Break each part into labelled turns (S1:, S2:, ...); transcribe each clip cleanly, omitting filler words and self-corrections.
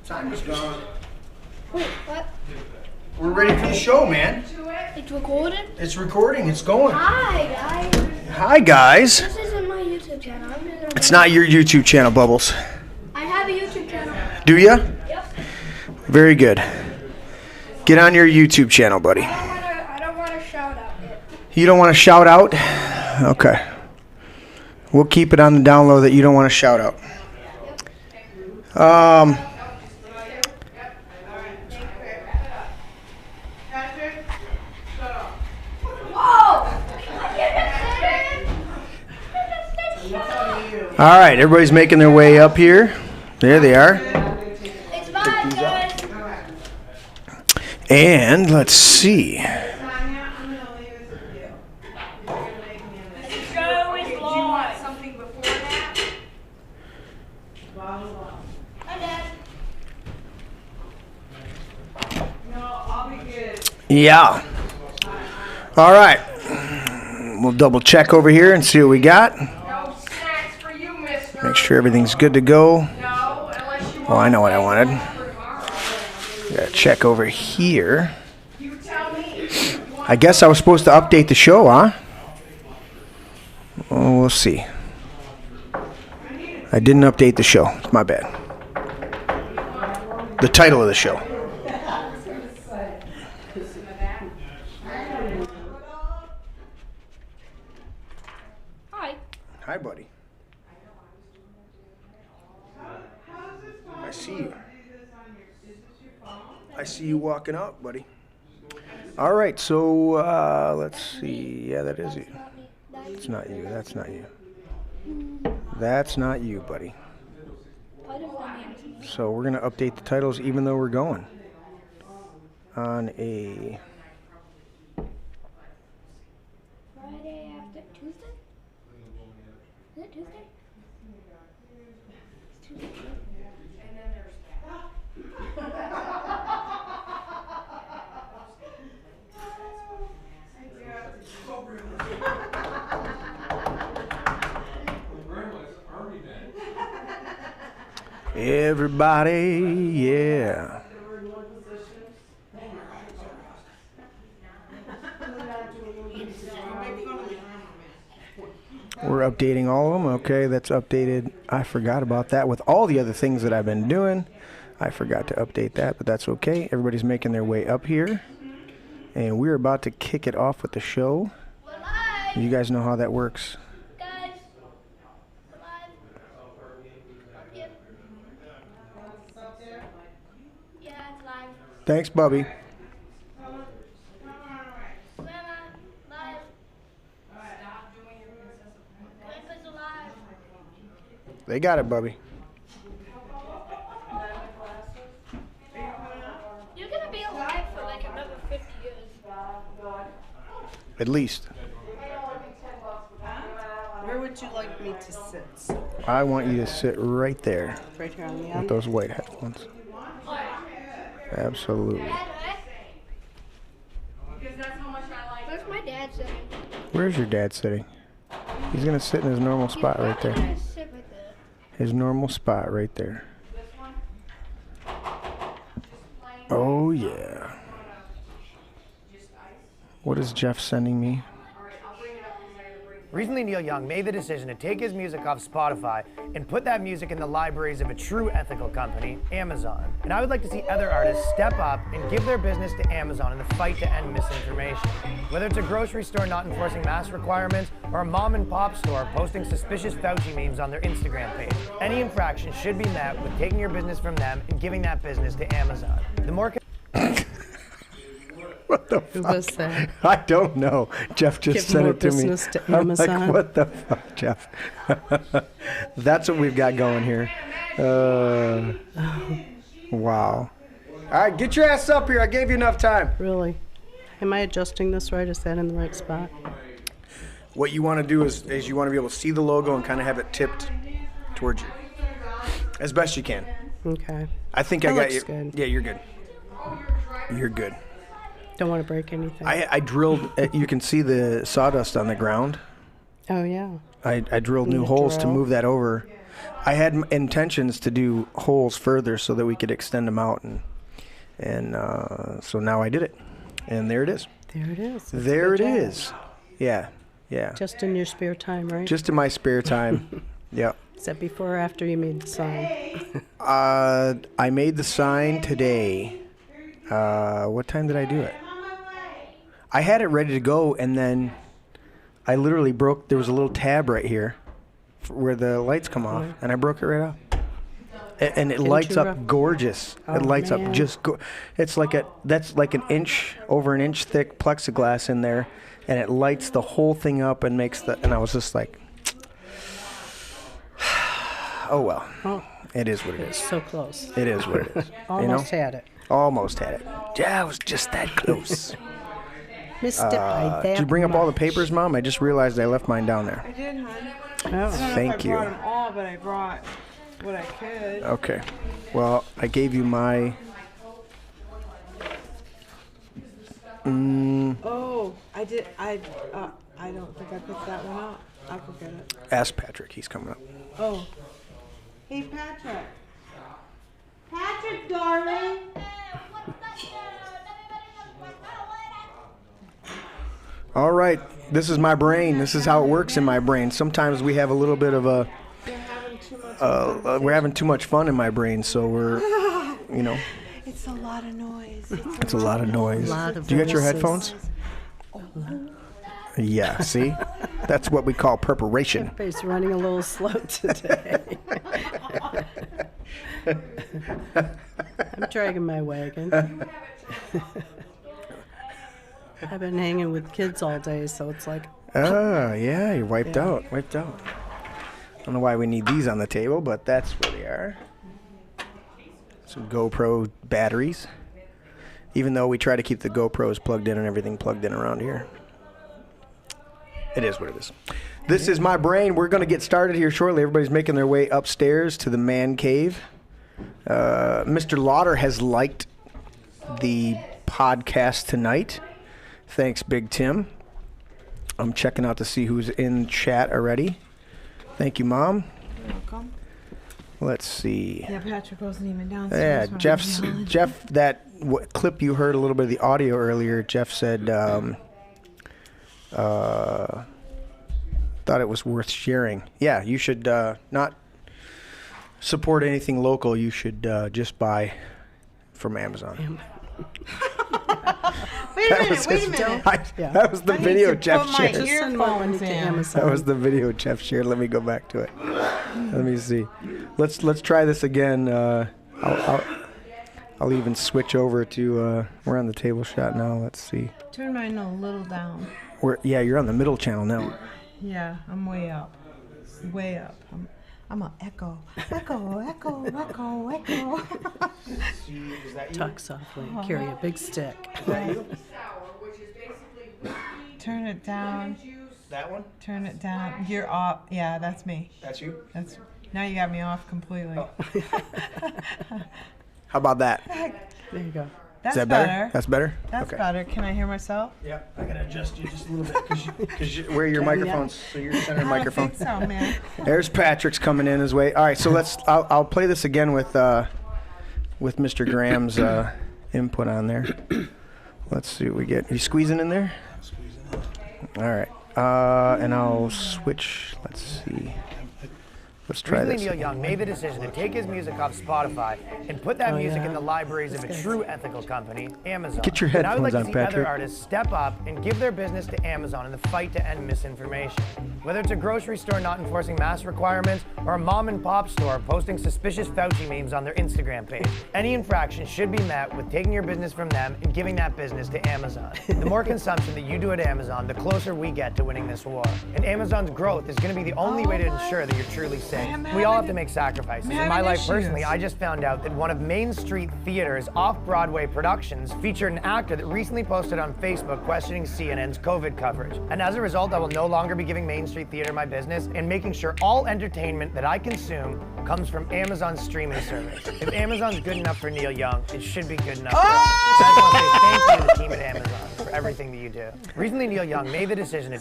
S1: Time is gone.
S2: Wait, what?
S1: We're ready for the show, man.
S2: It's recorded?
S1: It's recording. It's going.
S2: Hi, guys.
S1: Hi, guys.
S2: This isn't my YouTube channel.
S1: It's not your YouTube channel, Bubbles.
S2: I have a YouTube channel.
S1: Do ya?
S2: Yep.
S1: Very good. Get on your YouTube channel, buddy.
S2: I don't want to shout out yet.
S1: You don't want to shout out? Okay. We'll keep it on the down low that you don't want to shout out. All right, everybody's making their way up here. There they are.
S2: It's fine, guys.
S1: And let's see.
S2: The show is live.
S3: Something before that?
S2: Hi, Dad.
S3: No, I'll be good.
S1: Yeah. All right. We'll double check over here and see what we got.
S3: No snacks for you, mister.
S1: Make sure everything's good to go.
S3: No, unless you
S1: Oh, I know what I wanted. Gotta check over here.
S3: You tell me.
S1: I guess I was supposed to update the show, huh? Oh, we'll see. I didn't update the show. It's my bad. The title of the show.
S2: Hi.
S1: Hi, buddy. I see you. I see you walking up, buddy. All right, so let's see. Yeah, that is you. It's not you. That's not you. That's not you, buddy. So we're going to update the titles even though we're going on a...
S2: Friday after Tuesday? Is it Tuesday? It's Tuesday.
S1: Everybody, yeah. We're updating all of them. Okay, that's updated. I forgot about that with all the other things that I've been doing. I forgot to update that, but that's okay. Everybody's making their way up here. And we're about to kick it off with the show.
S2: We're live,
S1: You guys know how that works.
S2: guys. We're live. Yep. Yeah, it's live.
S1: Thanks, Bubby.
S2: Grandma, live. Grandpa's alive.
S1: They got it, Bubby.
S2: You're gonna be alive for like another 50 years.
S1: At least.
S4: Where would you like me to sit?
S1: I want you to sit right there
S4: Right here on the
S1: with
S4: end?
S1: those white headphones. Absolutely.
S2: Where's my dad sitting?
S1: Where's your dad sitting? He's going to sit in his normal spot right there.
S2: Gonna sit right there.
S1: His normal spot right there. Oh, yeah. What is Jeff sending me?
S5: Recently, Neil Young made the decision to take his music off Spotify and put that music in the libraries of a true ethical company, Amazon. And I would like to see other artists step up and give their business to Amazon in the fight to end misinformation. Whether it's a grocery store not enforcing mask requirements or a mom and pop store posting suspicious Fauci memes on their Instagram page, any infraction should be met with taking your business from them and giving that business to Amazon. The more
S1: What the
S4: Who
S1: fuck?
S4: was that?
S1: I don't know. Jeff just
S4: Give
S1: sent
S4: more
S1: it to me.
S4: business to
S1: I'm like,
S4: Amazon.
S1: what the fuck, Jeff? That's what we've got going here. Wow. All right, get your ass up here. I gave you enough time.
S4: Really? Am I adjusting this right? Is that in the right spot?
S1: What you want to do is you want to be able to see the logo and kind of have it tipped towards you as best you can.
S4: Okay.
S1: I think
S4: That
S1: I got you.
S4: looks good.
S1: Yeah, you're good. You're good.
S4: Don't want to break anything.
S1: I drilled. You can see the sawdust on the ground.
S4: Oh, yeah.
S1: I drilled new
S4: The
S1: holes to
S4: drill.
S1: move that over I had intentions to do holes further so that we could extend them out, and so now I did it, and there it is.
S4: There it is. That's a
S1: There
S4: good
S1: it
S4: job.
S1: is. Yeah.
S4: Just in your spare time, right?
S1: Just in my spare time. Yep.
S4: Is that before or after you made the sign?
S1: I made the sign today. What time did I do it? I had it ready to go, and then I literally broke. There was a little tab right here where the lights come off, and I broke it right off. And it lights up
S4: rough?
S1: gorgeous.
S4: Oh,
S1: It lights
S4: man.
S1: up just it's like that's like an inch thick plexiglass in there, and it lights the whole thing up and makes and I was just like, oh well.
S4: Oh,
S1: It is what it is.
S4: so close.
S1: It is what it is.
S4: Almost had it.
S1: Almost had it. Yeah, I was just that close.
S4: Missed it by that
S1: Did you bring up all the
S4: much.
S1: papers, Mom? I just realized I left mine down there.
S3: I did, hon.
S4: Oh.
S3: I don't know
S1: Thank
S3: if
S1: you.
S3: I brought them all, but I brought what I could.
S1: Okay. Well, I gave you my...
S3: Oh, I did. I don't think I picked that one up. I'll go get it.
S1: Ask Patrick. He's coming up.
S3: Oh. Hey, Patrick. Patrick, darling.
S1: All right. This is my brain. This is how it works in my brain. Sometimes we have a little bit of a...
S3: You're having too much.
S1: we're having too much fun in my brain, so we're, you know,
S3: It's a lot of noise.
S1: it's a lot of noise.
S4: Lot of
S1: Do you got your
S4: voices.
S1: headphones? Yeah, see? That's what we call preparation.
S4: Everybody's running a little slow today. I'm dragging my wagon. I've been hanging with kids all day, so it's like,
S1: Ah, yeah, you're wiped out. I don't know why we need these on the table, but that's where they are. Some GoPro batteries. Even though we try to keep the GoPros plugged in and everything plugged in around here. It is what it is. This is my brain. We're going to get started here shortly. Everybody's making their way upstairs to the man cave. Mr. Lauder has liked the podcast tonight. Thanks, Big Tim. I'm checking out to see who's in chat already. Thank you, Mom.
S3: Welcome.
S1: Let's see.
S3: Yeah, Patrick wasn't even
S1: Yeah,
S3: downstairs. when I was yelling.
S1: Jeff, that clip you heard a little bit of the audio earlier, Jeff said, thought it was worth sharing. Yeah, you should not support anything local. You should just buy from Amazon.
S3: Wait a minute, wait a minute.
S1: That was the
S3: I need
S1: video
S3: to
S1: Jeff
S3: put my
S1: shared.
S4: just send more money
S3: Earphones
S4: to
S3: in.
S4: Amazon.
S1: That was the video Jeff shared. Let me go back to it. Let me see. Let's try this again. I'll even switch over to. We're on the table shot now. Let's see.
S3: Turn mine a little down.
S1: Yeah, you're on the middle channel now.
S3: Yeah, I'm way up. Way up. I'm a echo. Echo, echo, echo, echo.
S4: Talk softly, carry a big stick.
S3: Turn it down.
S1: That one?
S3: Turn it down. You're off. Yeah, that's me.
S1: That's you.
S3: That's now you got me off completely.
S1: How about that?
S4: There you go.
S3: That's
S1: Is that better? That's better?
S3: That's
S1: Okay.
S3: better. Can I hear myself?
S1: Yeah, I gotta adjust you just a little bit because where are your microphones? So you're center microphone.
S3: I think so, man.
S1: There's Patrick's coming in his way. All right, so I'll play this again with Mr. Graham's input on there. Let's see what we get. Are you squeezing in there? All right, and I'll switch. Let's see. Let's try
S5: Recently,
S1: this.
S5: Neil Young made the decision to take his music off Spotify and put that music in the libraries of a true ethical company, Amazon.
S1: Get your
S5: And I would like
S1: headphones
S5: to
S1: on,
S5: see other
S1: Patrick.
S5: artists step up and give their business to Amazon in the fight to end misinformation. Whether it's a grocery store not enforcing mask requirements or a mom and pop store posting suspicious Fauci memes on their Instagram page, any infraction should be met with taking your business from them and giving that business to Amazon. The more consumption that you do at Amazon, the closer we get to winning this war. And Amazon's growth is going to be the only way to ensure that you're truly safe. We all have to make sacrifices. In my life personally, I just found out that one of Main Street Theater's off-Broadway productions featured an actor that recently posted on Facebook questioning CNN's COVID coverage. And as a result, I will no longer be giving Main Street Theater my business and making sure all entertainment that I consume comes from Amazon's streaming service. If Amazon's good enough for Neil Young, it should be good enough for us. So I just want to say thank you to the team at Amazon for everything that you do. Recently, Neil Young made the decision to...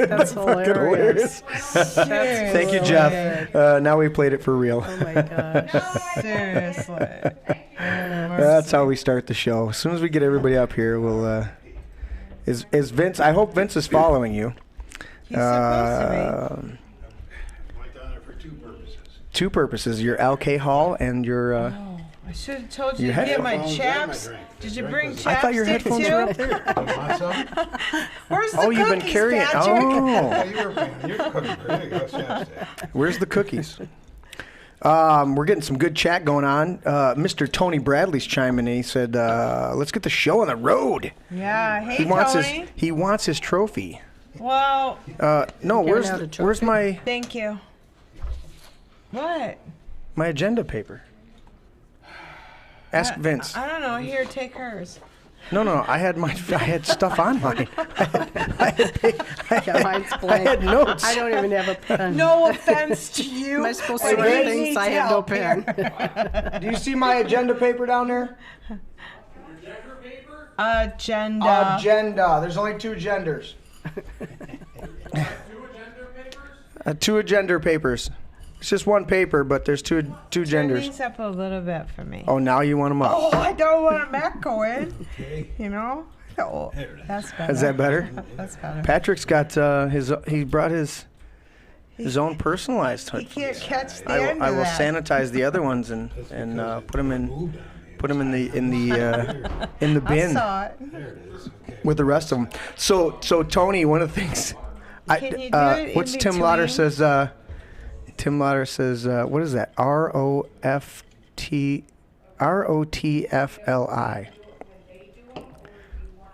S4: That's hilarious.
S1: Thank you, Jeff. Now we played it for real.
S4: Oh my gosh.
S3: Seriously.
S1: That's how we start the show. As soon as we get everybody up here, we'll. Is Vince? I hope Vince is following you.
S3: He's supposed to
S6: Went down there for two purposes.
S1: Two purposes: your alcohol and your.
S3: be. Oh, I should have told you
S1: Your
S3: to get my
S6: headphones and my
S3: chaps.
S6: drink.
S3: Did you
S6: Drink
S3: bring
S6: was-
S3: chapstick
S1: I thought your headphones
S3: too?
S1: were up there.
S6: You want some?
S3: Where's the
S1: Oh, you've been
S3: cookies,
S1: carrying.
S3: Patrick?
S6: Yeah,
S1: Oh,
S6: you were paying. You're cooking. There you go. Chapstick.
S1: where's the cookies? We're getting some good chat going on. Mr. Tony Bradley's chiming in. He said, "Let's get the show on the road."
S3: Yeah. Hey,
S1: He wants
S3: Tony.
S1: he wants his trophy.
S3: Well,
S1: No,
S4: Get out a
S1: where's my
S3: thank you. What?
S1: agenda paper? Ask Vince.
S3: I don't know. Here, take hers.
S1: No. I had stuff on mine.
S4: Yeah, mine's
S1: I
S4: blank.
S1: had notes.
S4: I don't even have a pen.
S3: No offense to you.
S4: Am I supposed
S3: but
S4: to write
S3: he
S4: things?
S3: needs
S4: I have no
S3: help here.
S4: pen.
S1: Do you see my agenda paper down there?
S3: Agenda.
S1: Agenda. There's only two genders. Two agenda papers. It's just one paper, but there's two
S3: Turn
S1: genders.
S3: these up a little bit for me.
S1: Oh, now you want them up.
S3: Oh, I don't want them echoing. You know? Oh, that's better.
S1: Is that better?
S3: That's better.
S1: Patrick's got he brought his own personalized.
S3: He can't catch the
S1: I
S3: end
S1: will, I
S3: of
S1: will
S3: that.
S1: sanitize the other ones and put them in the
S3: I
S1: bin
S3: saw it.
S1: with the rest of them. So Tony, one of the things.
S3: Can you do it in
S1: what's Tim Lauder
S3: between?
S1: says? Tim Lauder says, what is that? ROTFLI.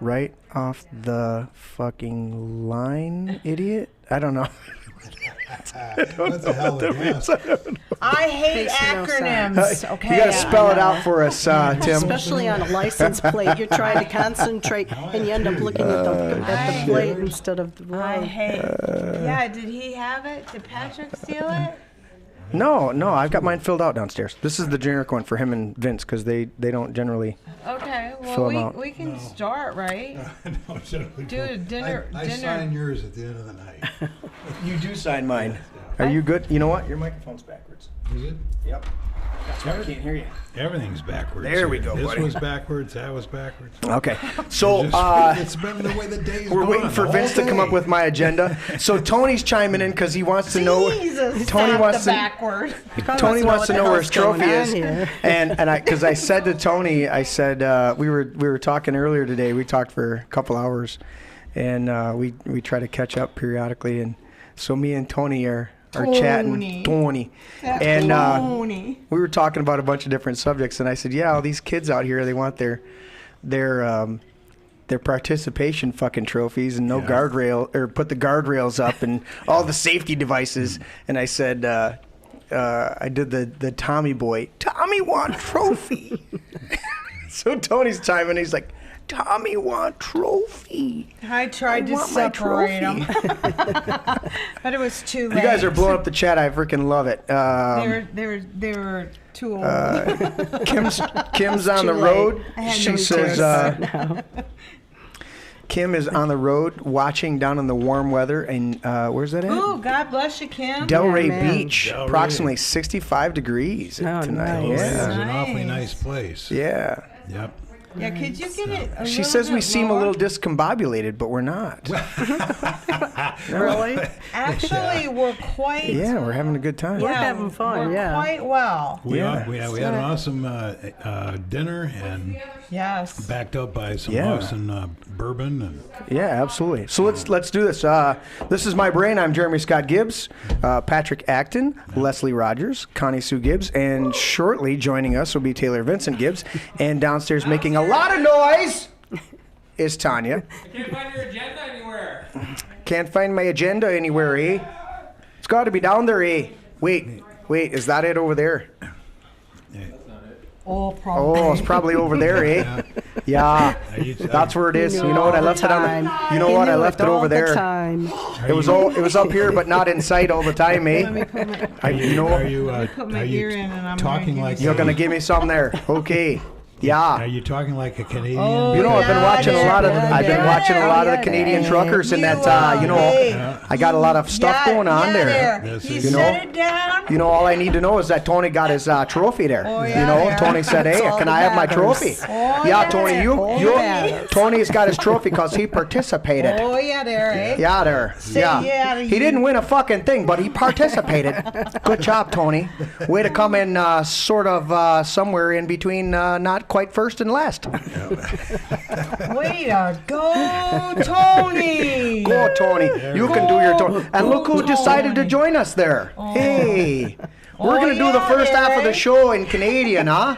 S1: Right off the fucking line, idiot. I don't know.
S6: What the hell is that?
S3: I hate
S4: Makes no
S3: acronyms. Okay.
S1: You gotta spell it out for us, Tim.
S4: Especially on a license plate. You're trying to concentrate and you end up looking at the plate instead of the
S3: I
S4: road.
S3: hate. Yeah, did he have it? Did Patrick steal it?
S1: No, I've got mine filled out downstairs. This is the generic one for him and Vince because they don't generally.
S3: Okay,
S1: Fill
S3: well
S1: 'em out.
S3: we can start, right?
S6: No, generally
S3: Do a dinner.
S6: I
S3: dinner.
S6: sign yours at the end of the night.
S1: You do sign mine. Are you good? You know what? Your microphone's backwards.
S6: Is it?
S1: Yep. That's why I can't hear you.
S6: Everything's backwards.
S1: There we
S6: here.
S1: go,
S6: This
S1: buddy.
S6: was backwards. That was backwards.
S1: Okay. So
S6: It's been the way the days
S1: we're waiting for Vince to come up with my agenda. So Tony's chiming in because he wants to know.
S3: Jesus,
S1: Tony
S3: stop
S1: wants
S3: the
S1: to.
S3: backward.
S1: Tony wants to know where his trophy is,
S4: Here.
S1: and because I said to Tony, I said we were talking earlier today. We talked for a couple hours, and we try to catch up periodically, and so me and Tony are chatting. Tony, and
S3: Tony.
S1: we were talking about a bunch of different subjects, and I said, yeah, all these kids out here, they want their participation fucking trophies and no guardrail, or put the guardrails up and all the safety devices. And I said, I did the Tommy boy. Tommy want trophy. So Tony's chiming. He's like, Tommy want trophy.
S3: I tried to
S1: want my
S3: separate them,
S1: trophy.
S3: but it was too late.
S1: You guys are blowing up the chat. I freaking love it.
S3: They were too old.
S1: Kim's on the
S4: too
S1: road.
S4: late.
S3: I had
S1: She
S3: no
S1: says
S3: choice.
S1: Kim is on the road watching down in the warm weather. And where's that at?
S3: Ooh, God bless you, Kim.
S1: Delray
S4: man.
S1: Beach,
S6: Delray.
S1: approximately 65 degrees
S4: Oh,
S1: tonight.
S4: nice.
S1: Yeah.
S6: It's an awfully
S3: Nice.
S6: nice place.
S1: Yeah.
S6: Yep.
S3: Yeah, could you get it? A
S1: She
S3: little
S1: says we
S3: bit
S1: seem a
S3: lower?
S1: little discombobulated, but we're not.
S4: Really?
S3: Actually, we're quite.
S1: Yeah, we're having a good time.
S4: We're having fun,
S3: We're
S4: yeah.
S3: quite well.
S6: We
S1: Yeah.
S6: had an awesome dinner and
S3: Yes.
S6: backed up by some
S1: Yeah.
S6: awesome bourbon and
S1: Yeah, absolutely. So let's do this. This is my brain. I'm Jeremy Scott Gibbs, Patrick Acton, Leslie Rogers, Connie Sue Gibbs, and shortly joining us will be Taylor Vincent Gibbs. And downstairs making a lot of noise is Tanya.
S7: Can't find your agenda anywhere.
S1: Can't find my agenda anywhere, eh? It's got to be down there, eh? Wait, is that it over there?
S3: Oh, probably.
S1: Oh, it's probably over there, eh? Yeah, that's where it is. You know what? I left it on. You know what? I left it over there. It was up here, but not in sight all the time, eh?
S6: Are you
S3: put my
S6: are
S3: ear
S6: you
S3: in and I'm
S6: talking
S3: gonna
S6: like
S3: give
S1: You're gonna give me some there, okay? Yeah.
S6: Are you talking like a Canadian?
S3: Oh,
S1: You know, I've been
S3: yeah,
S1: watching a lot of
S3: yeah,
S1: I've been
S3: yeah,
S1: watching a lot of the
S4: yeah,
S1: Canadian
S4: yeah.
S1: truckers, and
S3: You
S1: that you know,
S3: hey.
S1: I got a lot of stuff going on there.
S6: This
S3: You
S6: is-
S1: You know?
S3: set it down.
S1: You know, all I need to know is that Tony got his trophy there.
S3: Oh,
S1: You
S3: yeah,
S1: know,
S3: yeah.
S1: Tony said, "Hey,
S4: all
S1: can
S4: that
S1: I have my
S4: matters.
S1: trophy?"
S3: Oh,
S1: yeah,
S3: yeah.
S1: Tony,
S4: All
S1: you
S4: that matters.
S1: Tony's got his trophy because he participated.
S3: Oh yeah, there, eh?
S1: Yeah, there.
S3: yeah to
S1: He
S3: you.
S1: didn't win a fucking thing, but he participated. Good job, Tony. Way to come in sort of somewhere in between not quite first and last.
S3: Way to go, Tony.
S1: Go, Tony. You can do your Tony. And look who decided to
S3: Tony.
S1: join us there. Hey. We're
S3: Oh,
S1: going to do the
S3: yeah,
S1: first half of the
S3: Eric.
S1: show in Canadian, huh?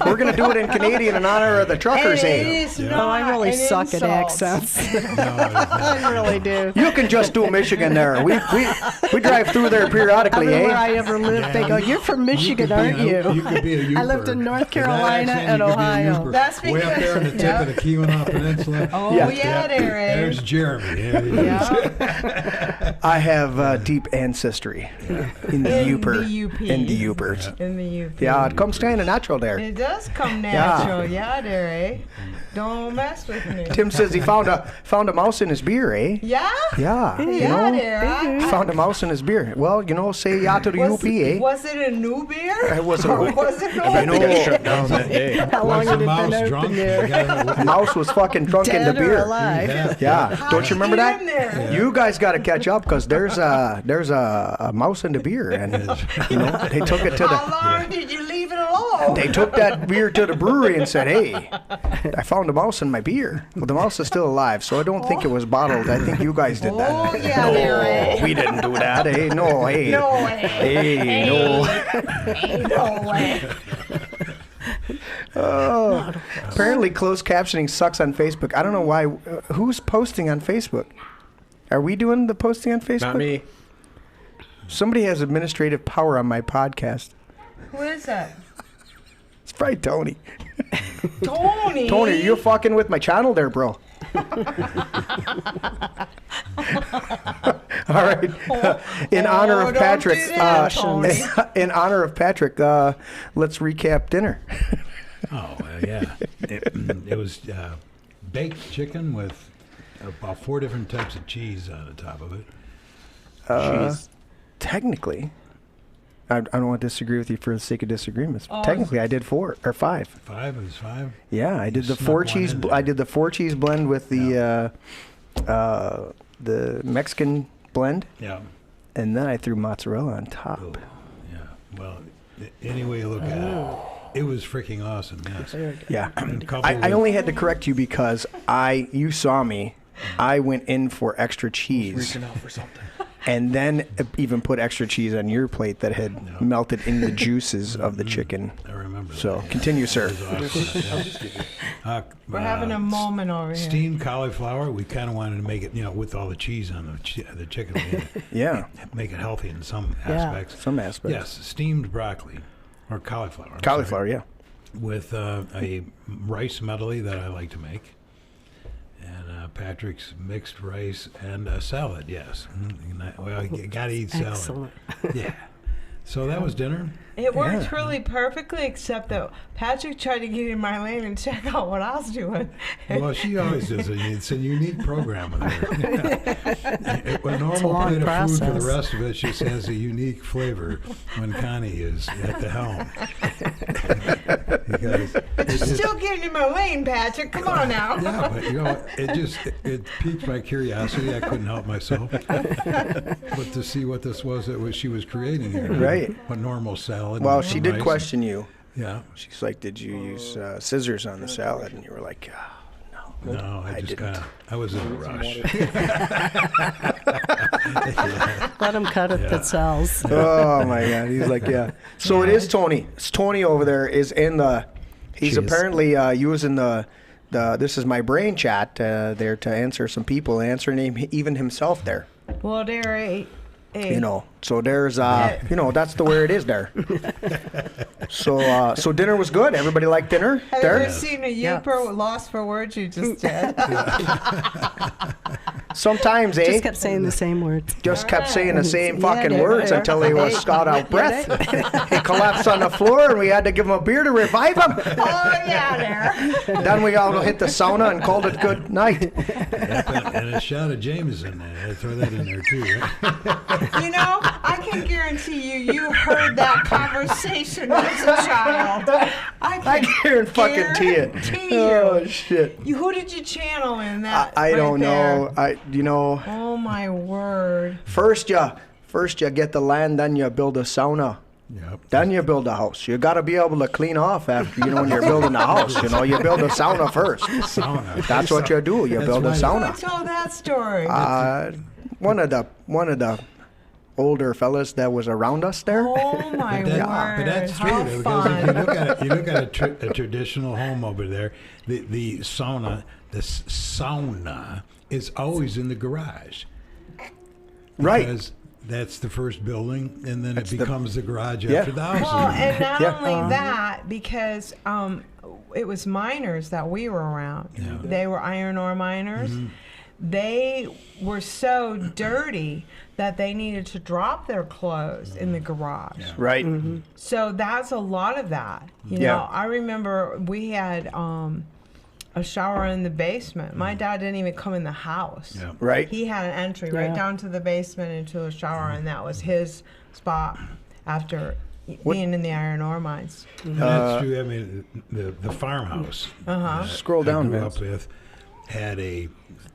S1: We're going to do it in Canadian in honor of the truckers,
S3: And it
S1: eh?
S3: is
S6: Yeah.
S3: not
S4: Oh, I really
S3: an
S4: suck at
S3: insult.
S4: accents.
S6: No,
S4: I really do.
S1: You can just do Michigan there. We drive through there periodically,
S4: Everywhere I
S1: eh?
S4: ever lived, they go, "You're from Michigan,
S6: could be
S4: aren't
S6: a-
S4: you?"
S6: You could be a Yooper.
S4: I lived in North
S6: With that
S4: Carolina
S6: accent,
S4: and
S6: you could be a
S4: Ohio.
S6: Yooper.
S3: That's
S6: Way up there on the tip
S3: yeah.
S6: of the Keweenaw Peninsula.
S3: Oh
S1: Yeah.
S3: yeah, there, eh?
S6: There's Jeremy. There he is.
S3: Yeah.
S1: I have deep ancestry in the
S3: In
S1: Yooper.
S3: the UP.
S1: In the Yoopers.
S3: In the UP.
S1: Yeah, it comes kind of natural there.
S3: It does come natural, yeah, there, eh? Don't mess with me.
S1: Tim says he found a mouse in his beer, eh?
S3: Yeah?
S1: Yeah, you
S3: Yeah,
S1: know,
S3: there.
S1: he found a mouse in his beer. Well, you know, say yeah to the UP, eh?
S3: Was it a new beer?
S1: It was a-
S3: Or was it
S1: You
S3: old
S1: know,
S3: beer?
S8: Shut down that day.
S4: How long
S6: Was
S4: had
S6: the
S4: it
S6: mouse
S4: been open
S6: drunk?
S4: there?
S6: You gotta-
S1: mouse was fucking drunk in the
S4: Dead or
S1: beer.
S4: alive?
S1: Yeah, don't you remember
S3: Get
S1: that?
S3: in there.
S1: You guys got to catch up because there's a mouse in the beer, and you know they took it to
S3: How
S1: the.
S3: long did you leave it alone?
S1: They took that beer to the brewery and said, "Hey, I found a mouse in my beer." Well, the mouse is still alive, so I don't think it was bottled. I think you guys did that.
S3: Oh, yeah, there, eh?
S1: We didn't do that. Hey, no, hey.
S3: No way.
S1: Hey, no.
S3: Ain't no way.
S1: Oh, apparently closed captioning sucks on Facebook. I don't know why. Who's posting on Facebook? Are we doing the posting on Facebook?
S8: Not me.
S1: Somebody has administrative power on my podcast.
S3: Who is that?
S1: It's probably Tony.
S3: Tony.
S1: Tony, you're fucking with my channel there, bro. All right. In honor
S3: Oh,
S1: of
S3: don't
S1: Patrick,
S3: do that, Tony.
S1: in honor of Patrick, let's recap dinner.
S6: Oh, yeah. It was baked chicken with about 4 different types of cheese on the top of it.
S1: Technically, I don't want to disagree with you for the sake of disagreements.
S3: Oh,
S1: Technically, I did 4 or 5.
S6: 5 is 5.
S1: Yeah, I did
S6: You
S1: the 4
S6: snuck one
S1: cheese.
S6: in there.
S1: I did the 4 cheese blend with the Mexican blend,
S6: Yeah.
S1: and then I threw mozzarella on top.
S6: Oh, yeah. Well, any way you look at it, it was freaking awesome. Yes.
S1: Yeah,
S6: And coupled
S1: I
S6: with-
S1: only had to correct you because you saw me. I went in for extra cheese,
S8: Reaching out for something.
S1: and then even put extra cheese on your plate that had
S6: No.
S1: melted in the juices of the chicken.
S6: I remember.
S1: So
S6: that.
S1: continue, sir.
S6: It was awesome. Yeah.
S3: We're having a moment over here.
S6: Steamed cauliflower. We kind of wanted to make it, with all the cheese on the chicken, we had to
S1: Yeah,
S6: make it healthy in some
S4: Yeah.
S6: aspects.
S1: some aspects.
S6: Yes, steamed broccoli or cauliflower. I'm
S1: Cauliflower, yeah.
S6: sorry, with a rice medley that I like to make, and Patrick's mixed rice and a salad. Yes, well, you gotta eat salad.
S4: Excellent.
S6: Yeah. So that was dinner.
S3: It worked
S1: Yeah.
S3: really perfectly, except that Patrick tried to get in my lane and check out what I was doing.
S6: Well, she always does it. It's a unique program with her. A normal
S4: long
S6: plate of food for
S4: process.
S6: the rest of it just has a unique flavor when Connie is at the helm. Because
S3: But you're still getting in my lane, Patrick. Come on now.
S6: yeah, but it piqued my curiosity. I couldn't help myself, but to see what this was that she was creating here.
S1: Right.
S6: A normal salad.
S1: Well,
S6: and
S1: she did
S6: rice.
S1: question you.
S6: Yeah.
S1: She's like, "Did you use scissors on the salad?" And you were like, "No."
S6: No, I just
S1: didn't.
S6: I was in a rush.
S4: Let them cut it that sells.
S1: Oh my God, he's like, "Yeah." So it is Tony. It's Tony over there is in the. He's
S6: She is.
S1: apparently using the. This is my brain chat there to answer some people, answering even himself there.
S3: Well, there, hey.
S1: You know, so there's that's the way it is there. So dinner was good. Everybody liked dinner
S3: Have
S1: there.
S3: you ever seen a Yooper lost for words you just did?
S1: Sometimes,
S4: Just kept saying the same words.
S1: Just kept saying the same fucking
S4: Yeah,
S1: words
S4: yeah.
S1: until he was got out of breath. He collapsed on the floor, and we had to give him a beer to revive him.
S3: Oh, yeah, there.
S1: Then we all hit the sauna and called it good night.
S6: And a shot of Jameson. I'd throw that in there too, right?
S3: You know, I can guarantee you heard that conversation as a child.
S1: I can't fucking tee it.
S3: guarantee you.
S1: Oh shit!
S3: Who did you channel in that?
S1: I
S3: right
S1: don't know.
S3: there? Oh my word!
S1: First you get the land, then you build a sauna.
S6: Yep.
S1: Then you build a house. You got to be able to clean off after, when you're building a house. You build a sauna first.
S6: Sauna.
S1: That's what you do. You
S6: That's
S1: build a
S6: why-
S1: sauna.
S3: Who told that story?
S1: One of the older fellas that was around us there.
S3: Oh my
S6: But
S3: word!
S6: that's true.
S3: How
S6: Because
S3: fun!
S6: if you look at a traditional home over there, the sauna is always in the garage.
S1: Right.
S6: Because that's the first building, and then it becomes the garage
S1: Yeah.
S6: after the house.
S3: Well, and not
S1: Yeah.
S3: only that, because it was miners that we were around.
S6: Yeah.
S3: They were iron ore miners.
S1: Mm-hmm.
S3: They were so dirty that they needed to drop their clothes in the garage.
S6: Yeah.
S1: Right.
S3: So that's a lot of that. You
S1: Yeah.
S3: know, I remember we had a shower in the basement. My dad didn't even come in the house.
S6: Yeah.
S1: Right.
S3: He had an entry right
S4: Yeah.
S3: down to the basement into a shower, and that was his spot after being in the iron ore mines.
S6: And that's true. I mean, the farmhouse.
S1: Scroll down,
S6: I grew
S1: Vince.
S6: up with had a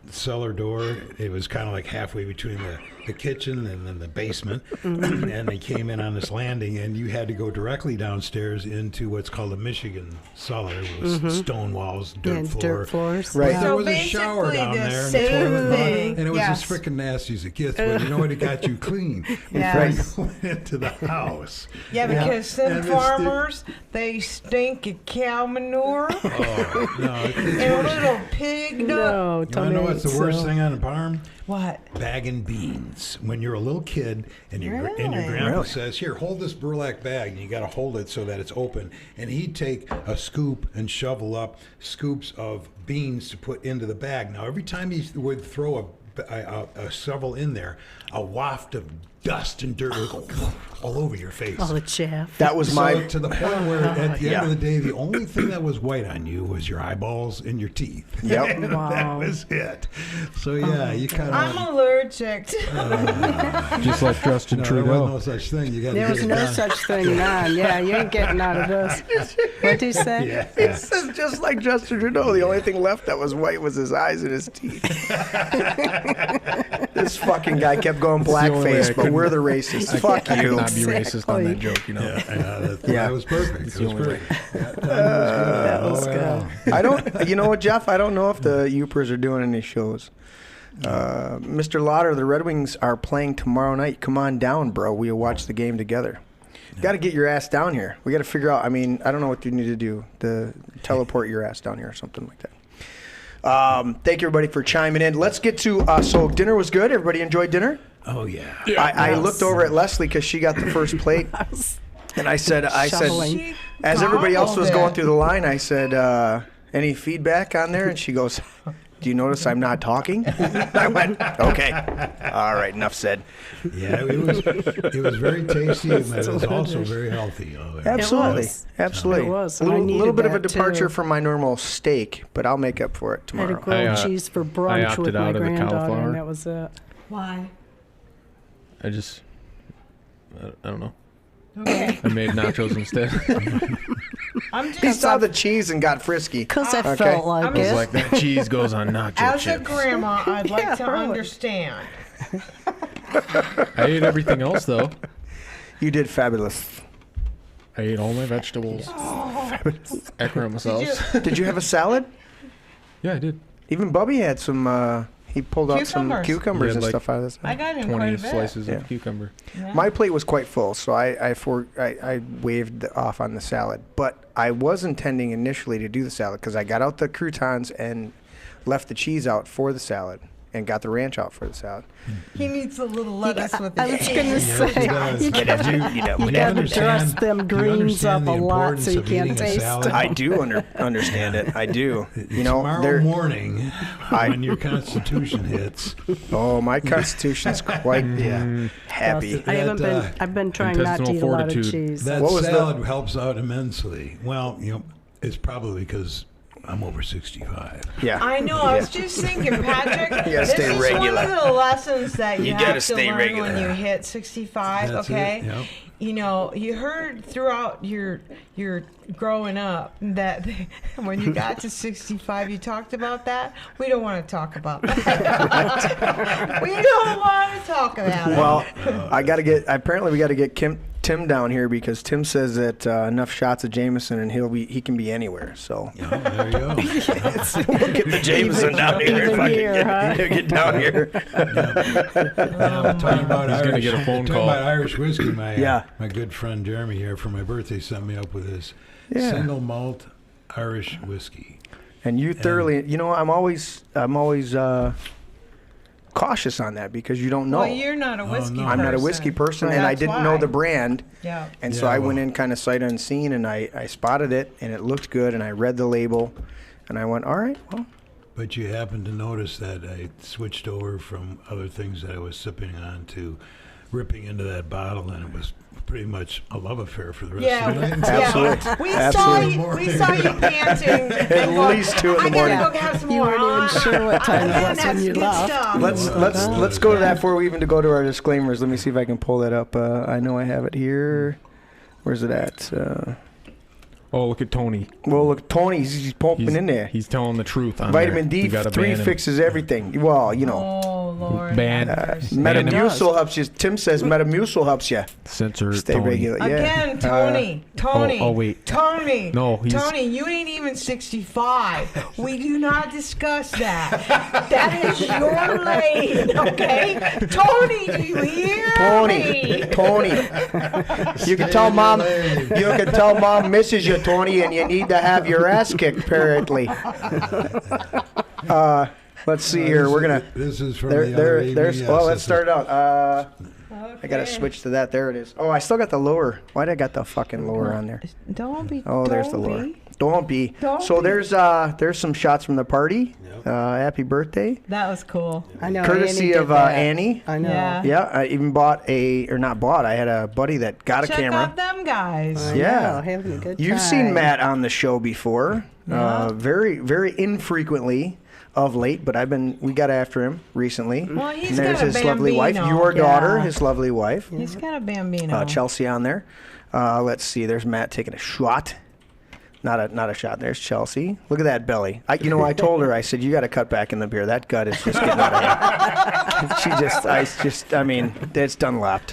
S6: cellar door. It was kind of like halfway between the kitchen and then the basement. And they came in on this landing, and you had to go directly downstairs into what's called a Michigan cellar. It was stone walls, dirt
S4: Yeah,
S6: floor.
S4: dirt floors.
S1: Right.
S6: There
S3: So
S6: was a shower
S3: basically
S6: down
S3: the
S6: there, and
S3: same
S6: the toilet,
S3: thing,
S6: and it was
S3: yes.
S6: as freaking nasty as it gets. But you know what? It got you clean
S3: Yes.
S6: before you went into the house.
S3: Yeah, because some
S6: And it's the-
S3: farmers, they stink of cow manure
S6: Oh, no, it's
S3: and
S6: worse.
S3: little pig nut.
S4: No,
S6: You want to know what's the worst thing on a farm?
S3: What?
S6: Bagging beans. When you're a little kid and your
S3: Really?
S6: grandpa
S1: Really?
S6: says, "Here, hold this burlap bag," and you got to hold it so that it's open. And he'd take a scoop and shovel up scoops of beans to put into the bag. Now, every time he would throw a shovel in there, a waft of dust and dirt would go all over your face.
S4: All the chaff.
S1: That was
S6: So
S1: my.
S6: to the point where at the
S1: Yeah.
S6: end of the day, the only thing that was white on you was your eyeballs and your teeth.
S1: Yep.
S6: That
S4: Wow.
S6: was it. So yeah, you kind
S3: I'm
S6: of.
S3: allergic to
S8: Just like Justin
S6: No, there was
S8: Trudeau.
S6: no such thing. You got
S4: There was no such thing, man. Yeah, you ain't getting out of this. What did he say?
S6: Yeah.
S1: It says just like Justin Trudeau. The only thing left that was white was his eyes and his teeth. This fucking guy kept going
S8: the only way I
S1: blackface, but
S8: couldn't-
S1: we're the racists. Fuck
S8: I could
S1: you.
S8: not be racist on that joke,
S6: That was perfect.
S8: It's
S6: It
S8: the
S6: was
S8: only
S6: great.
S8: way.
S4: That was good.
S1: I don't. You know what, Jeff? I don't know if the Upers are doing any shows. Mr. Lauder, the Red Wings are playing tomorrow night. Come on down, bro. We'll watch the game together. Got to get your ass down here. We got to figure out. I mean, I don't know what you need to do. Teleport your ass down here or something like that. Thank you, everybody, for chiming in. Let's get to. So dinner was good. Everybody enjoyed dinner.
S6: Oh yeah.
S1: I looked over at Leslie because she got the first plate, and I said,
S4: Shoveling.
S1: as everybody else was
S3: gobbled
S1: going
S3: it.
S1: through the line, I said, any feedback on there? And she goes, do you notice I'm not talking? I went, okay. All right, enough said.
S6: Yeah, it was very tasty, and it was also very healthy.
S1: Absolutely.
S4: was.
S1: Absolutely.
S4: It was,
S1: A
S4: and I
S1: little
S4: needed
S1: bit of a
S4: that,
S1: departure
S4: too.
S1: from my normal steak, but I'll make up for it
S4: I had a
S1: tomorrow.
S4: grilled
S8: I,
S4: cheese for
S8: I
S4: brunch
S8: opted
S4: with my
S8: out of the
S4: granddaughter,
S8: cauliflower.
S4: and that was it.
S3: Why?
S8: I just, I don't know.
S3: Okay.
S8: I made nachos instead.
S3: I'm
S1: He
S3: just
S1: saw the cheese and got frisky.
S4: Because I
S1: Okay.
S4: felt like
S3: I'm
S8: I was
S4: it.
S8: like, that cheese goes on nacho
S3: as a
S8: chips.
S3: grandma, I'd like
S4: Yeah,
S3: to
S4: really.
S3: understand.
S8: I ate everything else though.
S1: You did fabulous.
S8: I ate all my vegetables. Ekram sauce.
S1: Did you have a salad?
S8: Yeah, I did.
S1: Even Bubby had some, he pulled out some
S3: Cucumbers.
S1: cucumbers
S8: Yeah,
S1: and
S8: like
S1: stuff out of this.
S3: I got in quite
S8: 20
S3: a bit.
S8: slices
S1: Yeah.
S8: of cucumber.
S3: Yeah.
S1: My plate was quite full, so I waved off on the salad. But I was intending initially to do the salad because I got out the croutons and left the cheese out for the salad. and got the ranch out for the salad.
S3: He needs a little lettuce with
S4: I
S3: it.
S4: was going to say,
S6: does.
S4: you got to dress them
S6: do you
S4: greens up
S6: understand
S4: a
S6: the
S4: lot
S6: importance
S4: so you
S6: of
S4: can't
S6: eating a
S4: taste
S6: salad?
S4: them.
S1: I do understand it. I do. You know,
S6: Tomorrow morning, when your constitution hits,
S1: my constitution's quite happy.
S4: I haven't been. I've been trying not to
S8: Intestinal
S4: eat a lot of
S8: fortitude.
S4: cheese.
S6: that
S1: What was
S6: salad helps out immensely. Well, it's probably because I'm over 65.
S1: Yeah.
S3: I know. I was just thinking, Patrick.
S1: You gotta
S3: this
S1: stay
S3: is
S1: regular.
S3: one of the lessons that you,
S1: gotta
S3: have to
S1: stay
S3: learn
S1: regular.
S3: when you hit 65.
S6: That's it,
S3: Okay.
S6: yep.
S3: You know, you heard throughout your growing up that when you got to 65, you talked about that. We don't want to talk about that. We don't want to talk about it.
S1: Well, apparently we got to get Tim down here because Tim says that enough shots of Jameson and he can be anywhere. So
S6: Oh, there you go.
S1: we'll get the Jameson down here.
S4: even
S1: If I can
S4: here, huh?
S1: get down here.
S6: Talking about
S8: He's gonna
S6: Irish,
S8: get a phone
S6: talking
S8: call.
S6: about Irish whiskey. My good friend Jeremy here for my birthday sent me up with this single malt Irish whiskey.
S1: And you thoroughly, I'm always cautious on that because you don't know.
S3: Well, you're not a whiskey person.
S1: I'm not a whiskey person, and I
S3: That's
S1: didn't know
S3: why.
S1: the brand.
S3: Yeah.
S1: And so
S6: Yeah,
S1: I went
S6: well-
S1: in kind of sight unseen, and I spotted it, and it looked good, and I read the label, and I went, all right, well.
S6: But you happened to notice that I switched over from other things that I was sipping on to ripping into that bottle, and it was pretty much a love affair for the rest of the night.
S1: Absolutely.
S3: We
S1: Absolutely.
S3: saw you panting.
S1: At least 2 in the
S3: I
S1: morning.
S3: gotta go have some
S4: You
S3: more.
S4: weren't even sure what time it
S3: Man,
S4: was
S3: that's
S4: when you
S3: good
S4: left.
S3: stuff.
S1: Let's go to that before we even go to our disclaimers. Let me see if I can pull that up. I know I have it here. Where's it at?
S8: Oh, look at Tony.
S1: Well, look, Tony's he's pumping in there.
S8: He's telling the truth on
S1: Vitamin
S8: there.
S1: D
S8: You gotta
S1: 3
S8: ban him.
S1: fixes everything. Well,
S3: Oh, Lord.
S8: Ban.
S1: Metamucil helps you. Tim says Metamucil helps you
S8: Censor
S1: stay
S8: Tony.
S1: regular. Yeah.
S3: Again, Tony.
S8: oh, wait.
S3: Tony.
S8: No, he's-
S3: Tony, you ain't even 65. We do not discuss that. That is your lane, okay? Tony, do you hear me?
S1: Tony. You can tell mom misses you, Tony, and you need to have your ass kicked apparently. Let's see here. We're gonna.
S6: This is from the other evening.
S1: There's.
S6: Yes,
S1: Well, let's
S6: this
S1: start out. I gotta
S3: Okay.
S1: switch to that. There it is. Oh, I still got the lower. Why'd I got the fucking lower on there?
S3: Don't be.
S1: Oh, there's the
S3: don't
S1: lower.
S3: be.
S1: Don't be.
S3: Don't
S1: So
S3: be.
S1: there's some shots from the party. Happy birthday.
S3: That was cool.
S4: I know.
S1: Courtesy
S4: Annie did
S1: of
S4: that.
S1: Annie.
S4: I know.
S3: Yeah.
S1: Yeah, I even I had a buddy that got a
S3: Check
S1: camera.
S3: out them guys.
S4: I
S1: Yeah.
S4: know, having a good time.
S1: You've seen Matt on the show before,
S3: Yeah.
S1: very, very infrequently of late, but we got after him recently.
S3: Well, he's
S1: And there's
S3: got a
S1: his lovely wife,
S3: Bambino.
S1: your daughter,
S3: Yeah.
S1: his lovely wife,
S3: He's got a Bambino.
S1: Chelsea on there. Let's see, there's Matt taking a shot. Not a shot. There's Chelsea. Look at that belly. I told her, I said, you got to cut back in the beer. That gut is just getting out of hand. I mean, it's Dunlop.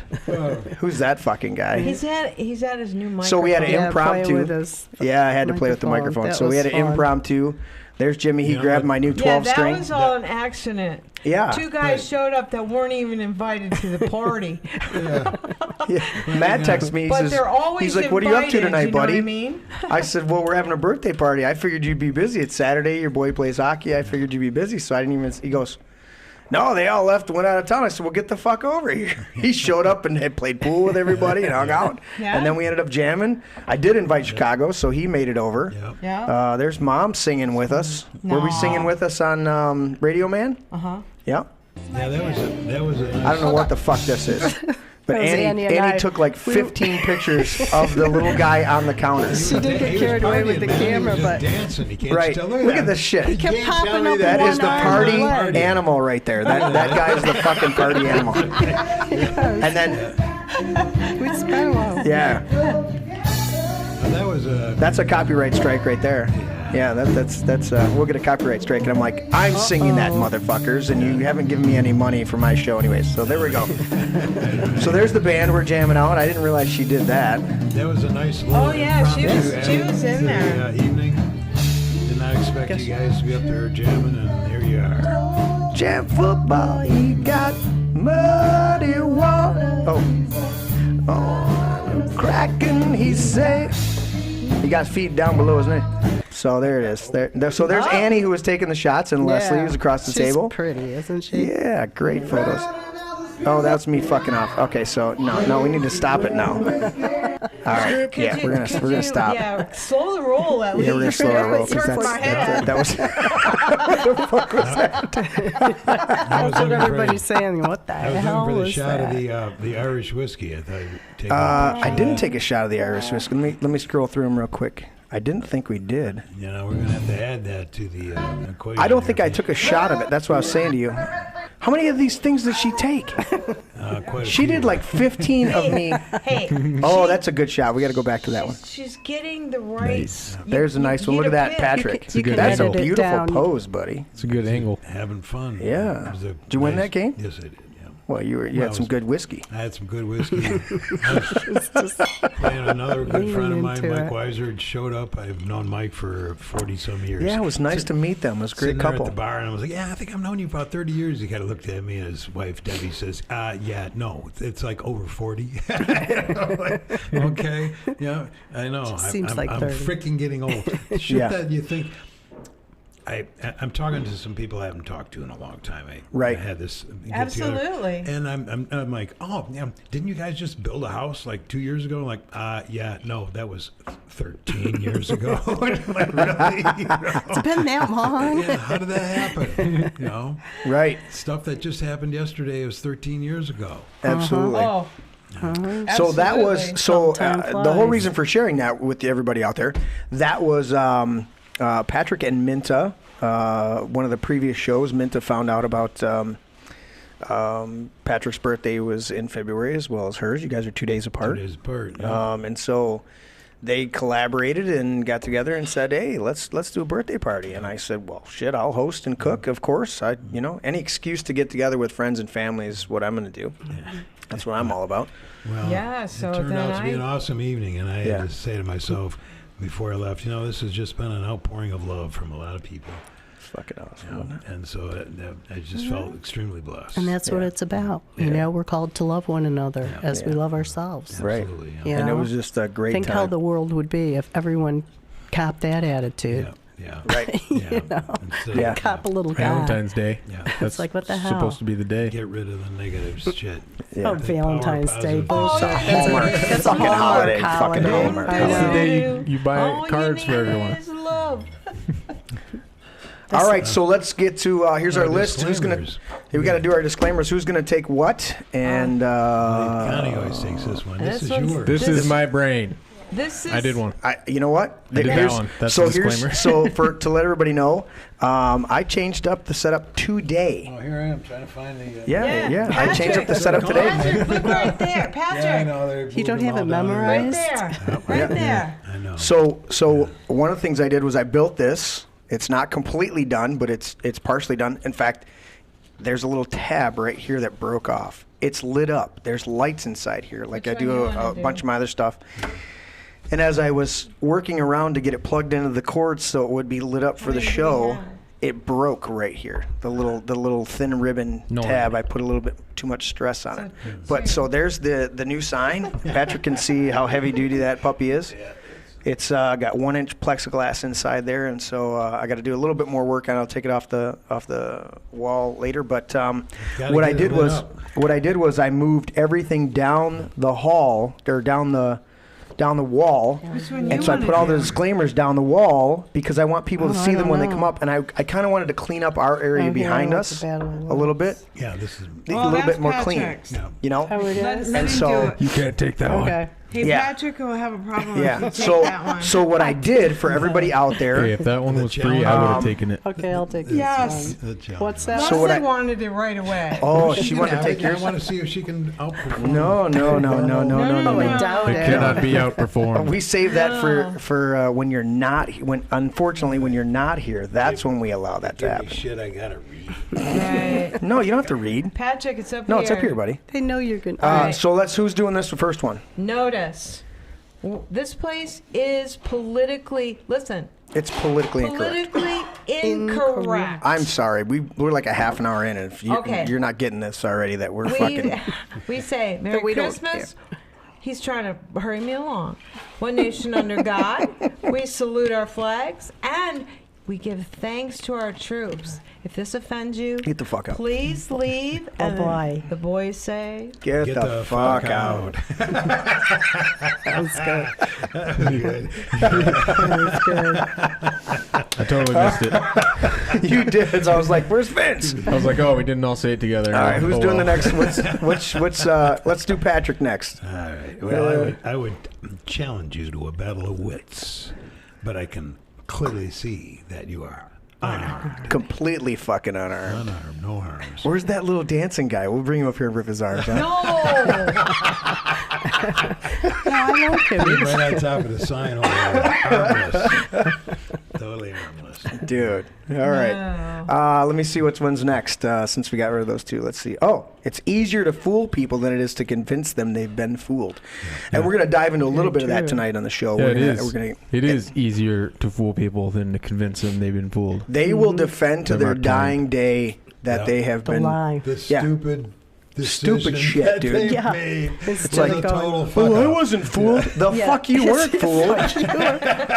S1: Who's that fucking guy?
S3: He's at his new microphone.
S1: So we had an
S4: Yeah,
S1: impromptu.
S4: playing with his
S1: Yeah, I had to play with the
S4: microphone.
S1: microphone.
S4: That
S1: So we
S4: was
S1: had an
S4: fun.
S1: impromptu. There's Jimmy. He
S6: You know
S1: grabbed
S6: what?
S1: my new
S3: Yeah,
S1: 12
S3: that
S1: string.
S3: was all an accident.
S1: Yeah.
S3: Two guys showed up that weren't even invited to the party.
S1: Yeah. Matt texts me. He
S3: But
S1: says,
S3: they're always
S1: he's like, "What are you up to
S3: invited,
S1: tonight,
S3: you know
S1: buddy?"
S3: what I mean?
S1: I said, "Well, we're having a birthday party. I figured you'd be busy. It's Saturday. Your boy plays hockey. I figured you'd be busy, so I didn't even." He goes, "No, they all left and went out of town." I said, "Well, get the fuck over here." He showed up and had played pool with everybody and hung out.
S3: Yeah.
S1: And then we ended up jamming. I did invite Chicago, so he made it over.
S6: Yep.
S3: Yeah.
S1: There's Mom singing with us. Were we
S3: No.
S1: singing with us on Radio Man?
S3: Uh-huh.
S1: Yeah.
S6: Yeah, that was a nice,
S1: I don't know what the fuck this is. But
S4: That was
S1: Annie
S4: Annie and I.
S1: took like 15 pictures of the little guy on the counter.
S4: She did get
S6: He was
S4: carried away with
S6: partying,
S4: the
S6: man. He was
S4: camera,
S6: just
S4: but
S6: dancing. You can't
S1: Right.
S6: tell.
S1: Look at this shit.
S4: he kept
S6: can't tell
S4: popping
S6: me
S4: up
S1: That
S4: one
S1: is the
S4: arm
S1: party
S4: and leg.
S1: animal right there. That guy is the fucking party animal. And then,
S4: We spent a while.
S1: yeah,
S6: That was a.
S1: that's a copyright strike right there. Yeah, that's we'll get a copyright strike. And I'm like, I'm singing that, motherfuckers, and you haven't given me any money for my show anyways. So there we go. So there's the band. We're jamming out. I didn't realize she did that.
S6: That was a nice little.
S3: Oh, yeah, she was in there.
S6: Evening. Did not expect you guys to be up there jamming, and here you are.
S1: Jam football, he got muddy water. Oh, cracking, he say. He got feet down below his knee. So there it is. So there's Annie who was taking the shots, and Leslie who's across the
S4: She's
S1: table.
S4: pretty, isn't she?
S1: Yeah, great photos. Oh, that's me fucking off. Okay, so no, we need to stop it now. All right, yeah, we're gonna stop.
S3: Yeah, slow the roll at least.
S1: Yeah, we're gonna slow our roll
S3: It hurts my head.
S1: that was. What the fuck was that?
S4: That's what everybody's saying. What the
S6: I was
S4: hell
S6: looking for the
S4: was
S6: shot
S4: that?
S6: of the Irish whiskey. I thought you'd take
S1: I didn't take a shot of the Irish whiskey. Let me scroll through them real quick. I didn't think we did.
S6: You know, we're going to have to add that to the equation.
S1: I don't think I
S6: here.
S1: took a shot of it. That's what I was saying to you. How many of these things did she take?
S6: Quite a
S1: She
S6: few.
S1: did like 15 of me.
S3: Hey,
S1: Oh, that's a good shot. We got to go back to that one.
S3: she's getting the right.
S8: Nice.
S1: There's a nice one.
S3: you
S1: Look at
S3: need
S1: that,
S3: to pick.
S1: Patrick.
S4: You can
S1: That's a
S4: edit it
S1: beautiful
S4: down.
S1: pose, buddy.
S8: It's a good angle.
S6: Having fun.
S1: Yeah.
S6: It was a
S1: Did you win
S6: nice-
S1: that game?
S6: Yes, I did. Yeah.
S1: Well, you
S6: Well,
S1: had
S6: it
S1: some
S6: was-
S1: good whiskey.
S6: I had some good whiskey. I was playing another good friend of mine,
S4: Leaning into
S6: Mike
S4: it.
S6: Weiser, showed up. I've known Mike for 40-some years.
S1: Yeah, it was nice to meet them. It was a great
S6: Sitting there
S1: couple.
S6: at the bar, and I was like, "Yeah, I think I've known you for about 30 years." He kind of looked at me, and his wife Debbie says, "Yeah, no, it's like over 40." Okay, yeah, I know.
S4: Seems like
S6: I'm
S4: 30.
S6: freaking getting old. Shit
S1: Yeah.
S6: that you think. I'm talking to some people I haven't talked to in a long time.
S1: Right.
S6: I had this get
S3: Absolutely.
S6: together, and I'm like, oh, yeah, didn't you guys just build a house like 2 years ago? Like, yeah, no, that was 13 years ago. Like, really? You know?
S4: It's been that long.
S6: Yeah, how did that happen? You know,
S1: Right.
S6: stuff that just happened yesterday was 13 years ago.
S1: Absolutely.
S3: Oh,
S1: So that was
S3: absolutely.
S1: the whole
S4: flies.
S1: reason for sharing that with everybody out there. That was Patrick and Minta. One of the previous shows, Minta found out about Patrick's birthday was in February as well as hers. You guys are 2 days apart.
S6: 2 days apart. Yeah.
S1: And so they collaborated and got together and said, "Hey, let's do a birthday party." And I said, "Well, shit, I'll host and cook, of course. Any excuse to get together with friends and family is what I'm going to do. That's what I'm all about."
S6: Well,
S3: Yeah, so
S6: it turned
S3: then
S6: out to be an
S3: I-
S6: awesome evening, and I
S1: Yeah.
S6: had to say to myself before I left, this has just been an outpouring of love from a lot of people.
S1: It's fucking awesome.
S6: You know?
S1: Wasn't it?
S6: And so I just felt extremely blessed.
S4: And that's what it's about. You
S6: Yeah.
S4: know, we're called to love one another as we
S1: Yeah.
S4: love ourselves.
S1: Right.
S6: Absolutely,
S4: Yeah.
S1: And it
S4: know?
S1: was just a great
S4: Think
S1: time.
S4: how the world would be if everyone copped that attitude.
S6: Yeah.
S1: Right.
S6: Yeah.
S4: know.
S6: Instead
S1: Yeah.
S6: of,
S4: Cop a little guy.
S8: Valentine's Day.
S6: Yeah.
S8: That's
S4: like, what the hell?
S8: supposed to be the day.
S6: Get rid of the negative shit.
S1: Yeah.
S4: Oh, Valentine's Day.
S6: power
S4: bullshit.
S6: positive.
S1: Hallmark.
S4: That's a
S1: Fucking holiday.
S4: Hallmark
S1: Fucking
S4: holiday.
S1: Hallmark.
S4: I
S8: That's the
S4: know.
S8: day you buy
S3: All
S8: cards
S3: you
S8: for
S3: need
S8: everyone.
S3: is love.
S1: All right, so let's get to here's our
S6: Our
S1: list. Who's gonna?
S6: disclaimers.
S1: We got to do our disclaimers. Who's gonna take what? And
S6: Connie always takes this one. This
S3: This
S6: is
S3: one's-
S6: yours.
S8: This is my brain.
S3: This is.
S8: I did one.
S1: you know what?
S8: I did that
S1: Here's-
S8: one. That's
S1: so
S8: the
S1: here's
S8: disclaimer.
S1: so to let everybody know, I changed up the setup today.
S6: Oh, here I am trying to find the.
S1: Yeah. I changed up the setup today.
S3: Patrick, look right there,
S6: Yeah, I
S3: Patrick.
S6: know.
S4: You don't have it
S3: Right
S4: memorized?
S3: there. Right there.
S6: I know.
S1: So one of the things I did was I built this. It's not completely done, but it's partially done. In fact, there's a little tab right here that broke off. It's lit up. There's lights inside here, like
S3: Which
S1: I do
S3: one you
S1: a
S3: wanna do?
S1: bunch of my other stuff. And as I was working around to get it plugged into the cords so it would be lit up for the show, it broke right here. The little thin ribbon
S8: No.
S1: tab. I put a little bit too much stress on it. But so there's the new sign. Patrick can see how heavy duty that puppy is. It's got 1-inch plexiglass inside there, and so I got to do a little bit more work, and I'll take it off the wall later. But what I
S6: get it
S1: did
S6: lit
S1: was
S6: up.
S1: I moved everything down the hall or down the wall,
S3: Which one
S1: and
S3: you
S1: so I
S3: wanna
S1: put all the
S3: do?
S1: disclaimers down the wall because I want people to
S4: Oh,
S1: see
S4: I
S1: them
S4: don't
S1: when they
S4: know.
S1: come up, and I kind of wanted to clean up our area
S4: Okay,
S1: behind
S4: that's
S1: us
S4: a bad one.
S1: a little bit,
S6: Yeah, this is.
S1: a
S3: Oh,
S1: little
S3: that's
S1: bit more
S3: Patrick's.
S1: clean,
S6: Yeah.
S1: you know.
S4: Oh, it is?
S3: Let
S1: And
S3: him
S1: so-
S3: do it.
S8: You can't take that one.
S4: Okay.
S3: Hey,
S1: Yeah.
S3: Patrick will have a problem
S1: Yeah.
S3: if you take that one.
S1: So what I did for everybody out there.
S8: Hey, if that one was free, I would have taken it.
S4: Okay, I'll take this
S3: Yes.
S4: one.
S6: That's
S4: What's that?
S1: So what
S3: Leslie
S1: I-
S3: wanted it right away.
S1: Oh, she wanted to take
S6: I
S1: yours.
S6: want to see if she can outperform.
S1: No.
S4: Oh, I doubt
S8: It
S4: it.
S8: cannot be outperformed.
S1: We save that for when you're not. Unfortunately, when you're not here, that's when we allow that to
S6: Give me
S1: happen.
S6: shit I gotta read.
S3: Right.
S1: No, you don't have to read.
S3: Patrick, it's up
S1: No,
S3: here.
S1: it's up here, buddy.
S4: They know you're going
S1: So who's doing this? The first one.
S3: Notice, this place is politically, listen,
S1: It's politically incorrect.
S3: politically incorrect.
S1: I'm sorry. We're like a half an hour in, and if
S3: Okay.
S1: you're not getting this already, that we're fucking.
S3: We say Merry
S4: we don't
S3: Christmas He's trying to hurry me along. One nation under God. We salute our flags, and we give thanks to our troops. If this offends you,
S1: Get the fuck out.
S3: please leave.
S4: Oh,
S3: And
S4: boy.
S3: the boys say,
S1: Get the fuck out.
S4: That's good.
S6: Good.
S4: That's good.
S8: I totally missed it.
S1: You did. So I was like, "Where's Vince?"
S8: I was like, oh, we didn't all say it together.
S1: All right, who's
S8: Oh,
S1: doing
S8: well.
S1: the next? Let's do Patrick next.
S6: All right. Well, I would challenge you to a battle of wits, but I can clearly see that you are unarmed.
S1: Completely fucking unarmed.
S6: Unarmed, no arms.
S1: Where's that little dancing guy? We'll bring him up here and rip his arms out.
S3: no.
S4: No, I like him.
S6: Right on top of the sign over there. Armless. Totally armless.
S1: Dude. All right. Let me see which one's next. Since we got rid of those two, let's see. Oh, it's easier to fool people than it is to convince them they've been fooled. And we're going to dive into a little bit of that
S4: true.
S1: tonight on the show.
S8: Yeah,
S1: We're
S8: it
S1: gonna,
S8: is.
S1: We're gonna,
S8: It is easier to fool people than to convince them they've been fooled.
S1: They will defend to
S8: Them
S1: their
S8: are kind.
S1: dying day that
S6: Yeah.
S1: they have
S4: The
S1: been.
S4: lie.
S6: The
S1: Yeah.
S6: stupid
S1: Stupid
S6: decision
S1: shit,
S6: that
S1: dude.
S6: they've
S4: Yeah.
S6: made
S4: Instead
S6: was
S4: of
S6: a
S4: going,
S6: total fuck
S1: Well, I
S6: up.
S1: wasn't fooled. The
S4: Yeah.
S1: fuck you weren't fooled.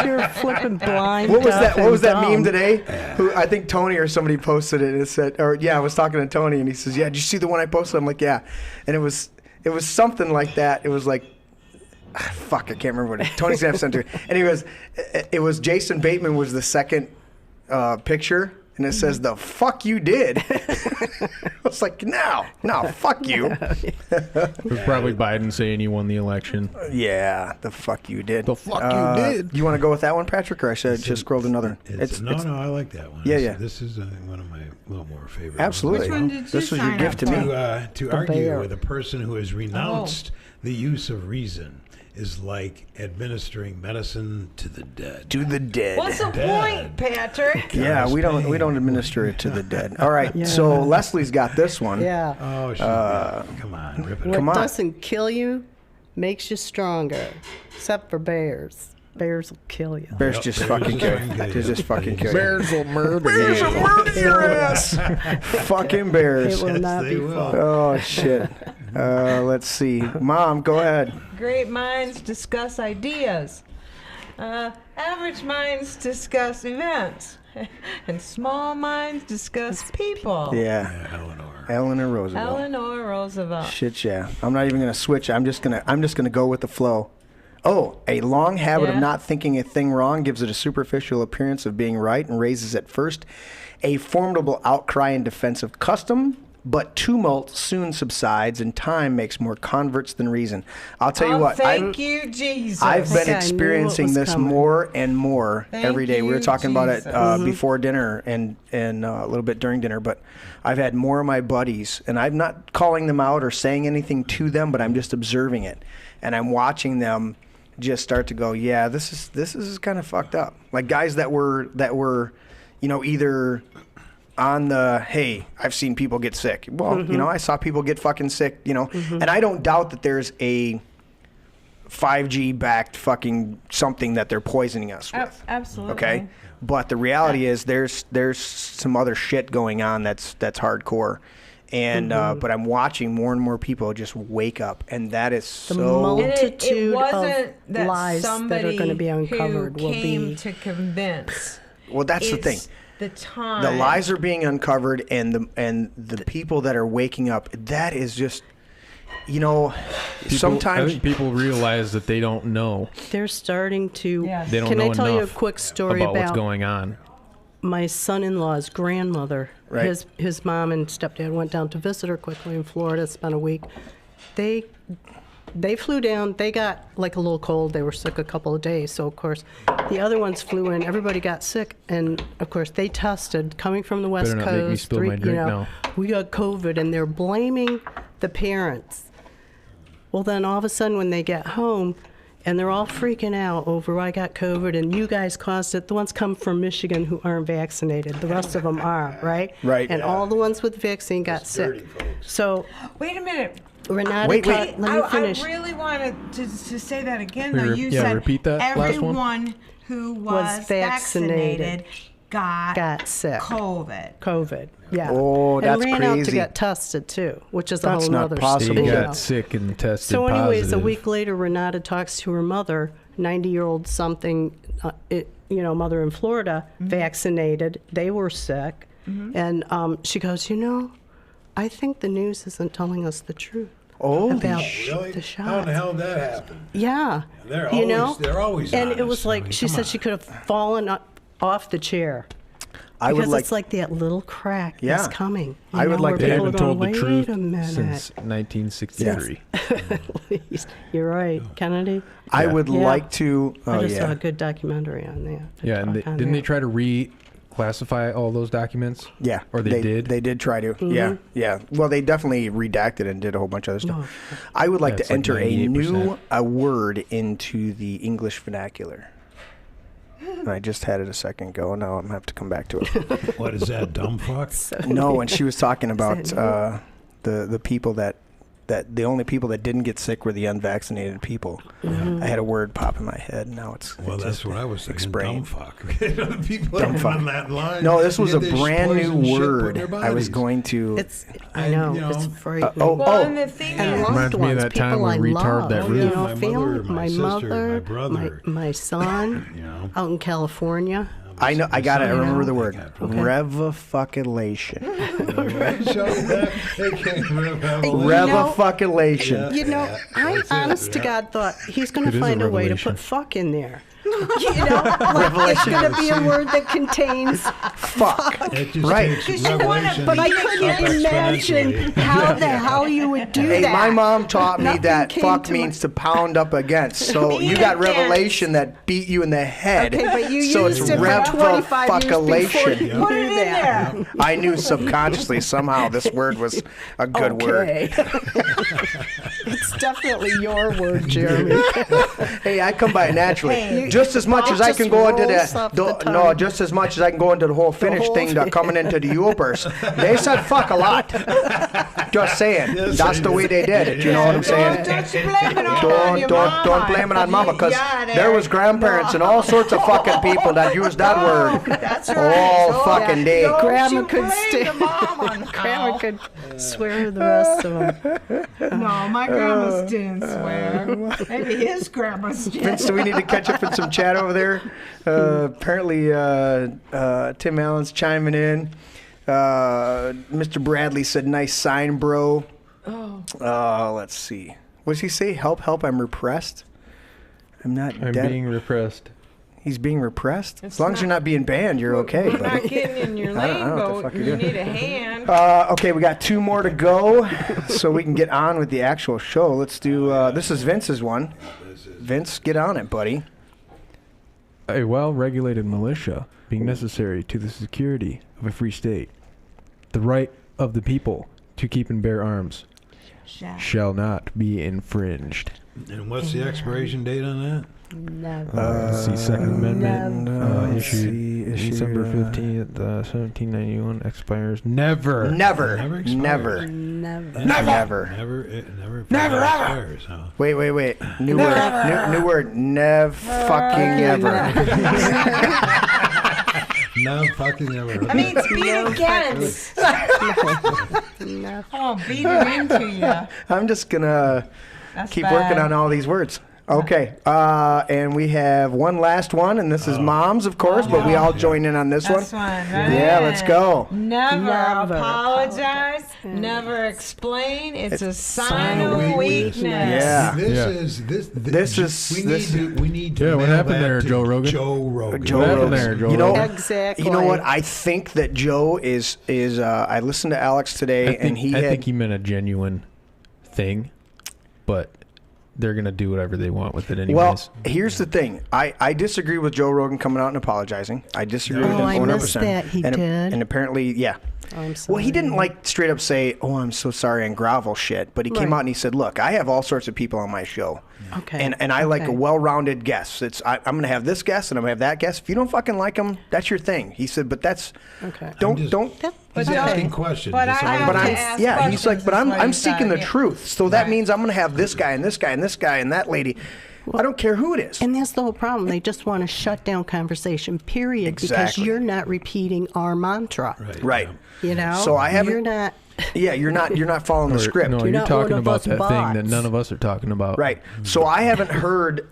S4: You're flipping blind.
S1: What was
S4: deaf,
S1: that? What
S4: and
S1: was that
S4: dumb.
S1: meme today? Who I think Tony or somebody posted it. It said, or yeah, I was talking to Tony and he says, "Yeah, did you see the one I posted?" I'm like, "Yeah," and it was something like that. It was like, fuck, I can't remember what it. Tony's gonna have to send it to me. And it was Jason Bateman was the second picture. And it says, "The fuck you did." I was like, no, fuck you.
S8: It was probably Biden saying he won the election.
S1: Yeah, the fuck you did.
S8: The fuck you did.
S1: You want to go with that one, Patrick, or I should just scroll to another?
S6: No, I like that one.
S1: Yeah,
S6: This-
S1: yeah.
S6: This is one of my little more favorite.
S1: Absolutely.
S3: Which one did you
S1: This was your
S3: sign
S1: gift
S3: up
S1: to
S3: for?
S1: me.
S6: To argue
S4: bear.
S6: with a person who has renounced the use of reason is like administering medicine to the dead.
S1: To the dead.
S3: What's the point, Patrick?
S1: Yeah, we don't administer it to the dead. All right, so Leslie's got this one.
S4: Yeah.
S6: Oh, come on, rip it
S4: What
S1: Come on.
S4: doesn't kill you makes you stronger, except for bears. Bears will kill you.
S1: Bears
S6: Yep,
S1: just
S6: bears
S1: fucking
S6: just
S1: kill
S6: fucking
S1: you.
S6: kill you.
S1: They just fucking kill you.
S8: Bears will murder
S1: Bears
S8: you.
S1: will murder your ass. Fucking bears.
S4: It will
S6: Yes,
S4: not
S6: they
S4: be
S6: will.
S4: fun.
S1: Oh shit. Let's see. Mom, go ahead.
S3: Great minds discuss ideas. Average minds discuss events. And small minds discuss people.
S1: Yeah. Eleanor Roosevelt.
S3: Eleanor Roosevelt.
S1: Shit, yeah. I'm not even gonna switch. I'm just gonna go with the flow. Oh, a long habit of
S3: Yeah.
S1: not thinking a thing wrong gives it a superficial appearance of being right and raises at first a formidable outcry in defense of custom, but tumult soon subsides and time makes more converts than reason. I'll tell you what,
S3: Thank you, Jesus.
S1: I've been
S4: I knew it
S1: experiencing
S4: was
S1: this
S4: coming.
S1: more and more
S3: Thank
S1: every day. We were
S3: you,
S1: talking about it
S3: Jesus.
S1: before dinner and a little bit during dinner, but I've had more of my buddies, and I'm not calling them out or saying anything to them, but I'm just observing it, and I'm watching them just start to go, yeah, this is kind of fucked up. Like guys that were either on the, hey, I've seen people get sick. Well, I saw people get fucking sick, and I don't doubt that there's a 5G backed fucking something that they're poisoning us with.
S3: Absolutely.
S1: Okay? But the reality is there's some other shit going on that's hardcore. And but I'm watching more and more people just wake up, and that is
S4: The
S1: so
S4: multitude
S3: it wasn't
S4: of
S3: that
S4: lies that are
S3: somebody
S4: going to be uncovered
S3: who
S4: will
S3: came
S4: be.
S3: to convince.
S1: well, that's the thing.
S3: It's the time.
S1: The lies are being uncovered, and the people that are waking up, that is just
S8: I
S1: sometimes
S8: think people realize that they don't know.
S4: They're starting to.
S3: Yes.
S8: They don't
S4: Can
S8: know
S4: I tell you a
S8: enough
S4: quick story
S8: about what's going on.
S4: my son-in-law's grandmother?
S1: Right.
S4: His mom and stepdad went down to visit her quickly in Florida, spent a week. They flew down. They got like a little cold. They were sick a couple of days. So, of course, the other ones flew in. Everybody got sick. And, of course, they tested coming from the West
S8: Better not make me
S4: Coast.
S8: spill my drink now.
S4: We got COVID, and they're blaming the parents. Well, then all of a sudden when they get home, and they're all freaking out over, I got COVID, and you guys caused it. The ones come from Michigan who aren't vaccinated. The rest of them are, right?
S1: Right.
S4: And all the ones with vaccine got sick. So,
S3: Wait a minute.
S4: Renata,
S1: Wait.
S4: let me finish.
S3: I really wanted to say that again,
S8: Wait,
S3: though. You
S8: yeah,
S3: said
S8: repeat that last one.
S3: everyone who was vaccinated got
S4: sick.
S3: COVID.
S4: Yeah.
S1: Oh, that's
S4: and ran out to
S1: crazy.
S4: get tested too, which is
S1: That's
S4: a whole
S1: not
S4: nother
S1: possible.
S4: story.
S9: He
S1: You
S9: got sick and tested
S4: So anyways,
S9: positive.
S4: a week later, Renata talks to her mother, 90-year-old something, mother in Florida, vaccinated. They were sick. And she goes, I think the news isn't telling us the truth.
S1: Oh,
S4: about
S6: Really?
S4: the
S6: How in the
S4: shots.
S6: hell did that happen?
S4: Yeah.
S6: They're
S4: They're
S6: always
S4: And it
S6: honest.
S4: was
S6: I
S4: like,
S6: mean,
S4: she
S6: come
S4: said
S6: on.
S4: she could have fallen off the chair.
S1: I would
S4: Because
S1: like.
S4: it's like that little crack
S1: Yeah.
S4: that's coming.
S1: I would like
S4: where
S1: to-
S9: They
S4: people
S9: haven't
S4: are
S9: told
S4: going,
S9: the truth
S4: Wait a minute.
S9: since 1963.
S4: Please. You're right, Kennedy.
S1: I would
S4: Yeah.
S1: like to. Oh
S4: I just saw
S1: yeah.
S4: a good documentary on that.
S9: Yeah, and
S4: Talk on
S9: didn't they
S4: that.
S9: try to reclassify all those documents?
S1: Yeah.
S9: Or they did?
S1: They did try to.
S4: Mm-hmm.
S1: Yeah. Yeah. Well, they definitely redacted and did a whole bunch of other stuff.
S4: No.
S1: I would like
S9: Yeah,
S1: to
S9: it's like
S1: enter a
S9: 98%.
S1: new word into the English vernacular. And I just had it a second ago. Now I'm gonna have to come back to it.
S6: What is that, dumb fuck?
S1: No, and she was talking about
S4: that
S1: the people that the only people that didn't get sick were the unvaccinated people.
S4: Mm-hmm.
S1: I had a word pop in my head. Now it's
S6: Well,
S1: it's
S6: that's
S1: just
S6: what I was thinking.
S1: explained.
S6: Dumb fuck. The people
S1: Dumb
S6: that
S1: fuck.
S6: on that line.
S1: No, this was a
S6: get this
S1: brand new
S6: poison shit put in
S1: word.
S6: their
S1: I was
S6: bodies.
S1: going to.
S4: I know,
S6: you know,
S4: it's frightening.
S3: Well, and the thing
S4: And
S3: is,
S4: loved
S9: Reminds me of
S4: ones,
S9: that time
S4: people
S9: when
S4: I
S9: we tarred
S4: love,
S9: that
S4: you
S9: roof.
S4: know,
S6: My
S4: family,
S6: mother, my
S4: my
S6: sister,
S4: mother,
S6: my brother.
S4: my son,
S6: You know.
S4: out in California.
S1: I know. I got it. I
S4: You
S1: remember
S4: know?
S1: the word.
S6: Okay.
S1: Revifuckulation.
S6: Show that. They can't remember.
S1: Revifuckulation.
S4: You know, I
S6: That's it,
S4: honest to
S6: yeah.
S4: God thought he's going
S9: It
S4: to
S9: is a
S4: find a way to
S9: revelation.
S4: put fuck in there. Like it's going to be a word that contains
S1: Fuck.
S6: It just
S1: Right.
S6: takes revelation
S4: But I
S6: up
S4: couldn't imagine
S6: exponentially.
S4: how the hell you would do
S1: Hey,
S4: that.
S1: my mom taught me
S4: Nothing
S1: that
S4: came
S1: fuck
S4: to
S1: means to pound up against. So
S3: Me
S1: you got
S3: against.
S1: revelation that beat you in the head.
S4: Okay, but you
S1: so
S4: used
S1: it's
S4: it for 25 years before
S1: revifukulation.
S4: you
S3: put it
S4: knew
S3: in
S4: that.
S3: there.
S1: I knew subconsciously somehow this word was a good word.
S4: Okay. It's definitely your word, Jeremy.
S1: Hey, I come by it naturally.
S3: Hey,
S1: just as much as I
S4: just
S1: can go into
S4: rolls off the tongue.
S1: no, just as much as I can go into the whole finish
S4: whole
S1: thing, coming into the Yoopers. They said fuck a lot. Just saying.
S6: Yes,
S1: That's
S6: they
S1: the way they did it. You know what I'm saying?
S3: Don't blame it on your mama.
S1: Don't blame it on mama, because
S3: Yeah,
S1: there was grandparents and all sorts of fucking people that used that word
S3: That's right.
S1: all fucking day.
S3: Don't
S4: Grandma
S3: you
S4: could
S3: blame
S4: stay-
S3: the mama.
S4: Grandma
S3: No.
S4: could swear the rest of them.
S3: No, my grandma didn't swear. Maybe his grandma's did.
S1: Vince, do we need to catch up in some chat over there? Apparently, Tim Allen's chiming in. Mr. Bradley said, "Nice sign, bro." Let's see. What does he say? Help, help! I'm repressed. I'm not
S9: I'm
S1: dead.
S9: being repressed.
S1: He's being repressed.
S3: It's
S1: As long as you're not being banned, you're okay.
S3: We're not
S1: Buddy.
S3: getting in your
S1: I don't know what the
S3: lane,
S1: fuck
S3: but
S1: you're
S3: you
S1: doing.
S3: need a hand.
S1: Okay, we got 2 more to go, so we can get on with the actual show. Let's do. This is Vince's one. Vince, get on it, buddy.
S9: A well-regulated militia being necessary to the security of a free state. The right of the people to keep and bear arms shall not be infringed.
S6: And what's the expiration date on that?
S4: Never.
S9: See, Second Amendment
S1: let's see,
S9: issued December 15th, 1791, expires never.
S1: Never.
S6: Never expires.
S1: Never.
S4: Never.
S1: Never.
S6: Never expires, huh?
S1: Wait. New word. New word. Never fucking ever.
S6: No fucking ever.
S3: I mean, speed against.
S4: Never.
S3: Oh, beat it into you.
S1: I'm just gonna
S3: That's
S1: keep
S3: bad.
S1: working on all these words. Okay. And we have one last one, and this is Mom's, of course, but we all join in on this one.
S3: That's one. Right?
S1: Yeah, let's go.
S3: Never,
S4: Never
S3: apologize. Never explain. It's a sign of weakness.
S1: Yeah.
S6: This is. We need to.
S9: Yeah, what
S6: mail
S9: happened
S6: that
S9: there,
S6: to
S9: Joe Rogan?
S6: Joe Rogan.
S1: Joe
S9: What happened
S1: Rogan.
S9: there, Joe
S1: You know,
S9: Rogan?
S4: Exactly.
S1: you know what? I think that Joe is. I listened to Alex today, and
S9: I think he meant a genuine thing, but they're gonna do whatever they want with it anyways.
S1: Well, here's the thing. I disagree with Joe Rogan coming out and apologizing. I disagree with him
S4: I
S1: 100%.
S4: missed that. He
S1: and,
S4: did.
S1: And apparently, yeah.
S4: I'm sorry.
S1: Well, he didn't like straight up say, "Oh, I'm so sorry," and grovel shit. But he came
S4: Right.
S1: out and he said, "Look, I have all sorts of people on my show,
S4: Okay.
S1: and I like a
S4: Okay.
S1: well-rounded guest. I'm going to have this guest and I'm going to have that guest. If you don't fucking like them, that's your thing." He said, "But that's
S4: Okay.
S1: don't."
S6: He's
S3: But
S6: asking
S3: okay.
S6: questions.
S3: But
S6: That's
S3: I
S6: all
S3: have
S1: But
S3: to
S1: I'm
S3: ask
S1: yeah. He's
S3: questions
S1: like, "But
S3: is
S1: I'm
S3: what he
S1: seeking
S3: said,
S1: the
S3: yeah.
S1: truth. So that
S3: Right.
S1: means I'm going to have this guy and this guy and this guy and that lady." I don't care who it is.
S4: And that's the whole problem. They just want to shut down conversation, period,
S1: Exactly.
S4: because you're not repeating our mantra.
S1: Right.
S4: You know?
S1: So I haven't.
S4: You're not.
S1: Yeah, you're not following the script.
S9: No,
S4: You're
S9: you're
S4: not
S9: talking
S4: one of
S9: about
S4: us
S9: that thing that
S4: bots.
S9: none of us are talking about.
S1: Right. So I haven't heard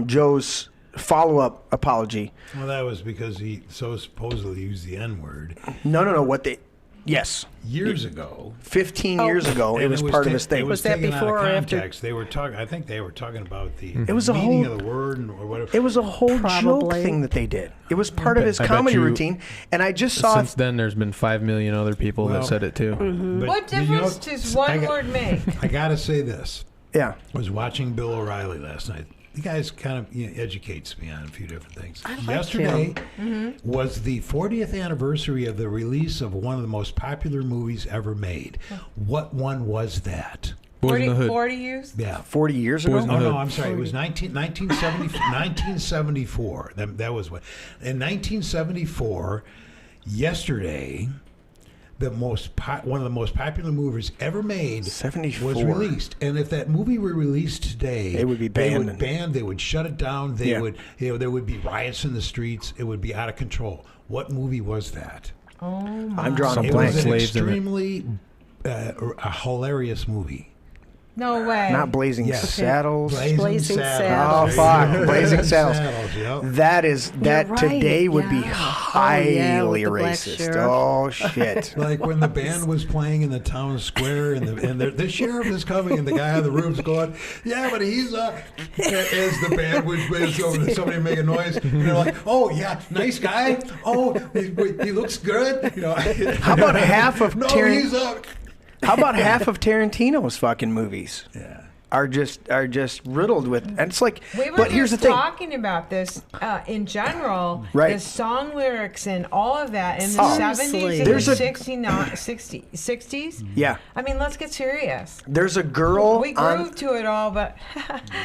S1: Joe's follow-up apology.
S6: Well, that was because he so supposedly used the N-word.
S1: No. What they? Yes.
S6: Years ago.
S1: 15 years ago, it
S6: And
S1: was part of his thing.
S4: Was that
S6: taken out of
S4: before or after?
S6: context. They were talking. I think they were talking about the
S1: It was a
S6: meaning
S1: whole-
S6: of the word or whatever.
S1: It was a whole joke
S4: Probably.
S1: thing that they did. It was part of his
S9: I bet
S1: comedy
S9: you-
S1: routine, and I just saw.
S9: Since then, there's been 5 million other people
S6: Well,
S9: that said it too.
S6: But
S3: What
S6: you know,
S3: difference does one word make?
S6: I gotta say this.
S1: Yeah.
S6: I was watching Bill O'Reilly last night. The guy's kind of educates me on a few different things.
S4: I like
S6: Yesterday
S4: him.
S6: was the 40th anniversary of the release of one of the most popular movies ever made. What one was that?
S9: Boys in the Hood.
S3: 40 years?
S6: Yeah.
S1: 40 years ago.
S9: Boys in the
S6: Oh, no,
S9: Hood.
S6: I'm sorry. It was 1974. That was what. In 1974, yesterday, one of the most popular movies ever made
S1: 74.
S6: was released. And if that movie were released today,
S1: It would be banned.
S6: They would shut it down. They
S1: Yeah.
S6: would, there would be riots in the streets. It would be out of control. What movie was that?
S1: I'm drawing a
S6: It
S1: blank.
S6: was an
S9: Slaves in it.
S6: extremely a hilarious movie.
S3: No way.
S1: Not Blazing
S6: Yes.
S1: Saddles.
S4: Blazing
S1: Oh
S4: Saddles.
S1: fuck, Blazing Saddles.
S6: Yep.
S1: That
S4: right,
S1: today would be
S4: yeah.
S1: highly
S4: Oh, yeah, with the black
S1: racist.
S4: sheriff.
S1: Oh shit.
S6: Like when the band was playing in the town square, and the sheriff is coming, and the guy on the roof's going, "Yeah, but he's as the band was somebody make a noise, and they're like, "Oh yeah, nice guy. Oh, he looks good." You know.
S1: How about half of
S6: no,
S1: Taryn-
S6: he's up.
S1: How about half of Tarantino's fucking movies?
S6: Yeah.
S1: Are just riddled with, and it's like.
S3: We were
S1: But here's the
S3: just
S1: thing.
S3: talking about this in general.
S1: Right.
S3: The song lyrics and all of that in the
S1: Oh.
S3: 70s and
S1: There's
S3: the
S1: a-
S3: 60s.
S1: Yeah.
S3: I mean, let's get serious.
S1: There's a girl
S3: We
S1: on.
S3: grooved to it all, but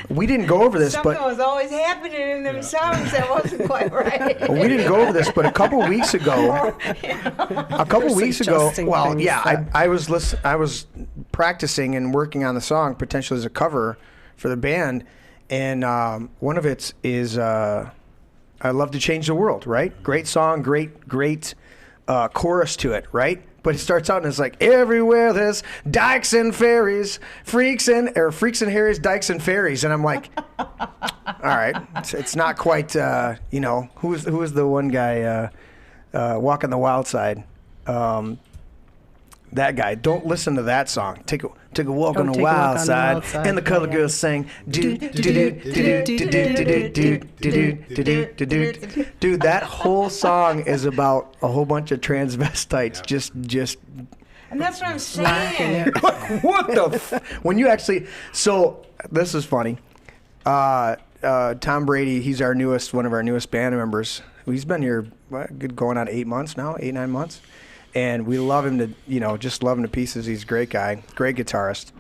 S1: We didn't go over this,
S3: something
S1: but
S3: was always happening in them songs that wasn't quite right.
S1: we didn't go over this. But a couple weeks ago,
S4: suggesting
S1: well,
S4: things
S1: yeah,
S4: that-
S1: I was practicing and working on the song potentially as a cover for the band, and one of it is "I Love to Change the World." Right, great song, great chorus to it, right? But it starts out and it's like, everywhere there's dikes and ferries, freaks and Harrys, dikes and ferries, and I'm like, all right, it's not quite, who was the one guy walking the wild side? That guy. Don't listen to that song. Take a walk on the wild side, and the color girls sang. Dude, that whole song is about a whole bunch of transvestites. Just
S3: And that's what I'm saying.
S1: what the? When you actually, so this is funny. Tom Brady, he's one of our newest band members. He's been here going on 8 months now, 8-9 months. And we love him to, just love him to pieces. He's a great guy, great guitarist.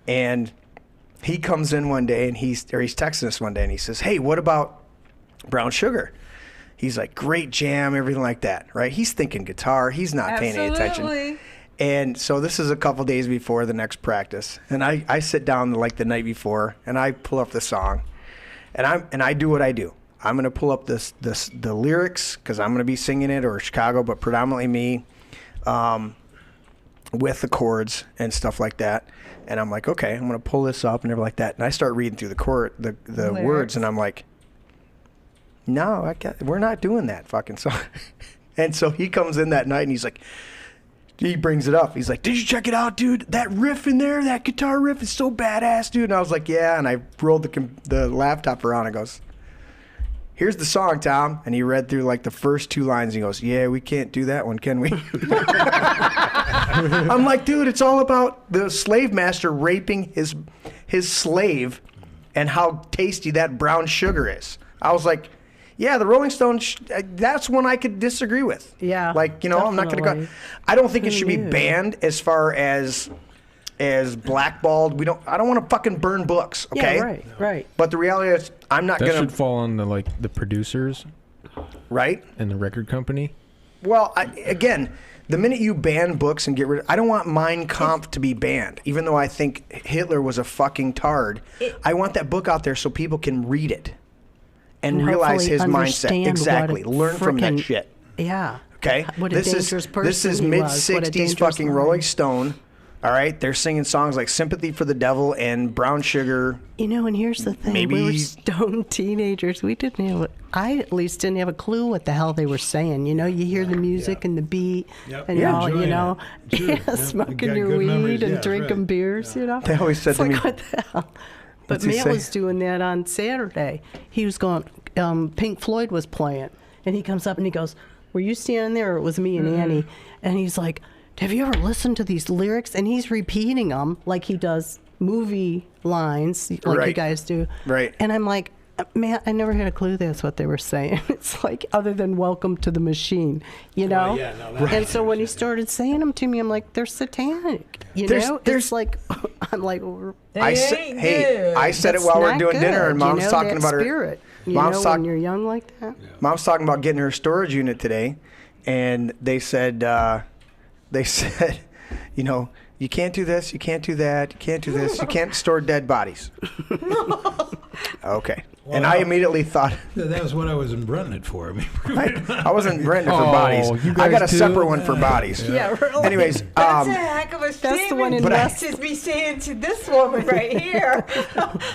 S1: And he comes in one day and he's texting us one day and he says, "Hey, what about Brown Sugar?" He's like, "Great jam," everything like that, right? He's thinking guitar. He's not paying any attention.
S3: Absolutely.
S1: And so this is a couple days before the next practice. And I sit down like the night before and I pull up the song. And I do what I do. I'm going to pull up the lyrics because I'm going to be singing it, or Chicago, but predominantly me. With the chords and stuff like that, and I'm like, okay, I'm gonna pull this up and everything like that, and I start reading through the words, and I'm like, no, we're not doing that fucking song. And so he comes in that night and he's like, he brings it up. He's like, "Did you check it out, dude? That riff in there, that guitar riff is so badass, dude." And I was like, "Yeah." And I rolled the laptop around and goes, "Here's the song, Tom." And he read through like the first 2 lines. And he goes, "Yeah, we can't do that one, can we?" I'm like, dude, it's all about the slave master raping his slave and how tasty that brown sugar is. I was like, yeah, the Rolling Stones, that's one I could disagree with.
S4: Yeah,
S1: Like, I'm not going to
S4: definitely.
S1: go. I don't think it should be
S4: Who knew?
S1: banned as far as blackballed. I don't want to fucking burn books, okay?
S4: Yeah, right.
S1: But the reality is, I'm not
S9: That
S1: going
S9: should
S1: to,
S9: fall on the producers
S1: right?
S9: and the record company.
S1: Well, again, the minute you ban books and get rid of... I don't want Mein Kampf to be banned, even though I think Hitler was a fucking tard. I want that book out there so people can read it and realize his mindset. Exactly. Learn from that shit.
S4: Yeah.
S1: Okay?
S4: What a dangerous person
S1: This is
S4: he was. What a
S1: mid-'60s
S4: dangerous
S1: fucking
S4: man.
S1: Rolling Stone. All right? They're singing songs like Sympathy for the Devil and Brown Sugar.
S4: You know, and here's the thing.
S1: Maybe-
S4: We were stoned teenagers. We didn't have... I at least didn't have a clue what the hell they were saying. You know, you hear the music and the beat and all, you know, smoking your weed and drinking beers, you know.
S1: They always said
S4: It's
S1: to
S4: like,
S1: me...
S4: what the hell? But
S1: What's he
S4: Matt
S1: say?
S4: was doing that on Saturday. He was going... Pink Floyd was playing. And he comes up and he goes, were you standing there or it was me and Annie? And he's like... have you ever listened to these lyrics? And he's repeating them like he does movie lines, like you guys do.
S1: Right.
S4: And I'm like, man, I never had a clue that's what they were saying. It's like, other than welcome to the machine, you know? And so when he started saying them to me, I'm like, they're satanic. You know? It's like, I'm like,
S1: I said it while we're doing dinner, and Mom's talking about her
S4: spirit. You
S1: Mom's
S4: know, when you're young like that.
S1: Mom's talking about getting her storage unit today, and they said, you know, you can't do this, you can't do that, you can't do this, you can't store dead bodies. Okay.
S6: Well,
S1: and I immediately thought...
S6: that was what I was renting it for. I mean,
S1: I wasn't renting it for bodies. I got a separate one for bodies.
S3: Yeah, really.
S1: Anyways,
S3: that's a heck of a statement.
S4: That's the one in
S3: West is me saying to this woman right here.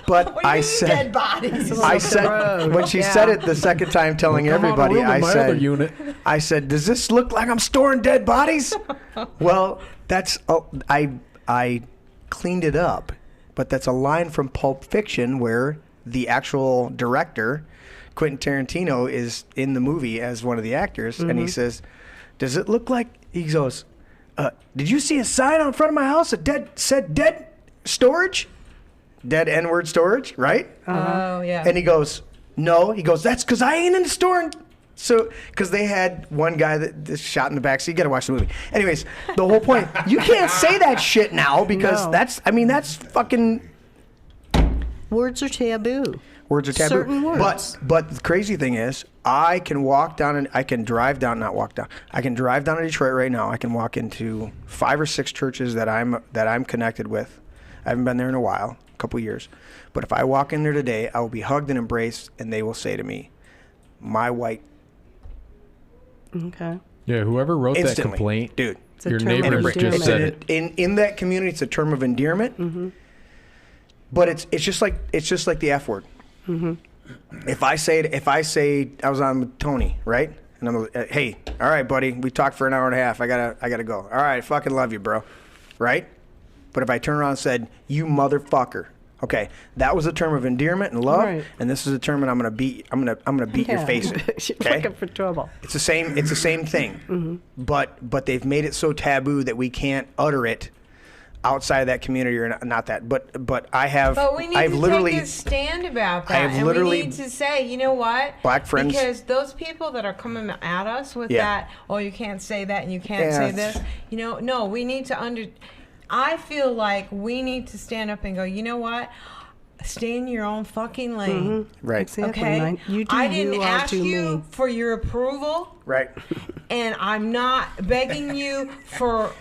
S1: But
S3: what do you
S1: I
S3: mean
S1: said...
S3: dead bodies.
S1: I said... When she said it the second time telling everybody, I said, does this look like I'm storing dead bodies? Well, that's... I cleaned it up. But that's a line from Pulp Fiction where the actual director, Quentin Tarantino, is in the movie as one of the actors. And he says, does it look like... He goes, did you see a sign on front of my house that said dead storage? Dead N-word storage, right?
S3: Oh, yeah.
S1: And he goes, no. He goes, that's because I ain't in the store. So, because they had one guy that shot in the back, so you got to watch the movie. Anyways, the whole point, you can't say that shit now because that's fucking...
S4: Words are taboo.
S1: Words are taboo.
S4: Certain words.
S1: But the crazy thing is, I can walk down and I can drive down, not walk down. I can drive down to Detroit right now. I can walk into 5 or 6 churches that I'm connected with. I haven't been there in a while, a couple years. But if I walk in there today, I will be hugged and embraced, and they will say to me, my white...
S4: Okay.
S8: Yeah, whoever wrote that
S1: Instantly.
S8: complaint,
S1: Dude.
S4: It's a
S8: your
S4: term of
S8: neighbors just
S4: endearment.
S8: said it.
S1: In that community, it's a term of endearment. But it's just like the F word. If I say I was on with Tony, right? And I'm like, hey, all right, buddy, we talked for an hour and a half. I gotta go. All right, fucking love you, bro. Right? But if I turn around and said, you motherfucker, okay, that was a term of endearment and love,
S4: Right.
S1: and this is a term, and I'm gonna beat your face in.
S4: You're
S1: Okay?
S4: looking for trouble.
S1: It's the same thing. But they've made it so taboo that we can't utter it outside of that community or not that. But I have.
S3: But we need
S1: I've
S3: to
S1: literally,
S3: take a stand about
S1: I
S3: that.
S1: have
S3: And
S1: literally-
S3: we need to say, you know what?
S1: Black friends-
S3: Because those people that are coming at us with
S1: Yeah.
S3: that, oh, you can't say that and you can't say
S1: Yeah.
S3: this. You know, no, we need to I feel like we need to stand up and go, you know what? Stay in your own fucking lane.
S1: right,
S4: Exactly.
S3: Okay?
S4: You do
S3: I didn't
S4: you, I'll
S3: ask
S4: do
S3: you
S4: me.
S3: for your approval.
S1: right.
S3: And I'm not begging you for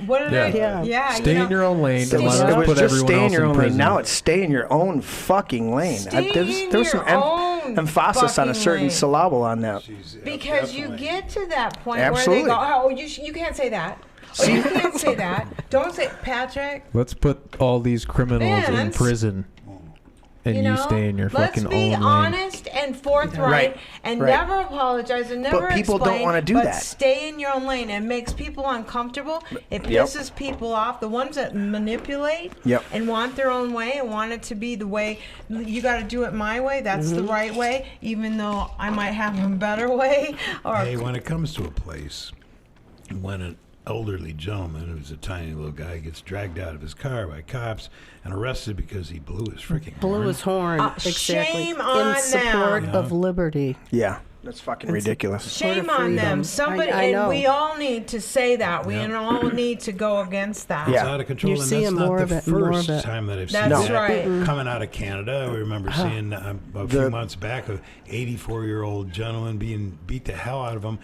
S3: what are they?
S4: Yeah.
S3: Yeah,
S8: Stay
S3: you know,
S8: in your own lane
S1: It
S8: and
S1: was,
S8: let
S1: it
S8: us
S1: was
S8: put
S1: just
S8: everyone
S1: stay in
S8: else
S1: your
S8: in
S1: own
S8: prison.
S1: lane. Now it's stay in your own fucking lane.
S3: Stay in
S1: There was some
S3: your own
S1: emphasis on a
S3: fucking
S1: certain
S3: lane.
S1: syllable on that.
S3: Because you get to that point
S1: Absolutely.
S3: where they go, oh, you can't say that. Oh, you can't say that. Don't say, Patrick.
S8: Let's put all these criminals in
S3: Vince,
S8: prison, and you, stay in your fucking
S3: let's
S8: own
S3: be
S8: lane.
S3: honest and forthright
S1: Right.
S3: and
S1: Right.
S3: never apologize and never
S1: But people don't
S3: explain,
S1: wanna do
S3: but
S1: that.
S3: stay in your own lane. It makes people uncomfortable. It
S1: Yep.
S3: pisses people off. The ones that manipulate
S1: Yep.
S3: and want their own way and want it to be the way, you got to do it my way. That's the right way, even though I might have a better way. Or
S6: Hey, when it comes to a place, when an elderly gentleman who's a tiny little guy gets dragged out of his car by cops and arrested because he blew his freaking
S4: Blew
S6: horn.
S4: his horn. Exactly.
S3: shame on
S4: In support
S3: them.
S4: of liberty.
S1: Yeah. That's fucking ridiculous.
S3: Shame
S4: Sort of
S3: on them.
S4: freedom.
S3: Somebody,
S4: I
S3: and
S4: know.
S3: we all need to say that. We all need to go against that.
S6: It's
S1: Yeah.
S6: out of control,
S4: You're
S6: and
S4: seeing
S6: that's not
S4: more
S6: the
S4: of it, more
S6: first
S4: of it.
S6: time that I've seen
S3: That's
S6: that
S3: right.
S6: coming out of Canada. I remember seeing a few months back an 84-year-old gentleman being beat the hell out of him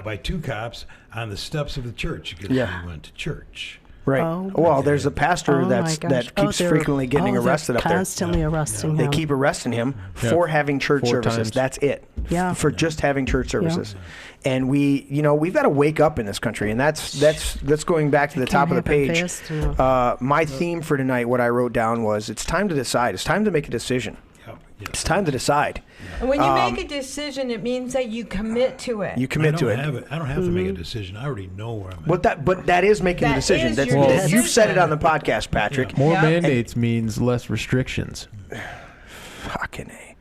S6: by 2 cops on the steps of the church because he went to church.
S1: Right.
S4: Oh,
S1: Well, there's a pastor
S4: my
S1: that
S4: gosh.
S1: keeps
S4: they're-
S1: frequently getting
S4: they're
S1: arrested up there.
S4: constantly arresting
S1: They
S4: him.
S1: keep arresting him for having church
S9: 4
S1: services.
S9: times.
S1: That's it.
S4: Yeah.
S1: For just having church services. And we've got to wake up in this country, and that's going back to the top of the
S4: Can't happen
S1: page.
S4: fast enough.
S1: My theme for tonight, what I wrote down was, it's time to decide. It's time to make a decision. It's time to decide.
S3: And when you make a decision, it means that you commit to it.
S1: You commit to it.
S6: I don't have to make a decision. I already know where I'm at.
S1: But that is making a
S3: That
S1: decision.
S3: is
S1: That's,
S3: your
S1: you've said it
S3: decision.
S1: on the podcast, Patrick.
S9: More
S3: Yeah.
S9: mandates means less restrictions.
S1: Fucking A.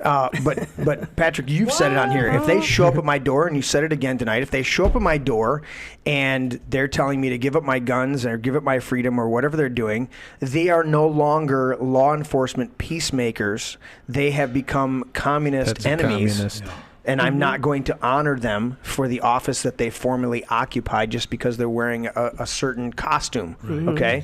S1: But Patrick, you've said it on here. If they show up at my door, and you said it again tonight, if they show up at my door and they're telling me to give up my guns or give up my freedom or whatever they're doing, they are no longer law enforcement peacemakers. They have become communist
S9: That's a
S1: enemies.
S9: communist.
S1: And I'm not going to honor them for the office that they formerly occupied just because they're wearing a certain costume. Okay?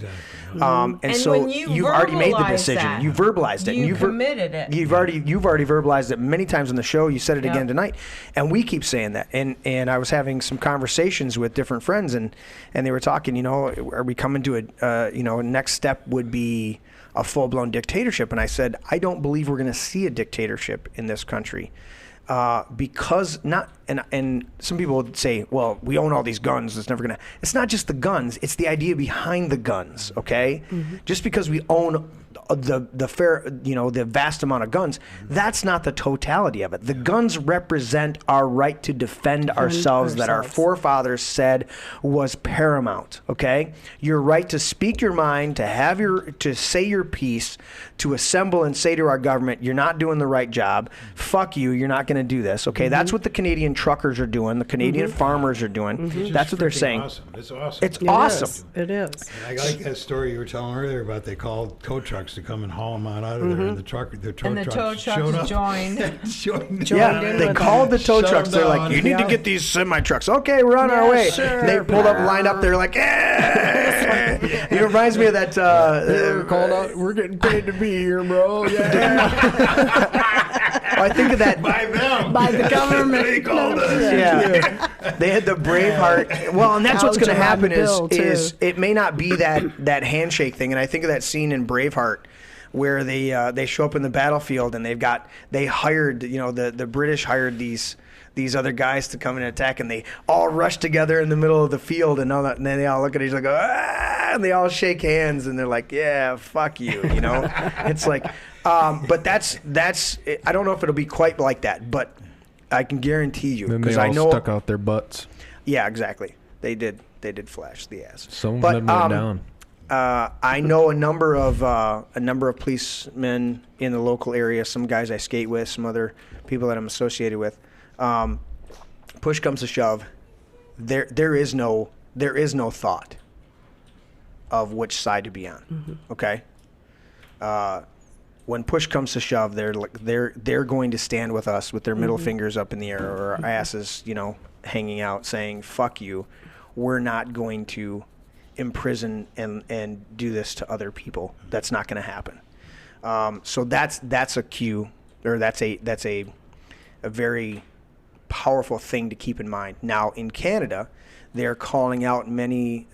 S1: And
S3: And
S1: so
S3: when you
S1: you've already made the
S3: verbalize
S1: decision.
S3: that,
S1: You verbalized it.
S3: you
S1: and
S3: committed it.
S1: You've already verbalized it many times on the show. You said it again tonight, and we keep saying that. And I was having some conversations with different friends, and they were talking. Are we coming to a next step would be a full-blown dictatorship? And I said, I don't believe we're going to see a dictatorship in this country. Because not, and some people would say, well, we own all these guns. It's never gonna. It's not just the guns. It's the idea behind the guns. Okay, just because we own the vast amount of guns, that's not the totality of it. The guns represent our right to defend ourselves that our forefathers said was paramount. Okay, your right to speak your mind, to say your piece, to assemble and say to our government, you're not doing the right job. Fuck you. You're not going to do this. Okay, that's what the Canadian truckers are doing. The Canadian farmers are doing. That's what they're saying.
S6: Awesome. It's awesome.
S1: It's awesome.
S4: It is.
S6: And I like that story you were telling earlier about they called tow trucks to come and haul them out of there, and the tow
S3: and the
S6: trucks
S3: tow
S6: showed up.
S3: trucks joined.
S6: Joined
S1: Yeah,
S4: in
S1: they
S4: with
S1: called the tow
S6: Shut
S1: trucks.
S6: them
S1: They're like,
S6: down.
S1: you need to get these semi trucks. Okay, we're on our way.
S4: sure.
S1: They pulled up, lined up. They're like, eh. It reminds me of that.
S9: They're called out. We're getting paid to be here, bro.
S1: I think of that.
S6: By them.
S4: By the government.
S6: They called us.
S1: Yeah, they had the Braveheart. Well, and that's what's going to
S4: Couch
S1: happen
S4: on the bill,
S1: is
S4: too.
S1: it may not be that handshake thing. And I think of that scene in Braveheart where they show up in the battlefield and they hired the British hired these other guys to come and attack, and they all rush together in the middle of the field, and then they all look at each other, and they all shake hands, and they're like, yeah, fuck you, It's like, but that's I don't know if it'll be quite like that, but I can guarantee you,
S9: Then they
S1: because
S9: all
S1: I know.
S9: stuck out their butts.
S1: Yeah, exactly. They did flash the ass.
S9: Some of
S1: But,
S9: them went down.
S1: I know a number of policemen in the local area. Some guys I skate with, some other people that I'm associated with. Push comes to shove, there is no thought of which side to be on. Okay. When push comes to shove, they're going to stand with us with their middle fingers up in the air or our asses, hanging out, saying "fuck you." We're not going to imprison and do this to other people. That's not going to happen. So that's a cue, or that's a very powerful thing to keep in mind. Now in Canada, they're calling out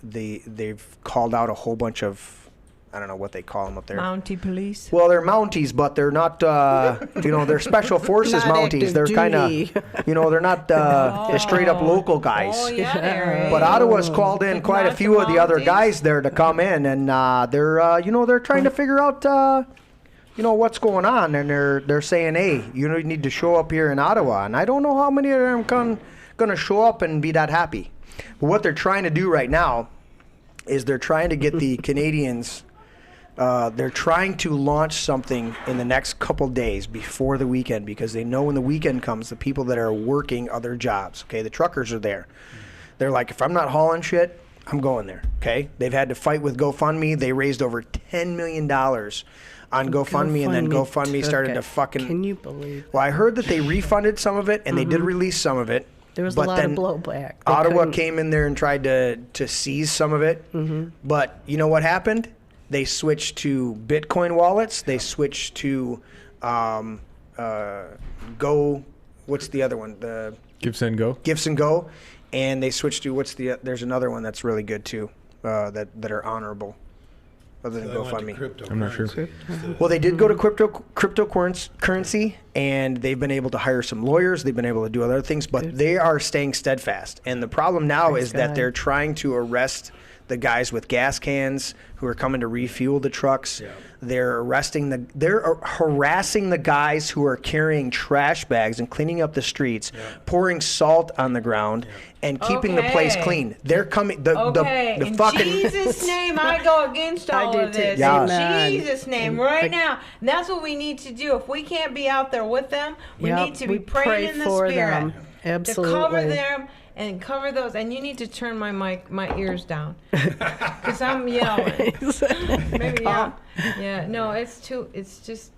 S1: they've called out a whole bunch of, I don't know what they call them up there.
S3: Mountie police.
S1: Well, they're Mounties, but they're not, they're Special Forces
S4: Not
S1: Mounties.
S4: active
S1: They're kind
S4: duty.
S1: of, they're not the straight up local guys.
S3: Oh, yeah, Larry.
S1: But Ottawa's called in quite a
S3: Not
S1: few
S3: the
S1: of the other
S3: Mounties?
S1: guys there to come in, and they're trying to figure out, what's going on, and they're saying, hey, you need to show up here in Ottawa, and I don't know how many of them going to show up and be that happy. But what they're trying to do right now is they're trying to get the Canadians. They're trying to launch something in the next couple days before the weekend, because they know when the weekend comes, the people that are working other jobs, okay, the truckers are there. They're like, if I'm not hauling shit, I'm going there. Okay, they've had to fight with GoFundMe. They raised over $10 million on GoFundMe, and then GoFundMe started to fucking.
S4: Can you believe?
S1: Well, I heard that they refunded some of it, and they did release some of it.
S4: There was a lot of blowback.
S1: Ottawa came in there and tried to seize some of it. But you know what happened? They switched to Bitcoin wallets. They switched to Go. What's the other one? The
S8: Gifts and Go.
S1: Gifts and Go, and they switched to there's another one that's really good too, that are honorable, other than GoFundMe.
S8: I'm not sure.
S1: Well, they did go to cryptocurrency, and they've been able to hire some lawyers. They've been able to do other things, but they are staying steadfast. And the problem now is that they're trying to arrest the guys with gas cans who are coming to refuel the trucks. Yeah. They're harassing the guys who are carrying trash bags and cleaning up the streets, pouring salt on the ground, and keeping the place clean. They're coming. The
S3: in
S1: fucking
S3: Jesus' name, I go against all of this. In Jesus' name, right now. And that's what we need to do. If we can't be out there with them, we need to be praying in the Spirit
S4: them. Absolutely.
S3: To cover them. And cover those, and you need to turn my ears down, because I'm yelling. Maybe yeah. No, it's just.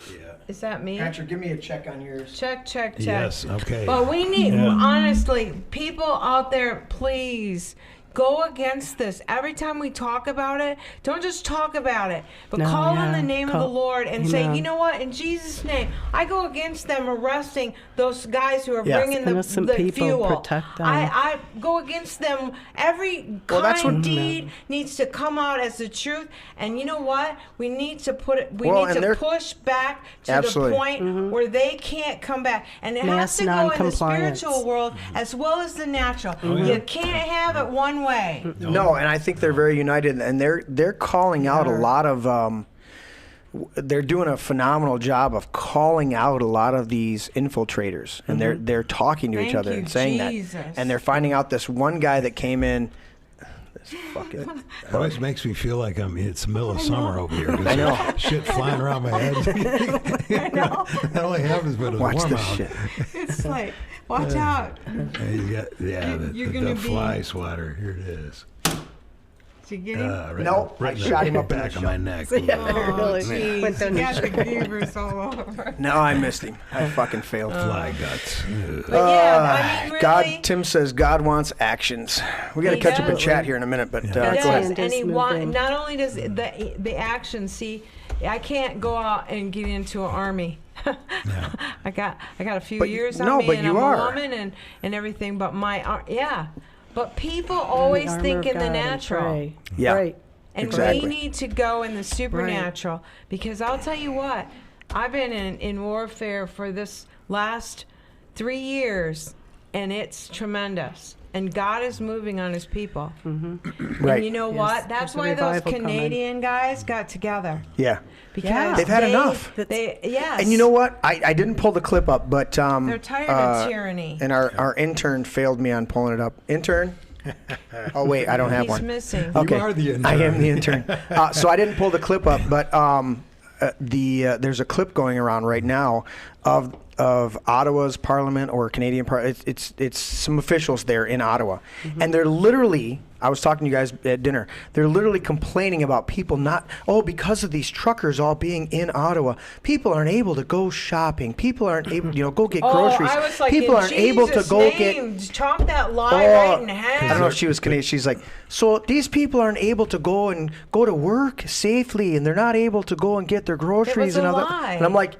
S3: Yeah. Is that me?
S1: Patrick, give me a check on yours.
S3: Check.
S6: Yes. Okay.
S3: But we need, honestly, people out there, please. Go against this. Every time we talk about it, don't just talk about it, but call on the name of the Lord and say, you know what, in Jesus' name, I go against them arresting those guys who are bringing the fuel.
S4: Protect them.
S3: I go against them. Every kind deed needs to come out as the truth. And you know what? We need to push back to the point where they can't come back. And it has to go in the spiritual world as well as the natural. You can't have it one way.
S1: No, and I think they're very united, and they're calling out a lot of. They're doing a phenomenal job of calling out a lot of these infiltrators, and they're talking to each other and saying that, and they're finding out this one guy that came in. It
S6: always makes me feel like it's the middle of summer over here. I know. Shit flying around my head.
S3: I know.
S6: That only happens when it's warm out.
S1: Shit.
S3: It's like, watch out.
S6: The fly swatter. Here it is.
S3: Did you get him?
S1: Nope, I shot him up in the
S6: back of my neck.
S3: Oh, jeez. Went down the beavers all over.
S1: No, I missed him. I fucking failed.
S6: Fly guts.
S3: But yeah, I mean, really,
S1: Tim says God wants actions. We got to catch up and chat here in a minute, but go ahead.
S3: And he not only does the action, see, I can't go out and get into an army. I got a few years on me, and I'm a woman and everything, but But people always think in the natural.
S1: Yeah.
S4: Right.
S3: And we need to go in the supernatural, because I'll tell you what, I've been in warfare for this last 3 years, and it's tremendous. And God is moving on his people.
S1: Right.
S3: And you know what? That's why those Canadian guys got together.
S1: Yeah.
S3: Because
S1: they've had enough. And you know what? I didn't pull the clip up, but
S3: they're tired of tyranny.
S1: And our intern failed me on pulling it up. Intern? Oh wait, I don't have one.
S3: He's missing.
S1: Okay.
S6: You are the intern.
S1: I am the intern. So I didn't pull the clip up, but there's a clip going around right now of Ottawa's parliament or Canadian parliament. It's some officials there in Ottawa, and they're literally. I was talking to you guys at dinner. They're literally complaining about people because of these truckers all being in Ottawa. People aren't able to go shopping. People aren't able, go get groceries.
S3: I was like,
S1: people aren't able to go get.
S3: Chop that lie right in half.
S1: I don't know if she was Canadian. She's like, so these people aren't able to go to work safely, and they're not able to go and get their groceries and all that. And I'm like,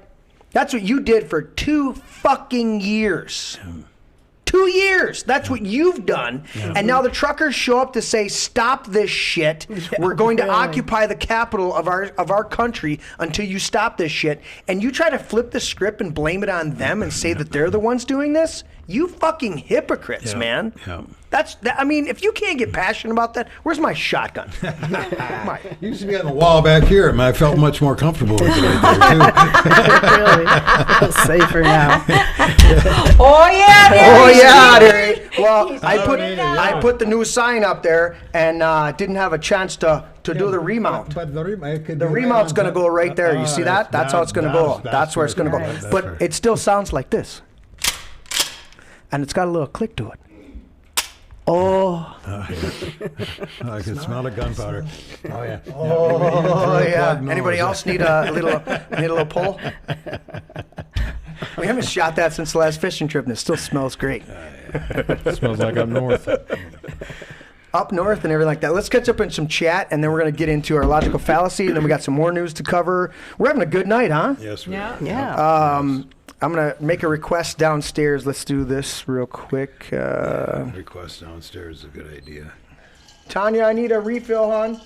S1: that's what you did for 2 fucking years. 2 years. That's what you've done. Yeah. And now the truckers show up to say, stop this shit. We're going to occupy the capital of our country until you stop this shit. And you try to flip the script and blame it on them and say that they're the ones doing this? You fucking hypocrites, man. Yeah. I mean, if you can't get passionate about that, where's my shotgun?
S6: It used to be on the wall back here, and I felt much more comfortable with it right there,
S4: too. Really? Safer now.
S3: Oh, yeah, Harry.
S1: Oh, yeah, Harry. Well, I put the new sign up there and didn't have a chance to do the remount.
S6: But the
S1: remount's going to go right there. You see that? That's how it's going to go. That's where it's going to go. But it still sounds like this. And it's got a little click to it. Oh.
S6: I can smell the gunpowder. Oh yeah.
S1: Oh yeah.
S6: Plug
S1: Anybody
S6: nose.
S1: else need a little pull? We haven't shot that since the last fishing trip, and it still smells great.
S8: Smells like up north.
S1: Up north and everything like that. Let's catch up in some chat, and then we're going to get into our logical fallacy, and then we got some more news to cover. We're having a good night, huh?
S6: Yes, we
S3: Yeah.
S6: are.
S4: Yeah.
S1: I'm going to make a request downstairs. Let's do this real quick.
S6: Request downstairs is a good idea.
S1: Tanya, I need a refill, hon.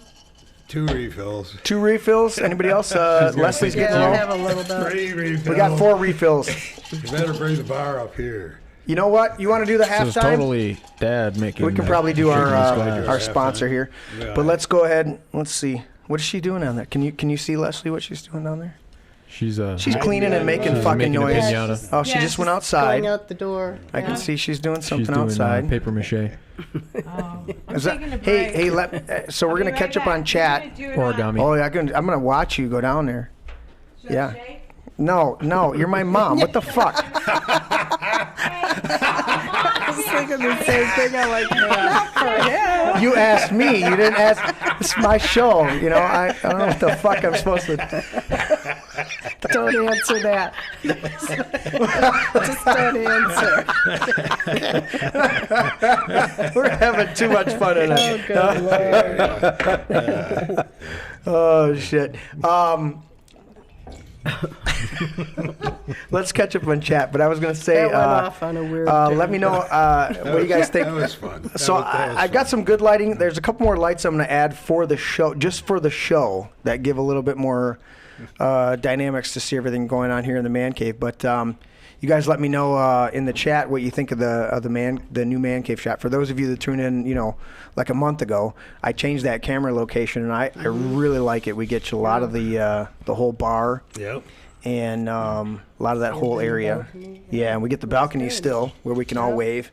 S6: 2 refills.
S1: 2 refills. Anybody else? Leslie's getting
S4: Yeah, I
S1: low.
S4: have a little bit.
S6: 3 refills.
S1: We got 4 refills.
S6: You better bring the bar up here.
S1: You know what? You want to do the
S8: So it's
S1: halftime?
S8: totally Dad making.
S1: We can probably do
S8: shaking his
S1: our
S8: glass.
S1: sponsor here,
S6: Yeah.
S1: but let's go ahead. Let's see. What is she doing down there? Can you see Leslie? What she's doing down there?
S8: She's
S1: cleaning and making
S8: she's
S1: fucking
S8: making a
S1: noise.
S8: piñata.
S1: Oh, she
S3: Yeah,
S1: just went
S3: she's
S1: outside.
S4: Going out the door.
S1: I can see she's doing
S8: She's
S1: something
S8: doing
S1: outside.
S8: paper mache.
S3: I'm
S1: Is that-
S3: taking a
S1: hey,
S3: break.
S1: so we're gonna catch up on chat.
S8: Origami.
S1: Oh, yeah, I'm gonna watch you go down there. Yeah. No, you're my mom. What the fuck?
S4: I was thinking the same thing. I'm like, not for him.
S1: You asked me. You didn't ask. It's my show. You know, I don't know what the fuck I'm supposed to.
S4: Don't answer that. Just don't answer.
S1: We're having too much fun tonight.
S4: Oh, good Lord.
S1: Oh shit. Let's catch up on chat. But I was gonna say,
S4: That went off on a weird
S1: let me know what you guys think.
S6: That was fun.
S1: So
S6: That was
S1: I've got
S6: fun.
S1: some good lighting. There's a couple more lights I'm going to add for the show, just for the show, that give a little bit more dynamics to see everything going on here in the man cave. But you guys let me know in the chat what you think of the new man cave shot. For those of you that tuned in, like a month ago, I changed that camera location, and I really like it. We get you a lot of the whole bar.
S6: Yep.
S1: And a lot of that whole area. Yeah, and we get the balcony still, where we can all wave.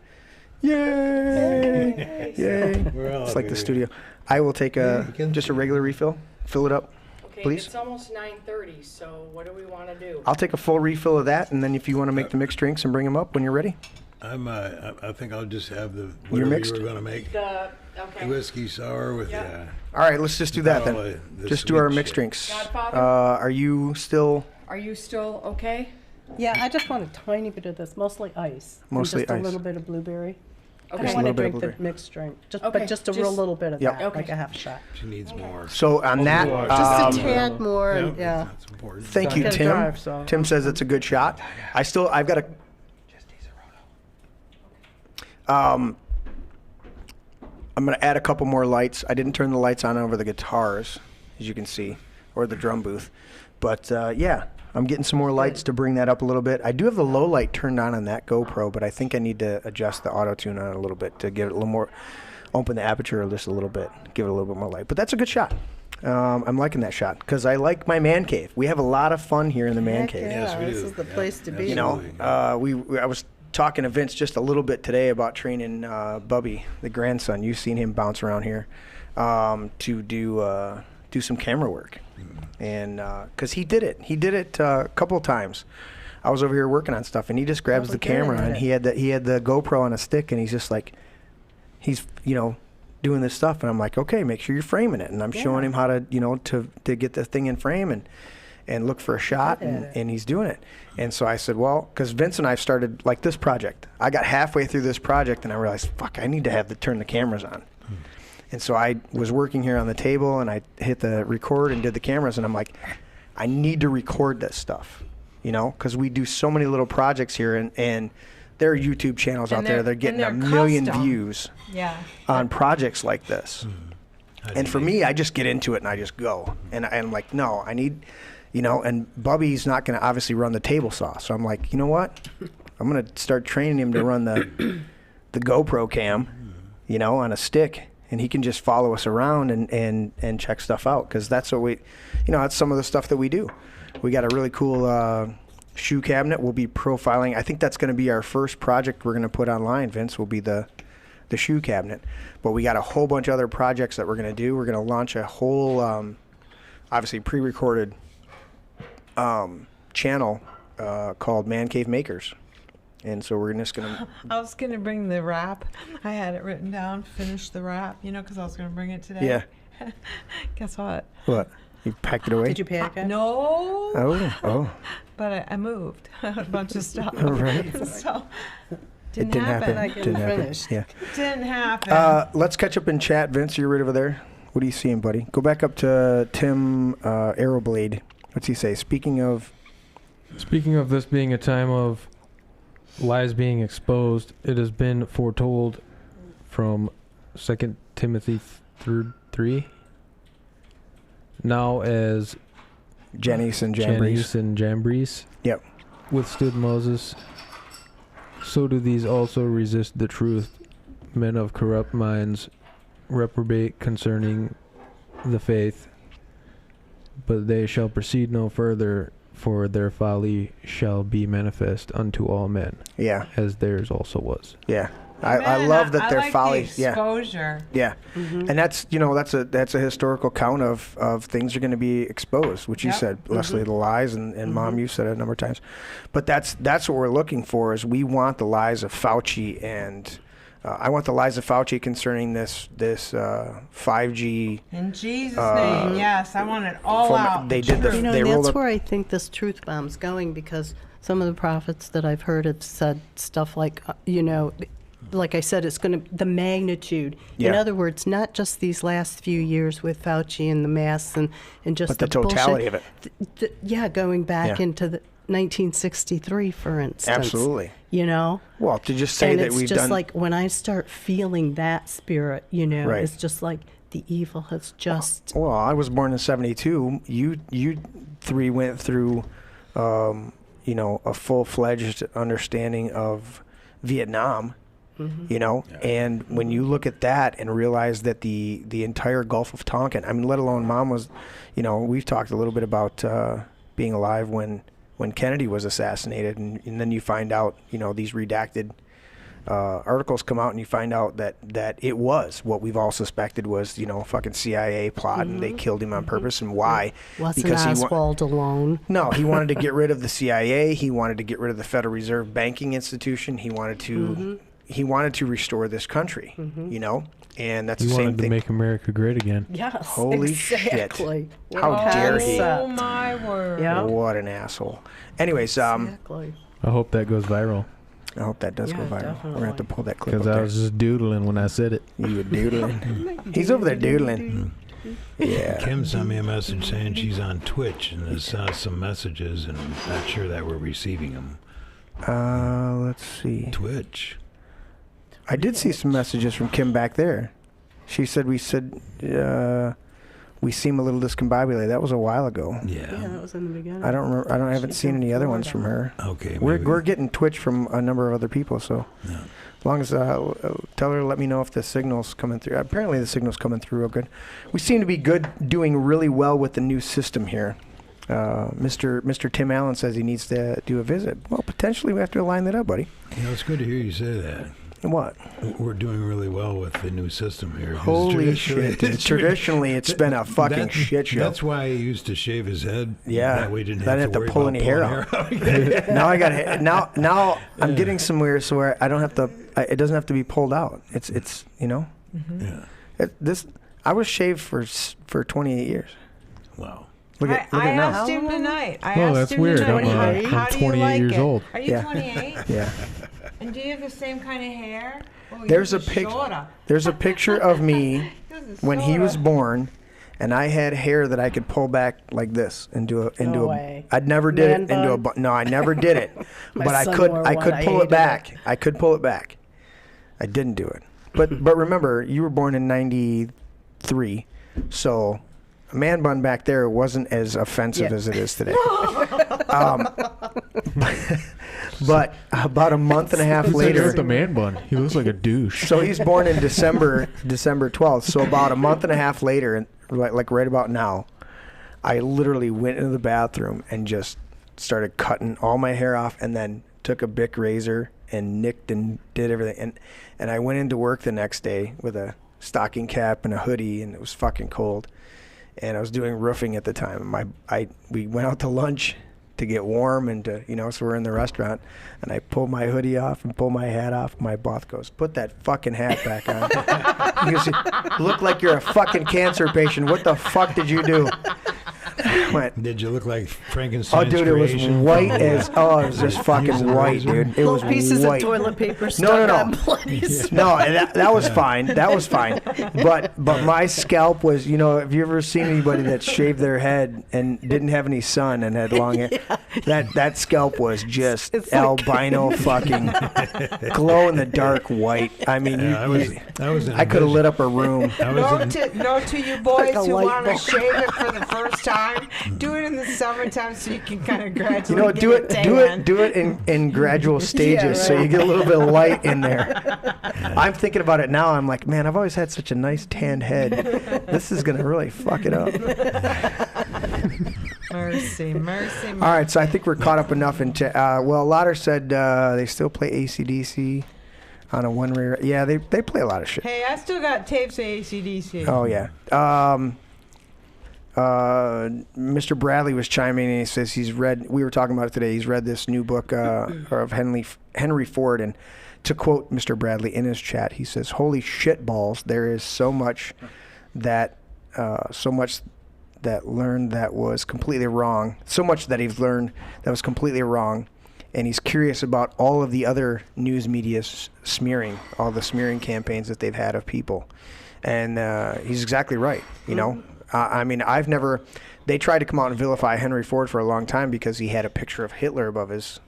S1: Yay! Yay!
S6: We're all
S1: It's like the
S6: here.
S1: studio. I will take just a regular refill. Fill it up,
S10: Okay,
S1: please.
S10: it's almost 9:30, so what do we want to do?
S1: I'll take a full refill of that, and then if you want to make the mixed drinks and bring them up when you're ready.
S6: I think I'll just have the
S1: You're
S6: whatever
S1: mixed?
S6: you were going to make.
S10: Okay.
S6: Whiskey sour with
S10: Yep.
S1: All right, let's just do that
S6: all
S1: then.
S6: the
S1: Just do our
S6: sweet
S1: mixed
S6: shit.
S1: drinks.
S10: Godfather?
S1: Are you still?
S10: Are you still okay?
S4: Yeah, I just want a tiny bit of this, mostly ice. And
S1: Mostly
S4: just
S1: ice.
S4: a little bit of blueberry. I
S10: Okay.
S4: don't
S1: Just a
S4: want to
S1: little bit of
S4: drink the
S1: blueberry.
S4: mixed drink,
S10: Okay,
S4: but just a real
S10: just-
S4: little bit of
S1: Yep.
S4: that,
S10: Okay.
S4: like a half shot.
S6: She needs more.
S1: So on that,
S4: Just a tad more, and
S6: Yep,
S4: yeah.
S6: That's important.
S1: thank you,
S4: gotta
S1: Tim.
S4: drive, so-
S1: Tim says it's a good shot. I've got a. I'm going to add a couple more lights. I didn't turn the lights on over the guitars, as you can see, or the drum booth. But yeah, I'm getting some more lights to bring that up a little bit. I do have the low light turned on that GoPro, but I think I need to adjust the auto tune on it a little bit to give it a little more, open the aperture just a little bit, give it a little bit more light. But that's a good shot. I'm liking that shot because I like my man cave. We have a lot of fun here in the man
S4: Heck
S1: cave.
S6: Yes, we
S4: this
S6: do.
S4: is the
S6: Yeah,
S4: place to be.
S1: You know,
S6: absolutely.
S1: I was talking to Vince just a little bit today about training Bubby, the grandson. You've seen him bounce around here to do some camera work, and because he did it a couple of times. I was over here working on stuff, and he just grabs the
S4: Probably good
S1: camera,
S4: at
S1: and
S4: it.
S1: he had the GoPro on a stick, and he's just like, he's doing this stuff, and I'm like, okay, make sure you're framing it, and I'm showing him how to to get the thing in frame and look for a shot, and he's doing it. And so I said, well, because Vince and I started like this project. I got halfway through this project, and I realized, fuck, I need to turn the cameras on. And so I was working here on the table, and I hit the record and did the cameras, and I'm like, I need to record this stuff, because we do so many little projects here, and there are YouTube channels out there that are getting a million
S3: custom.
S1: views
S3: Yeah.
S1: on projects like this. And for me, I just get into it and I just go. And I'm like, no, I need, and Bubby's not going to obviously run the table saw. So I'm like, you know what? I'm going to start training him to run the GoPro cam, on a stick. And he can just follow us around and check stuff out. Because that's what that's some of the stuff that we do. We got a really cool shoe cabinet. We'll be profiling. I think that's going to be our first project we're going to put online, Vince, will be the shoe cabinet. But we got a whole bunch of other projects that we're going to do. We're going to launch a whole, obviously pre-recorded channel called Man Cave Makers. And so we're just going to...
S3: I was going to bring the wrap. I had it written down, finish the wrap, because I was going to bring it today.
S1: Yeah.
S3: Guess what?
S1: What? You packed it away?
S4: Did you pack it?
S3: No.
S1: Oh.
S3: But I moved a bunch of stuff.
S1: Right.
S3: So
S1: It didn't happen.
S4: I
S1: Didn't happen.
S4: finished.
S1: Yeah.
S3: didn't happen.
S1: Let's catch up in chat. Vince, you're right over there. What are you seeing, buddy? Go back up to Tim Arrowblade. What's he say? Speaking of
S9: this being a time of lies being exposed, it has been foretold from 2 Timothy 3. Now as
S1: Janice and Jambres. Yep.
S9: Withstood Moses, so do these also resist the truth. Men of corrupt minds reprobate concerning the faith, but they shall proceed no further, for their folly shall be manifest unto all men.
S1: Yeah.
S9: As theirs also was.
S1: Yeah. I love that their
S3: like
S1: folly.
S3: The exposure.
S1: Yeah. And that's that's a historical count of things are going to be exposed, which you said, Leslie, the lies, and Mom, you said it a number of times. But that's what we're looking for. Is we want the lies of Fauci, and I want the lies of Fauci concerning this 5G.
S3: In Jesus' name, yes, I want it all out.
S1: They did
S4: You know,
S1: they
S4: and
S1: rolled
S4: that's
S1: up.
S4: where I think this truth bomb's going, because some of the prophets that I've heard have said stuff like, like I said, it's going to, the magnitude.
S1: Yeah.
S4: In other words, not just these last few years with Fauci and the masks and just
S1: But the totality
S4: bullshit.
S1: of it.
S4: Going back
S1: Yeah.
S4: into the 1963, for instance.
S1: Absolutely. Well, to just say
S4: and
S1: that
S4: it's
S1: we've
S4: just
S1: done.
S4: like when I start feeling that spirit,
S1: Right.
S4: it's just like the evil has just.
S1: Well, I was born in '72. You three went through, a full-fledged understanding of Vietnam. And when you look at that and realize that the entire Gulf of Tonkin, I mean, let alone Mom was, we've talked a little bit about being alive when Kennedy was assassinated, and then you find out, these redacted articles come out, and you find out that it was what we've all suspected was, fucking CIA plot, and they killed him on purpose. And why?
S4: Wasn't
S1: Because
S4: Oswald alone?
S1: No, he wanted to get rid of the CIA. He wanted to get rid of the Federal Reserve banking institution. He wanted to. He wanted to restore this country, and that's
S9: He
S1: the same
S9: wanted to
S1: thing.
S9: make America great again.
S4: Yes.
S1: Holy
S4: exactly.
S1: shit! How dare he?
S3: Oh my word!
S4: Yeah.
S1: What an asshole. Anyways,
S4: Exactly.
S9: I hope that goes viral.
S1: I hope that does go viral.
S4: Definitely.
S1: We're gonna have to pull that clip up
S9: Because I
S1: there.
S9: was just doodling when I said it.
S1: You were doodling. He's over there doodling. Yeah.
S6: Kim sent me a message saying she's on Twitch and has sent us some messages, and I'm not sure that we're receiving them.
S1: Let's see.
S6: Twitch.
S1: I did see some messages from Kim back there. She said we seem a little discombobulated. That was a while ago.
S4: Yeah, that was in the beginning.
S1: I don't remember. I haven't seen any other ones from her.
S6: Okay.
S1: We're getting Twitch from a number of other people. So as long as tell her, let me know if the signal's coming through. Apparently the signal's coming through real good. We seem to be doing really well with the new system here. Mr. Tim Allen says he needs to do a visit. Well, potentially we have to line that up, buddy.
S6: It's good to hear you say that.
S1: What?
S6: We're doing really well with the new system here. 'cause
S1: Holy shit. Traditionally, it's been a fucking shit show.
S6: That's why he used to shave his head.
S1: Yeah.
S6: That way he didn't
S1: I
S6: have to worry
S1: pull
S6: about
S1: any hair
S6: pulling
S1: out. Now I got now I'm getting somewhere so where I don't have to. It doesn't have to be pulled out. It's
S6: Yeah.
S1: I was shaved for 28 years.
S6: Wow.
S1: Look
S3: I
S1: at now.
S3: asked him tonight.
S9: Oh, that's weird. I'm
S3: How do you
S9: 28
S3: like
S9: years
S3: it?
S9: old.
S3: Are you
S1: Yeah.
S3: 28?
S1: Yeah.
S3: And do you have the same kind of hair? Oh,
S1: There's a
S3: yours is
S1: pic.
S3: shorter.
S1: There's a picture of me
S3: Yours is
S1: when he was
S3: shorter.
S1: born, and I had hair that I could pull back like this into
S4: No
S1: a.
S4: way.
S1: I'd never did
S4: Man
S1: it into a.
S4: bun?
S1: No, I never did it.
S4: My
S1: But I
S4: son
S1: could.
S4: wore
S1: I
S4: one.
S1: could
S4: I
S1: pull it
S4: hated
S1: back.
S4: it.
S1: I could pull it back. I didn't do it. But remember, you were born in '93, so a man bun back there wasn't as offensive as it is today. But about a month and a half
S9: Who's
S1: later,
S9: with the man bun? He looks like a douche.
S1: so he's born in December 12th. So about a month and a half later, and like right about now, I literally went into the bathroom and just started cutting all my hair off, and then took a Bic razor and nicked and did everything. And I went into work the next day with a stocking cap and a hoodie, and it was fucking cold. And I was doing roofing at the time. We went out to lunch, to get warm and to, so we're in the restaurant, and I pull my hoodie off and pull my hat off. My boss goes, "Put that fucking hat back on." He goes, "You look like you're a fucking cancer patient. What the fuck did you do?" I went,
S6: Did you look like Frankenstein's
S1: "Oh, dude, it was
S6: creation?
S1: white as, it was just fucking white, dude. It was
S4: pieces
S1: white.
S4: of toilet paper stuck
S1: No.
S4: on bloody
S1: No, that was fine. That was fine. But my scalp was, have you ever seen anybody that shaved their head and didn't have any sun and had long hair? That scalp was just
S4: It's like-
S1: albino fucking glow in the dark white. I mean,
S6: I was in
S1: I could have lit up a room.
S3: Note to you boys
S4: Like a
S3: who
S4: light
S3: want to
S4: bulb.
S3: shave it for the first time. Do it in the summertime so you can kind of gradually
S1: Do it in gradual stages so you get a little bit of light in there. I'm thinking about it now. I'm like, man, I've always had such a nice tanned head. This is gonna really fuck it up.
S3: Mercy.
S1: All right, so I think we're caught up enough into. Lauder said they still play AC/DC on a one-way. Yeah, they play a lot of shit.
S3: Hey, I still got tapes of AC/DC.
S1: Oh yeah. Mr. Bradley was chiming in and he says he's read. We were talking about it today. He's read this new book of Henry Ford, and to quote Mr. Bradley in his chat, he says, "Holy shit balls! There is so much that learned that was completely wrong. So much that he's learned that was completely wrong." And he's curious about all of the other news media's smearing, all the smearing campaigns that they've had of people. And he's exactly right, I mean, they tried to come out and vilify Henry Ford for a long time because he had a picture of Hitler above his,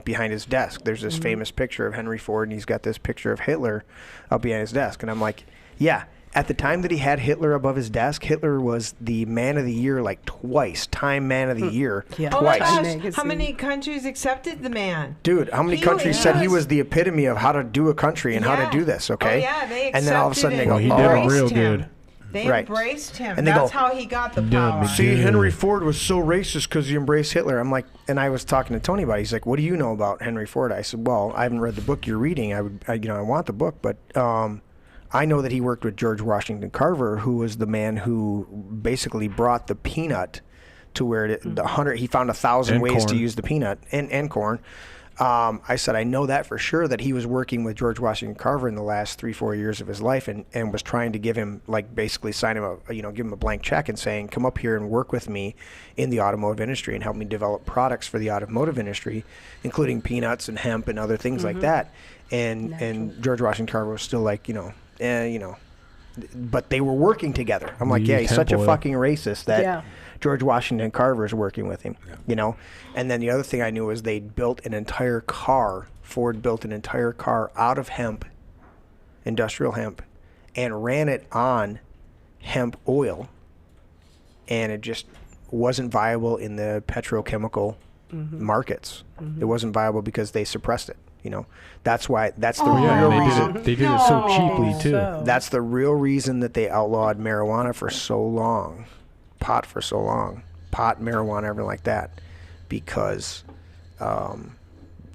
S1: behind his desk. There's this famous picture of Henry Ford, and he's got this picture of Hitler up behind his desk. And I'm like, yeah, at the time that he had Hitler above his desk, Hitler was the man of the year like twice, Time Man of the Year,
S4: Yeah.
S3: Oh my
S1: twice.
S3: gosh, how many countries accepted the man?
S1: Dude, how many
S3: He
S1: countries said he
S3: was-
S1: was the epitome of how to do a country and how to do this, okay?
S3: Oh, yeah, they
S1: and then all of a sudden they
S3: accepted
S1: go,
S3: it.
S8: Well, he did
S1: oh,
S8: it real
S3: Embraced him.
S8: good.
S3: They
S1: Right.
S3: embraced him.
S1: And they
S3: That's
S1: go,
S3: how he got the
S8: Done,
S3: power.
S1: see,
S8: Yeah.
S1: Henry Ford was so racist because he embraced Hitler. I'm like, and I was talking to Tony about it. He's like, what do you know about Henry Ford? I said, well, I haven't read the book you're reading. I want the book, but I know that he worked with George Washington Carver, who was the man who basically brought the peanut to where he found 1,000
S8: And
S1: ways to
S8: corn.
S1: use the peanut and corn. I said, I know that for sure, that he was working with George Washington Carver in the last 3-4 years of his life and was trying to give him, like, basically sign him give him a blank check and saying, come up here and work with me in the automotive industry and help me develop products for the automotive industry, including peanuts and hemp and other things like that. And George Washington Carver was still like, but they were working together. I'm like,
S8: We
S1: yeah,
S8: use
S1: he's such a
S8: hemp oil.
S1: fucking racist that
S4: Yeah.
S1: George Washington Carver is working with him, And then the other thing I knew was Ford built an entire car out of hemp, industrial hemp, and ran it on hemp oil. And it just wasn't viable in the petrochemical markets. It wasn't viable because they suppressed it. That's why. That's the
S8: Yeah,
S1: real
S8: and
S1: reason.
S8: they did it so cheaply too.
S4: So-
S1: That's the real reason that they outlawed marijuana for so long, pot for so long, marijuana, everything like that, because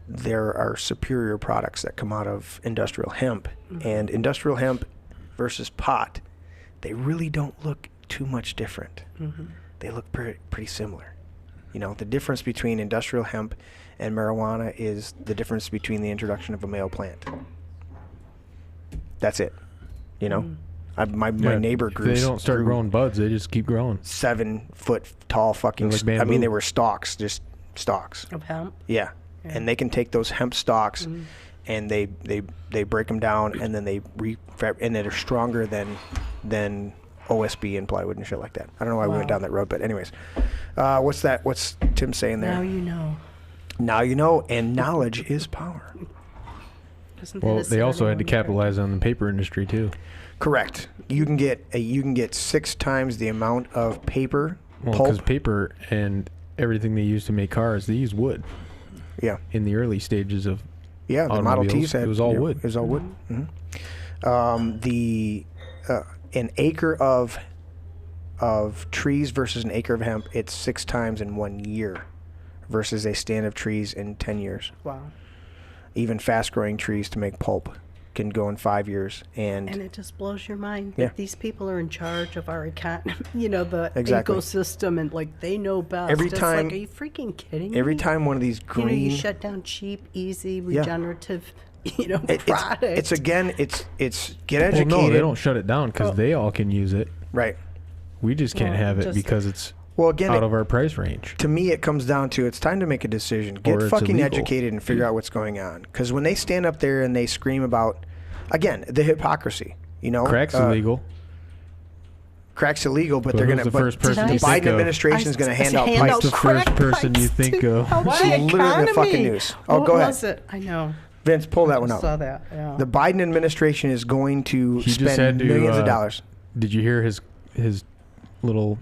S1: there are superior products that come out of industrial hemp, and industrial hemp versus pot, they really don't look too much different. They look pretty similar. The difference between industrial hemp and marijuana is the difference between the introduction of a male plant. That's it. My neighbor grew.
S8: If they don't start
S1: grew
S8: growing buds, they just keep growing.
S1: 7 foot tall fucking.
S8: They're like
S1: I mean,
S8: bamboo.
S1: they were stalks, just stalks.
S4: Of hemp.
S1: Yeah, and they can take those hemp stalks, and they break them down, and then and they're stronger than OSB and plywood and shit like that. I don't know why we went down that road, but anyways, what's that? What's Tim saying there?
S4: Now you know.
S1: Now you know, and knowledge is power.
S4: Isn't that
S8: Well,
S4: a
S8: they also had to
S4: synonym?
S8: capitalize on the paper industry too.
S1: Correct. You can get 6 times the amount of paper
S8: Well, because
S1: pulp.
S8: paper and everything they use to make cars, they use wood.
S1: Yeah.
S8: In the early stages of
S1: Yeah, the Model
S8: automobiles,
S1: Ts had
S8: it was all wood.
S1: It was all wood. An acre of trees versus an acre of hemp, it's 6 times in 1 year, versus a stand of trees in 10 years.
S4: Wow.
S1: Even fast-growing trees to make pulp can go in 5 years.
S4: And it just blows your mind
S1: Yeah.
S4: that these people are in charge of our economy, the
S1: Exactly.
S4: ecosystem, and like they know best.
S1: Every
S4: It's
S1: time-
S4: like, are you freaking kidding me?
S1: every time one of these green,
S4: you shut down cheap, easy, regenerative, products.
S1: it's again, it's get
S9: Well,
S1: educated.
S9: no, they don't shut it down because they all can use it.
S1: Right.
S9: We just can't
S4: Well,
S9: have it
S4: just-
S9: because it's
S1: Well, again,
S9: out of our price range.
S1: to me, it comes down to it's time to make a decision. Get
S9: Or it's
S1: fucking
S9: illegal.
S1: educated and figure out what's going on. Because when they stand up there and they scream about, again, the hypocrisy.
S9: Crack's illegal.
S1: Crack's illegal, but
S9: But
S1: they're
S9: who's
S1: going to.
S9: the first person
S1: the
S9: you think
S1: Biden
S9: of?
S1: administration is going to hand out
S4: hand
S1: pipes.
S4: out
S9: the
S4: crack
S9: first person you
S4: pipes
S9: think
S4: to
S9: of.
S4: help
S1: It's
S4: the
S1: literally the fucking
S4: economy.
S1: news. Oh,
S4: What
S1: go ahead.
S4: was it? I know.
S1: Vince, pull that one
S4: I
S1: up.
S4: saw that. Yeah.
S1: The Biden administration is going to
S9: He just
S1: spend
S9: had to,
S1: millions of dollars.
S9: Did you hear his little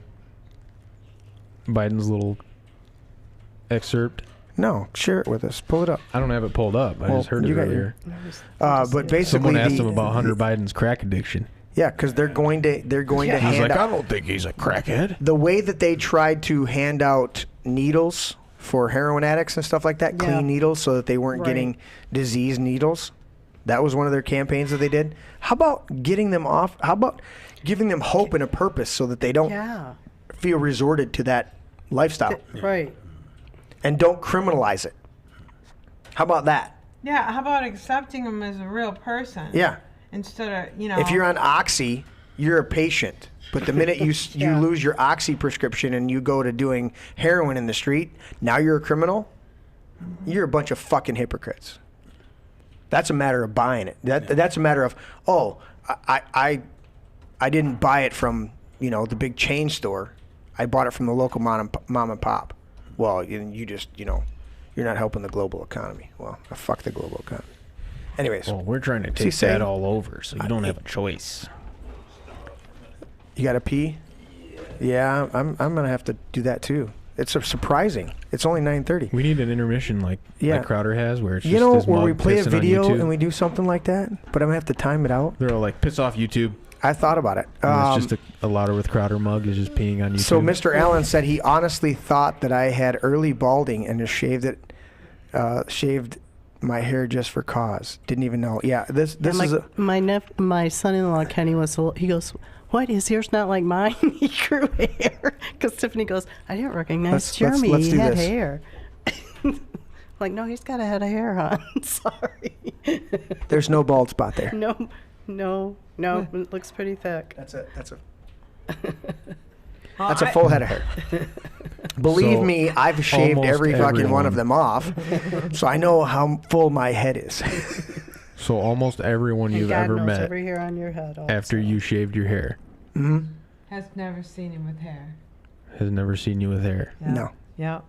S9: Biden's little excerpt?
S1: No, share it with us. Pull it up.
S9: I don't have it pulled up. I
S1: Well,
S9: just heard
S1: you
S9: it
S1: got
S9: earlier.
S1: But basically,
S9: Someone asked him about Hunter Biden's crack addiction.
S1: Yeah, because they're going to
S9: He's
S1: hand
S9: like,
S1: out.
S9: I don't think he's a crackhead.
S1: The way that they tried to hand out needles for heroin addicts and stuff like that,
S4: Yeah.
S1: clean needles, so that they weren't
S4: Right.
S1: getting disease needles. That was one of their campaigns that they did. How about getting them off? How about giving them hope and a purpose so that they don't
S4: Yeah.
S1: feel resorted to that lifestyle
S4: Right.
S1: and don't criminalize it? How about that?
S3: Yeah, how about accepting him as a real person?
S1: Yeah.
S3: Instead of,
S1: If you're on Oxy, you're a patient. But the minute you
S4: Yeah.
S1: lose your Oxy prescription and you go to doing heroin in the street, now you're a criminal. You're a bunch of fucking hypocrites. That's a matter of buying it. That's a matter of, I didn't buy it from the big chain store. I bought it from the local mom and pop. Well, you just you're not helping the global economy. Well, fuck the global economy. Anyways,
S8: Well, we're trying to
S1: he
S8: take
S1: saying?
S8: that all over, so you don't have a choice.
S1: you got to pee. Yeah, I'm gonna have to do that too. It's surprising. It's only 9:30.
S9: We need an intermission like Crowder has, where it's just his
S1: where
S9: mug
S1: we play a
S9: pissing on
S1: video
S9: YouTube.
S1: and we do something like that, but I'm gonna have to time it out.
S9: They're all like, piss off YouTube.
S1: I thought about it.
S9: And it's just a Louder with Crowder mug is just peeing on YouTube.
S1: So Mr. Allen said he honestly thought that I had early balding and just shaved my hair just for cause. Didn't even know. Yeah, this is
S4: my son-in-law Kenny he goes, what, his hair's not like mine? He grew hair. Because Tiffany goes, I didn't recognize Jeremy.
S1: let's
S4: He
S1: do
S4: had
S1: this.
S4: hair. Like, no, he's got a head of hair, hon. Sorry.
S1: There's no bald spot there.
S4: No. It looks pretty thick.
S1: That's a full head of hair. Believe
S9: So,
S1: me, I've shaved
S9: almost
S1: every fucking one of
S9: everyone.
S1: them off, so I know how full my head is.
S9: So almost everyone
S4: And
S9: you've
S4: God
S9: ever
S4: knows
S9: met
S4: every hair on your head. Also.
S9: after you shaved your hair
S3: has never seen him with hair.
S9: has never seen you with hair.
S3: Yeah.
S1: No.
S3: Yeah.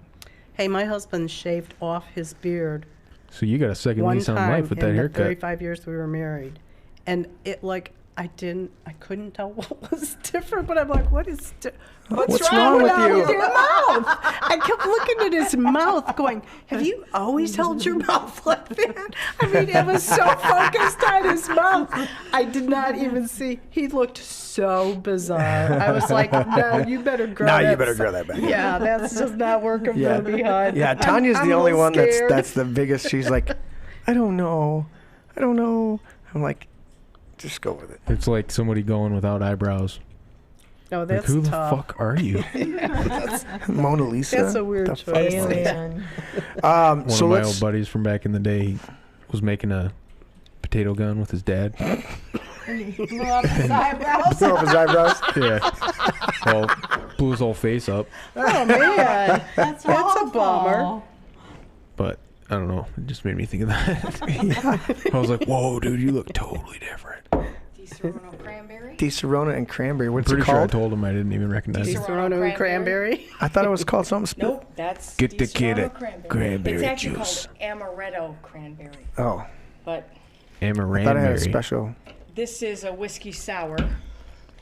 S4: Hey, my husband shaved off his beard
S9: So you got a second
S4: one
S9: lease on
S4: time
S9: life with
S4: in
S9: that
S4: the
S9: haircut.
S4: 35 years we were married. And it I couldn't tell what was different, but I'm like, what's
S1: wrong with you?
S4: With your mouth? I kept looking at his mouth going, have you always held your mouth like that? I mean, it was so focused on his mouth. I did not even see. He looked so bizarre. I was like, no, you better grow that.
S1: You better grow that back.
S4: Yeah, that's just not working for me, hon.
S1: Yeah, Tanya's
S4: I'm
S1: the
S4: a
S1: only
S4: little
S1: one
S4: scared.
S1: that's the biggest. She's like, I don't know. I'm like, just go with it.
S9: It's like somebody going without eyebrows.
S4: No,
S9: Like,
S4: that's
S9: who the
S4: tough.
S9: fuck are you?
S1: Mona Lisa.
S4: That's a weird
S1: The fuck?
S4: choice.
S3: Alien.
S9: One
S1: So
S9: of my
S1: let's.
S9: old buddies from back in the day he was making a potato gun with his dad.
S3: Blew up his eyebrows.
S1: Throw up his eyebrows.
S9: Yeah. Well, blew his whole face up.
S4: Oh, man.
S3: That's
S4: a bummer.
S9: But I don't know. It just made me think of that. I was like, whoa, dude, you look totally different.
S10: Serrano cranberry.
S1: Di Serrano and cranberry. What's
S9: Pretty
S1: it
S9: sure I
S1: called?
S9: told him I didn't even recognize it.
S4: Serrano and cranberry.
S1: I thought it was called something.
S10: Nope, that's
S9: Get the kid
S10: Serrano
S9: a
S10: cranberry.
S9: cranberry
S10: It's actually
S9: juice.
S10: called amaretto cranberry,
S1: Oh,
S10: but
S1: I thought I had a
S9: Amaranberry.
S1: special.
S10: this is a whiskey sour.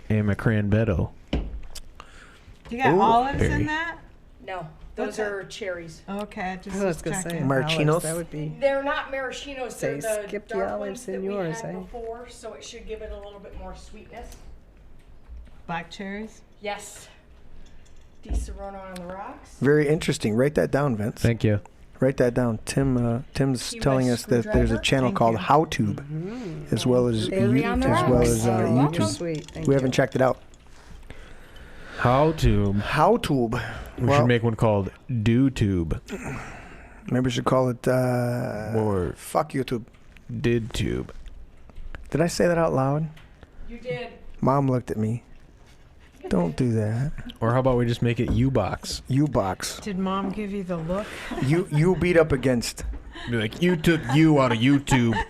S9: Amacranbetto.
S3: You got
S1: Ooh.
S3: olives
S9: Berry.
S3: in that?
S10: No, those are cherries.
S3: Okay, just
S4: I was going to say,
S3: checking.
S1: Maraschino.
S4: olives, that would be.
S10: They're not maraschinos.
S4: Say,
S10: They're the
S4: skip the
S10: dark
S4: olives
S10: ones that
S4: in
S10: we
S4: yours,
S10: had
S4: eh?
S10: before, so it should give it a little bit more sweetness.
S3: Black cherries.
S10: Yes. Di Serrano on the rocks.
S1: Very interesting. Write that down, Vince.
S9: Thank you.
S1: Write that down. Tim's telling us that there's a channel called HowTube, as well as YouTube.
S4: Sweet. Thank
S1: We
S4: you.
S1: haven't checked it out.
S9: HowTube.
S1: HowTube.
S9: We should make one called DoTube.
S1: Maybe we should call it
S9: Or
S1: fuck YouTube.
S9: DidTube.
S1: Did I say that out loud?
S10: You did.
S1: Mom looked at me. Don't do that.
S9: Or how about we just make it U-Box?
S1: U-Box.
S3: Did Mom give you the look?
S1: You beat up against.
S9: Be like, you took you out of YouTube.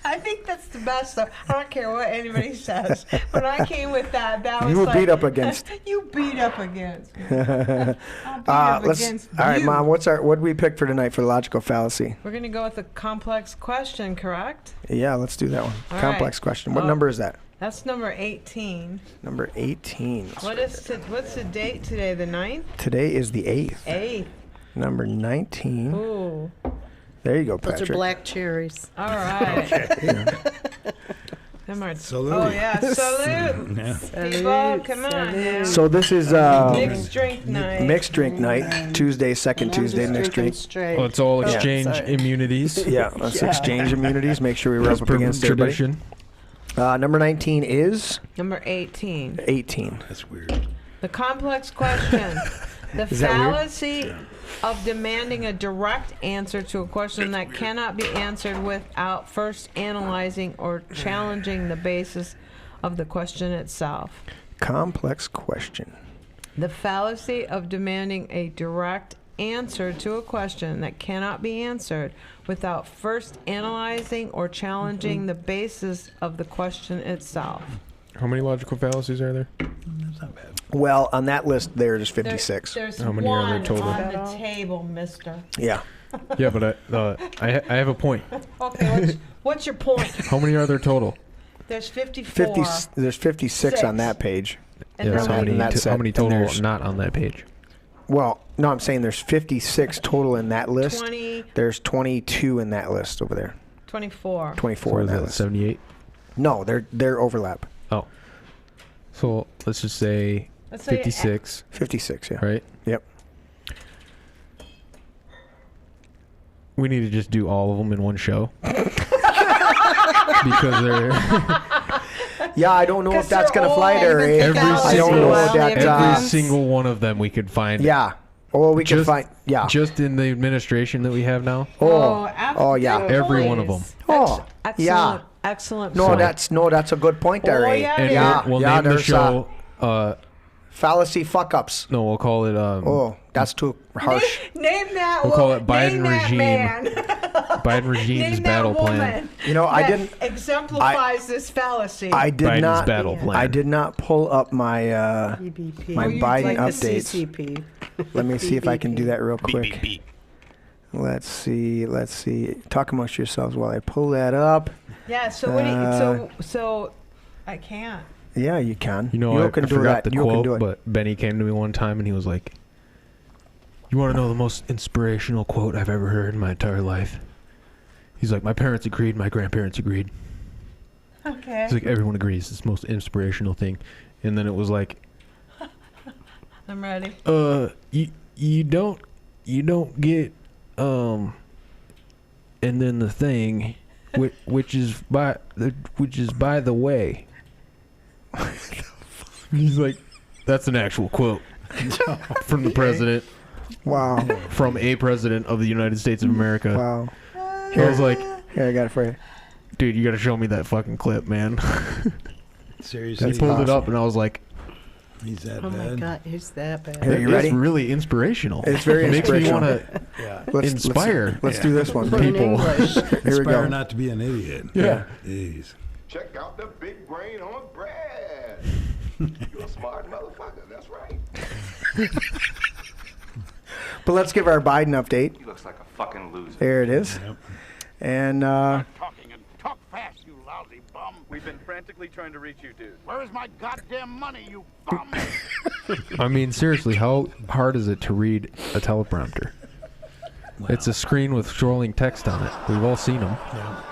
S3: I think that's the best, though. I don't care what anybody says. When I came with that was
S1: You were
S3: like,
S1: beat up against.
S3: You beat up against me. I'll beat up against
S1: all right,
S3: you.
S1: Mom. What did we pick for tonight for logical fallacy?
S3: We're going to go with a complex question, correct?
S1: Yeah, let's do that one.
S3: All
S1: Complex
S3: right.
S1: question. What
S3: Oh.
S1: number is that?
S3: That's number 18.
S1: Number 18.
S3: What's the date today? The 9th?
S1: Today is the 8th.
S3: 8th.
S1: Number 19.
S3: Ooh.
S1: There you go,
S4: Those
S1: Patrick.
S4: are black cherries.
S3: All right. Them are-
S6: Salute.
S3: Oh, yeah. Salute. People, come on now.
S1: So this is
S3: Mixed drink night.
S1: mixed drink night. Tuesday, second Tuesday, mixed drink.
S9: Well, it's all
S1: Yeah.
S9: exchange
S4: Sorry.
S9: immunities.
S1: Yeah, let's exchange immunities. Make sure we rub
S9: As
S1: up
S9: per
S1: against everybody.
S9: tradition.
S1: Number 19 is
S3: Number 18.
S1: 18.
S6: That's weird.
S3: The complex question. The
S1: Is that weird?
S3: fallacy of demanding a direct answer to a question that cannot be answered without first analyzing or challenging the basis of the question itself.
S1: Complex question.
S3: The fallacy of demanding a direct answer to a question that cannot be answered without first analyzing or challenging the basis of the question itself.
S9: How many logical fallacies are there?
S6: That's not bad.
S1: Well, on that list, there's 56.
S3: There's
S9: How many are there
S3: one
S9: total?
S3: on the table, mister.
S1: Yeah.
S9: Yeah, but I have a point.
S3: Okay, what's your point?
S9: How many are there total?
S3: There's 54.
S1: There's 56 on
S3: Six.
S1: that page.
S3: And
S9: Yeah,
S3: how
S9: so how
S3: many-
S9: many,
S1: that set,
S9: how many
S1: and
S9: total
S1: there's-
S9: not on that page?
S1: Well, no, I'm saying there's 56 total in that list.
S3: 20,
S1: There's 22 in that list over there.
S3: 24.
S1: 24
S9: So
S1: in
S9: is
S1: that
S9: that
S1: list.
S9: 78?
S1: No, they're overlap.
S9: Oh. So let's just say
S3: Let's say
S9: 56,
S1: 56, yeah.
S9: right?
S1: Yep.
S9: We need to just do all of them in one show. Because they're
S1: Yeah, I don't know if
S3: 'Cause
S1: that's
S3: they're
S1: going to fly
S3: all
S1: there.
S3: even
S9: Every
S1: I don't
S9: single-
S1: know if that.
S9: every single one of them we could find.
S1: Yeah. Or we can
S9: Just-
S1: find. Yeah.
S9: Just in the administration that we have now.
S1: Oh, yeah.
S9: Every one of them.
S1: Oh,
S3: Excellent.
S1: yeah.
S3: Excellent.
S1: No,
S3: point.
S1: that's a good point there,
S3: Oh,
S1: Ray.
S3: yeah,
S9: And
S1: yeah.
S9: we'll
S1: yeah,
S9: name the
S1: there's,
S9: show.
S1: fallacy fuck ups.
S9: No, we'll call it.
S1: Oh, that's too harsh.
S3: Name that.
S9: We'll call it
S3: name
S9: Biden
S3: that
S9: regime.
S3: man.
S9: Biden regime's
S3: Name
S9: battle
S3: that woman
S9: plan.
S1: You know, I
S3: that
S1: didn't.
S3: exemplifies this fallacy.
S1: I did
S9: Biden's
S1: not.
S9: battle plan.
S1: I did not pull up my
S4: EBP.
S1: my Biden
S4: like
S1: updates.
S4: The CCP.
S1: Let me see if I can do that real quick.
S6: Beep.
S1: Let's see. Talk amongst yourselves while I pull that up.
S3: Yeah. So what do you, so I can't.
S1: Yeah, you can.
S9: You know, I
S1: can do
S9: forgot
S1: that.
S9: the
S1: You can
S9: quote,
S1: do it.
S9: but Benny came to me one time and he was like, "You want to know the most inspirational quote I've ever heard in my entire life?" He's like, "My parents agreed, my grandparents agreed."
S3: Okay.
S9: He's like, "Everyone agrees. It's the most inspirational thing." And then it was like,
S3: I'm ready.
S9: you don't get, and then the thing, which is by the way. He's like, that's an actual quote from the president,
S1: Wow.
S9: from a president of the United States of America.
S1: Wow.
S9: I was like,
S1: Here, I got it for you.
S9: dude, you got to show me that fucking clip, man.
S6: Seriously.
S9: He pulled it up, and I was like,
S6: He's that
S4: Oh
S6: bad.
S4: my God, is that bad?
S1: Here, you ready?
S9: it's really inspirational.
S1: It's very
S9: It makes me
S1: inspirational.
S9: want to
S6: Yeah.
S9: inspire.
S1: Let's do this one.
S4: Put it in
S9: people.
S4: English.
S1: Here we
S6: Inspire
S1: go.
S6: not to be an idiot.
S9: Yeah.
S6: Jeez.
S11: Check out the big brain on Brad. You're a smart motherfucker. That's right.
S1: But let's give our Biden update.
S11: He looks like a fucking loser.
S1: There it is.
S6: Yep.
S1: And
S12: Talking and talk fast, you lousy bum.
S11: We've been frantically trying to reach you, dude.
S12: Where is my goddamn money, you bum?
S9: I mean, seriously, how hard is it to read a teleprompter? It's a screen with scrolling text on it. We've all seen them.
S6: Yeah.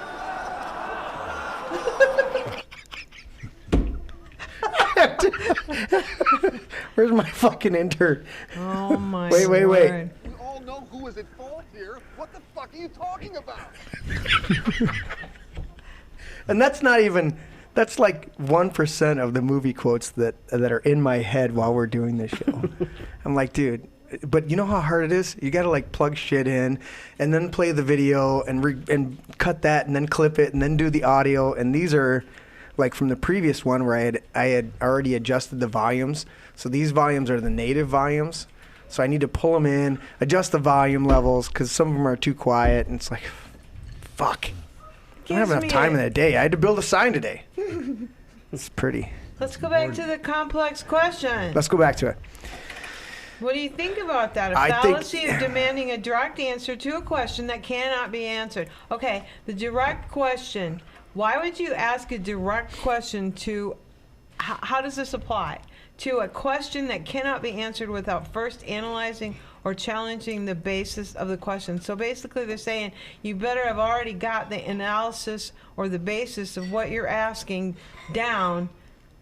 S1: where's my fucking intern?
S3: Oh my.
S1: Wait.
S3: Word.
S12: We all know who is it for.
S11: are you talking about?
S1: And that's not even, that's like 1% of the movie quotes that are in my head while we're doing this show. I'm like, dude, but you know how hard it is? You got to like plug shit in and then play the video and cut that and then clip it and then do the audio. And these are like from the previous one where I had already adjusted the volumes. So these volumes are the native volumes. So I need to pull them in, adjust the volume levels because some of them are too quiet. And it's like, fuck. I don't have enough time in that day. I had to build a sign today. It's pretty.
S3: Let's go back to the complex question.
S1: Let's go back to it.
S3: What do you think about that? A fallacy of demanding a direct answer to a question that cannot be answered. Okay, the direct question. Why would you ask a direct question to, how does this apply? To a question that cannot be answered without first analyzing or challenging the basis of the question. So basically they're saying you better have already got the analysis or the basis of what you're asking down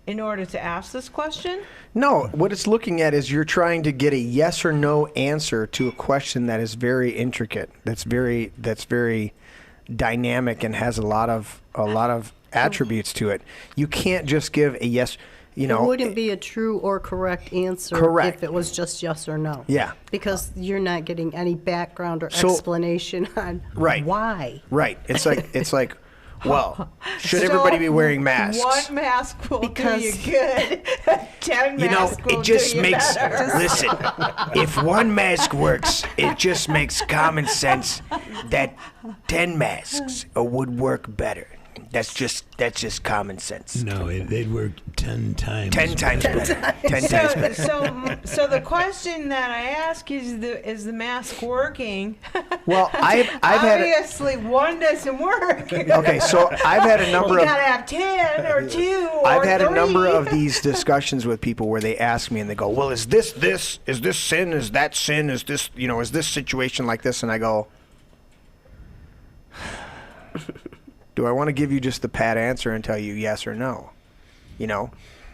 S3: in order to ask this question?
S1: No, what it's looking at is you're trying to get a yes or no answer to a question that is very intricate, that's very dynamic and has a lot of attributes to it. You can't just give a yes. You know,
S4: it wouldn't be a true or correct answer if it was just yes or no.
S1: Yeah.
S4: Because you're not getting any background or explanation on why.
S1: Right. It's like, well, should everybody be wearing masks?
S3: One mask will do you good. 10 masks will do you better.
S1: Listen, if one mask works, it just makes common sense that 10 masks would work better. That's just common sense.
S6: No, they'd work 10 times.
S1: 10 times better. 10 times better.
S3: So the question that I ask is the mask working?
S1: Well, I've had
S3: obviously one doesn't work.
S1: Okay, so I've had a number
S3: you gotta have 10 or 2 or
S1: I've had
S3: 3.
S1: a number of these discussions with people where they ask me and they go, "Well, is this is this sin? Is that sin? Is this is this situation like this?" And I go, do I want to give you just the pat answer and tell you yes or no?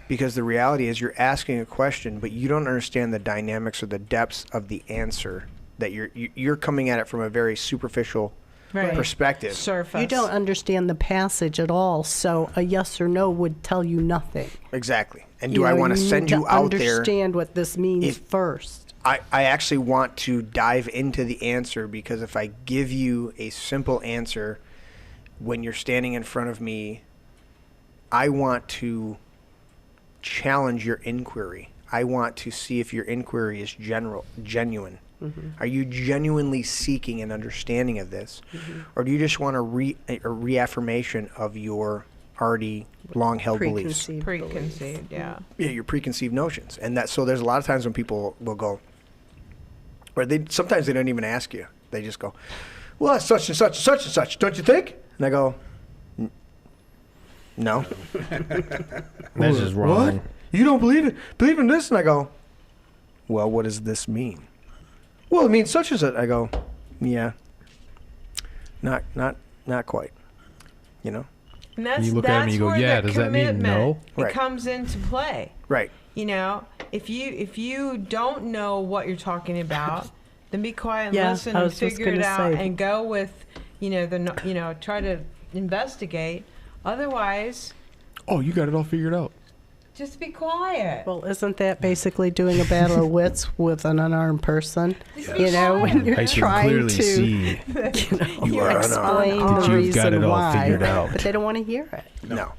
S1: Because the reality is you're asking a question, but you don't understand the dynamics or the depths of the answer. That you're coming at it from a very superficial perspective.
S3: Surface.
S4: You don't understand the passage at all, so a yes or no would tell you nothing.
S1: Exactly. And do I want to send you out there?
S4: Understand what this means first.
S1: I actually want to dive into the answer, because if I give you a simple answer when you're standing in front of me, I want to challenge your inquiry. I want to see if your inquiry is genuine. Mm-hmm. Are you genuinely seeking an understanding of this? Mm-hmm. Or do you just want a reaffirmation of your already long-held beliefs?
S3: Preconceived, yeah.
S1: Yeah, your preconceived notions. And so there's a lot of times when people will go, or sometimes they don't even ask you. They just go, well, that's such and such and such and such, don't you think? And I go, no.
S8: That's just wrong.
S1: What? You don't believe in this? And I go, well, what does this mean? Well, it means such and such. I go, yeah, not quite.
S3: And that's,
S8: you look at him and you go, yeah, does that mean no?
S3: It comes into play.
S1: Right.
S3: If you don't know what you're talking about, then be quiet and listen
S4: I
S3: and
S4: was just
S3: figure it
S4: gonna
S3: out
S4: say.
S3: and go with, try to investigate. Otherwise,
S8: you got it all figured out.
S3: just be quiet.
S4: Well, isn't that basically doing a battle of wits with an unarmed person?
S3: Yes.
S4: When you're
S8: I can
S4: trying
S8: clearly
S4: to
S8: see
S1: You are
S4: explain
S8: that
S4: the
S8: you've got
S4: reason
S8: it all
S4: why,
S8: figured out.
S4: but they don't want to hear it
S1: No.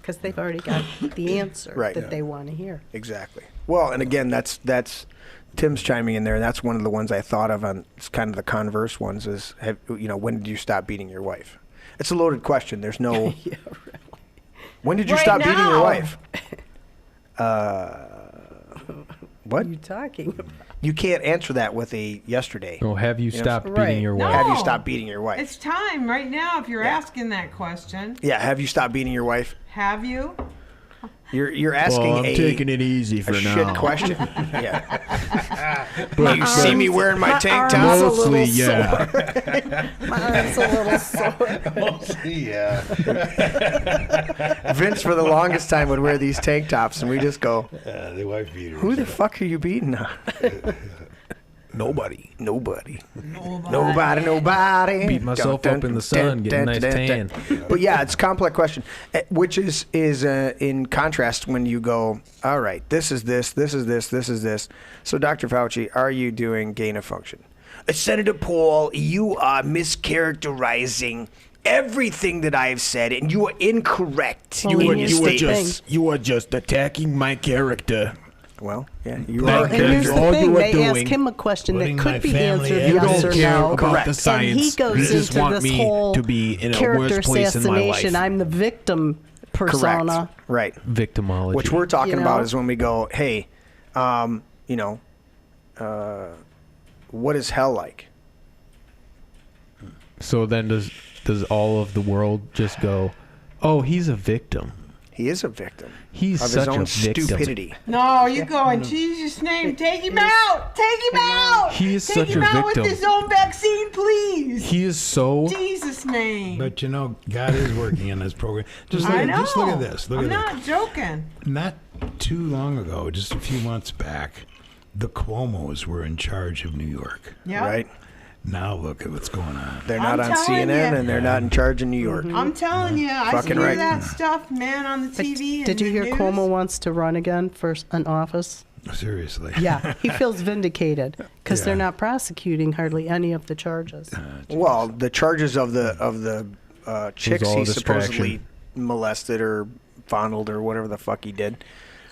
S4: because they've already got the answer that they want to hear.
S1: Exactly. Well, and again, that's Tim's chiming in there. That's one of the ones I thought of on kind of the converse ones is, when did you stop beating your wife? It's a loaded question. There's no.
S4: Yeah, really.
S1: When did you stop beating your wife? What
S4: are you talking about?
S1: You can't answer that with a yesterday.
S8: Oh, have you stopped beating your wife?
S3: No.
S1: Have you stopped beating your wife?
S3: It's time right now if you're asking that question.
S1: Yeah, have you stopped beating your wife?
S3: Have you?
S1: You're asking
S8: I'm taking it easy for now.
S1: Shit question. Yeah. You see me wearing my tank top?
S8: Mostly, yeah.
S4: My arm's a little sore.
S11: Mostly, yeah.
S1: Vince, for the longest time, would wear these tank tops, and we just go,
S6: The wife beater.
S1: who the fuck are you beating now? Nobody. Nobody.
S9: Beat myself up in the sun, get a nice tan.
S1: But yeah, it's a complex question, which is in contrast when you go, all right, this is this, this is this, this is this. So Dr. Fauci, are you doing gain of function? Senator Paul, you are mischaracterizing everything that I have said, and you are incorrect.
S4: Well,
S8: You are just attacking my character.
S1: Well, yeah, you
S4: Well,
S1: are.
S4: and here's the
S8: all
S4: thing.
S8: you are
S4: They
S8: doing,
S4: ask him a question that
S6: putting my
S4: could be
S6: family
S4: answered
S6: at
S8: You
S4: yes
S8: don't
S4: or
S8: care
S4: no.
S8: about the science.
S4: And he goes
S8: you just
S4: into
S8: want
S4: this
S8: me
S4: whole
S8: to be in a
S4: character
S8: worse place in my
S4: assassination.
S8: life.
S4: I'm the victim persona.
S1: Correct. Right.
S9: Victimology.
S1: Which we're talking
S4: You
S1: about
S4: know?
S1: is when we go, hey, what is hell like?
S9: So then does all of the world just go, oh, he's a victim.
S1: He is a victim.
S9: He's
S1: of
S9: such
S1: his own
S9: a victim.
S1: stupidity.
S3: No, you go in Jesus' name. Take him out. Take him out.
S9: He is
S3: Take
S9: such
S3: him
S9: a
S3: out
S9: victim.
S3: with his own vaccine, please.
S9: He is so...
S3: Jesus' name.
S6: But you know, God is working in this program. Just
S3: I
S6: look,
S3: know.
S6: just look at this. Look
S3: I'm
S6: at
S3: not joking.
S6: this. Not too long ago, just a few months back, the Cuomos were in charge of New York.
S3: Yeah.
S1: Right?
S6: Now look at what's going on.
S1: They're not
S3: I'm
S1: on
S3: telling
S1: CNN
S3: you.
S1: and they're not in charge in New York.
S3: I'm telling you, I
S1: Fucking
S3: hear
S1: right.
S3: that stuff, man, on the
S4: But
S3: TV.
S4: did you
S3: and
S4: hear
S3: the
S4: Cuomo
S3: news.
S4: wants to run again for an office?
S6: Seriously.
S4: Yeah, he feels vindicated because they're
S6: Yeah.
S4: not prosecuting hardly any of the charges.
S1: Well, the charges of the chicks
S9: all
S1: he
S9: a distraction.
S1: supposedly molested or fondled or whatever the fuck he did,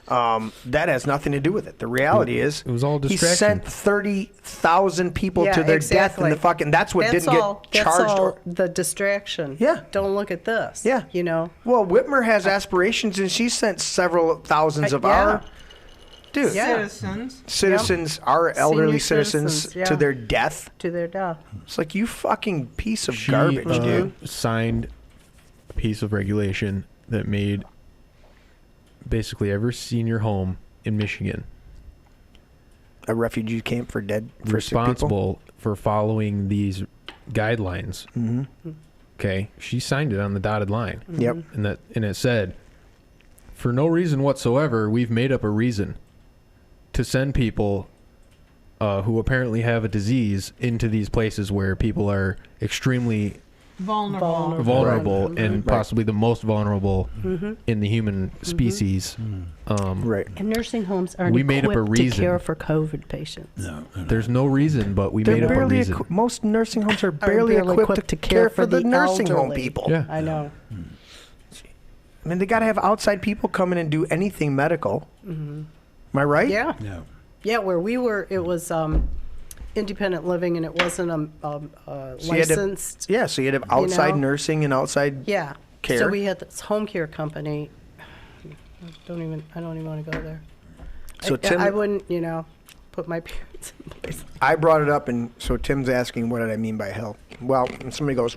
S1: that has nothing to do with it. The reality is,
S9: it was all
S1: he
S9: distraction.
S1: sent 30,000 people
S4: Yeah,
S1: to their death in
S4: exactly.
S1: the fucking. That's what
S4: That's
S1: didn't
S4: all,
S1: get charged.
S4: That's all
S1: Or,
S4: the distraction.
S1: Yeah.
S4: Don't look at this.
S1: Yeah.
S4: You know.
S1: well, Whitmer has aspirations, and she sent several thousands of
S4: Yeah.
S1: our dude
S4: Yeah.
S1: citizens, our elderly
S4: Senior
S1: citizens,
S4: citizens,
S1: to
S4: yeah.
S1: their death.
S4: To their death.
S1: It's like, you fucking piece of
S9: She,
S1: garbage, dude.
S9: signed a piece of regulation that made basically every senior home in Michigan
S1: A refugee camp for sick people.
S9: responsible for following these guidelines.
S1: Mm-hmm.
S9: Okay, she signed it on the dotted line.
S1: Yep.
S9: And it said, for no reason whatsoever, we've made up a reason to send people who apparently have a disease into these places where people are extremely vulnerable and possibly the most vulnerable in the human species.
S1: Right.
S4: And nursing homes aren't
S9: We made up a
S4: equipped to
S9: reason.
S4: care for COVID patients.
S6: No.
S9: There's no reason, but we
S1: They're
S9: made up a
S1: barely
S9: reason.
S1: most nursing homes are barely equipped to care for the nursing home
S4: elderly.
S1: people.
S9: Yeah.
S4: I know.
S1: I mean, they got to have outside people come in and do anything medical. Am I right?
S4: Yeah.
S6: No.
S4: Yeah, where we were, it was independent living, and it wasn't
S1: So you had to-
S4: licensed.
S1: yeah, so you had to have outside
S4: know?
S1: nursing and outside
S4: Yeah.
S1: care.
S4: So we had this home care company. I don't even want to go there.
S1: So
S4: I
S1: Tim,
S4: wouldn't, put my parents in place.
S1: I brought it up, and so Tim's asking, what did I mean by hell? Well, and somebody goes,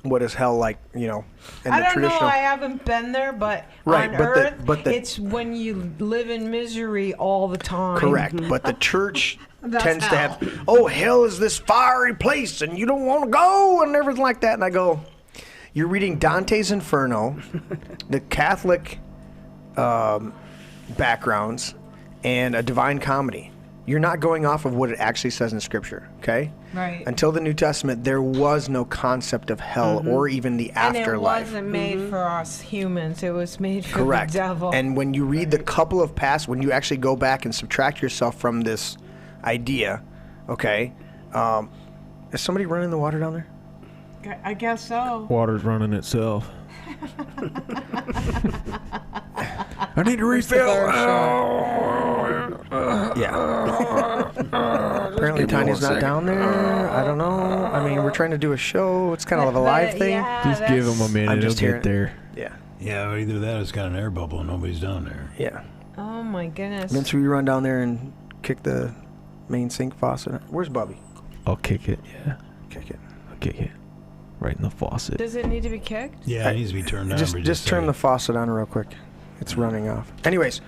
S1: what is hell like, in
S3: I
S1: the
S3: don't know.
S1: traditional...
S3: I haven't been there, but
S1: Right,
S3: on
S1: but the-
S3: Earth,
S1: but the-
S3: it's when you live in misery all the time.
S1: Correct, but the church
S3: That's
S1: tends to
S3: hell.
S1: have, oh, hell is this fiery place, and you don't want to go, and everything like that. And I go, you're reading Dante's Inferno, the Catholic backgrounds, and a Divine Comedy. You're not going off of what it actually says in Scripture, okay?
S3: Right.
S1: Until the New Testament, there was no concept of hell or even the
S3: And it
S1: afterlife.
S3: wasn't made for us humans. It was made for
S1: Correct.
S3: the devil.
S1: And when you read the couple of when you actually go back and subtract yourself from this idea, okay, is somebody running the water down there?
S3: I guess so.
S9: Water's running itself. I need to refill.
S1: Yeah. Apparently Tanya's not down there. I don't know. I mean, we're trying to do a show. It's kind of a live thing.
S9: Just give him a minute.
S1: I'm
S9: It'll
S1: just
S9: get
S1: hearing-
S9: there.
S1: Yeah.
S6: Yeah, or either that or it's got an air bubble and nobody's down there.
S1: Yeah.
S3: Oh my goodness.
S1: Vince, will you run down there and kick the main sink faucet? Where's Bobby?
S9: I'll kick it. Yeah.
S1: Kick it.
S9: I'll kick it. Right in the faucet.
S3: Does it need to be kicked?
S6: Yeah, it needs to be turned on.
S1: Just turn the faucet on real quick. It's running off. Anyways,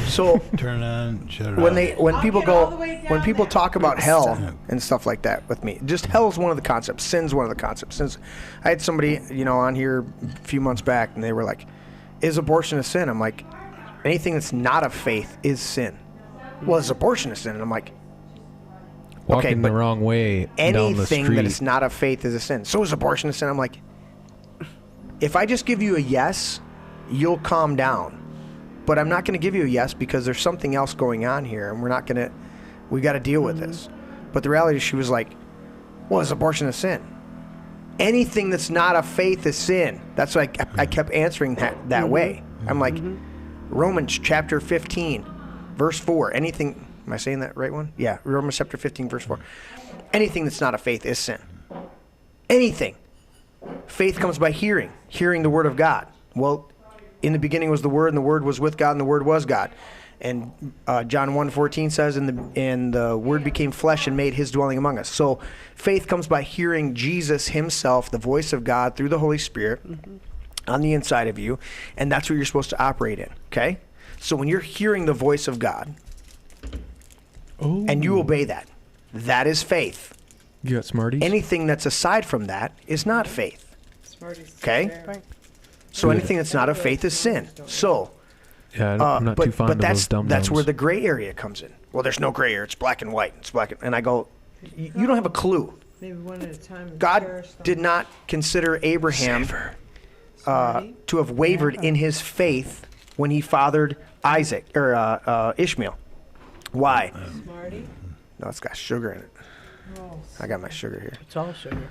S1: so
S6: turn it on, shut it
S1: when
S6: off.
S1: when
S3: I'll
S1: people
S3: get all
S1: go
S3: the way down
S1: when people
S3: there.
S1: talk about hell
S6: Yeah.
S1: and stuff like that with me, just hell is one of the concepts. Sin's one of the concepts. Since I had somebody on here a few months back, and they were like, "Is abortion a sin?" I'm like, anything that's not of faith is sin. Well, is abortion a sin? And I'm like,
S9: Walking the
S1: but
S9: wrong way down the
S1: anything
S9: street.
S1: that is not of faith is a sin. So is abortion a sin? I'm like, if I just give you a yes, you'll calm down. But I'm not going to give you a yes because there's something else going on here, and we got to deal with this. But the reality is, she was like, well, is abortion a sin? Anything that's not of faith is sin. That's why I kept answering that way. I'm like, Romans chapter 15, verse 4. Anything, am I saying that right one? Yeah, Romans chapter 15, verse 4. Anything that's not of faith is sin. Anything. Faith comes by hearing the word of God. Well, in the beginning was the Word, and the Word was with God, and the Word was God. And John 1:14 says, and the Word became flesh and made His dwelling among us. So faith comes by hearing Jesus Himself, the voice of God, through the Holy Spirit on the inside of you, and that's what you're supposed to operate in, okay? So when you're hearing the voice of God, and you obey that is faith.
S9: You got Smarties?
S1: Anything that's aside from that is not faith.
S3: Smarties.
S1: Okay? So anything that's not of faith is sin. So,
S9: Yeah, I'm not too fond of those dum-dums.
S1: that's where the gray area comes in. Well, there's no gray area. It's black and white. It's black and I go, you don't have a clue.
S3: Maybe one at a time.
S1: God did not consider Abraham to have wavered in his faith when he fathered Isaac or Ishmael. Why?
S3: Smarty.
S1: No, it's got sugar in it. I got my sugar here.
S4: It's all sugar.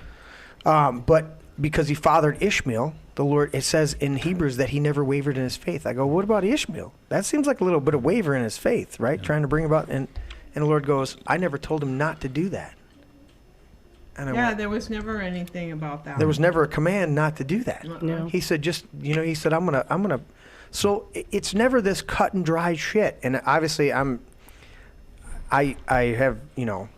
S1: But because he fathered Ishmael, the Lord, it says in Hebrews that he never wavered in his faith. I go, what about Ishmael? That seems like a little bit of waver in his faith, right? Yeah. Trying to bring about, and the Lord goes, I never told him not to do that. And I went,
S3: there was never anything about that.
S1: There was never a command not to do that.
S4: No.
S1: He said, he said, I'm gonna. So it's never this cut and dry shit. And obviously I have,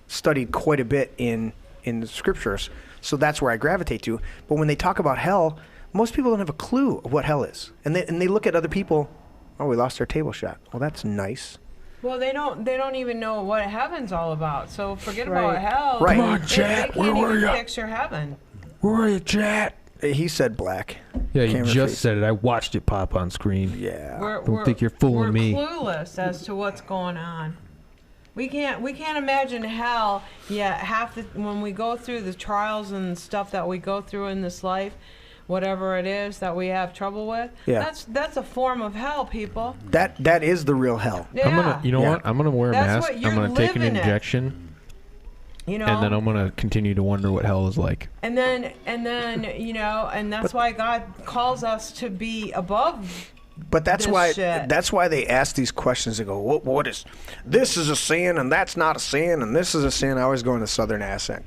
S1: studied quite a bit in the scriptures. So that's where I gravitate to. But when they talk about hell, most people don't have a clue of what hell is. And they look at other people, oh, we lost our table shot. Well, that's nice.
S3: Well, they don't even know what heaven's all about. So forget about hell.
S1: Right.
S9: Come on, chat.
S3: They
S9: Where
S3: can't
S9: were
S3: even
S9: you?
S3: picture heaven.
S9: Where are you, chat?
S1: He said black.
S9: Yeah, you
S1: Camera
S9: just
S1: face.
S9: said it. I watched it pop on screen.
S1: Yeah.
S9: Don't think you're fooling me.
S3: We're clueless as to what's going on. We can't imagine hell. Yeah, when we go through the trials and stuff that we go through in this life, whatever it is that we have trouble with, that's a form of hell, people.
S1: That is the real hell.
S3: Yeah.
S9: What? I'm gonna wear a
S3: That's
S9: mask.
S3: what you're
S9: I'm gonna take an
S3: living it.
S9: injection.
S3: And
S9: then I'm gonna continue to wonder what hell is like.
S3: And then and that's why God calls us to be above.
S1: But that's
S3: this
S1: why
S3: shit.
S1: that's why they ask these questions. They go, what is this is a sin and that's not a sin and this is a sin. I always go in a southern accent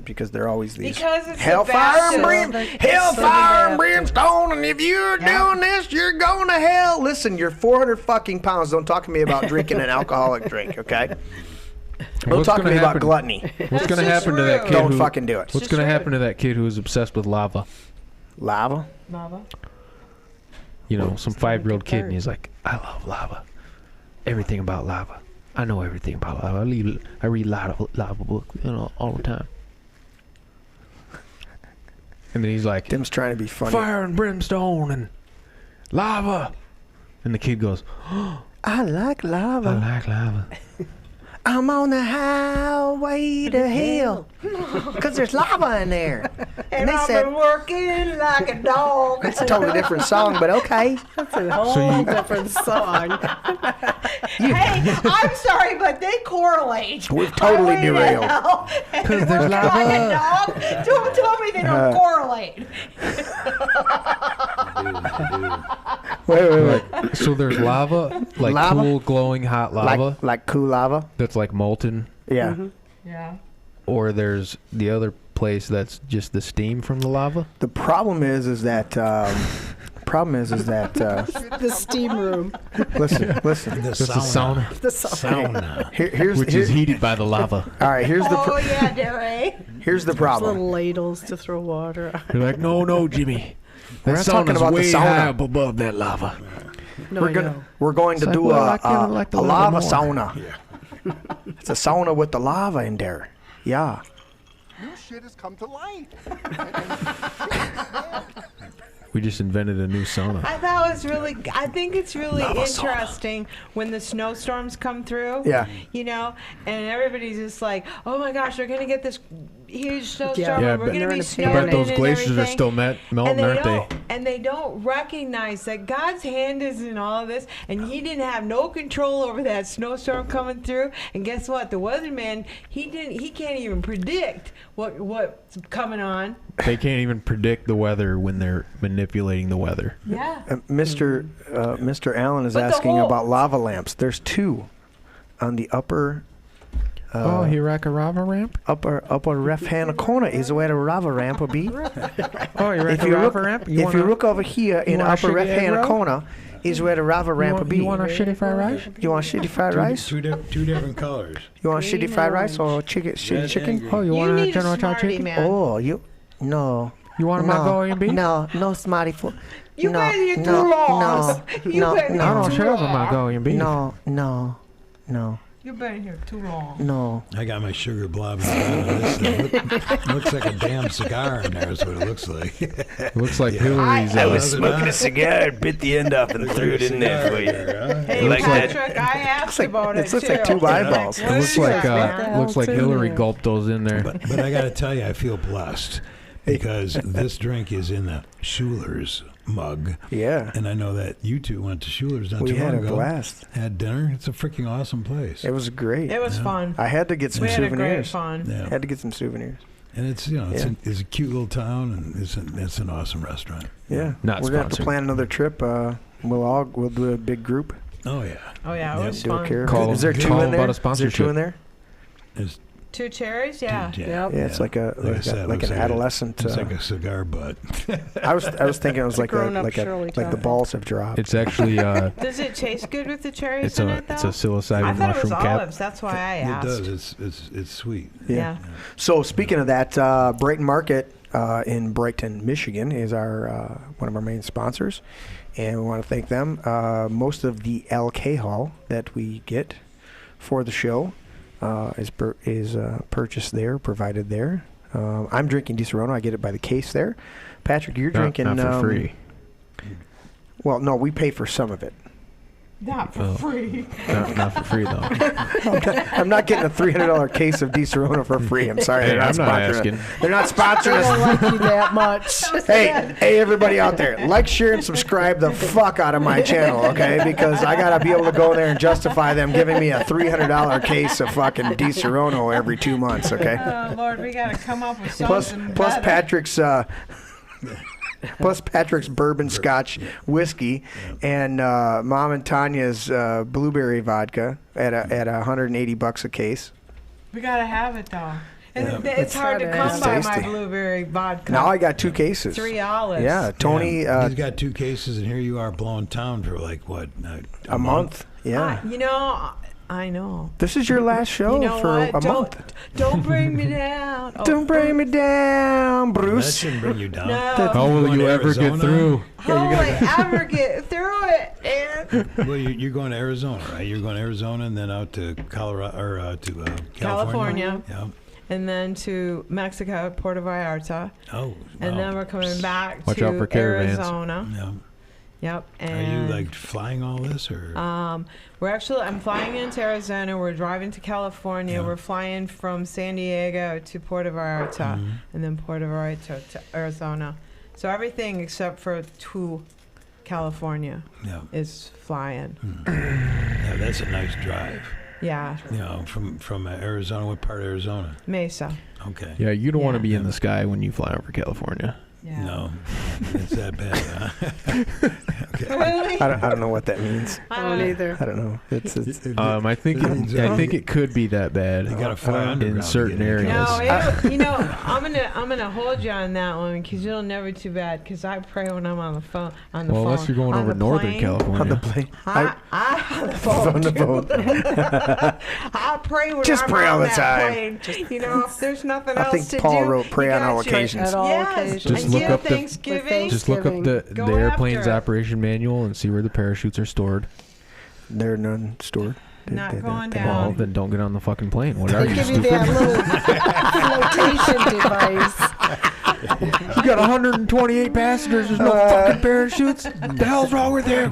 S1: because they're always these
S3: Because it's
S1: hellfire and
S3: Baptist.
S1: brimstone, and if you're doing this, you're going to hell. Listen, you're 400 fucking pounds. Don't talk to me about drinking an alcoholic drink, okay? Don't talk to me about gluttony.
S9: What's gonna happen to that kid?
S1: Don't fucking do it.
S9: What's gonna happen to that kid who is obsessed with lava?
S1: Lava?
S9: Some 5-year-old kid, and he's like, I love lava. Everything about lava. I know everything about lava. I read lava books, all the time. And then he's like,
S1: Tim's trying to be funny.
S9: fire and brimstone and lava. And the kid goes,
S1: I like lava.
S9: I like lava.
S1: I'm on the highway to hell because there's lava in there. And they
S3: I've
S1: said,
S3: been working like a dog.
S1: it's a totally different song, but okay.
S4: That's a whole different song.
S3: Hey, I'm sorry, but they correlate.
S1: We've totally
S3: Highway to
S1: derailed.
S3: hell and
S9: Because there's
S3: working like a
S9: lava.
S3: dog. Don't tell me they don't correlate.
S1: Wait.
S9: So there's lava, like
S1: Lava?
S9: cool, glowing, hot lava
S1: Like cool lava?
S9: that's like molten.
S1: Yeah.
S3: Yeah.
S9: Or there's the other place that's just the steam from the lava.
S1: The problem is that
S4: The steam room.
S1: listen.
S9: That's the sauna.
S4: The sauna.
S9: Which is heated by the lava.
S1: All right, here's
S3: yeah, Dewey.
S1: here's the problem.
S4: Little ladles to throw water out.
S9: You're like, no, Jimmy.
S1: We're
S9: That
S1: not talking
S9: sauna's
S1: about the
S9: way
S1: sauna.
S9: high up above that lava.
S4: No, I know.
S1: We're going to
S9: It's
S1: do
S9: like, well, I kinda like the
S1: a lava
S9: lava more.
S1: sauna. It's a sauna with the lava in there. Yeah.
S11: Your shit has come to life.
S9: We just invented a new sauna.
S3: I think it's really interesting when the snowstorms come through.
S1: Yeah.
S3: You know, and everybody's just like, oh my gosh, we're going to get this huge snowstorm.
S9: Yeah,
S3: and we're
S9: but
S3: going to be
S9: I
S3: snowed
S9: bet
S3: in
S9: those
S3: and
S9: glaciers are
S3: everything.
S9: still melting, aren't they?
S3: And they don't recognize that God's hand is in all of this, and He didn't have no control over that snowstorm coming through. And guess what? The weatherman, he can't even predict what's coming on.
S9: They can't even predict the weather when they're manipulating the weather.
S3: Yeah.
S1: Mr. Allen is
S3: But the
S1: asking
S3: whole-
S1: about lava lamps. There's 2 on the upper.
S9: Hiraka ramp?
S1: Upper left-hand corner is where the lava ramp will be.
S9: Oh,
S1: If you look over here in the upper left-hand corner is where the lava ramp will be.
S9: You want a shitty fried rice?
S1: You want shitty fried rice?
S6: Two different colors.
S1: You want shitty fried rice or chicken?
S9: Oh, you want a General Tso chicken?
S1: Oh, no.
S9: You want a Mongolian beef?
S1: No smarty food.
S3: You guys are too long.
S9: I don't share the Mongolian beef.
S1: No.
S3: You've been here too long.
S1: No.
S6: I got my sugar blob on this thing. Looks like a damn cigar in there is what it looks like.
S9: It looks like Hillary's.
S1: I was smoking a cigar, bit the end off, and threw it in there for you.
S3: Hey,
S1: Like that.
S3: Patrick, I asked about it.
S1: It looks like 2 eyeballs.
S9: It looks like Hillary gulped those in there.
S6: But I got to tell you, I feel blessed because this drink is in the Schuler's mug.
S1: Yeah.
S6: And I know that you two went to Schuler's not
S1: We
S6: too long
S1: had a
S6: ago.
S1: blast.
S6: Had dinner. It's a freaking awesome place.
S1: It was great.
S3: It was fun.
S1: I had to get some
S3: We had
S1: souvenirs.
S3: a great fun.
S6: Yeah.
S1: Had to get some souvenirs.
S6: And it's it's a cute little town, and it's an awesome restaurant.
S1: Yeah.
S9: Not
S1: We're gonna have to
S9: sponsored.
S1: plan another trip. We'll do a big group.
S6: Oh yeah.
S3: Oh yeah, it was
S1: Do a
S3: fun.
S1: karaoke. Is there 2
S9: call
S1: in there?
S9: about a
S1: Is there 2
S9: sponsorship.
S1: in there?
S6: It's
S3: 2 cherries, yeah.
S1: Yeah, it's like
S6: I said,
S1: an
S6: looks
S1: adolescent.
S6: It's like a cigar butt.
S1: I was thinking it was like
S4: grown-up Shirley
S1: like the
S4: Temple.
S1: balls have dropped.
S9: It's actually
S3: Does it taste good with the cherries
S9: it's
S3: in
S9: a
S3: it though?
S9: it's a psilocybin
S3: I thought it was
S9: mushroom cap.
S3: olives. That's why I
S6: It
S3: asked.
S6: does. It's sweet.
S3: Yeah.
S1: So speaking of that, Brighton Market in Brighton, Michigan, is our one of our main sponsors, and we want to thank them. Most of the alcohol that we get for the show is purchased there, provided there. I'm drinking Di Serono. I get it by the case there. Patrick, you're drinking
S9: not for free.
S1: Well, no, we pay for some of it.
S3: Not for free.
S9: Not for free though.
S1: I'm not getting a $300 case of Di Serono for free. I'm sorry,
S9: Hey,
S1: they're not
S9: I'm not
S1: sponsoring
S9: asking.
S1: us. They're not sponsoring
S4: I don't
S1: us.
S4: like you that much.
S1: Hey, everybody out there, like, share, and subscribe the fuck out of my channel, okay? Because I gotta be able to go in there and justify them giving me a $300 case of fucking Di Serono every 2 months, okay?
S3: Oh Lord, we gotta come up with
S1: Plus
S3: something better.
S1: Patrick's bourbon scotch whiskey and Mom and Tanya's blueberry vodka at $180 a case.
S3: We gotta have it though. And
S6: Yeah.
S3: it's hard to
S4: It's
S3: come by my
S1: tasty.
S3: blueberry vodka.
S1: Now I got 2 cases.
S3: 3 olives.
S1: Yeah, Tony,
S6: Yeah, he's got 2 cases, and here you are blowing town for like what?
S1: a month. Yeah.
S3: You know, I know.
S1: This is your last show
S3: You know
S1: for
S3: what?
S1: a month.
S3: Don't bring me down. Oh,
S1: Don't bring me down,
S6: That
S1: Bruce.
S6: shouldn't bring you down.
S3: No.
S9: How will
S6: Going
S9: you
S6: to
S9: ever get
S6: Arizona?
S9: through?
S3: How will I ever get through it, Aaron?
S6: Well, you're going to Arizona, right? You're going to Arizona and then out to Colorado or to California.
S3: California.
S6: Yeah.
S3: And then to Mexico, Puerto Vallarta.
S6: Oh.
S3: And
S6: wow.
S3: then we're coming back
S9: Watch
S3: to
S9: out for caravans.
S3: Arizona.
S6: Yeah.
S3: Yep.
S6: Are
S3: And
S6: you like flying all this or?
S3: I'm flying into Arizona. We're driving to California.
S6: Yeah.
S3: We're flying from San Diego to Puerto Vallarta,
S6: Mhm.
S3: and then Puerto Vallarta to Arizona. So everything except for to California
S6: Yeah.
S3: is flying.
S6: Yeah, that's a nice drive.
S3: Yeah,
S6: You know, from Arizona. What part of Arizona?
S3: Mesa.
S6: Okay.
S9: Yeah, you don't want to
S3: Yeah.
S9: be in the sky when you fly over California.
S3: Yeah.
S6: No, it's that bad. Huh?
S3: Really?
S1: I don't know what that means.
S4: I don't either.
S1: I don't know. It's
S9: I think it could be that bad.
S6: You gotta fly underground
S9: in
S6: to
S9: certain
S6: get in.
S9: areas.
S3: No, I'm gonna hold you on that one because it'll never be too bad. Because I pray when I'm on the phone.
S9: Well, unless you're going
S3: on
S9: over
S3: the
S9: Northern
S3: plane.
S9: California.
S1: on the plane.
S3: I on the phone.
S1: On the
S3: too.
S1: phone.
S3: I pray when
S1: Just
S3: I'm
S1: pray
S3: on
S1: all the
S3: that
S1: time.
S3: plane. You know, if there's nothing
S1: I
S3: else
S1: think
S3: to
S1: Paul
S3: do,
S1: wrote pray
S3: you
S1: on all
S3: got your-
S1: occasions.
S4: At all
S3: Yes,
S4: occasions.
S9: Just
S3: and
S9: look
S3: give
S9: up the-
S3: Thanksgiving.
S9: Just look up the
S3: Go
S9: airplane's
S3: after it.
S9: operation manual and see where the parachutes are stored.
S1: They're none stored.
S3: Not going
S1: they're
S3: down.
S9: Well, then don't get on the fucking plane. What are
S4: They
S9: you,
S4: give you
S9: stupid?
S4: that little flotation device.
S9: You got 128 passengers. There's no fucking parachutes. The hell's wrong with you?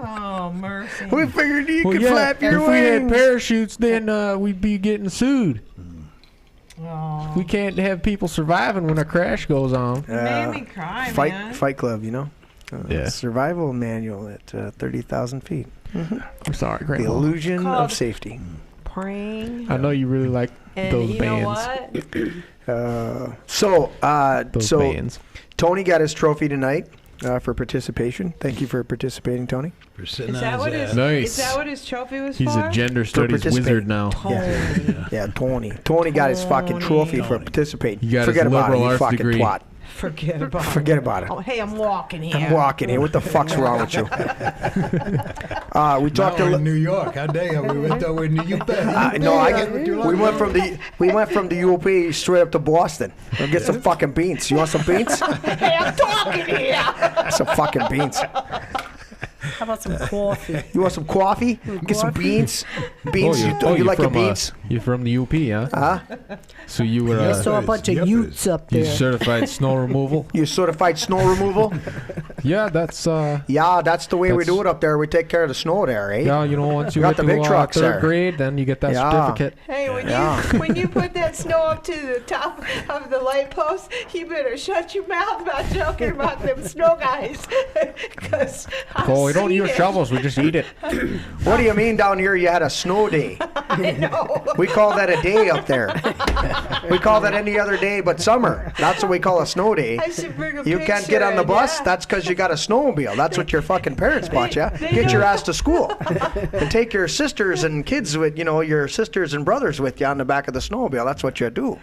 S3: Oh, mercy.
S1: We figured you could flap your
S9: if
S1: wings.
S9: we had parachutes, then we'd be getting sued.
S3: Oh.
S9: We can't have people surviving when a crash goes on.
S3: You made me cry,
S1: Fight,
S3: man.
S1: Fight Club, you know?
S9: Yeah.
S1: Survival manual at 30,000 feet.
S9: I'm sorry,
S1: The
S9: Grandma.
S1: illusion
S3: Called-
S1: of safety.
S3: Praying.
S9: I know you really like
S3: And
S9: those
S3: you know
S9: bands.
S3: what?
S1: So
S9: Those
S1: so
S9: bands.
S1: Tony got his trophy tonight for participation. Thank you for participating, Tony.
S6: For sitting
S3: Is
S6: on
S3: that what
S6: his
S3: his
S6: ass.
S9: Nice.
S3: Is that what his trophy was
S9: He's
S3: for?
S9: a gender studies
S1: participate.
S9: wizard now.
S1: Yeah, Tony. Tony got his fucking trophy for
S6: Tony.
S1: participating.
S9: You got his
S1: Forget about it,
S9: liberal
S1: you
S9: arts
S1: fucking
S9: degree.
S1: twat.
S3: Forget about it.
S1: Forget about it.
S3: Oh, hey, I'm walking here.
S1: I'm walking here. What the fuck's wrong with you? We
S6: Now
S1: talked
S6: we're
S1: a
S6: in New York. How dare you? We went over to New York.
S1: we went from the UP straight up to Boston. We'll get some fucking beans. You want some beans?
S3: Hey, I'm talking here.
S1: Some fucking beans.
S4: How about some coffee?
S1: You want some coffee? Get some beans. Beans. you
S9: you're
S1: like your
S9: from,
S1: beans?
S9: You're from the UP, huh?
S1: Huh?
S9: So you were
S4: I saw a bunch of utes up
S9: you
S4: there.
S9: certified snow removal?
S1: You certified snow removal?
S9: Yeah, that's
S1: Yeah, that's the way we
S9: That's-
S1: do it up there. We take care of the snow there, eh?
S9: yeah. You know, once you
S1: Got
S9: get
S1: the
S9: to
S1: big trucks
S9: third
S1: there.
S9: grade, then you get that
S1: Yeah.
S9: certificate.
S3: Hey,
S1: Yeah.
S3: when you put that snow up to the top of the light post, you better shut your mouth about joking about them snow guys. Cause
S9: Oh, we don't use shovels. We just eat it.
S1: What do you mean down here you had a snow day?
S3: I know.
S1: We call that a day up there. We call that any other day but summer. That's what we call a snow day.
S3: I should bring a
S1: You can't get on the
S3: picture,
S1: bus?
S3: yeah.
S1: That's because you got a snowmobile. That's what your fucking parents bought you.
S3: They
S1: Get your
S3: don't-
S1: ass to school. And take your sisters and kids with, your sisters and brothers with you on the back of the snowmobile. That's what you do.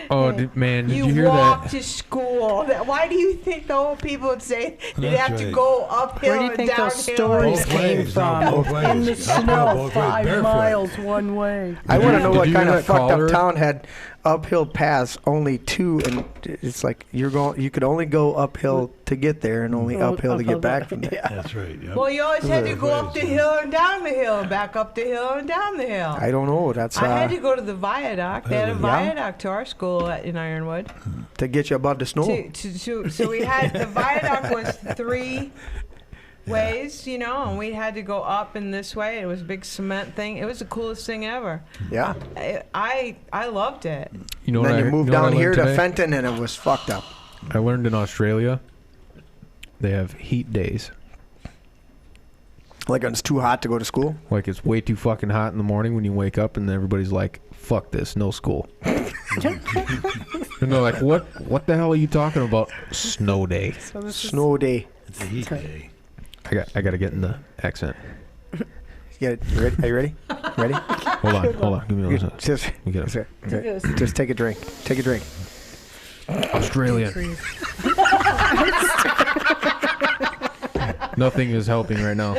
S9: Oh, man, did you
S3: You
S9: hear
S3: walk
S9: that?
S3: to school. Why do you think the old people would say they'd
S6: That's
S3: have to
S6: right.
S3: go uphill
S4: Where do you
S3: and
S4: think
S3: downhill?
S4: those stories
S6: Both
S4: came
S6: ways,
S4: from?
S6: no, both ways.
S4: In the
S6: Uphill,
S4: snow,
S6: both ways,
S4: 5
S6: barefoot.
S4: miles one way.
S1: I want to know
S9: Did
S1: what
S9: you
S1: kind
S9: hear
S1: of
S9: that
S1: fucked
S9: caller?
S1: up town had uphill paths only 2, and it's like you could only go uphill to get there and only uphill to get back from there.
S6: That's right. Yep.
S3: Well, you always had to
S6: Both
S3: go up the
S6: ways,
S3: hill and down the hill, and back up the hill and down the hill.
S1: I don't know. That's
S3: I had to go to the viaduct. They had a
S6: Yeah.
S3: viaduct to our school in Ironwood.
S1: to get you above the snow.
S3: So we had the viaduct was 3 ways, and we had to go up in this way. It was a big cement thing. It was the coolest thing ever.
S1: Yeah.
S3: I loved it.
S9: You know
S1: Then
S9: what
S1: you
S9: I,
S1: moved
S9: you know what I
S1: down here
S9: learned
S1: to
S9: today?
S1: Fenton, and it was fucked up.
S9: I learned in Australia they have heat days.
S1: Like it's too hot to go to school.
S9: Like it's way too fucking hot in the morning when you wake up, and everybody's like, "Fuck this, no school." And they're like, "What the hell are you talking about? Snow day."
S1: Snow day.
S6: It's a heat day.
S9: I gotta get in the accent.
S1: You ready? Are you ready? Ready?
S9: Hold on. Give me a second.
S1: Just,
S9: We get it.
S1: just take a drink. Take a drink.
S9: Australian. Nothing is helping right now.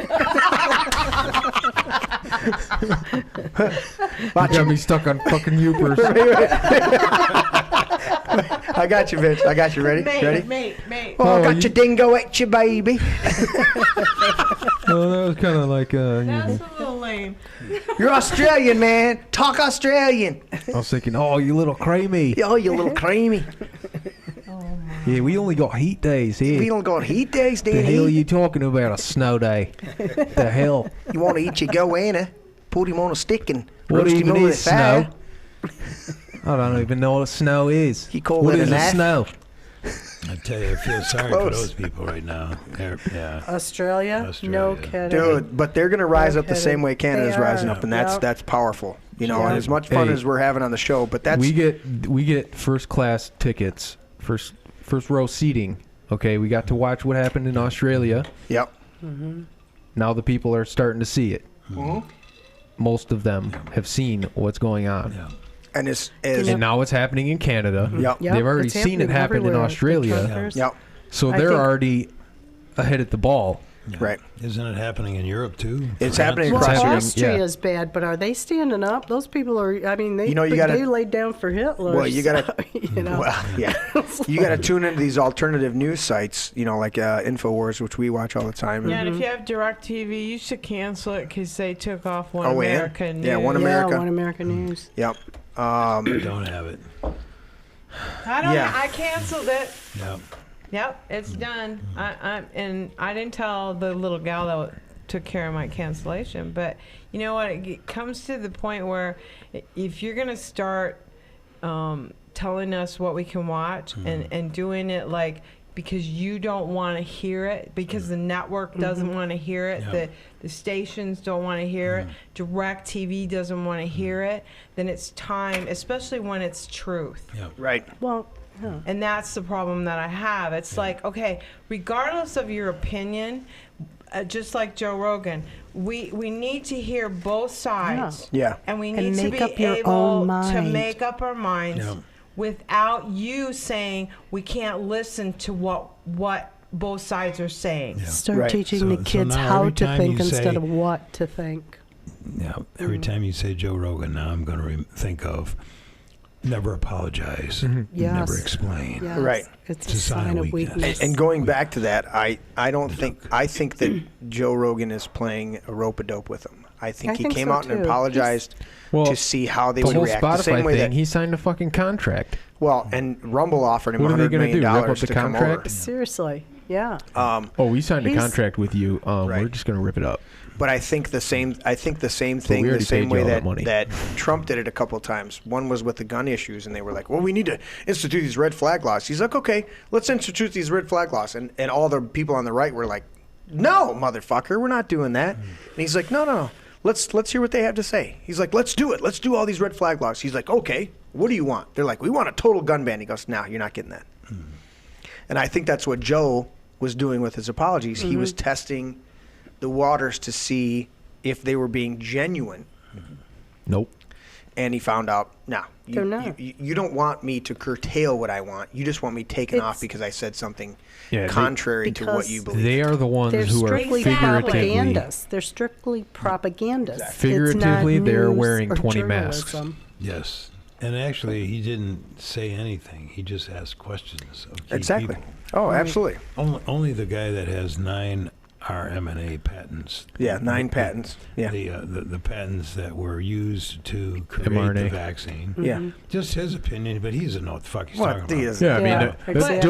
S9: You got me stuck on fucking Youpers.
S1: I got you, bitch. I got you. Ready? Ready?
S3: Mate.
S1: Oh, I got
S9: you-
S1: your dingo at you, baby.
S9: Well, that was kind of like,
S3: That's a little lame.
S1: You're Australian, man. Talk Australian.
S9: I was thinking, oh, you little creamy.
S1: Oh, you little creamy.
S9: Yeah, we only got heat days here.
S1: We don't got heat days,
S9: The
S1: Danny.
S9: hell are you talking about? A snow day? The hell?
S1: You want to eat your goanna? Put him on a stick and
S9: What
S1: roast him
S9: even
S1: over the
S9: is
S1: fire.
S9: snow? I don't even know what snow is.
S1: You call
S9: What
S1: it
S9: is
S1: a
S9: a
S1: knife?
S9: snow?
S6: I tell you, I feel sorry for
S1: Close.
S6: those people right now. Yeah.
S4: Australia? No kidding.
S1: Dude, but they're gonna rise up the
S4: kidding.
S1: same way Canada's
S4: They
S1: rising
S4: are.
S1: up, and that's
S4: Yep.
S1: powerful. You know,
S4: Yeah.
S1: and as much fun
S9: Hey.
S1: as we're having on the show, but that's
S9: We get first class tickets, first row seating. Okay, we got to watch what happened in Australia.
S1: Yep.
S9: Now the people are starting to see it. Most of them have seen what's going on.
S6: Yeah.
S1: And it's
S9: And now it's happening in Canada.
S1: Yep.
S4: Yep,
S9: They've already
S4: it's
S9: seen it
S4: happening
S9: happen in
S4: everywhere.
S9: Australia.
S4: The truckers.
S1: Yep.
S9: So
S4: I
S9: they're
S4: think-
S9: already ahead at the ball.
S6: Yeah.
S1: Right.
S6: Isn't it happening in Europe too?
S1: It's
S6: France?
S1: happening
S4: Well,
S1: across Europe.
S4: Austria's bad, but are they standing up? Those people are. I mean, they
S1: You know, you gotta-
S4: they laid down for Hitler.
S1: Well, you gotta-
S4: so, you know.
S1: Well, yeah. You got to tune into these alternative news sites, you know, like Infowars, which we watch all the time.
S3: Yeah, and if you have DirecTV, you should cancel it because they took off One
S1: Oh, yeah?
S3: America News.
S1: Yeah, One America.
S4: Yeah, One America News.
S1: Yep.
S6: Don't have it.
S3: I don't.
S1: Yeah.
S3: I canceled it.
S6: Yeah.
S3: Yep, it's done. And I didn't tell the little gal that took care of my cancellation. But you know what? It comes to the point where if you're gonna start telling us what we can watch and doing it like because you don't want to hear it, because the network doesn't want to hear it, the stations don't want to hear it, DirecTV doesn't want to hear it, then it's time, especially when it's truth.
S6: Yeah.
S1: Right.
S4: Well,
S3: and that's the problem that I have. It's like, okay, regardless of your opinion, just like Joe Rogan, we need to hear both sides.
S1: Yeah.
S3: And we
S4: And
S3: need to
S4: make
S3: be
S4: up your
S3: able
S4: own
S3: to
S4: mind.
S3: make up our minds
S6: Yeah.
S3: without you saying we can't listen to what both sides are saying.
S4: Start
S1: Right.
S4: teaching the
S6: So
S4: kids
S6: now
S4: how
S6: every
S4: to
S6: time
S4: think
S6: you
S4: instead
S6: say-
S4: of what to think.
S6: Yeah. Every time you say Joe Rogan, now I'm going to think of never apologize, never
S4: Yes.
S6: explain.
S4: Yes.
S1: Right.
S4: It's
S6: It's
S4: a
S6: a sign
S4: sign
S6: of
S4: of
S6: weakness.
S4: weakness.
S1: And going back to that, I think that Joe Rogan is playing a rope-a-dope with him. I think
S4: I
S1: he
S4: think
S1: came
S4: so,
S1: out and
S4: too.
S1: apologized
S9: Well,
S1: to see how they
S9: the
S1: would
S9: whole
S1: react.
S9: Spotify
S1: The same way
S9: thing,
S1: that
S9: he signed a fucking contract.
S1: well, and Rumble offered him
S9: What are they
S1: $100
S9: gonna
S1: million
S9: do, rip up
S1: to
S9: the
S1: come
S9: contract?
S1: over.
S4: Seriously, yeah.
S9: Oh, we signed a
S4: He's-
S9: contract with you. We're
S1: Right.
S9: just gonna rip it up.
S1: But I think the same. I think the same
S9: we
S1: thing, the
S9: already
S1: same
S9: paid you
S1: way
S9: all that
S1: that
S9: money.
S1: that Trump did it a couple of times. One was with the gun issues, and they were like, "Well, we need to institute these red flag laws." He's like, "Okay, let's institute these red flag laws," and all the people on the right were like, "No, motherfucker, we're not doing that." And he's like, "No. Let's hear what they have to say." He's like, "Let's do it. Let's do all these red flag laws." He's like, "Okay, what do you want?" They're like, "We want a total gun ban." He goes, "No, you're not getting that." And I think that's what Joe was doing with his apologies. He was testing the waters to see if they were being genuine.
S9: Nope.
S1: And he found out, no,
S4: They're not.
S1: you don't want me to curtail what I want. You just want me taken off
S4: It's-
S1: because I said something
S9: Yeah,
S1: contrary to what
S4: because
S1: you believe.
S9: They are the ones
S4: They're
S9: who are
S4: strictly
S9: figuratively.
S4: propagandists. They're strictly propagandists.
S9: Figuratively,
S4: it's not
S9: they're
S4: news
S9: wearing
S4: or
S9: 20 masks.
S4: journalism.
S6: Yes. And actually, he didn't say anything. He just asked questions of key
S1: Exactly.
S6: people.
S1: Oh, absolutely.
S6: Only the guy that has 9 RMNA patents.
S1: Yeah, 9 patents. Yeah.
S6: The patents that were used to create
S9: mRNA.
S6: the vaccine.
S1: Yeah.
S6: Just his opinion, but he doesn't know what the fuck he's
S1: What
S6: talking
S1: he
S6: about.
S1: is-
S9: Yeah, I mean,
S4: Yeah, exactly.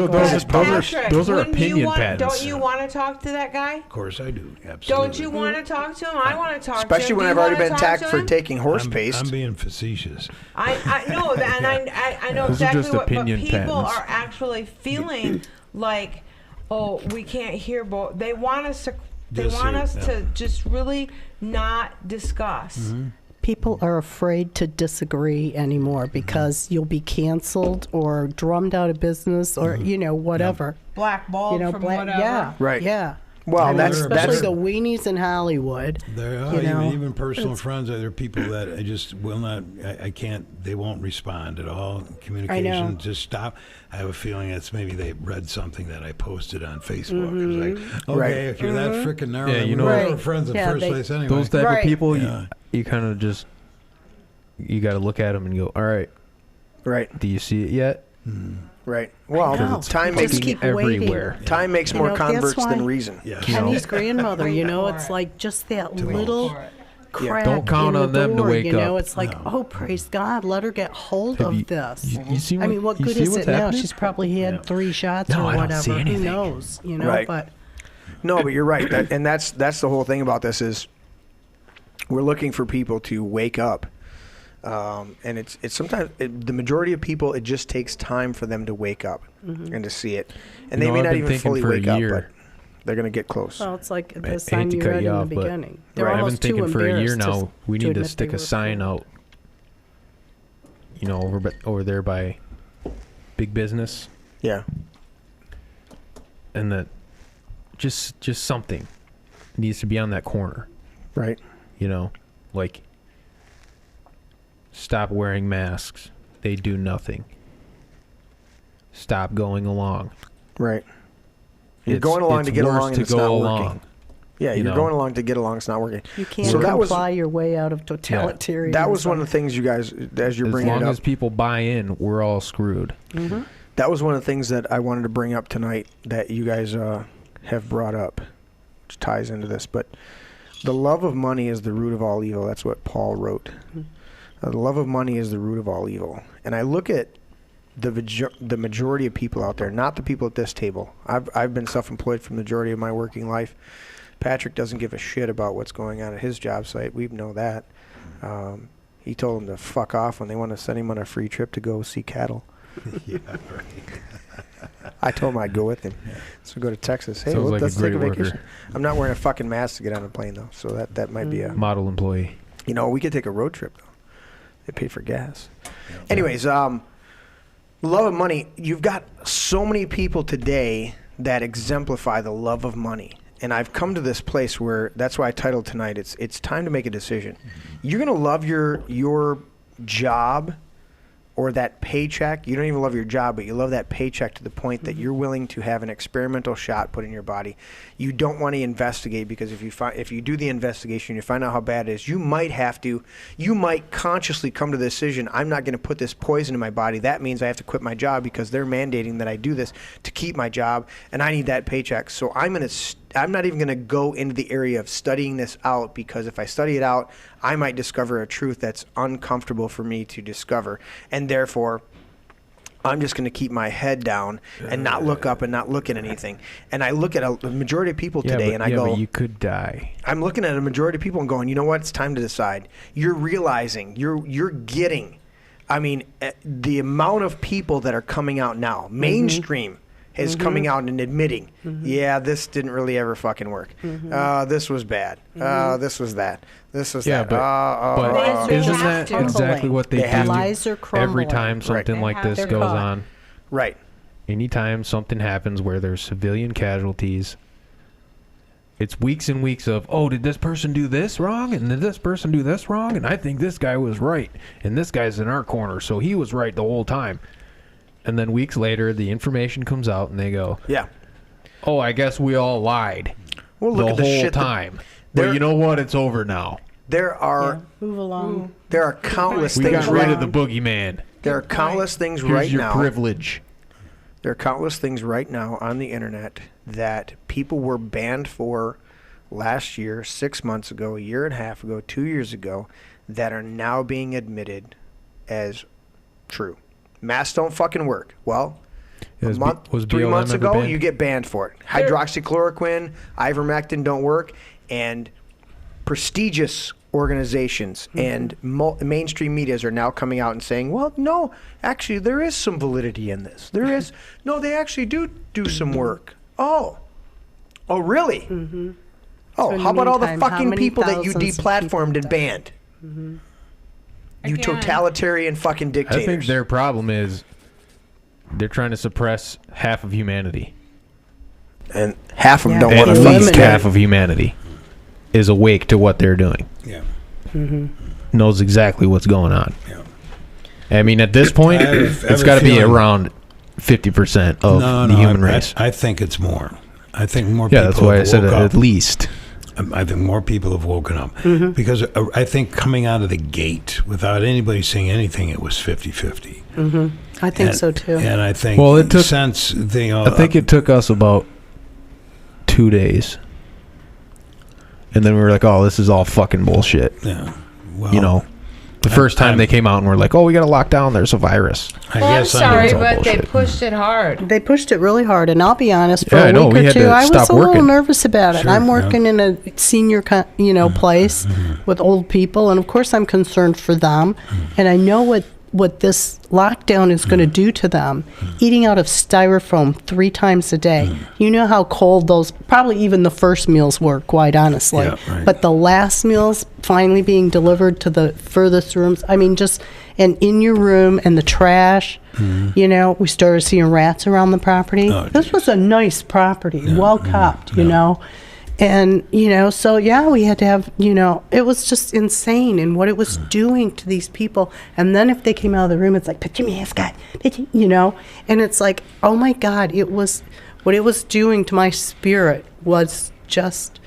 S9: those are
S3: wouldn't you
S9: opinion
S3: want-
S9: patents.
S3: Don't you want to talk to that guy?
S6: Of course I do. Absolutely.
S3: Don't you want to talk to him? I want to talk to him.
S1: Especially when
S3: Do
S1: I've
S3: you
S1: already
S3: wanna
S1: been
S3: talk
S1: tacked
S3: to
S1: for
S3: him?
S1: taking horse paste.
S6: I'm being facetious.
S3: I know that, and I know
S9: Those are
S3: exactly
S9: just
S3: what. But
S9: opinion
S3: people
S9: patents.
S3: are actually feeling like, oh, we can't hear both. They want us to. They
S6: Just
S3: want
S6: say-
S3: us
S6: yeah.
S3: to just really not discuss.
S4: People are afraid to disagree anymore because you'll be canceled or drummed out of business or whatever.
S3: Blackballed from whatever.
S4: Yeah,
S1: Right.
S4: Yeah.
S1: Well,
S4: I mean,
S1: that's
S4: especially the weenies in Hollywood.
S6: There are
S4: you know,
S6: even personal friends. There are people that I just will not. I can't. They won't respond at all. Communication just stop. I have a feeling it's maybe they read something that I posted on Facebook. It's like, okay,
S1: Right.
S6: if you're that freaking narrow,
S9: Yeah,
S6: then
S9: you
S6: we
S9: know-
S6: were
S4: Right.
S6: friends in
S4: Yeah,
S6: the first place anyway.
S9: Those type
S3: Right.
S9: of people,
S6: Yeah.
S9: you kind of just you got to look at them and go, all right,
S1: right.
S9: do you see it yet?
S1: Right. Well,
S4: know.
S1: time
S4: Just
S1: makes
S4: keep
S9: everywhere.
S4: waiting.
S1: time makes
S4: You
S1: more
S4: know, guess
S1: converts
S4: why?
S1: than reason.
S6: Yeah.
S4: Kenny's grandmother,
S3: Wait for
S4: it's
S3: it.
S4: like just that
S6: Too
S4: little
S3: For it.
S4: crack
S9: Don't count
S4: in
S9: on
S4: the
S9: them to
S4: door,
S9: wake up.
S4: It's like, oh, praise God, let her get hold
S9: Have
S4: of
S9: you-
S4: this.
S9: You see
S4: I mean, what
S9: you
S4: good
S9: see
S4: is
S9: what's
S4: it now?
S9: happening?
S4: She's probably had 3 shots
S9: No,
S4: or
S9: I don't see
S4: whatever. Who
S9: anything.
S4: knows?
S1: Right.
S4: But
S1: No, but you're right. And that's the whole thing about this is we're looking for people to wake up. And it's sometimes the majority of people, it just takes time for them to wake up and to see it. And
S9: You
S1: they
S9: know,
S1: may
S9: I've
S1: not
S9: been
S1: even
S9: thinking
S1: fully
S9: for a
S1: wake up,
S9: year.
S1: but they're going to get close.
S4: well, it's like the
S9: hate
S4: sign
S9: to
S4: you
S9: cut
S4: read
S9: you
S4: in
S9: off,
S4: the
S9: but
S4: beginning. They're
S9: I've been
S4: almost too
S9: thinking for a year
S4: embarrassed
S9: now, we need to
S4: admit
S9: stick
S4: they
S9: a
S4: were
S9: sign
S4: full.
S9: out, over there by big business,
S1: Yeah.
S9: and that just something needs to be on that corner,
S1: Right.
S9: like stop wearing masks. They do nothing. Stop going along.
S1: Right. You're
S9: It's-
S1: going along
S9: it's
S1: to get
S9: worse
S1: along and
S9: to
S1: it's
S9: go
S1: not
S9: along.
S1: working. Yeah,
S9: you
S1: you're
S9: know.
S1: going along to get along. It's not working.
S4: You can't
S1: So that was-
S4: comply your way out of totalitarianism.
S1: That was one of the things you guys, as you're
S9: As
S1: bringing
S9: long
S1: it up.
S9: as people buy in, we're all screwed.
S1: That was one of the things that I wanted to bring up tonight that you guys have brought up, which ties into this. But the love of money is the root of all evil. That's what Paul wrote. The love of money is the root of all evil. And I look at the majority of people out there, not the people at this table. I've been self-employed for the majority of my working life. Patrick doesn't give a shit about what's going on at his job site. We know that. He told them to fuck off when they want to send him on a free trip to go see cattle.
S6: Yeah, right.
S1: I told him I'd go with him. So go to Texas. Hey,
S8: Sounds like
S1: let's
S8: a
S1: take a
S8: great
S1: vacation.
S8: worker.
S1: I'm not wearing a fucking mask to get on a plane, though. So that might be a...
S8: Model employee.
S1: You know, we could take a road trip, though. They pay for gas. Anyways, love of money. You've got so many people today that exemplify the love of money. And I've come to this place where, that's why I titled tonight, it's time to make a decision. You're going to love your job or that paycheck. You don't even love your job, but you love that paycheck to the point that you're willing to have an experimental shot put in your body. You don't want to investigate, because if you do the investigation, you find out how bad it is, you might consciously come to the decision, I'm not going to put this poison in my body. That means I have to quit my job because they're mandating that I do this to keep my job, and I need that paycheck. So I'm not even going to go into the area of studying this out, because if I study it out, I might discover a truth that's uncomfortable for me to discover. And therefore, I'm just going to keep my head down and not look up and not look at anything. And I look at a majority of people today, and I go,
S8: but you could die.
S1: I'm looking at a majority of people and going, you know what? It's time to decide. You're realizing, you're getting, I mean, the amount of people that are coming out now, mainstream, is coming out and admitting, yeah, this didn't really ever fucking work. This was bad. This was that. This was that.
S8: But isn't that exactly what they do
S4: Lies are crumbling.
S8: every time something like this
S4: They're
S8: goes
S4: caught.
S8: on?
S1: Right.
S8: Anytime something happens where there's civilian casualties, it's weeks and weeks of, oh, did this person do this wrong? And did this person do this wrong? And I think this guy was right. And this guy's in our corner, so he was right the whole time. And then weeks later, the information comes out, and they go,
S1: yeah,
S8: oh, I guess we all lied
S1: well, look
S8: the
S1: at the
S8: whole
S1: shit
S8: time. But you know what? It's over now.
S1: There are
S4: Move along.
S1: There are countless
S8: We
S1: things
S8: got rid
S1: right
S8: of the boogeyman.
S1: There are countless things
S8: Here's
S1: right
S8: your
S1: now.
S8: privilege.
S1: There are countless things right now on the internet that people were banned for last year, 6 months ago, a year and a half ago, 2 years ago, that are now being admitted as true. Masks don't fucking work. Well, a month, 3
S8: BLM
S1: months
S8: ever
S1: ago,
S8: banned?
S1: you get banned for it. Hydroxychloroquine, ivermectin don't work, and prestigious organizations and mainstream medias are now coming out and saying, well, no, actually, there is some validity in this. There is. No, they actually do some work. Oh, really? Oh,
S4: So in
S1: how
S4: the
S1: about all the
S4: meantime, how
S1: fucking
S4: many
S1: people that you
S4: thousands of
S1: deplatformed
S4: people
S1: and banned? You
S3: Again.
S1: totalitarian fucking dictators.
S8: I think their problem is they're trying to suppress half of humanity.
S1: And half of them
S4: Yeah.
S1: don't
S8: At
S1: want to
S8: least
S1: face
S8: half of humanity is awake to what they're doing.
S6: Yeah.
S8: Knows exactly what's going on.
S6: Yeah.
S8: I mean, at this point,
S6: I have
S8: it's
S6: a
S8: got to be
S6: feeling-
S8: around 50% of
S6: No,
S8: the human race.
S6: I think it's more. I think more
S8: Yeah,
S6: people
S8: that's why I
S6: have
S8: said
S6: woke
S8: at
S6: up.
S8: least.
S6: I think more people have woken up. Because I think coming out of the gate, without anybody saying anything, it was 50-50.
S4: I think so too.
S6: And I think
S8: Well, it took-
S6: since the...
S8: I think it took us about 2 days. And then we were like, oh, this is all fucking bullshit.
S6: Yeah. Well,
S8: You know, the first time they came out and were like, oh, we got to lock down, there's a virus.
S6: I
S3: Well, I'm
S6: guess
S3: sorry,
S8: it's all
S3: but they
S8: bullshit.
S3: pushed it hard.
S4: They pushed it really hard, and I'll be honest, for
S8: Yeah, I
S4: a
S8: know,
S4: week
S8: we
S4: or
S8: had
S4: two,
S8: to
S4: I was
S8: stop
S4: a little
S8: working.
S4: nervous about it.
S6: Sure,
S4: I'm
S6: yeah.
S4: working in a senior, place with old people, and of course I'm concerned for them, and I know what this lockdown is going to do to them. Eating out of styrofoam 3 times a day. You know how cold those, probably even the first meals were, quite honestly.
S6: Yeah, right.
S4: But the last meals finally being delivered to the furthest rooms, I mean, just, and in your room, and the trash, you know, we started seeing rats around the property.
S6: Oh,
S4: This was a nice property, well kept, you know. And, you know, so yeah, we had to have, you know, it was just insane and what it was doing to these people. And then if they came out of the room, it's like, put your mask on, you know, and it's like, oh my God, it was, what it was doing to my spirit was just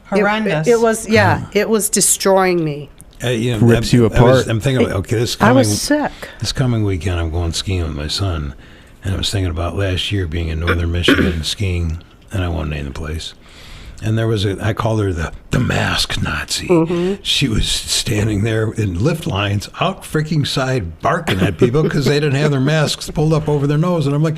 S3: Horrendous.
S4: It was, yeah, it was destroying me.
S6: you know,
S8: Rips you apart.
S6: I'm thinking, about, okay,
S4: I was sick.
S6: This coming weekend, I'm going skiing with my son, and I was thinking about last year being in northern Michigan skiing, and I won't name the place. And there was I called her the mask Nazi. She was standing there in lift lines out freaking side barking at people because they didn't have their masks pulled up over their nose. And I'm like,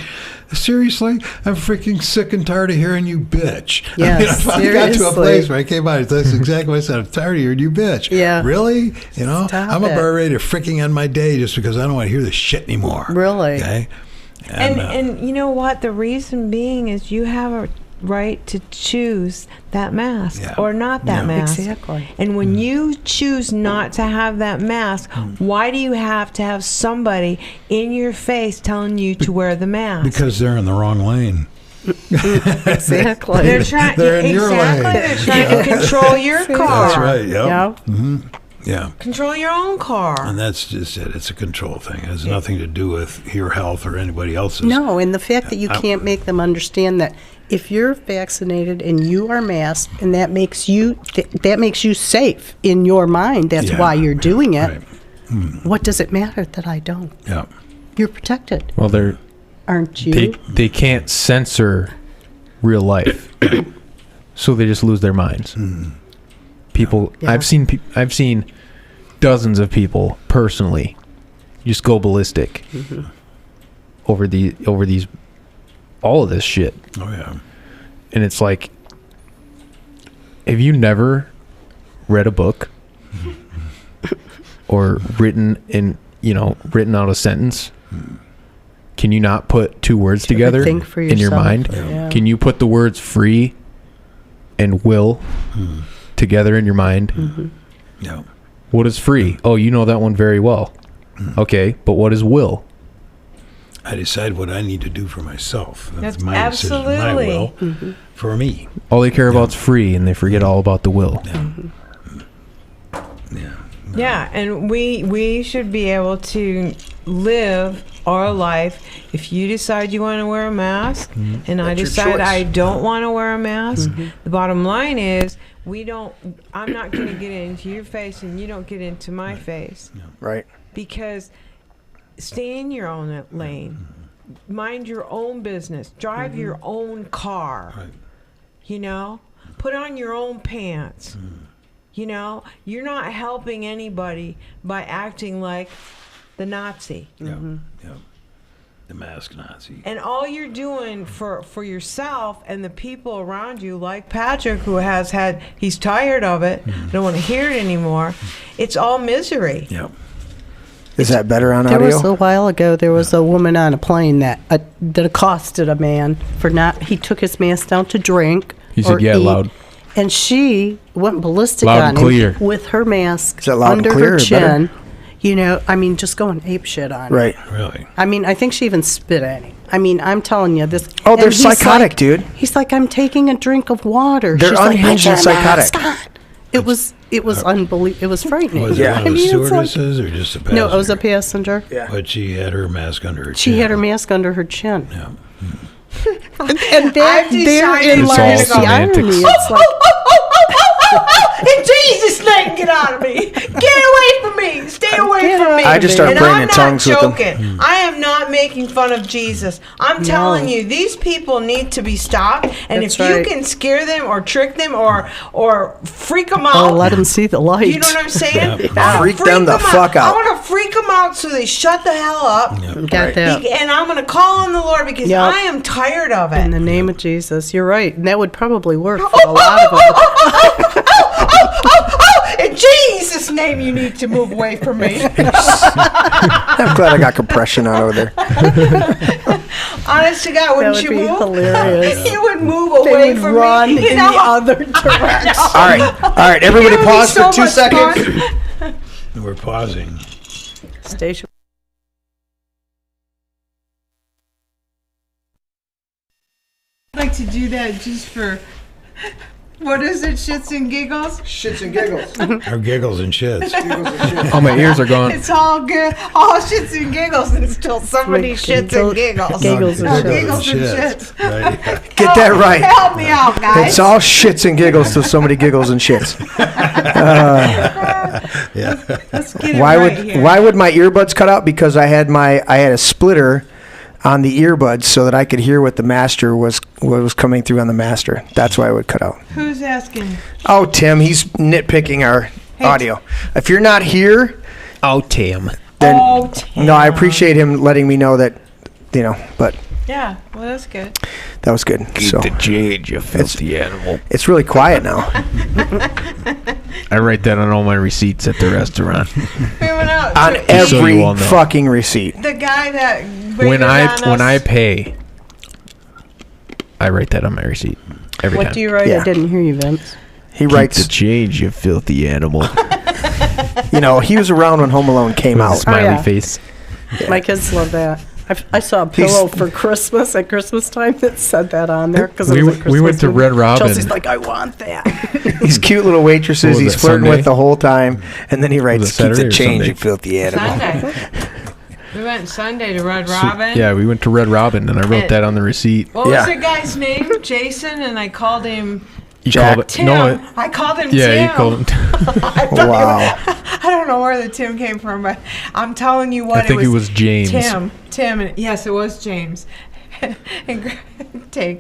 S6: seriously? I'm freaking sick and tired of hearing you bitch.
S4: Yes,
S6: I got to a place where I came out. That's exactly what I said. I'm tired of hearing you bitch.
S4: Yeah.
S6: Really? You know, I'm
S4: it.
S6: about ready to freaking end my day just because I don't want to hear this shit anymore.
S4: Really?
S6: Okay?
S3: And you know what? The reason being is you have a right to choose that mask or not that mask.
S4: Exactly.
S3: And when you choose not to have that mask, why do you have to have somebody in your face telling you to wear the mask?
S6: Because they're in the wrong lane.
S4: Exactly.
S3: They're trying.
S6: They're in your lane.
S3: They're trying to control your car.
S6: That's right. Yep.
S4: Yeah.
S6: Yeah.
S3: Control your own car.
S6: And that's just it. It's a control thing. It has nothing to do with your health or anybody else's.
S4: No, and the fact that you can't make them understand that if you're vaccinated and you are masked, and that makes you safe in your mind. That's why you're doing it.
S6: Right.
S4: What does it matter that I don't?
S6: Yeah.
S4: You're protected.
S8: Well,
S4: aren't you?
S8: They can't censor real life, so they just lose their minds. People, I've seen dozens of people personally just go ballistic over these all of this shit.
S6: Oh yeah.
S8: And it's like, have you never read a book or written out a sentence? Can you not put two words together
S4: think for
S8: in your
S4: yourself.
S8: mind?
S4: Yeah.
S8: Can you put the words free and will together in your mind?
S6: Yeah.
S8: What is free? Oh, you know that one very well. Okay, but what is will?
S6: I decide what I need to do for myself. That's my
S3: absolutely
S6: decision, my will for me.
S8: All they care about is free, and they forget all about the will.
S3: Yeah, and we should be able to live our life. If you decide you want to wear a mask, and I decide I don't want to wear a mask, the bottom line is I'm not going to get into your face, and you don't get into my face.
S1: Right.
S3: Because stay in your own lane. Mind your own business. Drive your own car.
S6: Right.
S3: You know? Put on your own pants. You know? You're not helping anybody by acting like the Nazi.
S6: Yeah. The mask Nazi.
S3: And all you're doing for yourself and the people around you, like Patrick, who he's tired of it, don't want to hear it anymore. It's all misery.
S6: Yeah.
S1: Is that better on
S4: There
S1: audio?
S4: was a while ago, there was a woman on a plane that accosted a man for he took his mask down to drink.
S8: He said, yeah,
S4: eat,
S8: loud.
S4: And she went ballistic
S8: Loud
S4: on
S8: and
S4: him
S8: clear.
S4: with her mask
S1: Is that loud and
S4: under
S1: clear
S4: her
S1: or
S4: chin.
S1: better?
S4: You know, I mean, just going ape shit on him.
S1: Right.
S6: Really?
S4: I mean, I think she even spit at him. I mean, I'm telling you this.
S1: Oh, they're
S4: and he's
S1: psychotic,
S4: like-
S1: dude.
S4: He's like, I'm taking a drink of water.
S1: They're
S4: She's
S1: unhinged
S4: like,
S1: and
S4: "Put your mask
S1: psychotic."
S4: on." It was unbelievable. It was frightening.
S6: Was it one of the
S4: I mean, it's like-
S6: stewardesses or just a passenger?
S4: No, it was a passenger.
S1: Yeah.
S6: But she had her mask under her chin.
S4: She had her mask under her chin.
S6: Yeah.
S4: And therein
S8: It's
S4: lies
S8: all
S4: the irony.
S8: semantics.
S4: It's like,
S3: In Jesus' name, get out of me! Get away from me! Stay away from me!
S1: I just started
S3: And
S1: praying
S3: I'm
S1: in
S3: not
S1: tongues with them.
S3: joking. I am not making fun of Jesus. I'm telling you, these people need to be stopped. And
S4: That's
S3: if you
S4: right.
S3: can scare them or trick them or freak them out,
S4: let them see the light.
S3: you know what I'm saying?
S6: Yeah.
S3: I wanna
S1: Freak them the fuck out.
S3: I want to freak them out so they shut the hell up.
S4: Got that.
S3: And I'm going to call on the Lord because
S4: Yep.
S3: I am tired of it.
S4: In the name of Jesus. You're right. And that would probably work for a lot of them.
S3: In Jesus' name, you need to move away from me.
S1: I'm glad I got compression on over there.
S3: Honest to God, wouldn't
S4: would
S3: you
S4: be
S3: move?
S4: hilarious.
S3: You would move
S4: They
S3: away
S4: would
S3: from
S4: run
S3: me.
S4: in the other direction.
S1: All right, everybody pause for 2 seconds.
S6: We're pausing.
S4: Station.
S3: I'd like to do that just for, what is it, shits and giggles?
S1: Shits and giggles.
S6: Or giggles and shits.
S8: Oh, my ears are gone.
S3: It's all good, all shits and giggles until somebody shits and giggles.
S4: Giggles and
S3: No,
S4: shits.
S3: giggles and shits.
S6: Right.
S1: Get that right.
S3: Help me out, guys.
S1: It's all shits and giggles till somebody giggles and shits.
S6: Yeah.
S3: Let's get it
S1: Why
S3: right
S1: would
S3: here.
S1: why would my earbuds cut out? Because I had a splitter on the earbuds so that I could hear what the master was coming through on the master. That's why it would cut out.
S3: Who's asking?
S1: Oh, Tim, he's nitpicking our audio. If you're not here,
S8: Tim.
S1: then
S3: Tim.
S1: no, I appreciate him letting me know that, but
S3: Yeah, well, that's good.
S1: that was good.
S8: Keep
S1: So
S8: the change, you filthy animal.
S1: it's really quiet now.
S8: I write that on all my receipts at the restaurant.
S3: We went out
S1: On
S3: to eat.
S1: every
S8: you all know.
S1: fucking receipt.
S3: The guy that
S8: when
S3: waited on
S8: I
S3: us-
S8: pay, I write that on my receipt every
S4: What
S8: time.
S4: do you write?
S1: Yeah.
S4: I didn't hear you, Vince.
S1: He
S8: Keep
S1: writes,
S8: the change, you filthy animal.
S1: he was around when Home Alone came
S8: With a
S1: out.
S8: smiley
S4: yeah.
S8: face.
S4: My kids love that. I saw a pillow for Christmas at Christmas time that said that on there because
S8: We went to Red Robin.
S4: Chelsea's like, I want that.
S1: These cute little waitresses
S8: What was
S1: he's
S8: it,
S1: flirting
S8: Sunday?
S1: with the whole time, and then he writes,
S8: it
S1: "Keep the
S8: Saturday or
S1: change,
S8: Sunday?
S1: you filthy animal."
S3: Sunday. We went Sunday to Red Robin.
S8: Yeah, we went to Red Robin, and I wrote that on the receipt.
S3: What was
S1: Yeah.
S3: the guy's name? Jason, and I called him
S8: You
S1: Jack.
S8: called it,
S3: Tim.
S8: no,
S3: I called him
S8: yeah,
S3: Tim.
S8: you called him.
S1: Wow.
S3: I don't know where the Tim came from, but I'm telling you what,
S8: I think it was James.
S3: Tim, and yes, it was James. And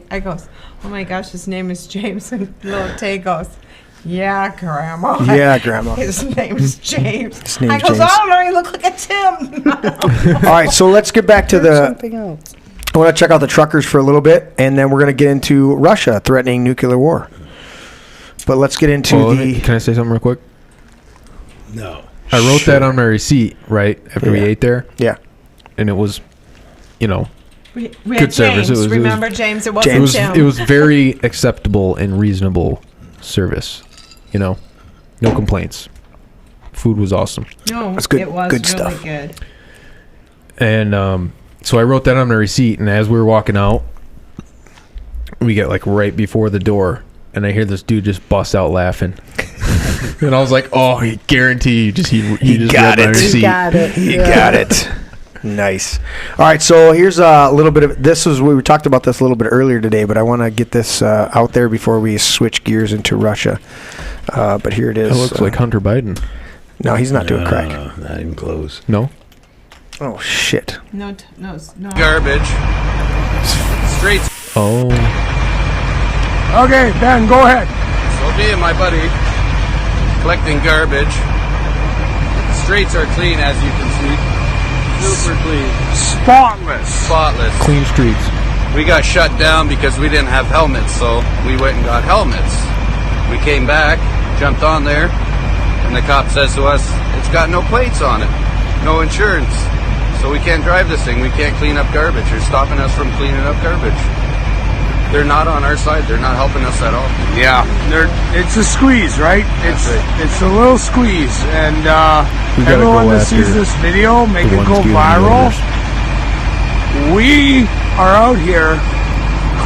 S3: I goes, oh my gosh, his name is James. And little Tay goes, yeah, Grandma.
S1: Yeah, Grandma.
S3: His name's James.
S1: His name's
S3: I goes,
S1: James.
S3: I don't know, you look like a Tim.
S1: All right, so let's get back to
S4: Something else.
S1: I want to check out the truckers for a little bit, and then we're going to get into Russia threatening nuclear war. But let's get into
S8: Can I say something real quick?
S6: No.
S8: I wrote that on my receipt, right, after we
S1: Yeah.
S8: ate there.
S1: Yeah.
S8: And it was,
S3: we
S8: Good
S3: had
S8: service.
S3: James.
S8: It was-
S3: Remember James? It wasn't Tim.
S8: it was very acceptable and reasonable service. No complaints. Food was awesome.
S3: No,
S1: That's good-
S3: it was
S1: good
S3: really
S1: stuff.
S3: good.
S8: And so I wrote that on my receipt, and as we were walking out, we get like right before the door, and I hear this dude just bust out laughing. And I was like, "Oh, he guarantee he just
S1: got
S8: read my
S1: it.
S8: receipt."
S4: You got it.
S1: You
S4: Yeah.
S1: got it. Nice. All right, so here's a little bit of this. We talked about this a little bit earlier today, but I want to get this out there before we switch gears into Russia. But here it is.
S8: That looks like Hunter Biden.
S1: No, he's not doing crack.
S6: No, not even close.
S8: No.
S1: Oh shit.
S3: No.
S7: Garbage. Streets.
S8: Oh.
S12: Okay, Ben, go ahead.
S7: So me and my buddy collecting garbage. The streets are clean, as you can see. Super clean.
S12: Spotless.
S7: Spotless.
S8: Clean streets.
S7: We got shut down because we didn't have helmets, so we went and got helmets. We came back, jumped on there, and the cop says to us, it's got no plates on it, no insurance. So we can't drive this thing, we can't clean up garbage. They're stopping us from cleaning up garbage. They're not on our side, they're not helping us at all.
S12: Yeah, it's a squeeze, right? It's a little squeeze, and
S8: We gotta
S12: everyone
S8: go
S12: that sees
S8: after
S12: this video, make
S8: the
S12: it
S8: ones
S12: go
S8: doing the
S12: viral.
S8: orders.
S12: We are out here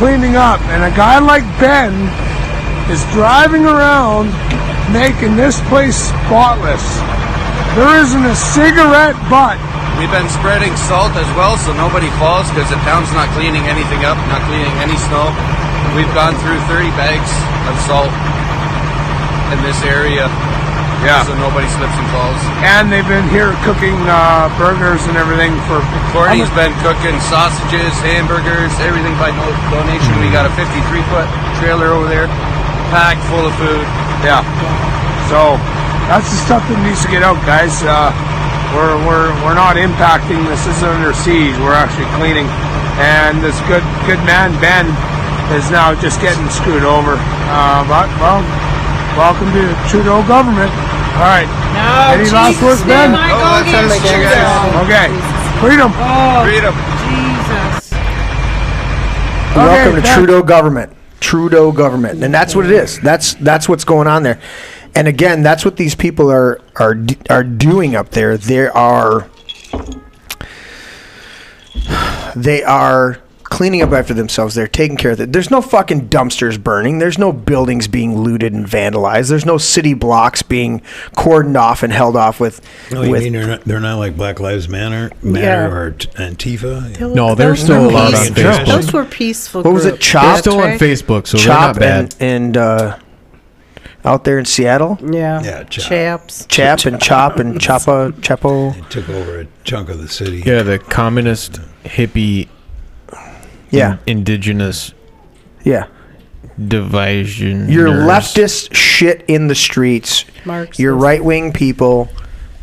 S12: cleaning up, and a guy like Ben is driving around making this place spotless. There isn't a cigarette butt.
S7: We've been spreading salt as well, so nobody falls, because the town's not cleaning anything up, not cleaning any snow. We've gone through 30 bags of salt in this area, so nobody slips and falls.
S12: And they've been here cooking burgers and everything for...
S7: Courtney's been cooking sausages, hamburgers, everything by donation. We got a 53-foot trailer over there, packed full of food.
S12: Yeah. So that's the stuff that needs to get out, guys. We're not impacting. This isn't under siege. We're actually cleaning. And this good man Ben is now just getting screwed over. But well, welcome to the Trudeau government. All right.
S3: No,
S12: Any last words, Ben?
S7: that's it.
S12: Okay. Freedom.
S7: Freedom.
S3: Jesus.
S1: Welcome to
S12: Ben.
S1: Trudeau government. Trudeau government, and that's what it is. That's what's going on there. And again, that's what these people are doing up there. They are cleaning up after themselves. They're taking care of it. There's no fucking dumpsters burning. There's no buildings being looted and vandalized. There's no city blocks being cordoned off and held off with.
S6: Oh, you mean they're not like Black Lives Matter or Antifa?
S8: No, they're still allowed on Facebook.
S4: Those were peaceful
S1: What was it?
S4: groups.
S1: Chop?
S8: They're still on Facebook, so they're
S1: Chop
S8: not bad.
S1: and out there in Seattle.
S4: Yeah.
S6: Yeah,
S4: Chaps.
S1: Chap and Chop and Chapo.
S6: They took over a chunk of the city.
S8: Yeah, the communist hippie
S1: Yeah.
S8: indigenous
S1: Yeah.
S8: division.
S1: Your leftist shit in the streets.
S4: Marxist.
S1: Your right-wing people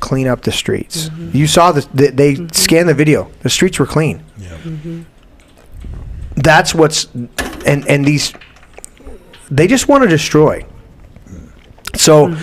S1: clean up the streets. You saw they scanned the video. The streets were clean. That's what's and these they just want to destroy. So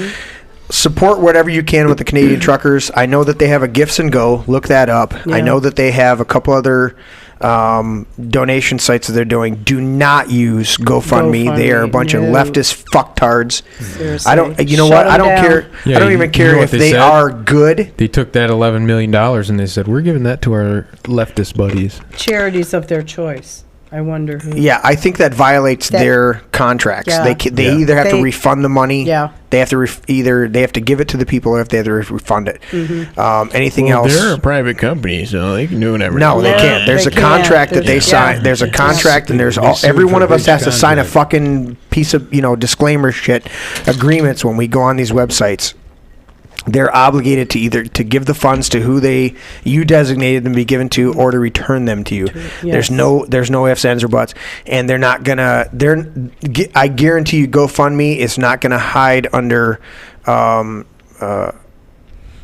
S1: support whatever you can with the Canadian truckers. I know that they have a Gifts and Go. Look that up. I
S4: Yeah.
S1: know that they have a couple other donation sites that they're doing. Do not use GoFundMe. They are a bunch of
S4: No.
S1: leftist fucktards.
S4: Seriously.
S1: I don't. You know
S4: Shut
S1: what? I
S4: them
S1: don't
S4: down.
S1: care.
S8: Yeah,
S1: I don't
S8: you-
S1: even
S8: you
S1: care
S8: know what
S1: if
S8: they
S1: they
S8: said?
S1: are good.
S8: They took that $11 million and they said, we're giving that to our leftist buddies.
S4: Charities of their choice. I wonder who.
S1: Yeah, I think that violates
S4: That-
S1: their contracts.
S4: Yeah.
S1: They either have to
S4: They-
S1: refund the money.
S4: Yeah.
S1: They have to either they have to give it to the people, or if they have to refund it. Anything
S8: Well,
S1: else?
S8: they're a private company, so they can do whatever.
S1: No, they
S4: No,
S1: can't. There's
S4: they
S1: a contract
S4: can't.
S1: that they
S4: There's-
S1: sign.
S4: yeah.
S1: There's a contract, and there's
S6: They
S1: all.
S6: sued
S1: Every
S6: for
S1: one of us
S6: breach
S1: has to sign a
S6: contract.
S1: fucking piece of disclaimer shit, agreements when we go on these websites. They're obligated to either to give the funds to who you designated them to be given to, or to return them to you.
S4: Yes.
S1: There's no ifs, ands, or buts, and they're not gonna. I guarantee you, GoFundMe is not gonna hide under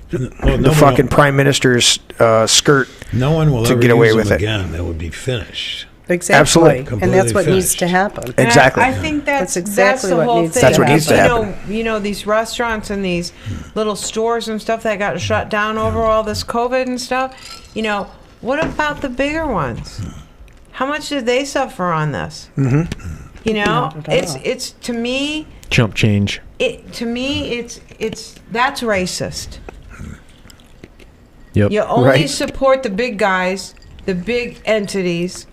S1: the fucking prime minister's skirt.
S6: No one will
S1: to
S6: ever
S1: get away
S6: use
S1: with
S6: them
S1: it.
S6: again. That would be finished.
S4: Exactly.
S1: Absolutely.
S4: And that's
S6: Completely
S4: what needs to
S6: finished.
S4: happen.
S3: And
S1: Exactly.
S3: I think
S4: That's
S3: that's
S4: exactly
S3: the
S4: what
S3: whole
S4: needs to
S3: thing.
S1: That's what needs to happen.
S3: You know these restaurants and these little stores and stuff that got shut down over all this COVID and stuff. You know, what about the bigger ones? How much did they suffer on this? You know,
S4: Not at all.
S3: it's to me,
S8: Chump change.
S3: it's that's racist.
S8: Yep.
S3: You only
S1: Right.
S3: support the big guys, the big entities,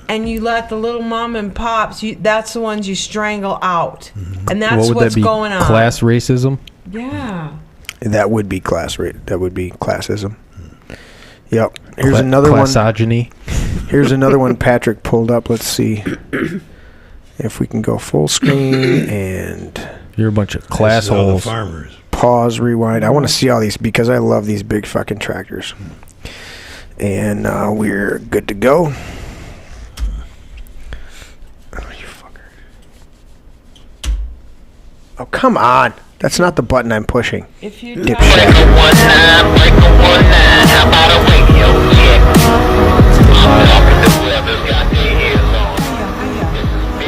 S3: and you let the little mom and pops. That's the ones you strangle out, and that's
S8: What would
S3: what's
S8: that be?
S3: going on.
S8: Class racism?
S3: Yeah.
S1: That would be That would be classism. Yep. Here's another one.
S8: Classogeny.
S1: Here's another one Patrick pulled up. Let's see if we can go full screen and
S8: You're a bunch of
S6: This
S8: class
S6: is all the
S8: holes.
S6: farmers.
S1: pause, rewind. I want to see all these because I love these big fucking tractors. And we're good to go. Oh, you fucker. Oh, come on. That's not the button I'm pushing.
S3: If you
S1: Dipshit.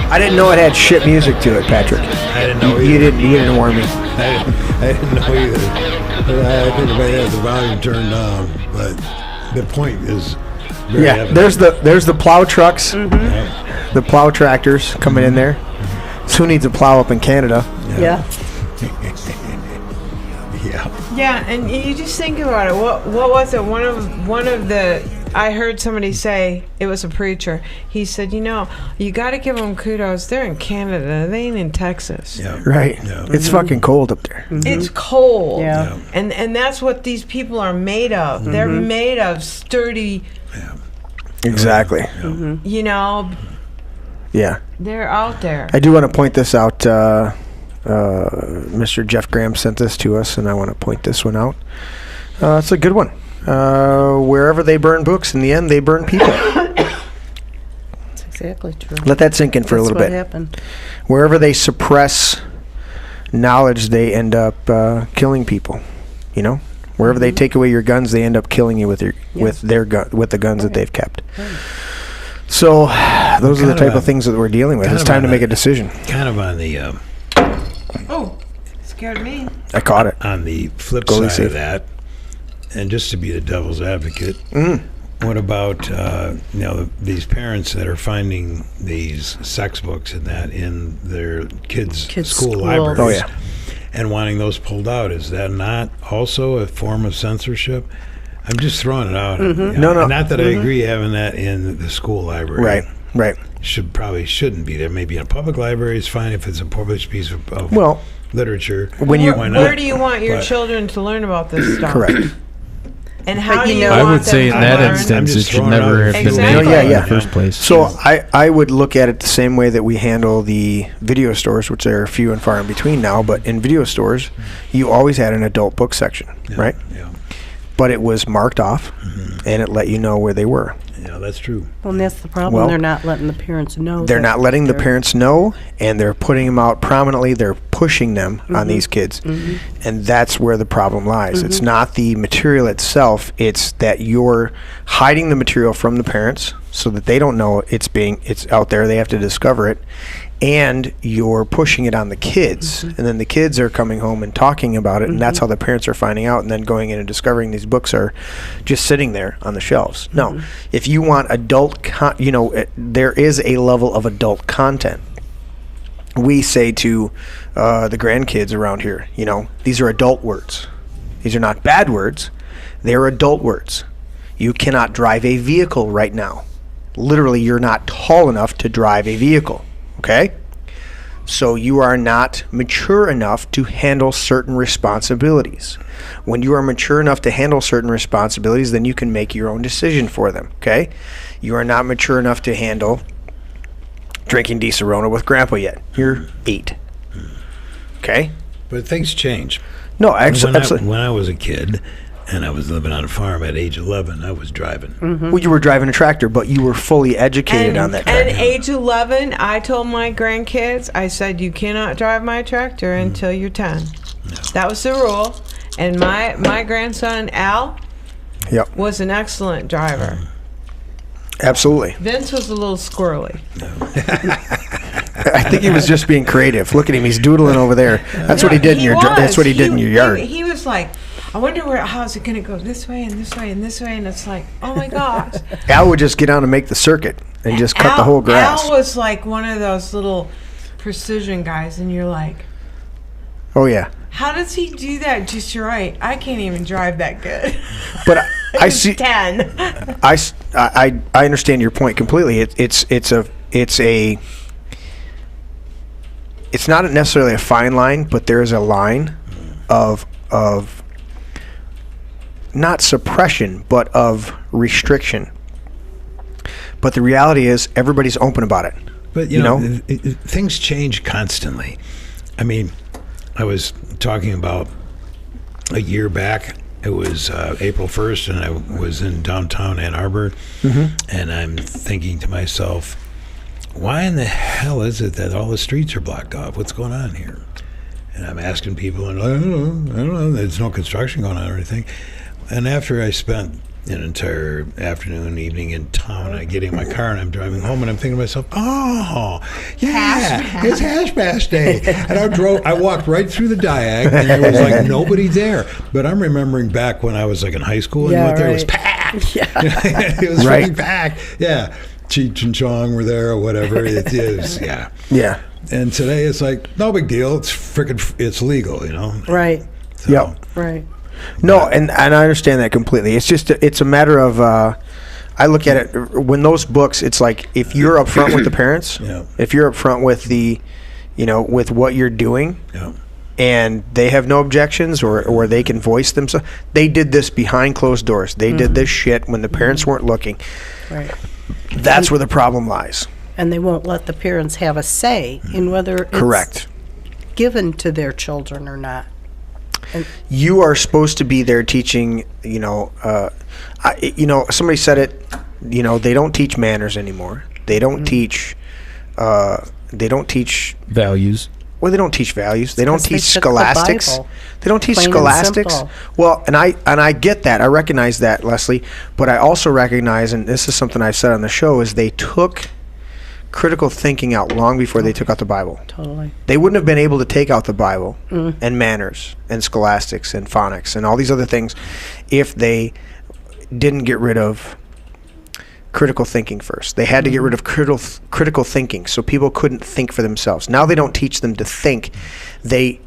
S1: I didn't know it had shit music to it, Patrick.
S6: I didn't know
S1: You
S6: either.
S1: didn't warn me.
S6: I didn't know either. I think everybody has the volume turned down, but the point is very
S1: Yeah,
S6: evident.
S1: there's the plow trucks,
S6: Yeah.
S1: the plow tractors coming in there. So who needs a plow up in Canada?
S4: Yeah.
S6: Yeah.
S3: Yeah, and you just think about it. What was it? One of the I heard somebody say, it was a preacher. He said, you know, you got to give them kudos. They're in Canada. They ain't in Texas.
S6: Yeah.
S1: Right.
S6: Yeah.
S1: It's fucking cold up there.
S3: It's cold.
S4: Yeah.
S3: And that's what these people are made of. They're made of sturdy,
S1: Exactly.
S3: you know,
S1: Yeah.
S3: they're out there.
S1: I do want to point this out. Mr. Jeff Graham sent this to us, and I want to point this one out. It's a good one. Wherever they burn books, in the end, they burn people.
S4: That's exactly true.
S1: Let that sink in for a
S4: That's
S1: little
S4: what
S1: bit.
S4: happened.
S1: Wherever they suppress knowledge, they end up killing people. You know, wherever they take away your guns, they end up killing you with the guns that they've kept. So those are the
S6: Kind of
S1: type
S6: a-
S1: of things that we're dealing with.
S6: kind
S1: It's
S6: of
S1: time to
S6: on
S1: make
S6: a-
S1: a decision.
S6: Kind of on the
S3: Oh, scared me.
S1: I caught it.
S6: on the flip
S1: Goalie
S6: side
S1: safe.
S6: of that, and just to be the devil's advocate, what about these parents that are finding these sex books and that in their kids' school
S4: schools.
S6: libraries?
S1: Oh, yeah.
S6: And wanting those pulled out, is that not also a form of censorship? I'm just throwing it out.
S1: No.
S6: Not that I agree having that in the school library.
S1: Right.
S6: Shouldn't be there. Maybe in a public library is fine if it's a published piece of
S1: Well,
S6: literature.
S1: when you
S6: Why not?
S3: Where do you want your
S6: But-
S3: children to learn about this stuff?
S1: correct.
S3: And how
S4: But
S3: do
S4: you
S3: you
S4: know-
S8: I
S3: want
S8: would
S3: them
S8: say
S3: to
S8: in that
S3: learn?
S6: I'm
S8: instance,
S6: just
S8: it should
S6: throwing it
S8: never
S6: out
S8: have been
S3: Exactly.
S8: made
S1: Yeah,
S8: in
S1: yeah.
S8: the first place.
S1: So I would look at it the same way that we handle the video stores, which there are few and far in between now. But in video stores, you always had an adult book section, right?
S6: Yeah.
S1: But it was marked off, and it let you know where they were.
S6: Yeah, that's true.
S4: Well, and that's the problem.
S1: Well,
S4: they're not letting the parents know.
S1: They're
S4: that
S1: not letting the
S4: they're-
S1: parents know, and they're putting them out prominently. They're pushing them on these kids. And that's where the problem lies. It's not the material itself. It's that you're hiding the material from the parents so that they don't know it's out there. They have to discover it. And you're pushing it on the kids. And then the kids are coming home and talking about it, and that's how the parents are finding out, and then going in and discovering these books are just sitting there on the shelves. No, if you want adult, there is a level of adult content. We say to the grandkids around here, these are adult words. These are not bad words. They're adult words. You cannot drive a vehicle right now. Literally, you're not tall enough to drive a vehicle. Okay? So you are not mature enough to handle certain responsibilities. When you are mature enough to handle certain responsibilities, then you can make your own decision for them. Okay? You are not mature enough to handle drinking Di-Serona with Grandpa yet. You're 8. Okay?
S6: But things change.
S1: No, absolutely.
S6: When I was a kid and I was living on a farm at age 11, I was driving.
S1: Well, you were driving a tractor, but you were fully educated on that tractor.
S3: At age 11, I told my grandkids, I said, you cannot drive my tractor until you're 10. That was the rule. And my grandson, Al, was an excellent driver.
S1: Absolutely.
S3: Vince was a little squirrely.
S1: I think he was just being creative. Look at him; he's doodling over there. That's what he did in your. That's what he did in your yard.
S3: He was like, I wonder how's it going to go this way and this way and this way, and it's like, oh my gosh.
S1: Al would just get on and make the circuit and just cut the whole grass.
S3: Al was like one of those little precision guys, and you're like,
S1: oh yeah.
S3: How does he do that just right? I can't even drive that good.
S1: But I see.
S3: 10.
S1: I understand your point completely. It's not necessarily a fine line, but there is a line of not suppression, but of restriction. But the reality is, everybody's open about it.
S6: But you know, things change constantly. I mean, I was talking about a year back. It was April 1st, and I was in downtown Ann Arbor, and I'm thinking to myself, why in the hell is it that all the streets are blocked off? What's going on here? And I'm asking people, and I don't know. There's no construction going on or anything. And after I spent an entire afternoon, evening in town, I get in my car and I'm driving home, and I'm thinking to myself, oh, yeah, it's Hash Bash Day. And I walked right through the Diag, and there was like nobody there. But I'm remembering back when I was like in high school, and you went there, it was packed. Yeah. It was really packed. Yeah. Cheech and Chong were there or whatever. It is, yeah.
S1: Yeah.
S6: And today it's like, no big deal. It's legal,
S4: Right.
S6: So,
S1: Yep.
S4: Right.
S1: No, and I understand that completely. It's just it's a matter of I look at it when those books. It's like if you're upfront with the parents, if you're upfront with the, with what you're doing, and they have no objections or they can voice themselves. They did this behind closed doors. They did this shit when the parents weren't looking.
S4: Right.
S1: That's where the problem lies.
S4: And they won't let the parents have a say in whether it's given to their children or not.
S1: You are supposed to be there teaching, somebody said it, they don't teach manners anymore. They don't teach
S8: values.
S1: Well, they don't teach values. They don't teach
S4: took the
S1: scholastics.
S4: Bible.
S1: They don't teach
S4: Plain and
S1: scholastics.
S4: simple.
S1: Well, and I get that. I recognize that, Leslie. But I also recognize, and this is something I've said on the show, is they took critical thinking out long before they took out the Bible.
S4: Totally.
S1: They wouldn't have been able to take out the Bible and manners and scholastics and phonics and all these other things if they didn't get rid of critical thinking first. They had to get rid of critical thinking so people couldn't think for themselves. Now they don't teach them to think. They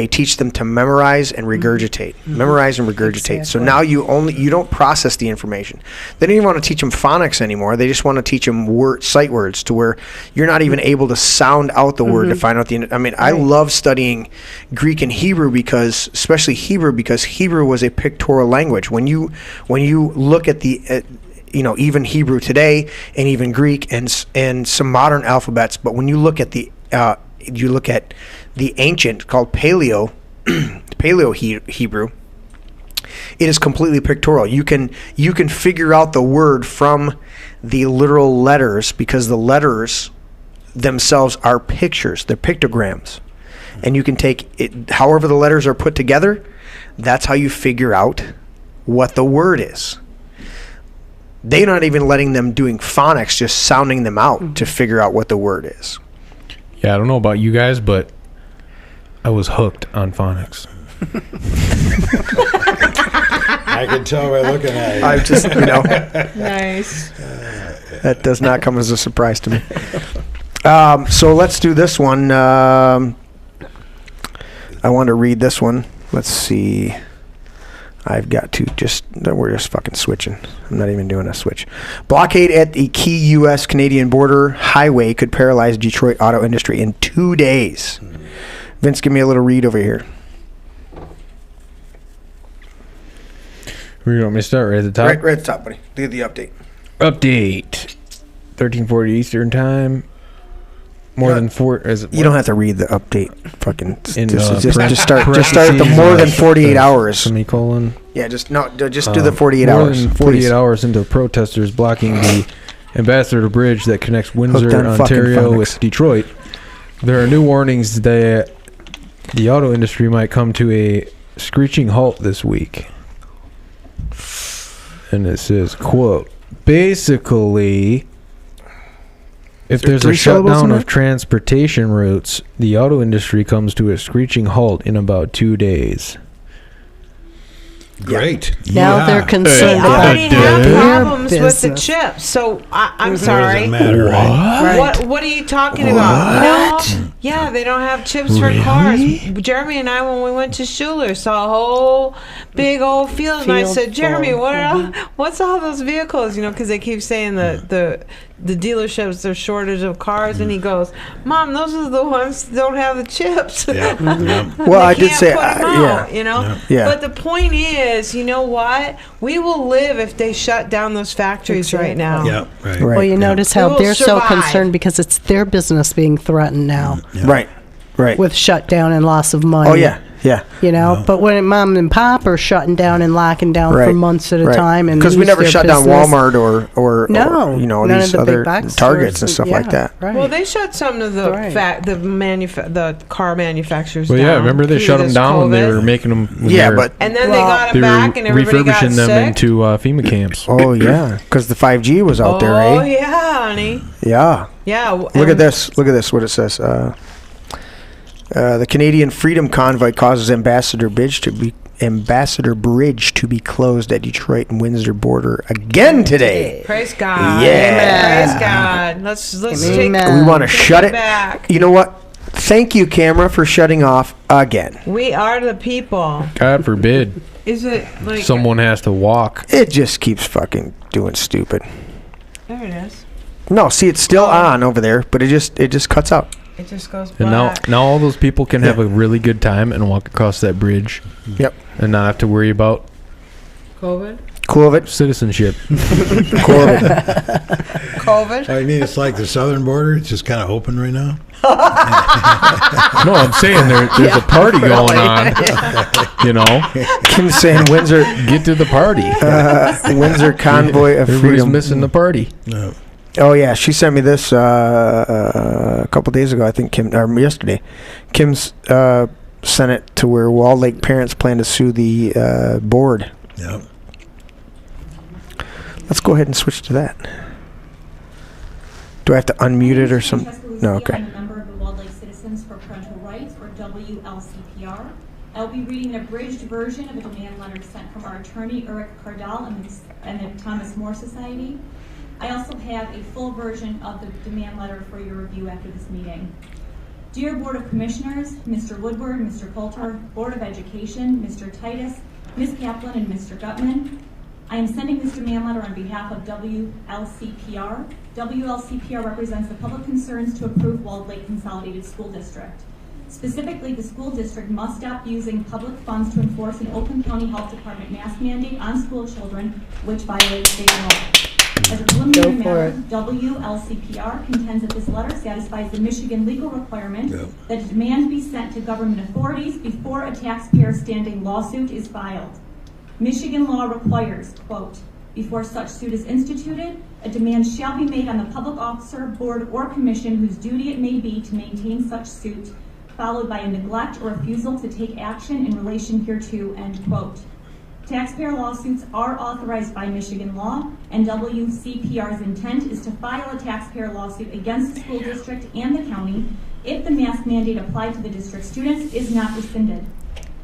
S1: teach them to memorize and regurgitate. Memorize and regurgitate. Exactly. So now you don't process the information. They don't even want to teach them phonics anymore. They just want to teach them sight words to where you're not even able to sound out the word to find out the. I mean, I love studying Greek and Hebrew especially Hebrew, because Hebrew was a pictorial language. When you look at the even Hebrew today and even Greek and some modern alphabets, but when you look at the ancient called Paleo Hebrew, It is completely pictorial. You can figure out the word from the literal letters because the letters themselves are pictures. They're pictograms. And you can take it, however the letters are put together, that's how you figure out what the word is. They're not even letting them doing phonics, just sounding them out to figure out what the word is.
S8: Yeah, I don't know about you guys, but I was hooked on phonics.
S6: I can tell by looking at you.
S1: I just,
S3: Nice.
S1: that does not come as a surprise to me. So let's do this one. I want to read this one. Let's see. I've got to we're just fucking switching. I'm not even doing a switch. Blockade at the key U.S.-Canadian border highway could paralyze Detroit auto industry in 2 days. Vince, give me a little read over here.
S8: Where do you want me to start? Right at the top?
S1: Right at the top, buddy. Do the update.
S8: Update. 1340 Eastern Time. More than four.
S1: You don't have to read the update. Fucking just start at
S8: parentheses,
S1: the more than 48 hours.
S8: Semicolon.
S1: Yeah, just do the 48 hours.
S8: More than 48
S1: please.
S8: hours into protesters blocking the Ambassador Bridge that connects Windsor,
S1: Hooked on fucking
S8: Ontario
S1: phonics.
S8: with Detroit. There are new warnings that the auto industry might come to a screeching halt this week. And it says, quote, basically, if there's a shutdown of transportation routes, the auto industry comes to a screeching halt in about 2 days.
S6: Great.
S4: Now they're
S3: They
S4: concerned about
S3: already have
S4: their
S3: problems with the
S4: business.
S3: chips. So I'm
S6: What
S3: sorry.
S6: does it matter, right?
S3: What are you talking about? No, yeah, they don't have chips for cars. Jeremy and I, when we went to Schuler, saw a whole big old field, and I said, Jeremy, what's all those vehicles? Because they keep saying the dealerships, there's shortage of cars, and he goes, Mom, those are the ones that don't have the chips.
S1: Well, I did say, yeah.
S3: But the point is, you know what? We will live if they shut down those factories right now.
S6: Yeah, right.
S4: Well, you notice
S3: We
S4: how
S3: will
S4: they're so
S3: survive.
S4: concerned because it's their business being threatened now
S1: Right.
S4: with shutdown and loss of money.
S1: Oh, yeah.
S4: But when mom and pop are shutting down and locking down for months at a time, and
S1: because we
S4: lose
S1: never
S4: their
S1: shut down
S4: business.
S1: Walmart or
S4: none
S1: these
S4: of the
S1: other
S4: big box
S1: Targets
S4: stores.
S1: and stuff like that.
S4: Right.
S3: Well, they shut some of the the car manufacturers
S8: Well,
S3: down.
S8: yeah, remember they
S3: through
S8: shut them
S3: this
S8: down when they
S3: COVID.
S8: were making them.
S3: And then they got
S8: they
S3: them
S8: were
S3: back, and everybody got
S8: refurbishing them
S3: sick.
S8: into FEMA camps.
S1: Oh yeah, because the 5G was out there,
S3: Oh
S1: eh?
S3: yeah, honey.
S1: Yeah.
S3: Yeah.
S1: Look at this. Look at this. What it says. The Canadian Freedom Convoy causes Ambassador Bridge to be closed at Detroit and Windsor border again today.
S3: Praise God.
S1: Yeah.
S3: Praise God. Let's take.
S1: We want to shut it.
S3: Back.
S1: You know what? Thank you, camera, for shutting off again.
S3: We are the people.
S8: God forbid.
S3: Is it like
S8: Someone has to walk.
S1: It just keeps fucking doing stupid.
S3: There it is.
S1: No, see, it's still on over there, but it just cuts out.
S3: It just goes
S8: And
S3: black.
S8: now all those people can have a really good time and walk across that bridge.
S1: Yep.
S8: And not have to worry about
S3: COVID.
S1: COVID.
S8: Citizenship.
S1: COVID.
S3: COVID.
S6: I mean, it's like the southern border. It's just kind of open right now.
S8: No, I'm saying there's a party going on.
S1: Kim's saying Windsor.
S8: Get to the party.
S1: Windsor Convoy of
S8: Everybody's
S1: Freedom.
S8: missing the party.
S6: No.
S1: Oh yeah, she sent me this a couple days ago. I think yesterday. Kim's sent it to where Wall Lake parents plan to sue the board.
S6: Yep.
S1: Let's go ahead and switch to that. Do I have to unmute it or something? No, okay.
S13: I'm a member of the Walled Lake Citizens for Parental Rights, or WLCPR. I'll be reading an abridged version of a demand letter sent from our attorney, Eric Cardall, and the Thomas More Society. I also have a full version of the demand letter for your review after this meeting. Dear Board of Commissioners, Mr. Woodward, Mr. Coulter, Board of Education, Mr. Titus, Ms. Kaplan, and Mr. Gutman, I am sending this demand letter on behalf of WLCPR. WLCPR represents the public concerns to approve Walled Lake Consolidated School District. Specifically, the school district must stop using public funds to enforce an Oakland County Health Department mask mandate on school children, which violates state law. As a preliminary matter, WLCPR contends that this letter satisfies the Michigan legal requirement that a demand be sent to government authorities before a taxpayer standing lawsuit is filed. Michigan law requires, quote, before such suit is instituted, a demand shall be made on the public officer, board, or commission whose duty it may be to maintain such suit, followed by a neglect or refusal to take action in relation hereto, end quote. Taxpayer lawsuits are authorized by Michigan law, and WCPR's intent is to file a taxpayer lawsuit against the school district and the county if the mask mandate applied to the district students is not rescinded.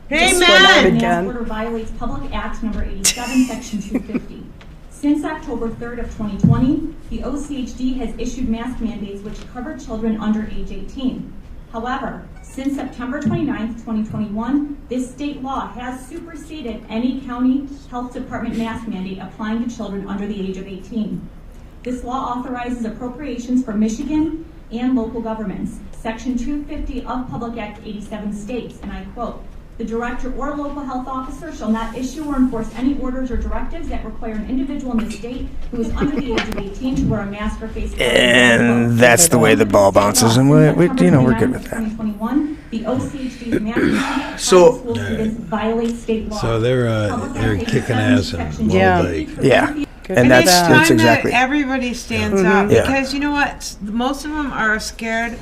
S3: Amen.
S13: The mask order violates Public Act number 87, section 250. Since October 3rd of 2020, the OCHD has issued mask mandates which cover children under age 18. However, since September 29th, 2021, this state law has superseded any county health department mask mandate applying to children under the age of 18. This law authorizes appropriations for Michigan and local governments. Section 250 of Public Act 87 states, and I quote, the director or local health officer shall not issue or enforce any orders or directives that require an individual in the state who is under the age of 18 to wear a mask or face covering.
S1: And that's the way the ball bounces, and we're good with that.
S13: 2021, the OCHD's mask mandate
S1: So-
S13: school students violate state law.
S6: So they're kicking ass and
S4: Yeah.
S1: Yeah.
S3: And
S1: And
S3: it's
S1: that's
S3: time
S1: exactly.
S3: that everybody stands up
S1: Yeah.
S3: because you know what? Most of them are scared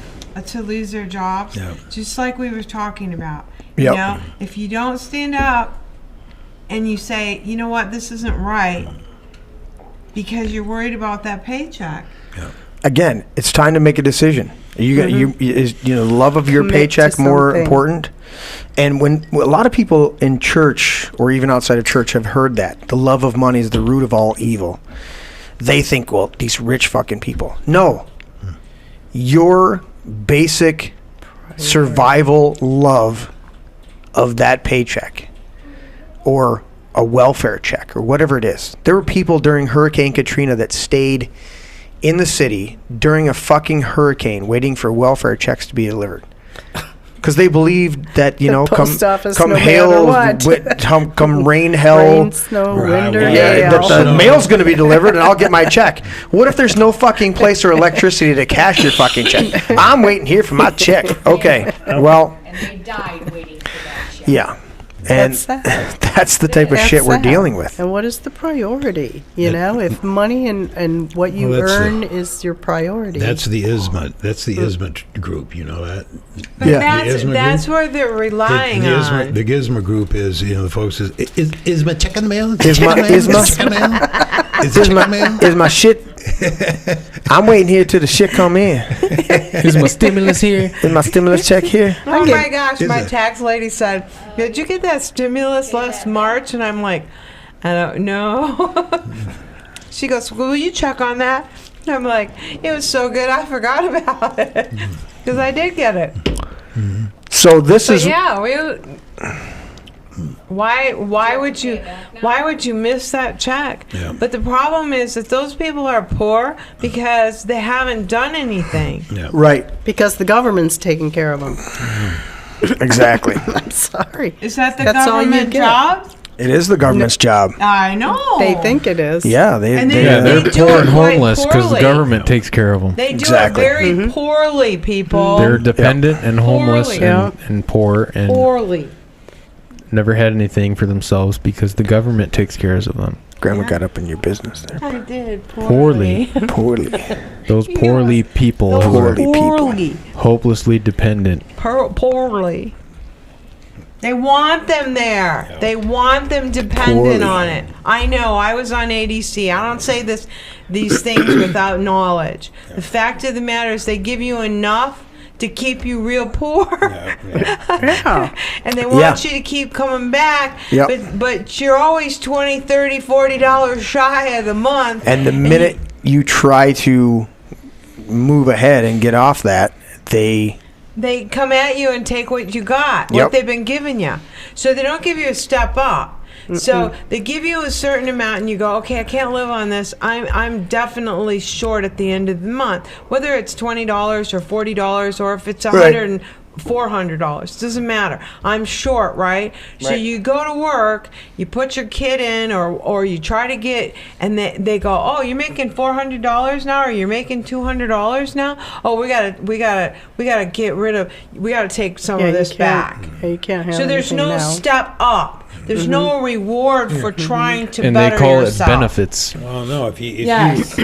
S3: to lose their jobs,
S6: Yeah.
S3: just like we were talking about.
S1: Yep.
S3: You know, if you don't stand up and you say, you know what, this isn't right, because you're worried about that paycheck.
S1: Again, it's time to make a decision. Is the love of your
S4: Commit
S1: paycheck
S4: to
S1: more
S4: something.
S1: important? And when a lot of people in church or even outside of church have heard that the love of money is the root of all evil, they think, well, these rich fucking people. No, your basic survival love of that paycheck or a welfare check or whatever it is. There were people during Hurricane Katrina that stayed in the city during a fucking hurricane waiting for welfare checks to be delivered. Because they believed that,
S4: Post office,
S1: come
S4: no
S1: hail,
S4: matter what.
S1: come rain, hell,
S4: Rain, snow, wind, or
S1: that
S4: hail.
S1: the mail's going to be delivered and I'll get my check. What if there's no fucking place or electricity to cash your fucking check? I'm waiting here for my check. Okay, well,
S10: And they died waiting for that check.
S1: yeah. And
S4: That's sad.
S1: that's the type of
S4: That's
S1: shit we're
S4: sad.
S1: dealing with.
S4: And what is the priority? If money and what you
S6: Well, that's
S4: earn is your priority.
S6: That's the ISMA. That's the ISMA group. You know that.
S3: But
S1: Yeah.
S3: that's,
S6: The ISMA
S3: that's
S6: group?
S3: where they're relying
S6: the
S3: on.
S6: The GISMA group is, the folks is ISMA check in the mail?
S1: ISMA-
S6: Check in the mail? Is it check in the mail?
S1: Is my shit? I'm waiting here till the shit come in.
S8: Is my stimulus here?
S1: Is my stimulus check here?
S3: Oh my gosh,
S6: Is
S3: my
S6: it?
S3: tax lady said, did you get that stimulus last March? And I'm like, I don't know. She goes, well, will you check on that? And I'm like, it was so good, I forgot about it. Because I did get it.
S1: So this
S3: But
S1: is
S3: yeah, why would you miss that check?
S6: Yeah.
S3: But the problem is that those people are poor because they haven't done anything.
S6: Yeah.
S1: right.
S4: because the government's taking care of them.
S1: Exactly.
S4: I'm sorry.
S3: Is that the
S4: That's all you
S3: government
S4: get.
S3: job?
S1: It is the government's job.
S3: I know.
S4: They think it is.
S1: Yeah, they.
S3: And
S1: they
S8: Yeah,
S3: They
S8: they're
S3: do
S8: poor
S3: it
S8: and
S3: quite
S8: homeless because the
S3: poorly.
S8: government takes care of them.
S3: They do
S1: Exactly.
S3: it very poorly, people.
S8: They're dependent and homeless
S3: Poorly.
S8: and poor and
S3: Poorly.
S8: never had anything for themselves because the government takes care of them.
S1: Grandma got up in your business there.
S3: I did
S8: Poorly.
S1: Poorly.
S8: Those poorly people
S3: Those
S8: who are
S1: Poorly people.
S3: poorly.
S8: hopelessly dependent.
S3: Poorly. They want them there. They want them dependent
S1: Poorly.
S3: on it. I know. I was on ADC. I don't say these things without knowledge. The fact of the matter is they give you enough to keep you real poor.
S4: Yeah.
S3: And they want
S1: Yeah.
S3: you to keep coming back.
S1: Yep.
S3: But you're always $20, $30, $40 shy of the month.
S1: And the minute you try to move ahead and get off that, they
S3: come at you and take what you got,
S1: Yep.
S3: what they've been giving you. So they don't give you a step up. So they give you a certain amount, and you go, okay, I can't live on this. I'm definitely short at the end of the month, whether it's $20 or $40 or if it's
S1: Right.
S3: $400. Doesn't matter. I'm short, right? So
S1: Right.
S3: you go to work, you put your kid in, or you try to get, and they go, oh, you're making $400 now, or you're making $200 now. Oh, we gotta get rid of. We gotta take some of this back.
S4: Yeah, you can't have
S3: So there's
S4: anything
S3: no
S4: now.
S3: step up. There's no reward for trying to
S8: And
S3: better
S8: they call
S3: yourself.
S8: it benefits.
S6: Well, no, if
S3: Yes.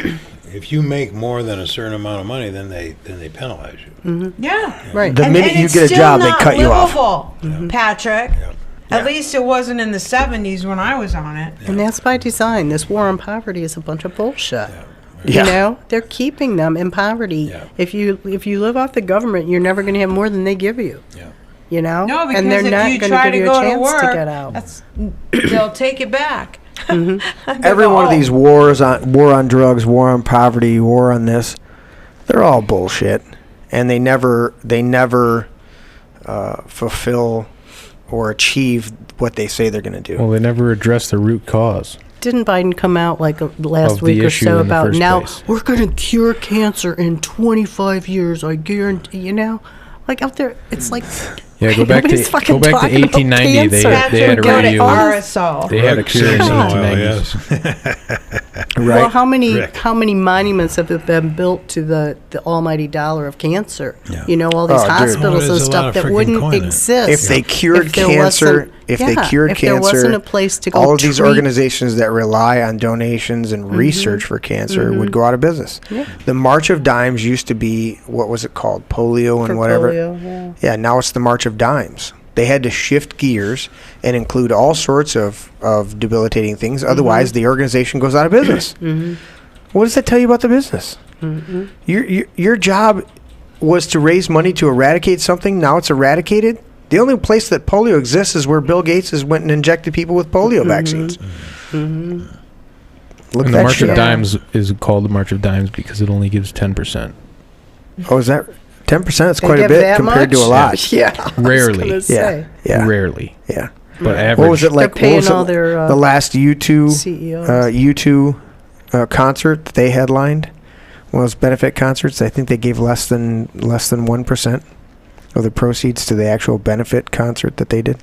S6: if you make more than a certain amount of money, then they penalize you.
S3: Yeah.
S4: Right.
S1: The minute you
S3: it's
S1: get a
S3: still
S1: job, they
S3: not
S1: cut you off.
S3: livable, Patrick. At least it wasn't in the 70s when I was on it.
S4: And that's by design. This war on poverty is a bunch of bullshit.
S1: Yeah.
S4: You know, they're keeping them in poverty.
S6: Yeah.
S4: If you live off the government, you're never going to have more than they give you.
S6: Yeah.
S4: You know,
S3: No, because
S4: and they're
S3: if
S4: not
S3: you
S4: going
S3: try
S4: to
S3: to
S4: give you
S3: go
S4: a
S3: to
S4: chance
S3: work,
S4: to get out.
S3: they'll take it back.
S1: Every one of these war on drugs, war on poverty, war on this, they're all bullshit, and they never fulfill or achieve what they say they're going to do.
S8: Well, they never address the root cause.
S4: Didn't Biden come out like last
S8: Of the
S4: week or
S8: issue
S4: so
S8: in the
S4: about
S8: first
S4: now
S8: place.
S4: we're going to cure cancer in 25 years? I guarantee. You know, like out there, it's like
S8: Yeah, go back
S4: nobody's
S8: to
S4: fucking talking about
S8: 1890. They
S4: cancer.
S8: had a
S3: Go to
S8: radio.
S3: RSO.
S8: They had a cure in the
S6: Oh,
S8: 1890s.
S6: yes.
S4: Well, how many
S6: Rick.
S4: monuments have been built to the almighty dollar of cancer?
S6: Yeah.
S4: You know, all these
S1: Oh, dude.
S4: hospitals
S6: Oh,
S4: and
S6: there's a lot
S4: stuff
S6: of
S4: that
S6: freaking
S4: wouldn't
S6: coin in it.
S4: exist
S1: If they cured
S4: if there
S1: cancer,
S4: wasn't-
S1: if they
S4: yeah,
S1: cured
S4: if
S1: cancer,
S4: there wasn't a place to go
S1: all of these
S4: treat-
S1: organizations that rely on donations and research for cancer would go out of business.
S4: Yeah.
S1: The March of Dimes used to be, what was it called, polio and
S4: for
S1: whatever.
S4: polio,
S1: Yeah, now it's the March of Dimes. They had to shift gears and include all sorts of debilitating things. Otherwise, the organization goes out of business. What does that tell you about the business? Your job was to raise money to eradicate something. Now it's eradicated. The only place that polio exists is where Bill Gates has went and injected people with polio vaccines. Look
S8: And
S1: at
S8: the
S1: that
S8: March
S1: shit
S8: of
S1: up.
S8: Dimes is called the March of Dimes because it only gives 10%.
S1: Oh, is that 10%? That's
S4: They
S1: quite a
S4: give
S1: bit
S4: that
S1: compared to a
S4: much?
S1: lot.
S4: Yeah, I was
S8: Rarely.
S4: gonna
S1: Yeah,
S4: say.
S1: yeah,
S8: Rarely.
S1: yeah.
S8: But average.
S1: What was it like?
S4: paying
S1: what was it,
S4: all their,
S1: the last U2
S4: CEOs.
S1: U2 concert that they headlined? One of those benefit concerts. I think they gave less than 1% of the proceeds to the actual benefit concert that they did.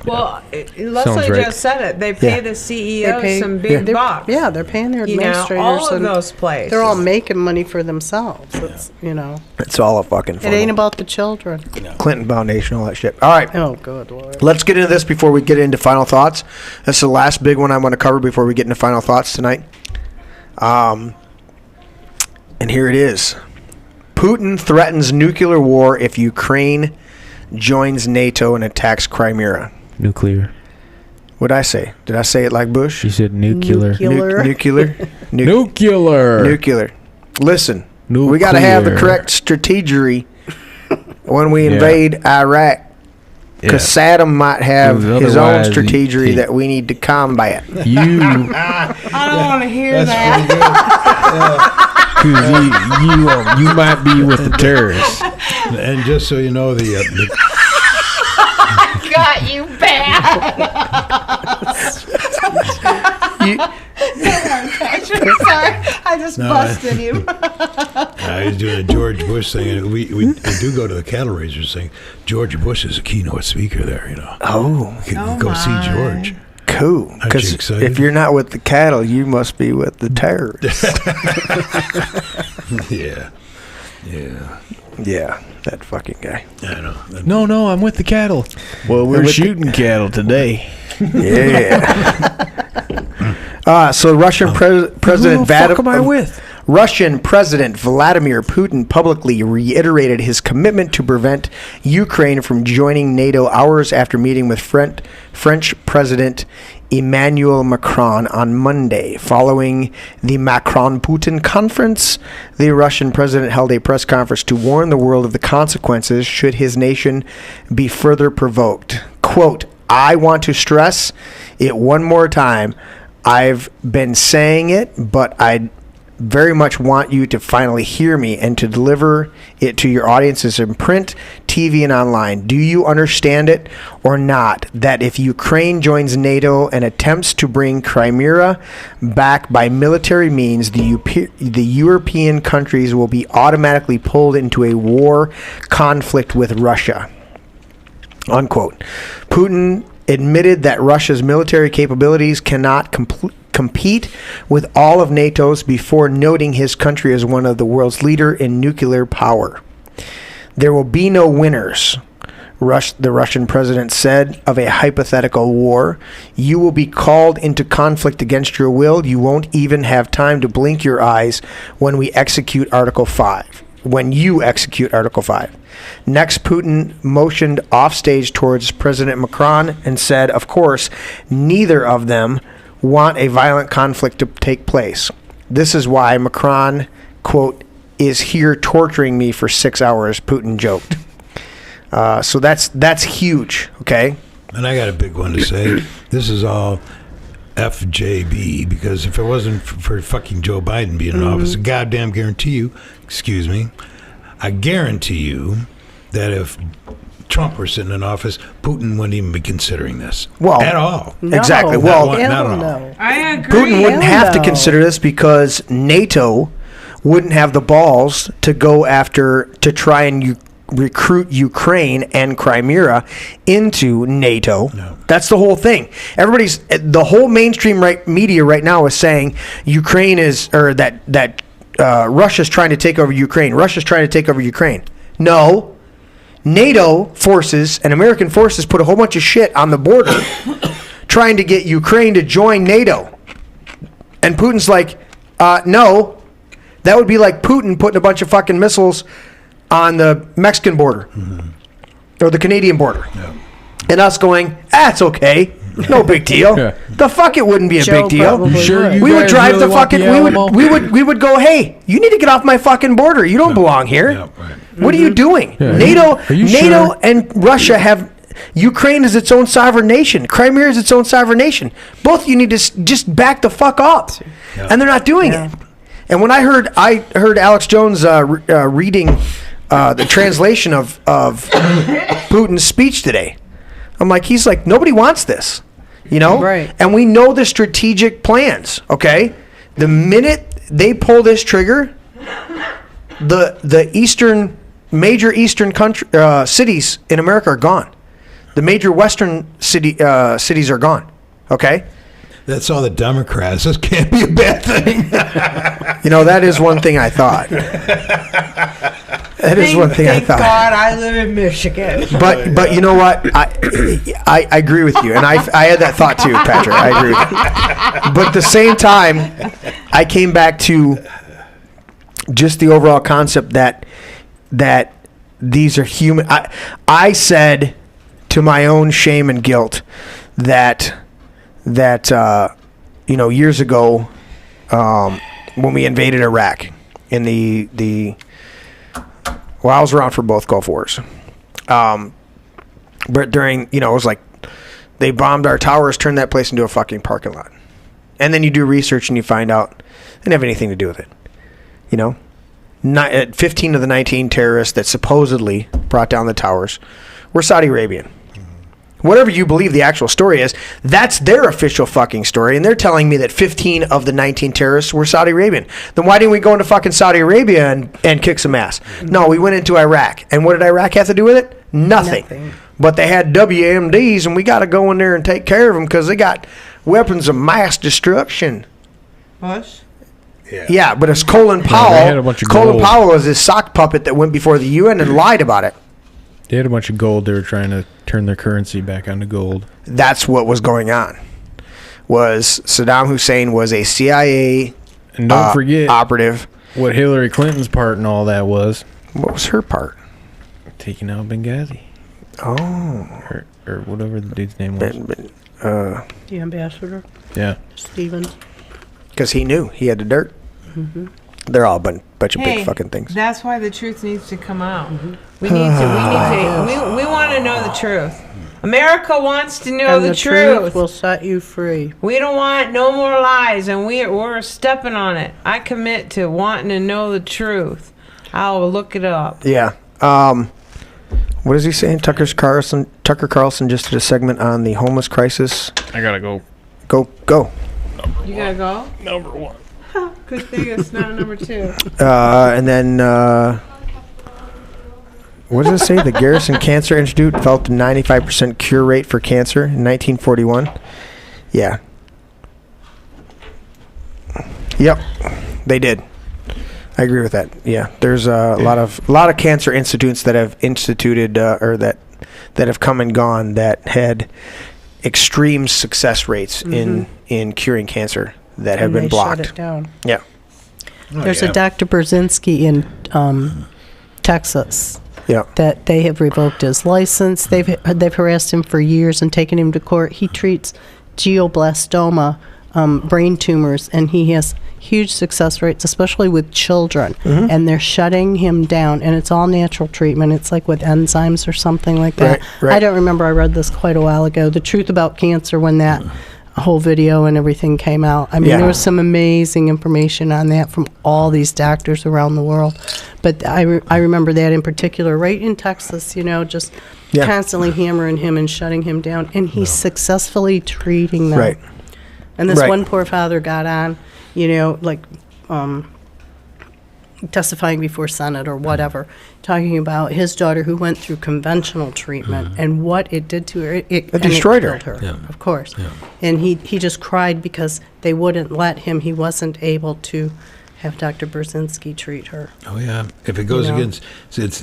S3: Well, Leslie
S8: right.
S3: just said it. They pay
S1: Yeah.
S3: the CEOs
S4: pay-
S3: some big
S4: they're-
S3: bucks.
S4: Yeah, they're paying their
S3: You know,
S4: administrators.
S3: all of
S4: and
S3: those places.
S4: They're all making money for themselves. It's, you know,
S1: It's all a fucking
S4: it
S1: funnel.
S4: ain't about the children.
S1: Clinton Foundation, all that shit. All right.
S4: Oh, good Lord.
S1: Let's get into this before we get into final thoughts. That's the last big one I want to cover before we get into final thoughts tonight. And here it is. Putin threatens nuclear war if Ukraine joins NATO and attacks Crimea.
S8: Nuclear.
S1: What'd I say? Did I say it like Bush?
S8: You said nuclear.
S4: Nuclear.
S1: Nuclear?
S8: Nuclear.
S1: Nuclear. Listen, we got to have the
S8: Nuclear.
S1: correct strategy when we
S8: Yeah.
S1: invade Iraq. Because Saddam might have
S8: Because
S1: his own
S8: otherwise
S1: strategy
S8: he-
S1: that we need to combat.
S8: You,
S3: I don't want to hear that.
S8: because you might be with the terrorists.
S6: And just so you know, the
S3: Got you bad. Sorry, I just busted you.
S6: he's doing a George Bush thing, and we do go to the cattle raisers thing. George Bush is a keynote speaker there, you know.
S1: Oh,
S6: You can go see George.
S1: cool.
S6: Aren't
S1: Because
S6: you excited?
S1: if you're not with the cattle, you must be with the terrorists.
S6: Yeah.
S1: Yeah, that fucking guy.
S6: I know.
S8: No, I'm with the cattle.
S1: Well,
S8: We're shooting cattle today.
S1: Yeah. So Russian President
S8: Who the fuck am I with?
S1: Russian President Vladimir Putin publicly reiterated his commitment to prevent Ukraine from joining NATO hours after meeting with French President Emmanuel Macron on Monday. Following the Macron-Putin conference, the Russian president held a press conference to warn the world of the consequences should his nation be further provoked. Quote, "I want to stress it one more time. I've been saying it, but very much want you to finally hear me and to deliver it to your audiences in print, TV, and online. Do you understand it or not that if Ukraine joins NATO and attempts to bring Crimea back by military means, the European countries will be automatically pulled into a war conflict with Russia? Unquote. Putin admitted that Russia's military capabilities cannot compete with all of NATO's before noting his country as one of the world's leader in nuclear power. There will be no winners, the Russian president said of a hypothetical war. You will be called into conflict against your will. You won't even have time to blink your eyes when we execute Article 5. When you execute Article 5. Next, Putin motioned offstage towards President Macron and said, of course, neither of them want a violent conflict to take place. This is why Macron, quote, is here torturing me for 6 hours, Putin joked. So that's huge, okay?
S6: And I got a big one to say. This is all FJB, because if it wasn't for fucking Joe Biden being in office, I goddamn guarantee you, I guarantee you that if Trump were sitting in office, Putin wouldn't even be considering this at all.
S1: No. Exactly. Well,
S6: not at all.
S3: I agree.
S1: Putin wouldn't have to consider this because NATO wouldn't have the balls to go after, to try and recruit Ukraine and Crimea into NATO. No. That's the whole thing. The whole mainstream media right now is saying Ukraine is, or that Russia's trying to take over Ukraine. Russia's trying to take over Ukraine. No. NATO forces and American forces put a whole bunch of shit on the border trying to get Ukraine to join NATO. And Putin's like, no. That would be like Putin putting a bunch of fucking missiles on the Mexican border or the Canadian border. Yeah. And us going, it's okay. No big deal. Yeah. The fuck it wouldn't be a big deal.
S8: Sure,
S1: we would drive the fucking we would go, hey, you need to get off my fucking border. You don't belong here. Yeah, right. What are you doing? Yeah. NATO and Russia have Ukraine is its own sovereign nation. Crimea is its own sovereign nation. Both of you need to just back the fuck up. Yeah. And they're not doing it. And when I heard Alex Jones reading the translation of Putin's speech today, I'm like, he's like, nobody wants this, you know?
S4: Right.
S1: And we know the strategic plans, okay? The minute they pull this trigger, the major eastern country cities in America are gone. The major western cities are gone, okay?
S6: That's all the Democrats. This can't be a bad thing.
S1: You know, that is one thing I thought. That is one thing I thought.
S3: Thank God I live in Michigan.
S1: But you know what? I agree with you. And I had that thought too, Patrick. I agree with you. But at the same time, I came back to just the overall concept that these are human. I said to my own shame and guilt that years ago when we invaded Iraq in I was around for both Gulf Wars. But during, it was like they bombed our towers, turned that place into a fucking parking lot. And then you do research and you find out they didn't have anything to do with it. 15 of the 19 terrorists that supposedly brought down the towers were Saudi Arabian. Whatever you believe the actual story is, that's their official fucking story. And they're telling me that 15 of the 19 terrorists were Saudi Arabian. Then why didn't we go into fucking Saudi Arabia and kick some ass? No, we went into Iraq. And what did Iraq have to do with it? Nothing. But they had WMDs, and we got to go in there and take care of them because they got weapons of mass destruction.
S3: Us?
S1: Yeah, but it's Colin Powell. Colin Powell was this sock puppet that went before the UN and lied about it.
S8: They had a bunch of gold. They were trying to turn their currency back onto gold.
S1: That's what was going on. Was Saddam Hussein was a CIA
S8: and don't forget
S1: operative.
S8: What Hillary Clinton's part in all that was.
S1: What was her part?
S8: Taking out Benghazi.
S1: Oh.
S8: Or whatever the dude's name was.
S4: The ambassador.
S8: Yeah.
S4: Stevens.
S1: Because he knew. He had the dirt. Mm-hmm. They're all a bunch of big fucking things.
S3: That's why the truth needs to come out. We need to. We want to know the truth. America wants to know
S4: And
S3: the
S4: the
S3: truth.
S4: will set you free.
S3: We don't want no more lies, and we're stepping on it. I commit to wanting to know the truth. I'll look it up.
S1: Yeah. What is he saying? Tucker Carlson just did a segment on the homeless crisis.
S9: I gotta go.
S1: Go.
S3: You gotta go?
S9: Number 1.
S3: Good thing it's not number 2.
S1: And then, what does it say? The Garrison Cancer Institute developed a 95% cure rate for cancer in 1941. Yeah. Yep, they did. I agree with that. Yeah, there's a lot of cancer institutes that have instituted or that have come and gone that had extreme success rates in curing cancer that have been blocked.
S4: Shut it down.
S1: Yeah.
S4: There's a Dr. Brzezinski in Texas.
S1: Yeah.
S4: That they have revoked his license. They've harassed him for years and taken him to court. He treats glioblastoma, brain tumors, and he has huge success rates, especially with children. And they're shutting him down, and it's all natural treatment. It's like with enzymes or something like that.
S1: Right.
S4: I don't remember. I read this quite a while ago. The Truth About Cancer, when that whole video and everything came out. I mean, there was some amazing information on that from all these doctors around the world. But I remember that in particular, right in Texas, just constantly hammering him and shutting him down. And he's successfully treating them.
S1: Right.
S4: And this one poor father got on, testifying before Senate or whatever, talking about his daughter who went through conventional treatment and what it did to her. It
S1: destroyed her.
S4: Killed her, of course. Yeah. And he just cried because they wouldn't let him. He wasn't able to have Dr. Brzezinski treat her.
S6: Oh, yeah. If it goes against, it's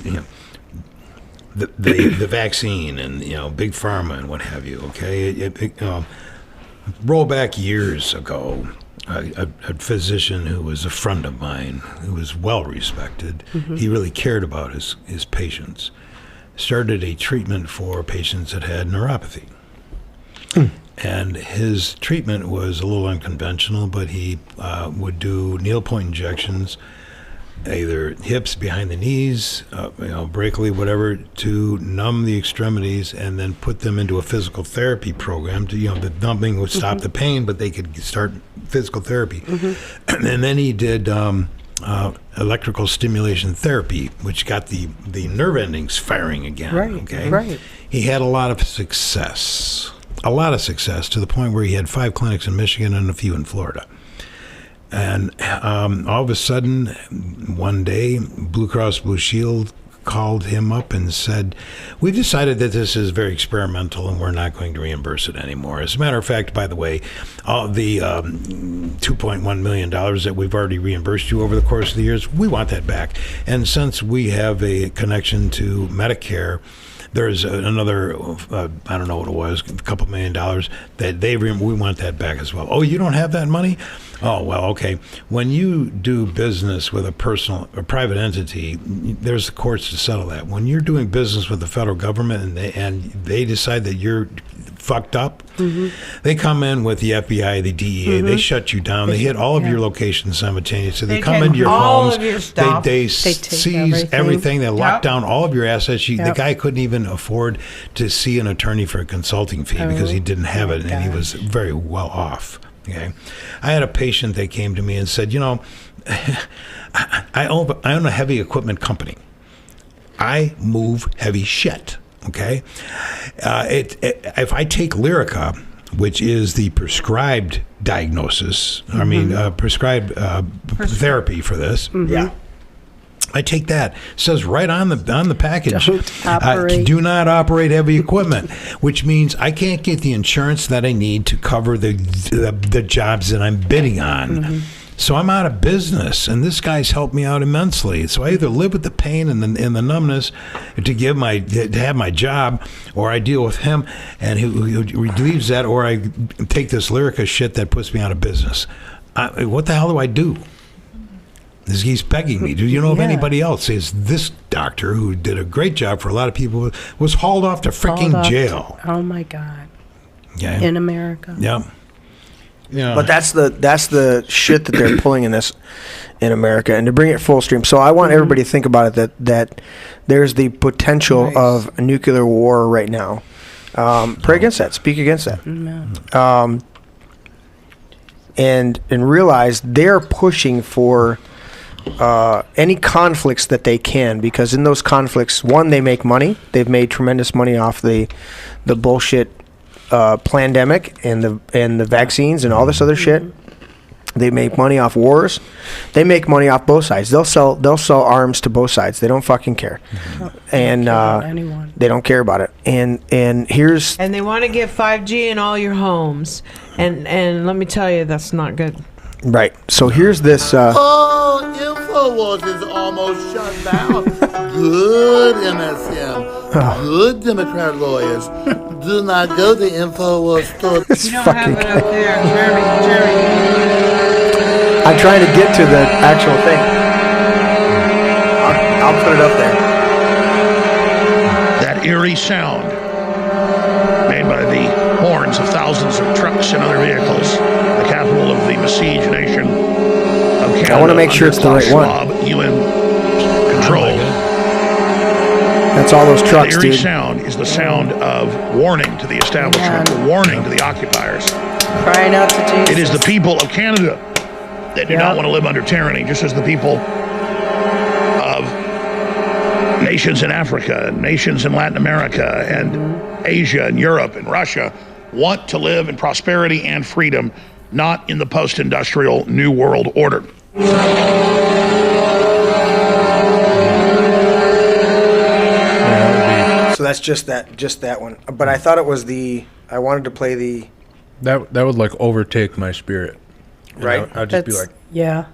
S6: the vaccine and, big pharma and what have you, okay? Roll back years ago, a physician who was a friend of mine, who was well respected, he really cared about his patients, started a treatment for patients that had neuropathy. And his treatment was a little unconventional, but he would do needle point injections, either hips, behind the knees, bracally, whatever, to numb the extremities, and then put them into a physical therapy program. To the numbing would stop the pain, but they could start physical therapy. And then he did electrical stimulation therapy, which got the nerve endings firing again.
S4: Right.
S6: He had a lot of success, to the point where he had 5 clinics in Michigan and a few in Florida. And all of a sudden, one day, Blue Cross Blue Shield called him up and said, "We've decided that this is very experimental and we're not going to reimburse it anymore." As a matter of fact, by the way, all the $2.1 million that we've already reimbursed you over the course of the years, we want that back. And since we have a connection to Medicare, there's another, I don't know what it was, a couple $1 million that we want that back as well. Oh, you don't have that money? Oh, well, okay. When you do business with a private entity, there's the courts to settle that. When you're doing business with the federal government and they decide that you're fucked up, they come in with the FBI, the DEA, they shut you down. They hit all of your locations simultaneously. They come into your homes. They seize everything. They lock down all of your assets. The guy couldn't even afford to see an attorney for a consulting fee because he didn't have it, and he was very well off. Okay, I had a patient that came to me and said, I own a heavy equipment company. I move heavy shit. Okay, if I take Lyrica, which is the prescribed diagnosis, prescribed therapy for this. I take that. It says right on the package, do not operate heavy equipment, which means I can't get the insurance that I need to cover the jobs that I'm bidding on. So I'm out of business, and this guy's helped me out immensely. So I either live with the pain and the numbness to have my job, or I deal with him and he relieves that, or I take this Lyrica shit that puts me out of business. What the hell do I do? He's begging me. Do you know of anybody else? Is this doctor who did a great job for a lot of people was hauled off to freaking jail?
S4: Oh my God!
S6: Yeah.
S4: In America.
S6: Yeah. Yeah.
S1: But that's the shit that they're pulling in America, and to bring it full stream. So I want everybody to think about it that there's the potential of a nuclear war right now. Pray against that. Speak against that. And realize they're pushing for any conflicts that they can, because in those conflicts, one, they make money. They've made tremendous money off the bullshit pandemic and the vaccines and all this other shit. They make money off wars. They make money off both sides. They'll sell arms to both sides. They don't fucking care, and they don't care about it. And here's
S3: And they want to get 5G in all your homes, and let me tell you, that's not good.
S1: right. So here's this.
S14: InfoWars is almost shut down. Good MSM. Good Democrat lawyers. Do not go to InfoWars store.
S3: You don't have it up there, Jeremy.
S1: I'm trying to get to the actual thing. I'll put it up there.
S15: That eerie sound made by the horns of thousands of trucks and other vehicles, the capital of the besieged nation of Canada.
S1: I want to make sure it's the right one.
S15: UN control.
S1: That's all those trucks,
S15: The eerie
S1: dude.
S15: sound is the sound of warning to the establishment, warning to the occupiers.
S16: Crying out to Jesus.
S15: It is the people of Canada that do not want to live under tyranny, just as the people of nations in Africa and nations in Latin America and Asia and Europe and Russia want to live in prosperity and freedom, not in the post-industrial New World Order.
S1: So that's just that one. But I thought it was I wanted to play the.
S8: That would like overtake my spirit. And
S1: Right.
S8: I'd just be like,
S16: Yeah.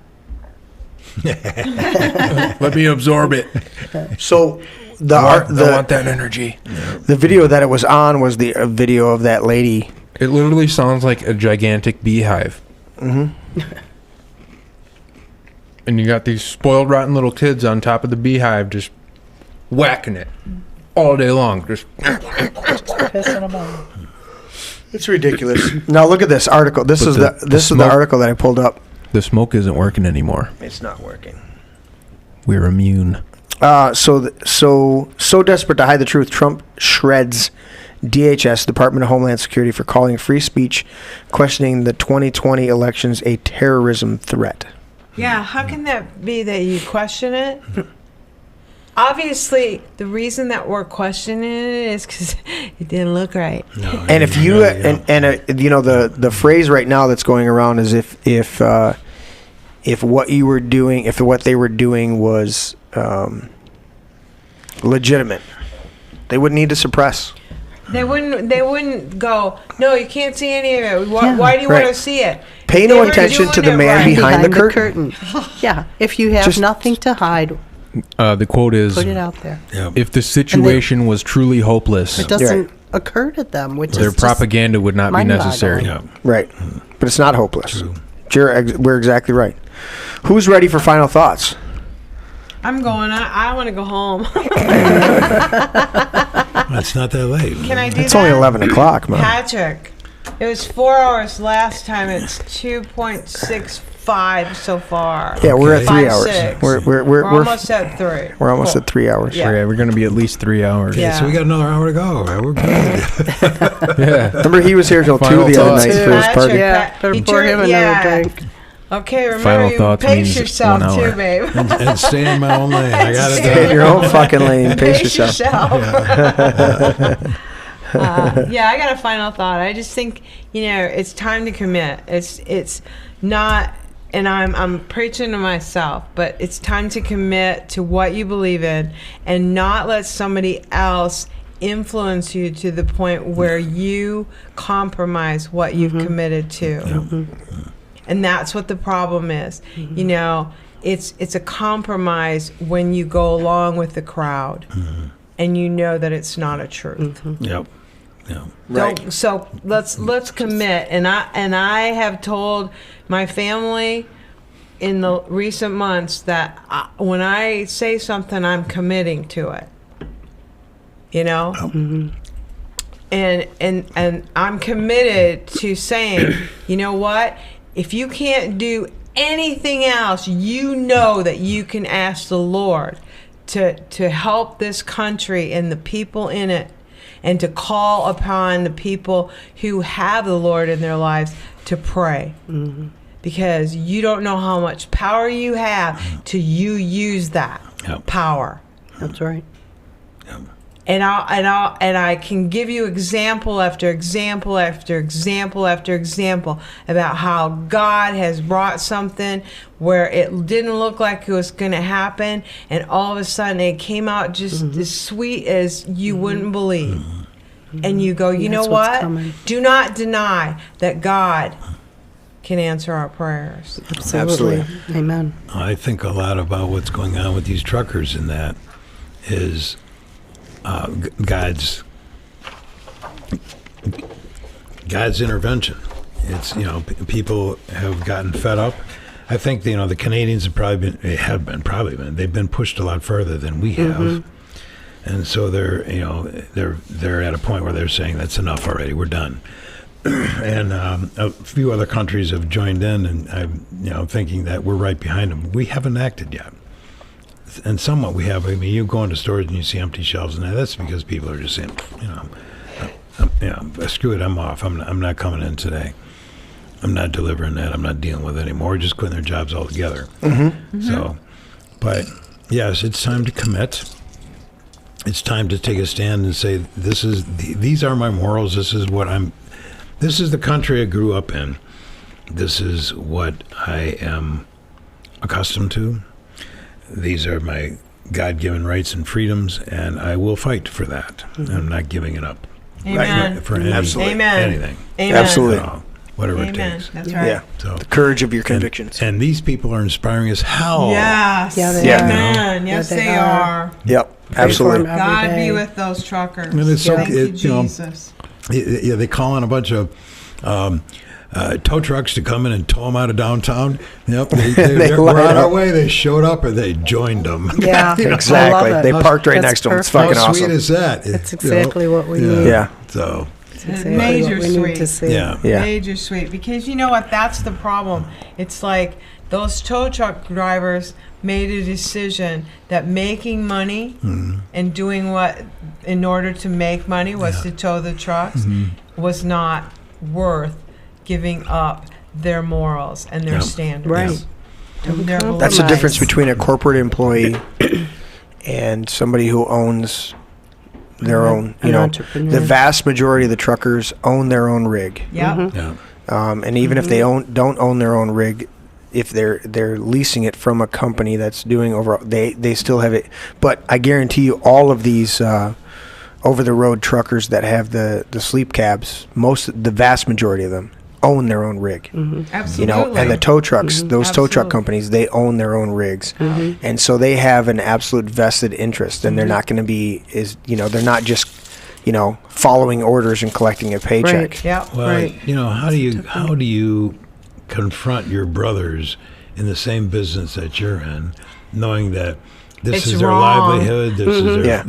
S8: let me absorb it.
S1: So
S8: I want that energy.
S1: The video that it was on was the video of that lady.
S8: It literally sounds like a gigantic beehive.
S1: Mm-hmm.
S8: And you got these spoiled, rotten little kids on top of the beehive just whacking it all day long. Just
S16: Pissing them off.
S1: It's ridiculous. Now look at this article. This is the article that I pulled up.
S8: The smoke isn't working anymore.
S1: It's not working.
S8: We're immune.
S1: So desperate to hide the truth, Trump shreds DHS, Department of Homeland Security, for calling free speech, questioning the 2020 elections a terrorism threat.
S3: Yeah, how can that be that you question it? Obviously, the reason that we're questioning it is because it didn't look right.
S6: No,
S1: And if you you know the phrase right now that's going around is if what you were doing, if what they were doing was legitimate, they wouldn't need to suppress.
S3: They wouldn't go, no, you can't see any of it. Why do you
S1: Right.
S3: want to see it?
S1: Pay
S3: They
S1: no
S3: were
S1: attention to
S3: doing
S1: the
S3: it
S1: man
S3: right.
S1: behind the curtain.
S4: Yeah, if you have
S8: Just-
S4: nothing to hide,
S8: The quote is,
S4: put it out there.
S8: if the situation was truly hopeless,
S4: It doesn't occur to them, which
S8: their
S4: is just
S8: propaganda would not be
S4: mind-boggling.
S8: necessary.
S1: Right. But it's not hopeless. We're exactly right. Who's ready for final thoughts?
S3: I'm going, I want to go home.
S6: It's not that late.
S3: Can I do
S1: It's
S3: that?
S1: only 11 o'clock, man.
S3: Patrick, it was 4 hours last time. It's 2.65 so far.
S1: Yeah, we're at 3
S3: 5,
S1: hours.
S3: 6.
S1: We're
S3: almost at 3.
S1: We're almost
S3: Cool.
S1: at 3 hours.
S3: Yeah.
S8: We're going to be at least 3 hours.
S6: Okay,
S3: Yeah.
S6: so we got another hour to go. We're good.
S8: Yeah.
S1: Remember, he was here till 2
S8: Final
S1: the other
S8: thoughts.
S1: night for his
S3: Patrick,
S1: party.
S4: Yeah, better
S3: he
S4: pour him
S3: turned-
S4: another drink.
S3: Okay, remember
S8: Final
S3: you
S8: thoughts
S3: pace
S8: means
S3: yourself
S8: 1 hour.
S3: too, babe.
S6: and stay in my own lane. I got it
S1: Stay in your
S6: done.
S1: own fucking lane. Pace yourself.
S3: Yeah, I got a final thought. I just think, it's time to commit. It's not, and I'm preaching to myself, but it's time to commit to what you believe in and not let somebody else influence you to the point where you compromise what you've committed to. And that's what the problem is. It's a compromise when you go along with the crowd and you know that it's not a truth.
S6: Yep. Yeah.
S1: Right.
S3: So let's commit. And I have told my family in the recent months that when I say something, I'm committing to it. and I'm committed to saying, you know what? If you can't do anything else, you know that you can ask the Lord to help this country and the people in it, and to call upon the people who have the Lord in their lives to pray.
S4: Mm-hmm.
S3: Because you don't know how much power you have till you use that power.
S4: That's right.
S3: And I can give you example after example after example after example about how God has brought something where it didn't look like it was going to happen, and all of a sudden it came out just as sweet as you wouldn't believe. And you go, you know what? Do not deny that God can answer our prayers.
S4: Absolutely. Amen.
S6: I think a lot about what's going on with these truckers, and that is God's intervention. It's, people have gotten fed up. I think the Canadians have probably been they've been pushed a lot further than we have, and so they're at a point where they're saying that's enough already. We're done. And a few other countries have joined in, and I'm thinking that we're right behind them. We haven't acted yet, and somewhat we have. I mean, you go into stores and you see empty shelves, and that's because people are just saying, screw it, I'm off. I'm not coming in today. I'm not delivering that. I'm not dealing with it anymore. Just quitting their jobs altogether. So, but yes, it's time to commit. It's time to take a stand and say, these are my morals. This is the country I grew up in. This is what I am accustomed to. These are my God-given rights and freedoms, and I will fight for that. I'm not giving it up.
S3: Amen.
S6: For anything.
S3: Amen.
S1: Absolutely.
S6: Whatever
S3: Amen.
S6: it takes.
S3: That's right.
S1: Yeah.
S6: So,
S1: the courage of your convictions.
S6: And these people are inspiring as hell.
S3: Yes.
S4: Yeah, they are.
S3: Amen. Yes, they are.
S1: Yep. Absolutely.
S3: God be with those truckers.
S6: And it's
S3: Thank you, Jesus.
S6: They call on a bunch of tow trucks to come in and tow them out of downtown. Yep, we're on our way. They showed up, or they joined them.
S4: Yeah,
S1: exactly. They parked right next to them. It's fucking
S6: How
S1: awesome.
S6: sweet is that?
S4: That's exactly what we need.
S1: Yeah.
S6: So.
S4: Exactly
S3: Major
S4: what we
S3: sweet.
S4: need to see.
S6: Yeah.
S3: Major sweet. Because you know what? That's the problem. It's like those tow truck drivers made a decision that making money and doing what in order to make money was to tow the trucks was not worth giving up their morals and their standards.
S4: Right.
S1: That's the difference between a corporate employee and somebody who owns their own, the vast majority of the truckers own their own rig.
S3: Yeah.
S1: And even if they don't own their own rig, if they're leasing it from a company that's doing they still have it. But I guarantee you, all of these over the road truckers that have the sleep cabs, the vast majority of them own their own rig.
S3: Absolutely.
S1: And the tow trucks, those tow truck companies, they own their own rigs. And so they have an absolute vested interest, and they're not going to be they're not just following orders and collecting a paycheck.
S4: Right.
S3: Yeah.
S6: Well, how do you confront your brothers in the same business that you're in, knowing that this is their livelihood, this is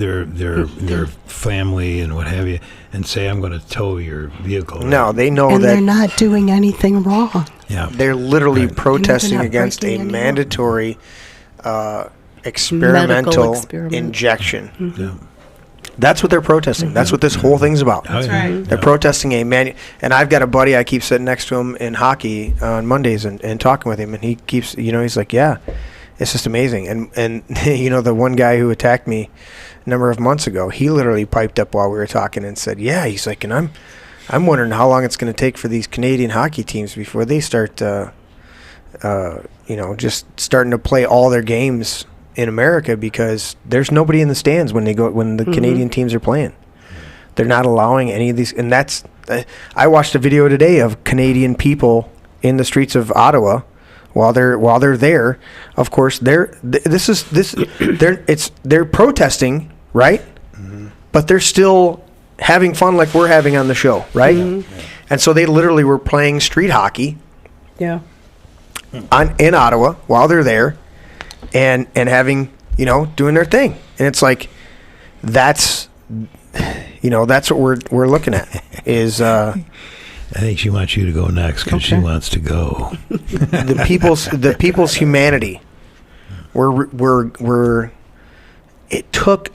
S6: their family and what have you, and say, I'm going to tow your vehicle?
S1: No, they know
S4: And
S1: that
S4: they're not doing anything wrong.
S6: Yeah,
S1: they're literally protesting
S4: not
S1: against a
S4: breaking any law.
S1: mandatory experimental
S4: experiment.
S1: injection.
S6: Yeah.
S1: That's what they're protesting. That's what this whole thing's about.
S3: That's right.
S1: They're protesting and I've got a buddy, I keep sitting next to him in hockey on Mondays and talking with him, and he keeps, he's like, yeah, it's just amazing. And the one guy who attacked me a number of months ago, he literally piped up while we were talking and said, yeah, he's like, and I'm wondering how long it's going to take for these Canadian hockey teams before they start, just starting to play all their games in America, because there's nobody in the stands when the Canadian teams are playing. They're not allowing any of these, and that's. I watched a video today of Canadian people in the streets of Ottawa while they're there. Of course, they're protesting, right? But they're still having fun like we're having on the show, right? And so they literally were playing street hockey.
S4: Yeah.
S1: In Ottawa while they're there. And having, doing their thing. And it's like, You know, that's what we're looking at. Is
S6: I think she wants you to go next because she wants to go.
S1: the people's humanity. It took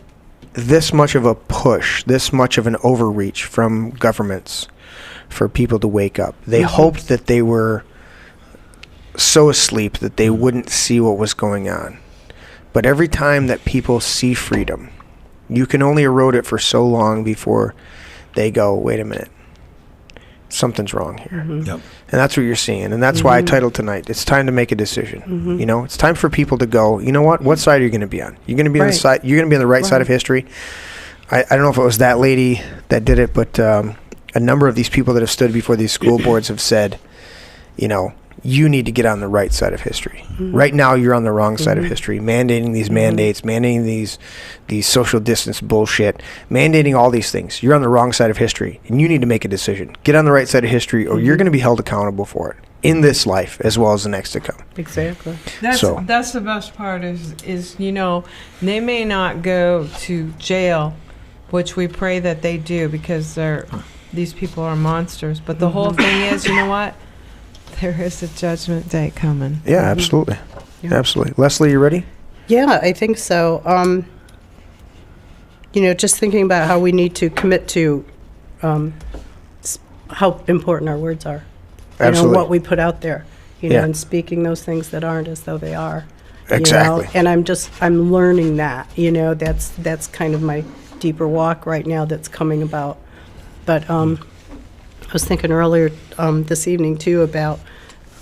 S1: this much of a push, this much of an overreach from governments for people to wake up. They hoped that they were so asleep that they wouldn't see what was going on. But every time that people see freedom, you can only erode it for so long before they go, wait a minute, something's wrong here.
S6: Yep.
S1: And that's what you're seeing. And that's why I titled tonight, it's time to make a decision. You know, it's time for people to go, you know what side are you going to be on? You're going to be on the side, you're going to be on the right side of history. I don't know if it was that lady that did it, but a number of these people that have stood before these school boards have said, you know, you need to get on the right side of history. Right now, you're on the wrong side of history, mandating these mandates, mandating these social distance bullshit, mandating all these things. You're on the wrong side of history, and you need to make a decision. Get on the right side of history, or you're going to be held accountable for it in this life as well as the next to come.
S4: Exactly.
S3: That's the best part is you know, they may not go to jail, which we pray that they do because these people are monsters. But the whole thing is, you know what? There is a judgment day coming.
S1: Yeah, absolutely. Yeah. Absolutely. Leslie, you ready?
S4: Yeah, I think so. You know, just thinking about how we need to commit to how important our words are.
S1: Absolutely.
S4: You know, what we put out there. You know,
S1: Yeah.
S4: and speaking those things that aren't as though they are.
S1: Exactly.
S4: You know? And I'm learning that. You know, that's kind of my deeper walk right now that's coming about. But I was thinking earlier this evening too about,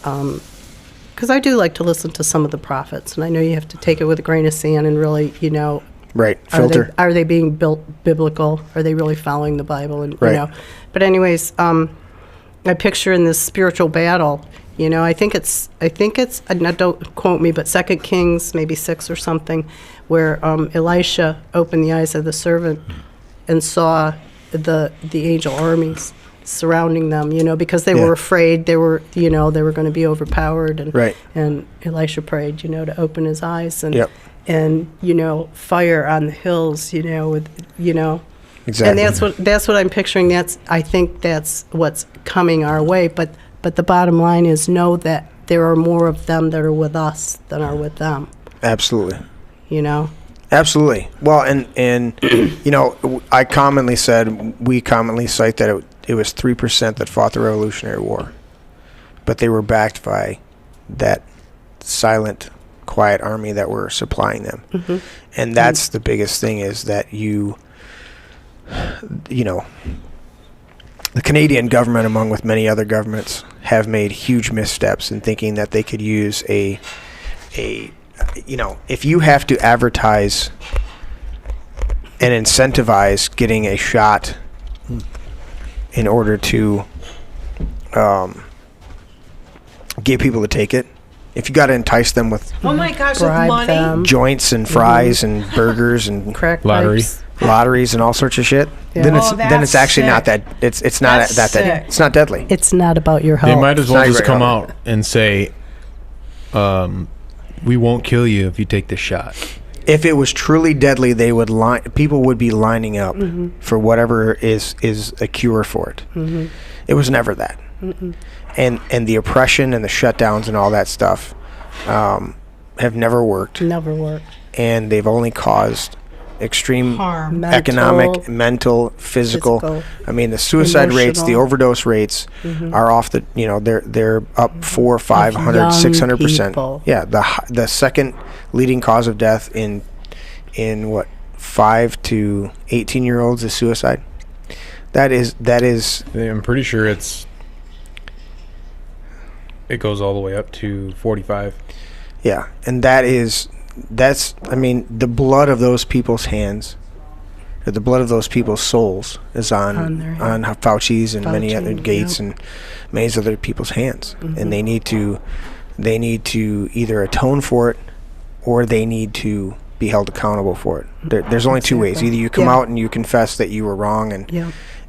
S4: because I do like to listen to some of the prophets, and I know you have to take it with a grain of sand and really, you know,
S1: right, filter.
S4: Are they being built biblical? Are they really following the Bible? And
S1: Right.
S4: you know, but anyways, I picture in this spiritual battle. You know, I think it's. Now don't quote me, but 2 Kings maybe 6 or something, where Elisha opened the eyes of the servant and saw the angel armies surrounding them, you know, because they were afraid they were going to be overpowered, and and Elisha prayed, you know, to open his eyes, and you know, fire on the hills, you know, with, you know,
S1: exactly.
S4: And that's what I'm picturing. I think that's what's coming our way, but the bottom line is know that there are more of them that are with us than are with them.
S1: Absolutely.
S4: You know.
S1: Absolutely. Well, and you know, we commonly cite that it was 3% that fought the Revolutionary War, but they were backed by that silent, quiet army that were supplying them. And that's the biggest thing, is that you know, the Canadian government, along with many other governments, have made huge missteps in thinking that they could use you know, if you have to advertise and incentivize getting a shot in order to get people to take it, if you got to entice them with
S3: Oh my gosh, with money?
S1: joints and fries and burgers and
S4: crack
S1: lotteries and all sorts of shit, then it's actually not that it's not that it's not deadly.
S4: It's not about your health.
S8: They might as well just come out and say, we won't kill you if you take this shot.
S1: If it was truly deadly, people would be lining up for whatever is a cure for it. It was never that. And the oppression and the shutdowns and all that stuff have never worked.
S4: Never worked.
S1: And they've only caused extreme
S3: harm,
S1: economic, mental, physical. I mean, the suicide rates, the overdose rates are off the, you know, they're up 400, 500, 600%. Yeah, the second leading cause of death in what, 5 to 18-year-olds is suicide. That is.
S8: I'm pretty sure it goes all the way up to 45.
S1: Yeah, and that's, I mean, the blood of those people's hands, or the blood of those people's souls, is on Fauci's and many other Gates and many other people's hands, and they need to either atone for it, or they need to be held accountable for it. There's only two ways: either you come out and you confess that you were wrong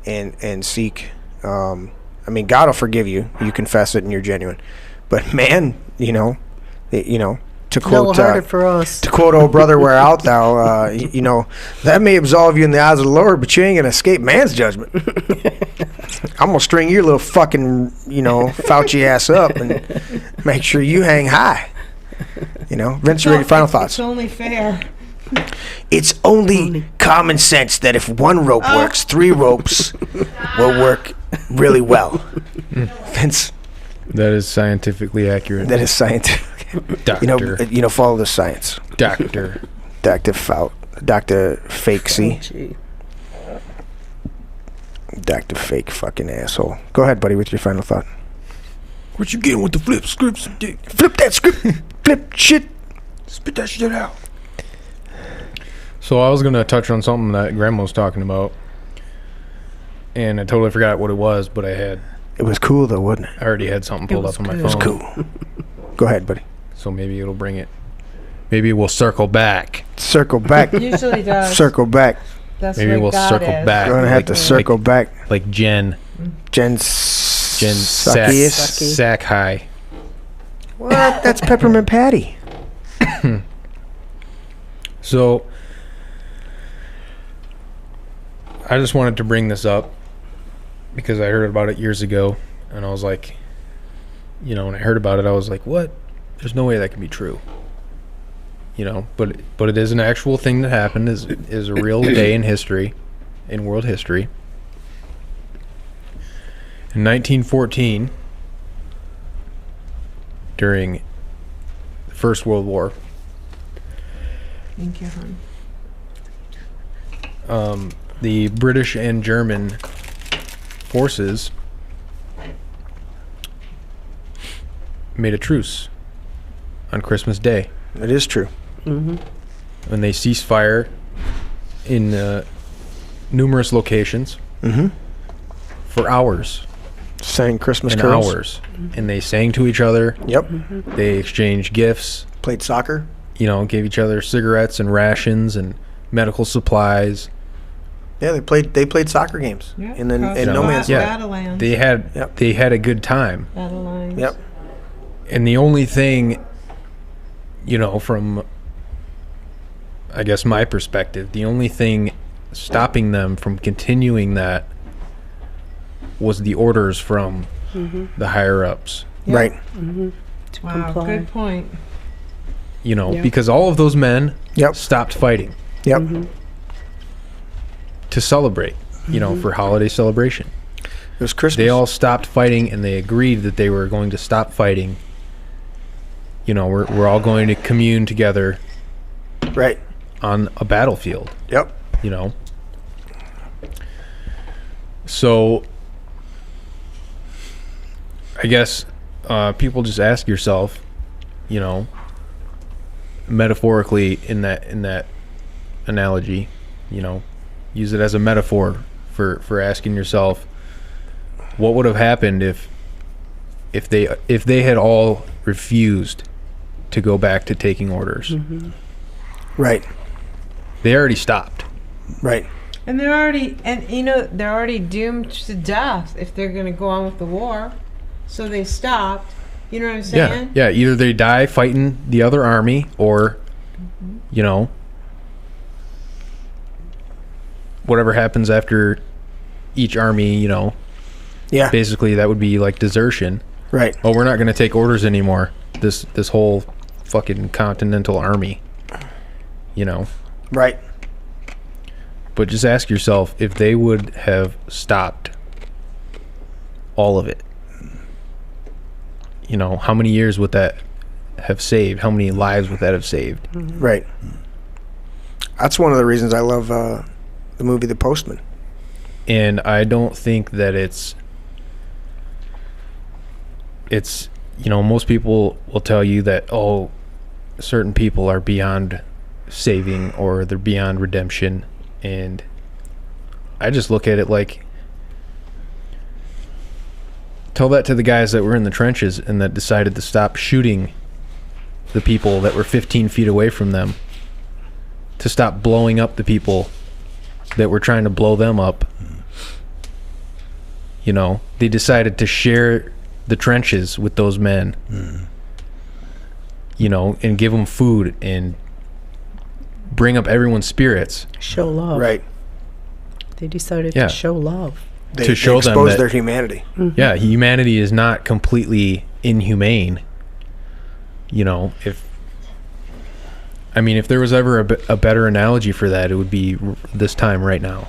S1: and seek. I mean, God will forgive you. You confess it and you're genuine, but man, you know, To
S4: A little
S1: quote,
S4: harder for us.
S1: to quote old brother, where out thou, you know, that may absolve you in the eyes of the Lord, but you ain't gonna escape man's judgment. I'm gonna string your little fucking, you know, Fauci ass up and make sure you hang high. You know, Vince, your final thoughts.
S3: It's only fair.
S1: It's only common sense that if one rope works, 3 ropes will work really well. Vince.
S8: That is scientifically accurate.
S1: That is scientific.
S8: Doctor.
S1: You know, follow the science.
S8: Doctor.
S1: Dr. Fakesy. Dr. Fake fucking asshole. Go ahead, buddy, with your final thought.
S8: What you getting with the flip scripts?
S1: Flip that script. Flip shit. Spit that shit out.
S8: So I was going to touch on something that Grandma was talking about. And I totally forgot what it was, but I had.
S1: It was cool, though, wasn't it?
S8: I already had something pulled up on my phone.
S1: It was cool. Go ahead, buddy.
S8: So maybe it'll bring it. Maybe we'll circle back.
S1: Circle back.
S3: Usually does.
S1: Circle back.
S3: That's
S8: Maybe
S3: what
S8: we'll
S3: God
S8: circle
S3: is.
S8: back.
S1: We're going to have to circle back.
S8: Like Jen.
S1: Jen
S8: Sack High.
S1: What? That's Peppermint Patty.
S8: So I just wanted to bring this up because I heard about it years ago, and I was like, you know, when I heard about it, I was like, what? There's no way that can be true. You know, but it is an actual thing that happened, is a real day in history, in world history. In 1914, during the First World War,
S3: Thank you, hon.
S8: The British and German forces made a truce on Christmas Day.
S1: It is true.
S4: Mm-hmm.
S8: When they ceased fire in numerous locations for hours.
S1: Sang Christmas
S8: and
S1: carols.
S8: Hours. And they sang to each other.
S1: Yep.
S8: They exchanged gifts.
S1: Played soccer.
S8: You know, gave each other cigarettes and rations and medical supplies.
S1: Yeah, they played soccer games in no man's land.
S8: They had a good time.
S3: Battle lines.
S1: Yep.
S8: And the only thing, you know, from I guess my perspective, the only thing stopping them from continuing that was the orders from the higher ups.
S3: Yep.
S1: Right.
S4: Mm-hmm.
S3: Wow, good point.
S8: You know,
S3: Yep.
S8: because all of those men stopped fighting.
S1: Yep.
S8: To celebrate, you know, for holiday celebration.
S1: It was Christmas.
S8: They all stopped fighting, and they agreed that they were going to stop fighting. You know, we're all going to commune together.
S1: Right.
S8: On a battlefield.
S1: Yep.
S8: You know. So, I guess people just ask yourself, you know, metaphorically in that analogy, you know, use it as a metaphor for asking yourself, what would have happened if they had all refused to go back to taking orders?
S1: Right.
S8: They already stopped.
S1: Right.
S3: And they're already doomed to death if they're going to go on with the war. So they stopped. You know what I'm saying?
S8: Yeah. Either they die fighting the other army, or, you know, whatever happens after each army, you know.
S1: Yeah.
S8: Basically, that would be like desertion.
S1: Right.
S8: Oh, we're not going to take orders anymore. This whole fucking continental army. You know.
S1: Right.
S8: But just ask yourself if they would have stopped all of it. You know, how many years would that have saved? How many lives would that have saved?
S1: Right. That's one of the reasons I love the movie The Postman.
S8: And I don't think that it's you know, most people will tell you that, oh, certain people are beyond saving or they're beyond redemption. And I just look at it like, tell that to the guys that were in the trenches and that decided to stop shooting the people that were 15 feet away from them, to stop blowing up the people that were trying to blow them up. You know, they decided to share the trenches with those men. and give them food and bring up everyone's spirits.
S4: Show love.
S1: Right.
S4: They decided
S8: Yeah.
S4: to show love.
S8: To show them
S1: expose
S8: that
S1: their humanity.
S8: Yeah, humanity is not completely inhumane. If there was ever a better analogy for that, it would be this time right now.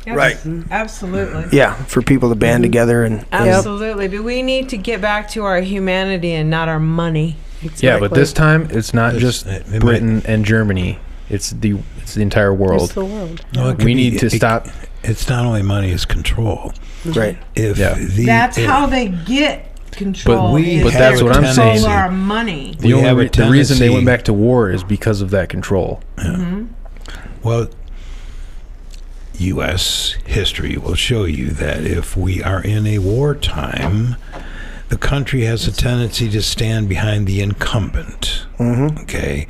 S1: Right.
S3: Absolutely.
S1: Yeah, for people to band together and
S3: Absolutely. But we need to get back to our humanity and not our money.
S8: Yeah, but this time it's not just Britain and Germany. It's the entire world.
S4: It's the world.
S6: No, it could
S8: We
S6: be-
S8: need to stop.
S6: It's not only money; it's control.
S1: Right.
S3: That's how they get control.
S8: But that's what I'm saying.
S3: Control our money.
S8: The reason they went back to war is because of that control.
S6: Well, U.S. history will show you that if we are in a wartime, the country has a tendency to stand behind the incumbent. Okay.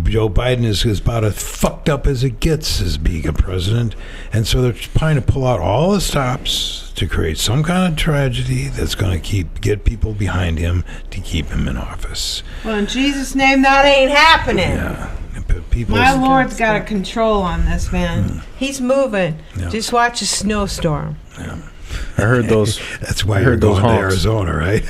S6: Joe Biden is about as fucked up as it gets as being a president, and so they're trying to pull out all the stops to create some kind of tragedy that's going to get people behind him to keep him in office.
S3: Well, in Jesus' name, that ain't happening.
S6: Yeah. People,
S3: My Lord's got a control on this, man. He's moving.
S6: Yeah.
S3: Just watch a snowstorm.
S8: I heard those.
S6: That's why
S8: I
S6: you're
S8: heard those
S6: going to
S8: honks.
S6: Arizona, right?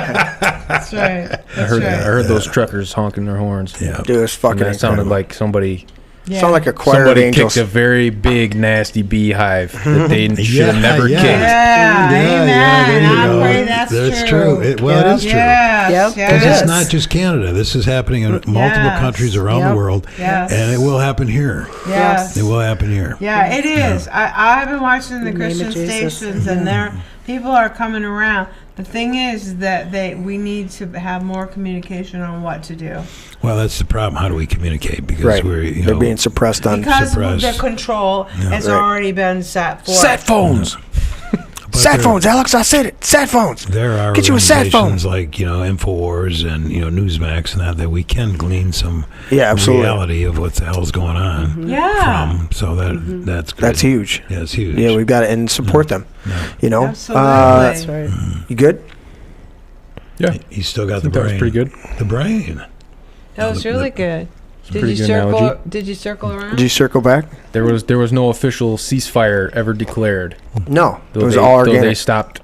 S3: That's right.
S8: I heard those truckers honking their horns.
S6: Yeah,
S1: dude, it's fucking
S8: And that sounded
S1: incredible.
S8: like somebody.
S3: Yeah.
S1: Sound like a choir of
S8: Somebody
S1: angels.
S8: kicked a very big, nasty beehive that they should have never kicked.
S3: Yeah, amen.
S6: there you
S3: I
S6: go.
S3: pray that's true.
S6: It is true.
S3: Yes,
S4: Yep.
S3: yes.
S6: Because it's not just Canada. This is happening in multiple countries around the world,
S3: Yes.
S6: and it will happen here.
S3: Yes.
S6: It will happen here.
S3: Yeah, it is. I've been watching the
S4: In the name
S3: Christian
S4: of Jesus.
S3: stations, and people are coming around. The thing is that we need to have more communication on what to do.
S6: Well, that's the problem. How do we communicate? Because
S1: Right.
S6: we're
S1: being suppressed on.
S3: Because
S6: suppressed.
S3: the control has
S1: Right.
S3: already been set forth.
S1: Sat phones.
S6: But
S1: Sat
S6: there-
S1: phones, Alex. I said it. Sat phones.
S6: There are
S1: Get you a sat phone.
S6: organizations like Infowars and Newsmax and that we can glean some
S1: Yeah, absolutely.
S6: reality of what the hell's going on.
S3: Yeah.
S6: From. So that's good.
S1: That's huge.
S6: Yeah, it's huge.
S1: Yeah, we've got to and support them.
S3: Absolutely.
S4: That's right.
S1: You good?
S8: Yeah,
S6: He's still got the
S8: that
S6: brain.
S8: was pretty good.
S6: The brain.
S3: That was really good. Did
S8: pretty
S3: you
S8: good
S3: circle?
S8: analogy.
S3: Did you circle around?
S1: Did you circle back?
S8: There was no official ceasefire ever declared.
S1: No, it
S8: Though
S1: was
S8: they,
S1: all
S8: though they
S1: organic.
S8: stopped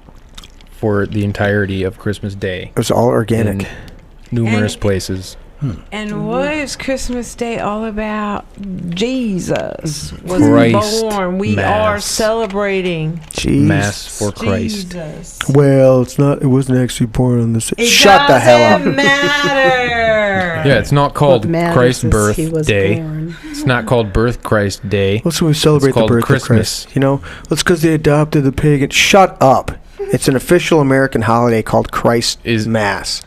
S8: for the entirety of Christmas Day
S1: It was all organic.
S8: in numerous places.
S3: And what is Christmas Day all about? Jesus was
S8: Christ
S3: born. We
S8: Mass.
S3: are celebrating
S1: Jeez.
S8: Mass for Christ.
S3: Jesus.
S1: Well, it's not. It wasn't actually born on this.
S3: It
S1: Shut the hell
S3: doesn't
S1: up.
S3: matter.
S8: Yeah, it's not called
S4: What matters
S8: Christ's
S4: is
S8: birth
S4: he was
S8: day.
S4: born.
S8: It's not called Birth Christ Day.
S1: Let's we celebrate
S8: It's
S1: the
S8: called
S1: birth
S8: Christmas.
S1: of Christ. That's because they adopted the pagan. Shut up. It's an official American holiday called Christ Mass.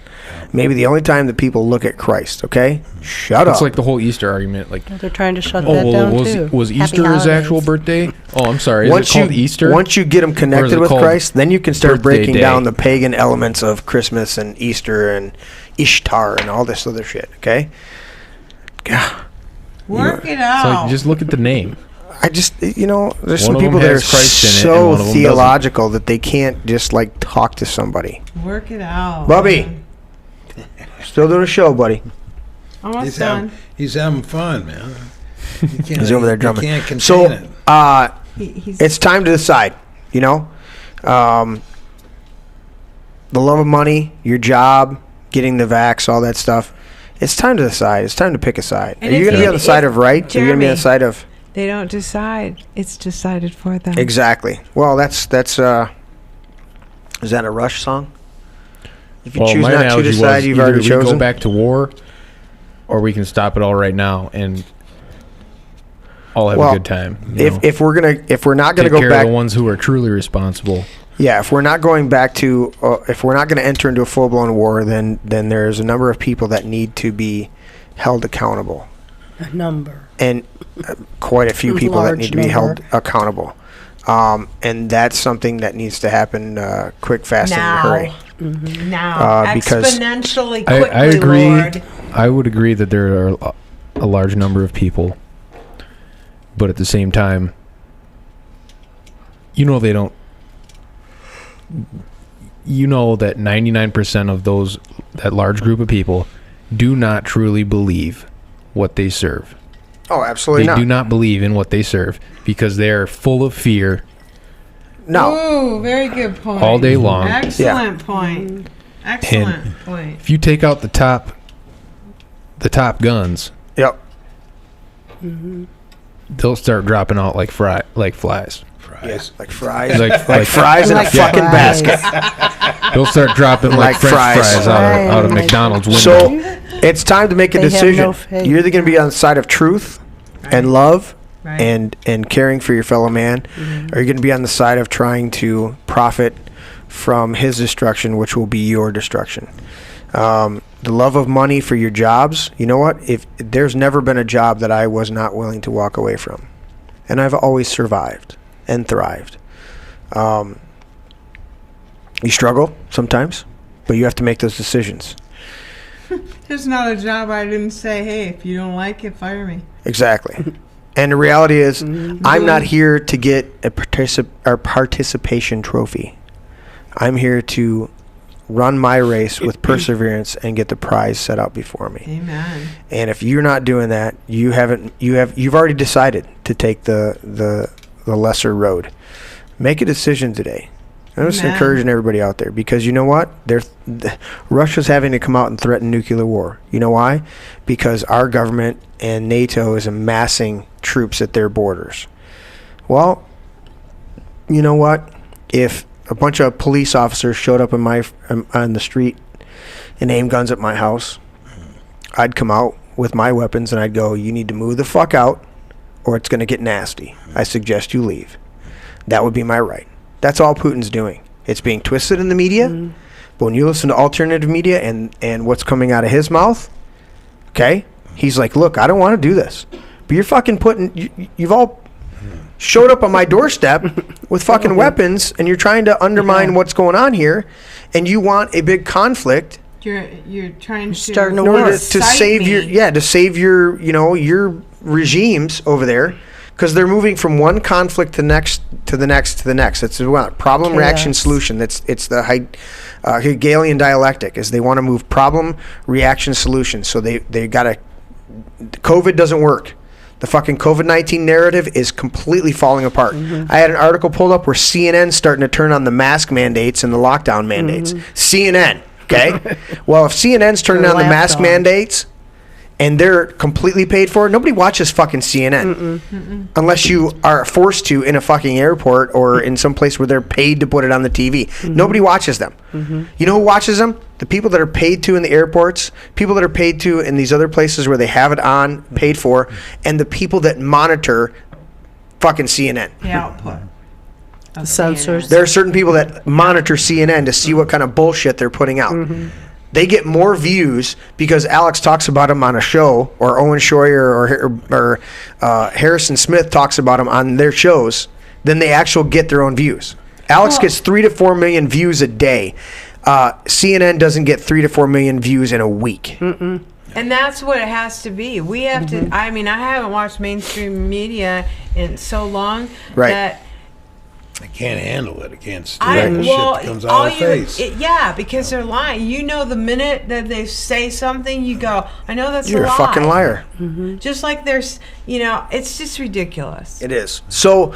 S1: Maybe the only time that people look at Christ. Okay, shut
S8: It's
S1: up.
S8: like the whole Easter argument. Like,
S4: They're trying to shut
S8: oh,
S4: that down
S8: well,
S4: too.
S8: was
S4: Happy
S8: Easter his actual
S4: holidays.
S8: birthday? Oh, I'm sorry. Is
S1: once
S8: it called
S1: you
S8: Easter?
S1: once you get them
S8: Or is
S1: connected
S8: it
S1: with
S8: called
S1: Christ, then you can start
S8: Birthday
S1: breaking
S8: Day?
S1: down the pagan elements of Christmas and Easter and Ishtar and all this other shit. Okay. God.
S3: Work it
S8: It's
S3: out.
S8: like, just look at the name.
S1: I just, there's
S8: One
S1: some
S8: of
S1: people
S8: them
S1: that are
S8: has Christ in it, and
S1: so
S8: one of them
S1: theological that they can't just like talk to somebody.
S3: Work it out.
S1: Bubby, still doing a show, buddy.
S3: Almost done.
S6: He's having fun, man.
S1: He's over there drumming.
S6: You can't contain
S1: So,
S6: it.
S3: He's
S1: it's time to decide. The love of money, your job, getting the vax, all that stuff. It's time to decide. It's time to pick a side.
S3: And
S1: Are you
S3: if
S1: going to be
S3: you-
S1: on the side
S3: if-
S1: of right? Are you going to be on
S3: Jeremy.
S1: the side of
S3: They don't decide. It's decided for them.
S1: exactly? Well, that's is that a Rush song? If you
S8: Well,
S1: choose
S8: my
S1: not to
S8: analogy
S1: decide,
S8: was
S1: you've
S8: either
S1: already
S8: we
S1: chosen.
S8: go back to war, or we can stop it all right now and all have
S1: Well,
S8: a good time. you know?
S1: if we're not gonna
S8: Take
S1: go
S8: care
S1: back,
S8: of the ones who are truly responsible.
S1: yeah, if we're not going back to, if we're not going to enter into a full blown war, then there's a number of people that need to be held accountable,
S4: A number.
S1: and quite a few people that
S4: Large
S1: need to be held
S4: number.
S1: accountable, and that's something that needs to happen quick, fast, and in a hurry.
S3: Now,
S1: because
S3: exponentially quickly,
S8: I agree.
S3: Lord.
S8: I would agree that there are a large number of people, but at the same time, they don't. You know that 99% of that large group of people do not truly believe what they serve.
S1: Oh, absolutely
S8: They
S1: not.
S8: do not believe in what they serve because they are full of fear.
S1: No.
S3: Ooh, very good point.
S8: All day long.
S3: Excellent point. Excellent point.
S8: If you take out the top guns,
S1: yep,
S8: they'll start dropping out like flies.
S1: Yes, like fries.
S8: Like
S1: fries in a fucking basket.
S8: They'll start dropping like French fries out of McDonald's window.
S1: So it's time to make a
S4: They have
S1: decision.
S4: no faith.
S1: You're either going to be on the side of truth and love and caring for your fellow man, or you're going to be on the side of trying to profit from his destruction, which will be your destruction. The love of money for your jobs, you know what? If there's never been a job that I was not willing to walk away from, and I've always survived and thrived. You struggle sometimes, but you have to make those decisions.
S3: There's not a job I didn't say, hey, if you don't like it, fire me.
S1: Exactly. And the reality is, I'm not here to get a participation trophy. I'm here to run my race with perseverance and get the prize set out before me.
S3: Amen.
S1: And if you're not doing that, you've already decided to take the lesser road. Make a decision today. I'm just encouraging everybody out there, because you know what? Russia's having to come out and threaten nuclear war. You know why? Because our government and NATO is amassing troops at their borders. Well, you know what? If a bunch of police officers showed up on the street and aimed guns at my house, I'd come out with my weapons and I'd go, you need to move the fuck out or it's going to get nasty. I suggest you leave. That would be my right. That's all Putin's doing. It's being twisted in the media, but when you listen to alternative media and what's coming out of his mouth, okay, he's like, look, I don't want to do this, but you're fucking you've all showed up on my doorstep with fucking weapons, and you're trying to undermine what's going on here, and you want a big conflict.
S3: You're trying to
S4: starting
S1: in order to save your your regimes over there, because they're moving from one conflict to the next. It's a problem, reaction, solution. It's the Hegelian dialectic. Is they want to move problem, reaction, solution. So they got to. COVID doesn't work. The fucking COVID-19 narrative is completely falling apart. I had an article pulled up where CNN's starting to turn on the mask mandates and the lockdown mandates. CNN, okay? Well, if CNN's turning on the mask mandates and they're completely paid for, nobody watches fucking CNN unless you are forced to in a fucking airport or in some place where they're paid to put it on the TV. Nobody watches them. You know who watches them? The people that are paid to in the airports, people that are paid to in these other places where they have it on, paid for, and the people that monitor fucking CNN.
S3: The output.
S4: The censors.
S1: There are certain people that monitor CNN to see what kind of bullshit they're putting out. They get more views because Alex talks about them on a show, or Owen Schroyer or Harrison Smith talks about them on their shows, than they actually get their own views. Alex gets 3 to 4 million views a day. CNN doesn't get 3 to 4 million views in a week.
S3: And that's what it has to be. We have to. I mean, I haven't watched mainstream media in so long that
S6: I can't handle it. I can't stand the shit that comes out of their face.
S3: Because they're lying. You know, the minute that they say something, you go, I know that's
S1: You're
S3: a lie.
S1: a fucking liar.
S3: Just like there's, it's just ridiculous.
S1: It is. So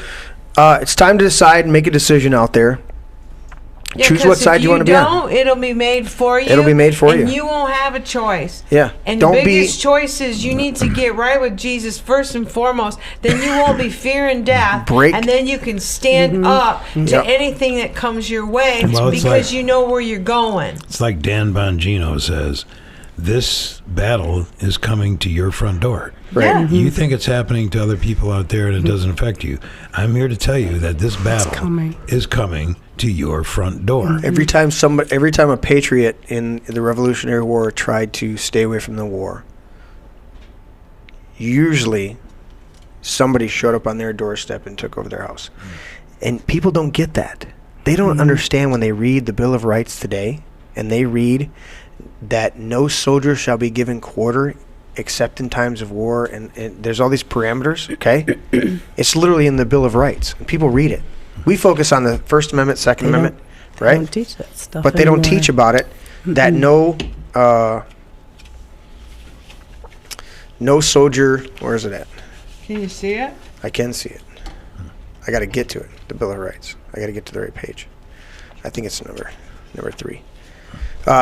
S1: it's time to decide and make a decision out there.
S3: Yeah,
S1: choose what side you want to be on.
S3: It'll be made for you.
S1: It'll be made for you.
S3: And you won't have a choice.
S1: Yeah.
S3: And the biggest choice is you need to get right with Jesus first and foremost. Then you won't be fearing death. And then you can stand up to anything that comes your way because you know where you're going.
S6: It's like Dan Bongino says, this battle is coming to your front door.
S1: Right. Yeah.
S6: You think it's happening to other people out there and it doesn't affect you. I'm here to tell you that this battle is coming to your front door.
S1: Every time a patriot in the Revolutionary War tried to stay away from the war, usually somebody showed up on their doorstep and took over their house. And people don't get that. They don't understand when they read the Bill of Rights today, and they read that no soldier shall be given quarter except in times of war, and there's all these parameters, okay? It's literally in the Bill of Rights. And people read it. We focus on the First Amendment, Second Amendment, right?
S4: They don't teach that stuff
S1: but they don't
S4: anymore.
S1: teach about it, that No soldier. Where is it at?
S3: Can you see it?
S1: I can see it. I got to get to it. The Bill of Rights. I got to get to the right page. I think it's number 3.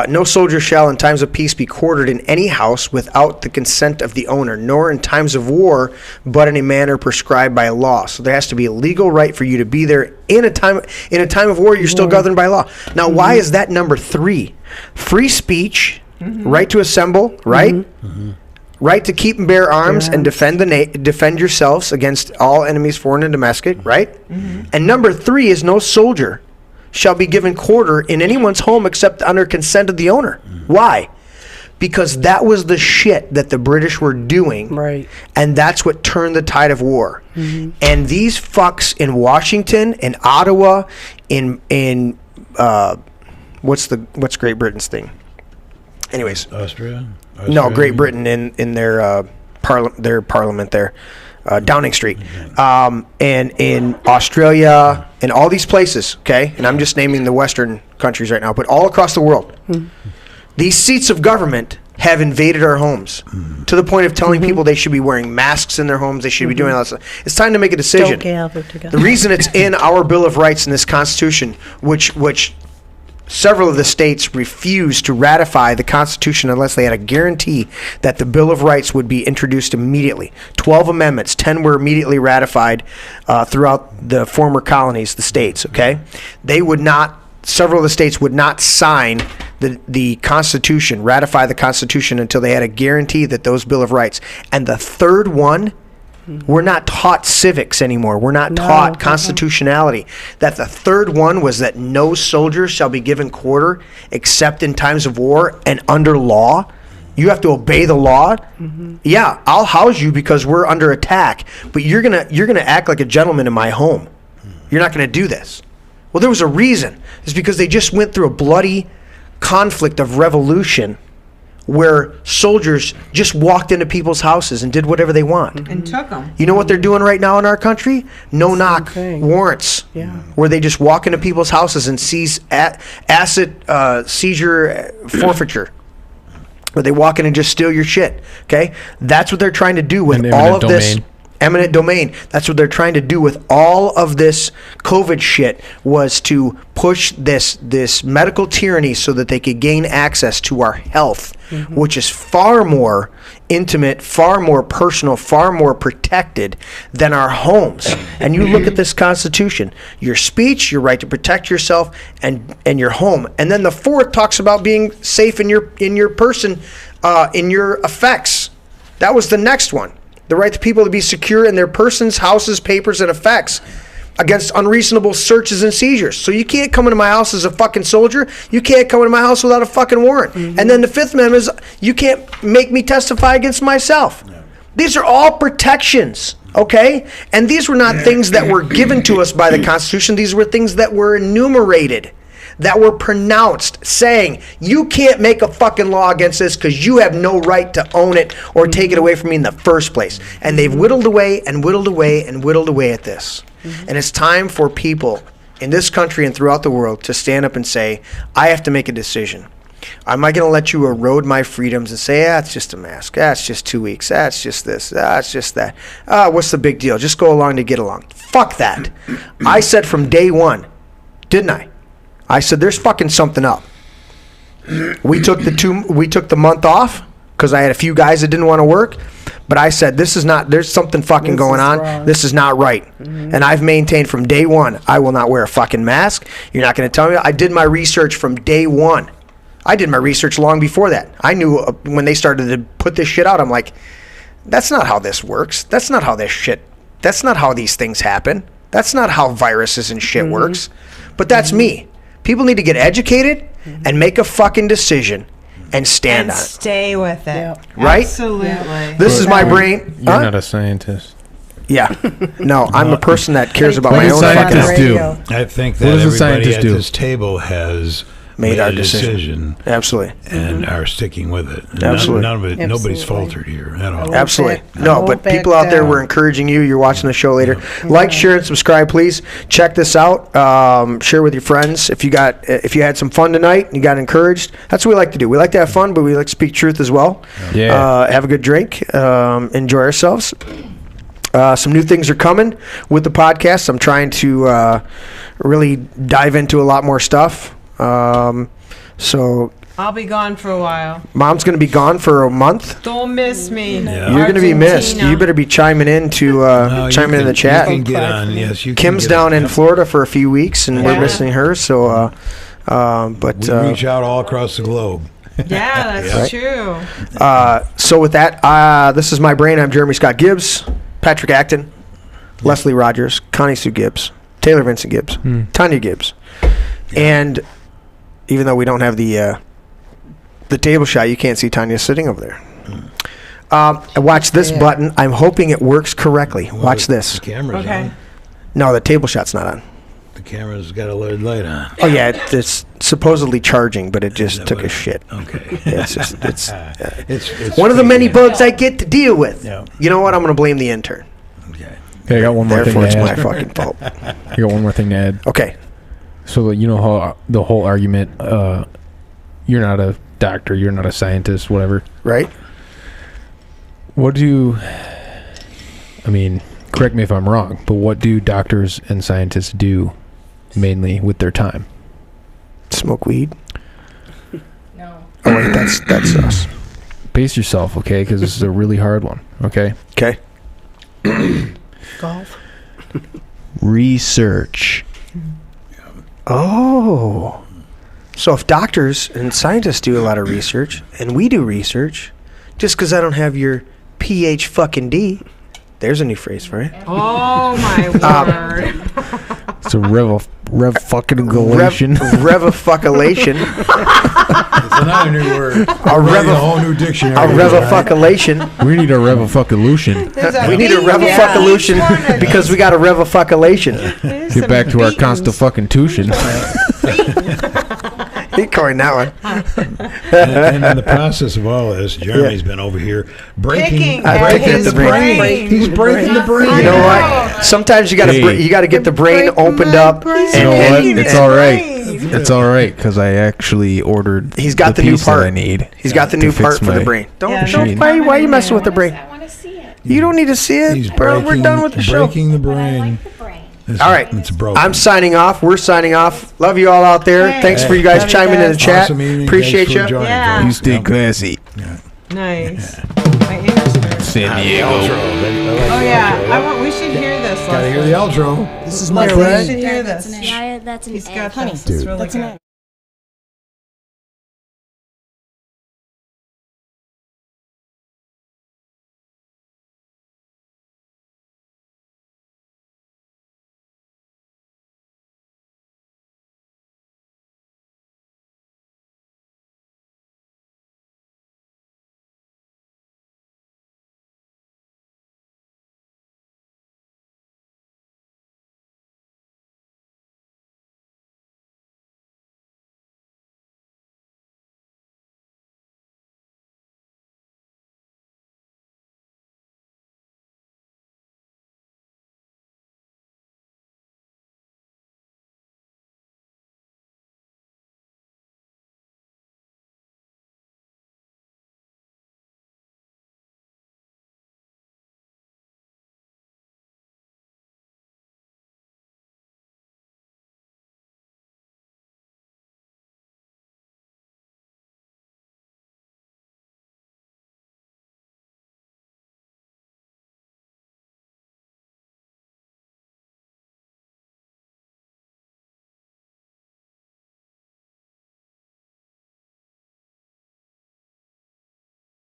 S1: No soldier shall in times of peace be quartered in any house without the consent of the owner, nor in times of war, but in a manner prescribed by law. So there has to be a legal right for you to be there in a time of war. You're still governed by law. Now, why is that number 3? Free speech, right to assemble, right? Right to keep and bear arms and defend yourselves against all enemies, foreign and domestic, right? And number 3 is no soldier shall be given quarter in anyone's home except under consent of the owner. Why? Because that was the shit that the British were doing,
S4: right? And
S1: that's what turned the tide of war. And these fucks in Washington, in Ottawa, in what's Great Britain's thing? Anyways,
S6: Austria?
S1: No, Great Britain in their parliament there. Downing Street, and in Australia, and all these places, okay? And I'm just naming the Western countries right now, but all across the world. These seats of government have invaded our homes to the point of telling people they should be wearing masks in their homes, they should be doing all that stuff. It's time to make a decision.
S4: Don't gather together.
S1: The reason it's in our Bill of Rights in this Constitution, which several of the states refused to ratify the Constitution unless they had a guarantee that the Bill of Rights would be introduced immediately. 12 amendments, 10 were immediately ratified throughout the former colonies, the states, okay? Several of the states would not sign the Constitution, ratify the Constitution until they had a guarantee that those Bill of Rights. And the third one, we're not taught civics anymore. We're not taught constitutionality. That the third one was that no soldier shall be given quarter except in times of war and under law. You have to obey the law. Yeah, I'll house you because we're under attack, but you're gonna act like a gentleman in my home. You're not gonna do this. Well, there was a reason. It's because they just went through a bloody conflict of revolution where soldiers just walked into people's houses and did whatever they want.
S3: And took them.
S1: You know what they're doing right now in our country? No-knock warrants. Where they just walk into people's houses and seize asset seizure forfeiture. Where they walk in and just steal your shit. Okay? That's what they're trying to do with all of this. Eminent domain. That's what they're trying to do with all of this COVID shit, was to push this medical tyranny so that they could gain access to our health, which is far more intimate, far more personal, far more protected than our homes. And you look at this Constitution, your speech, your right to protect yourself, and your home. And then the 4th talks about being safe in your person, in your effects. That was the next one. The right to people to be secure in their persons, houses, papers, and effects against unreasonable searches and seizures. So you can't come into my house as a fucking soldier. You can't come into my house without a fucking warrant. And then the 5th Amendment is you can't make me testify against myself. These are all protections, okay? And these were not things that were given to us by the Constitution. These were things that were enumerated, that were pronounced, saying, you can't make a fucking law against this because you have no right to own it or take it away from me in the first place. And they've whittled away and whittled away and whittled away at this. And it's time for people in this country and throughout the world to stand up and say, I have to make a decision. Am I going to let you erode my freedoms and say, it's just a mask, it's just 2 weeks, it's just this, it's just that. What's the big deal? Just go along to get along. Fuck that. I said from day one, didn't I? I said, there's fucking something up. We took the month off because I had a few guys that didn't want to work. But I said, there's something fucking going on. Wrong. This is not right. And I've maintained from day one, I will not wear a fucking mask. You're not going to tell me. I did my research from day one. I did my research long before that. I knew when they started to put this shit out, I'm like, that's not how this works. That's not how these things happen. That's not how viruses and shit works. But that's me. People need to get educated and make a fucking decision and stand on it.
S3: Stay with it.
S4: Yeah.
S1: Right?
S3: Absolutely.
S1: This is my brain.
S8: You're not a scientist.
S1: Yeah. No, I'm a person that cares about my own
S8: fucking
S6: I think that everybody at this table has
S1: made our
S6: a
S1: decision. Absolutely.
S6: And are sticking with it.
S1: Absolutely.
S6: None of it. Nobody's faltered here at all.
S1: Absolutely. No, but people out there were encouraging you. You're watching the show later. Like, share, and subscribe, please. Check this out. Share with your friends. If you had some fun tonight and you got encouraged, that's what we like to do. We like to have fun, but we like to speak truth as well.
S8: Yeah.
S1: Have a good drink. Enjoy ourselves. Some new things are coming with the podcast. I'm trying to really dive into a lot more stuff. So
S3: I'll be gone for a while.
S1: Mom's going to be gone for a month.
S3: Don't miss me.
S6: Yeah.
S1: You're going to be missed. You better be chiming in to chiming in the chat.
S6: You can get on. Yes, you
S1: Kim's
S6: can get
S1: down
S6: on.
S1: in Florida for a few weeks, and we're missing her. So, but
S6: we reach out all across the globe.
S3: Yeah, that's true.
S1: So with that, this is my brain. I'm Jeremy Scott Gibbs, Patrick Acton, Leslie Rogers, Connie Sue Gibbs, Taylor Vincent Gibbs, Tanya Gibbs, and even though we don't have the table shot, you can't see Tanya sitting over there. Watch this button. I'm hoping it works correctly. Watch this.
S6: The camera's on.
S1: No, the table shot's not on.
S6: The camera's got a little light on.
S1: Oh yeah, it's supposedly charging, but it just took a shit.
S6: Okay.
S1: It's
S6: It's
S1: one of the many bugs I get to deal with.
S6: Yeah.
S1: You know what? I'm going to blame the intern.
S8: Okay, I got one more thing
S1: Therefore,
S8: to
S1: it's
S8: add.
S1: my fucking fault.
S8: I got one more thing to add.
S1: Okay.
S8: So you know how the whole argument, you're not a doctor, you're not a scientist, whatever.
S1: Right.
S8: I mean, correct me if I'm wrong, but what do doctors and scientists do mainly with their time?
S1: Smoke weed? No. Oh, wait, that's us.
S8: Pace yourself, okay? Because this is a really hard one, okay?
S1: Okay.
S4: Golf.
S8: Research.
S1: Oh. So if doctors and scientists do a lot of research, and we do research, just because I don't have your PH fucking D, there's a new phrase for it.
S3: Oh my word.
S8: It's a rev-fucking-galation.
S1: Rev-a-fuckalation.
S6: It's another new word.
S1: A
S6: whole new dictionary.
S1: A rev-a-fuckalation.
S8: We need a rev-a-fuckalation.
S1: We need a rev-a-fuckalation because we got a rev-a-fuckalation.
S8: Get back to our constitution.
S1: He coined that one.
S6: And in the process of all this, Jeremy's been over here breaking
S1: the brain.
S6: He's breaking the brain.
S1: You know what? Sometimes you got to get the brain opened up.
S8: You know what? It's all right. It's all right because I actually ordered.
S1: He's got the new
S8: piece
S1: part.
S8: that I need.
S1: He's got the new part for the brain. Why are you messing with the brain?
S2: I want to see it.
S1: You don't need to see it,
S6: He's
S1: bro. We're done with the show.
S6: Breaking the brain.
S1: All right.
S6: It's broken.
S1: I'm signing off. We're signing off. Love you all out there. Thanks for you guys chiming in the chat.
S6: Awesome evening.
S1: Appreciate you.
S3: Yeah.
S8: You stay classy.
S3: Nice. My ears hurt.
S8: San Diego.
S3: Oh yeah, we should hear this.
S6: Gotta hear the outro.
S16: This is my
S3: We
S16: brain.
S3: should hear this.
S2: That's an
S3: He's
S2: egg.
S3: got
S16: Honey,
S3: this. It's really
S16: that's an
S3: good.
S16: egg.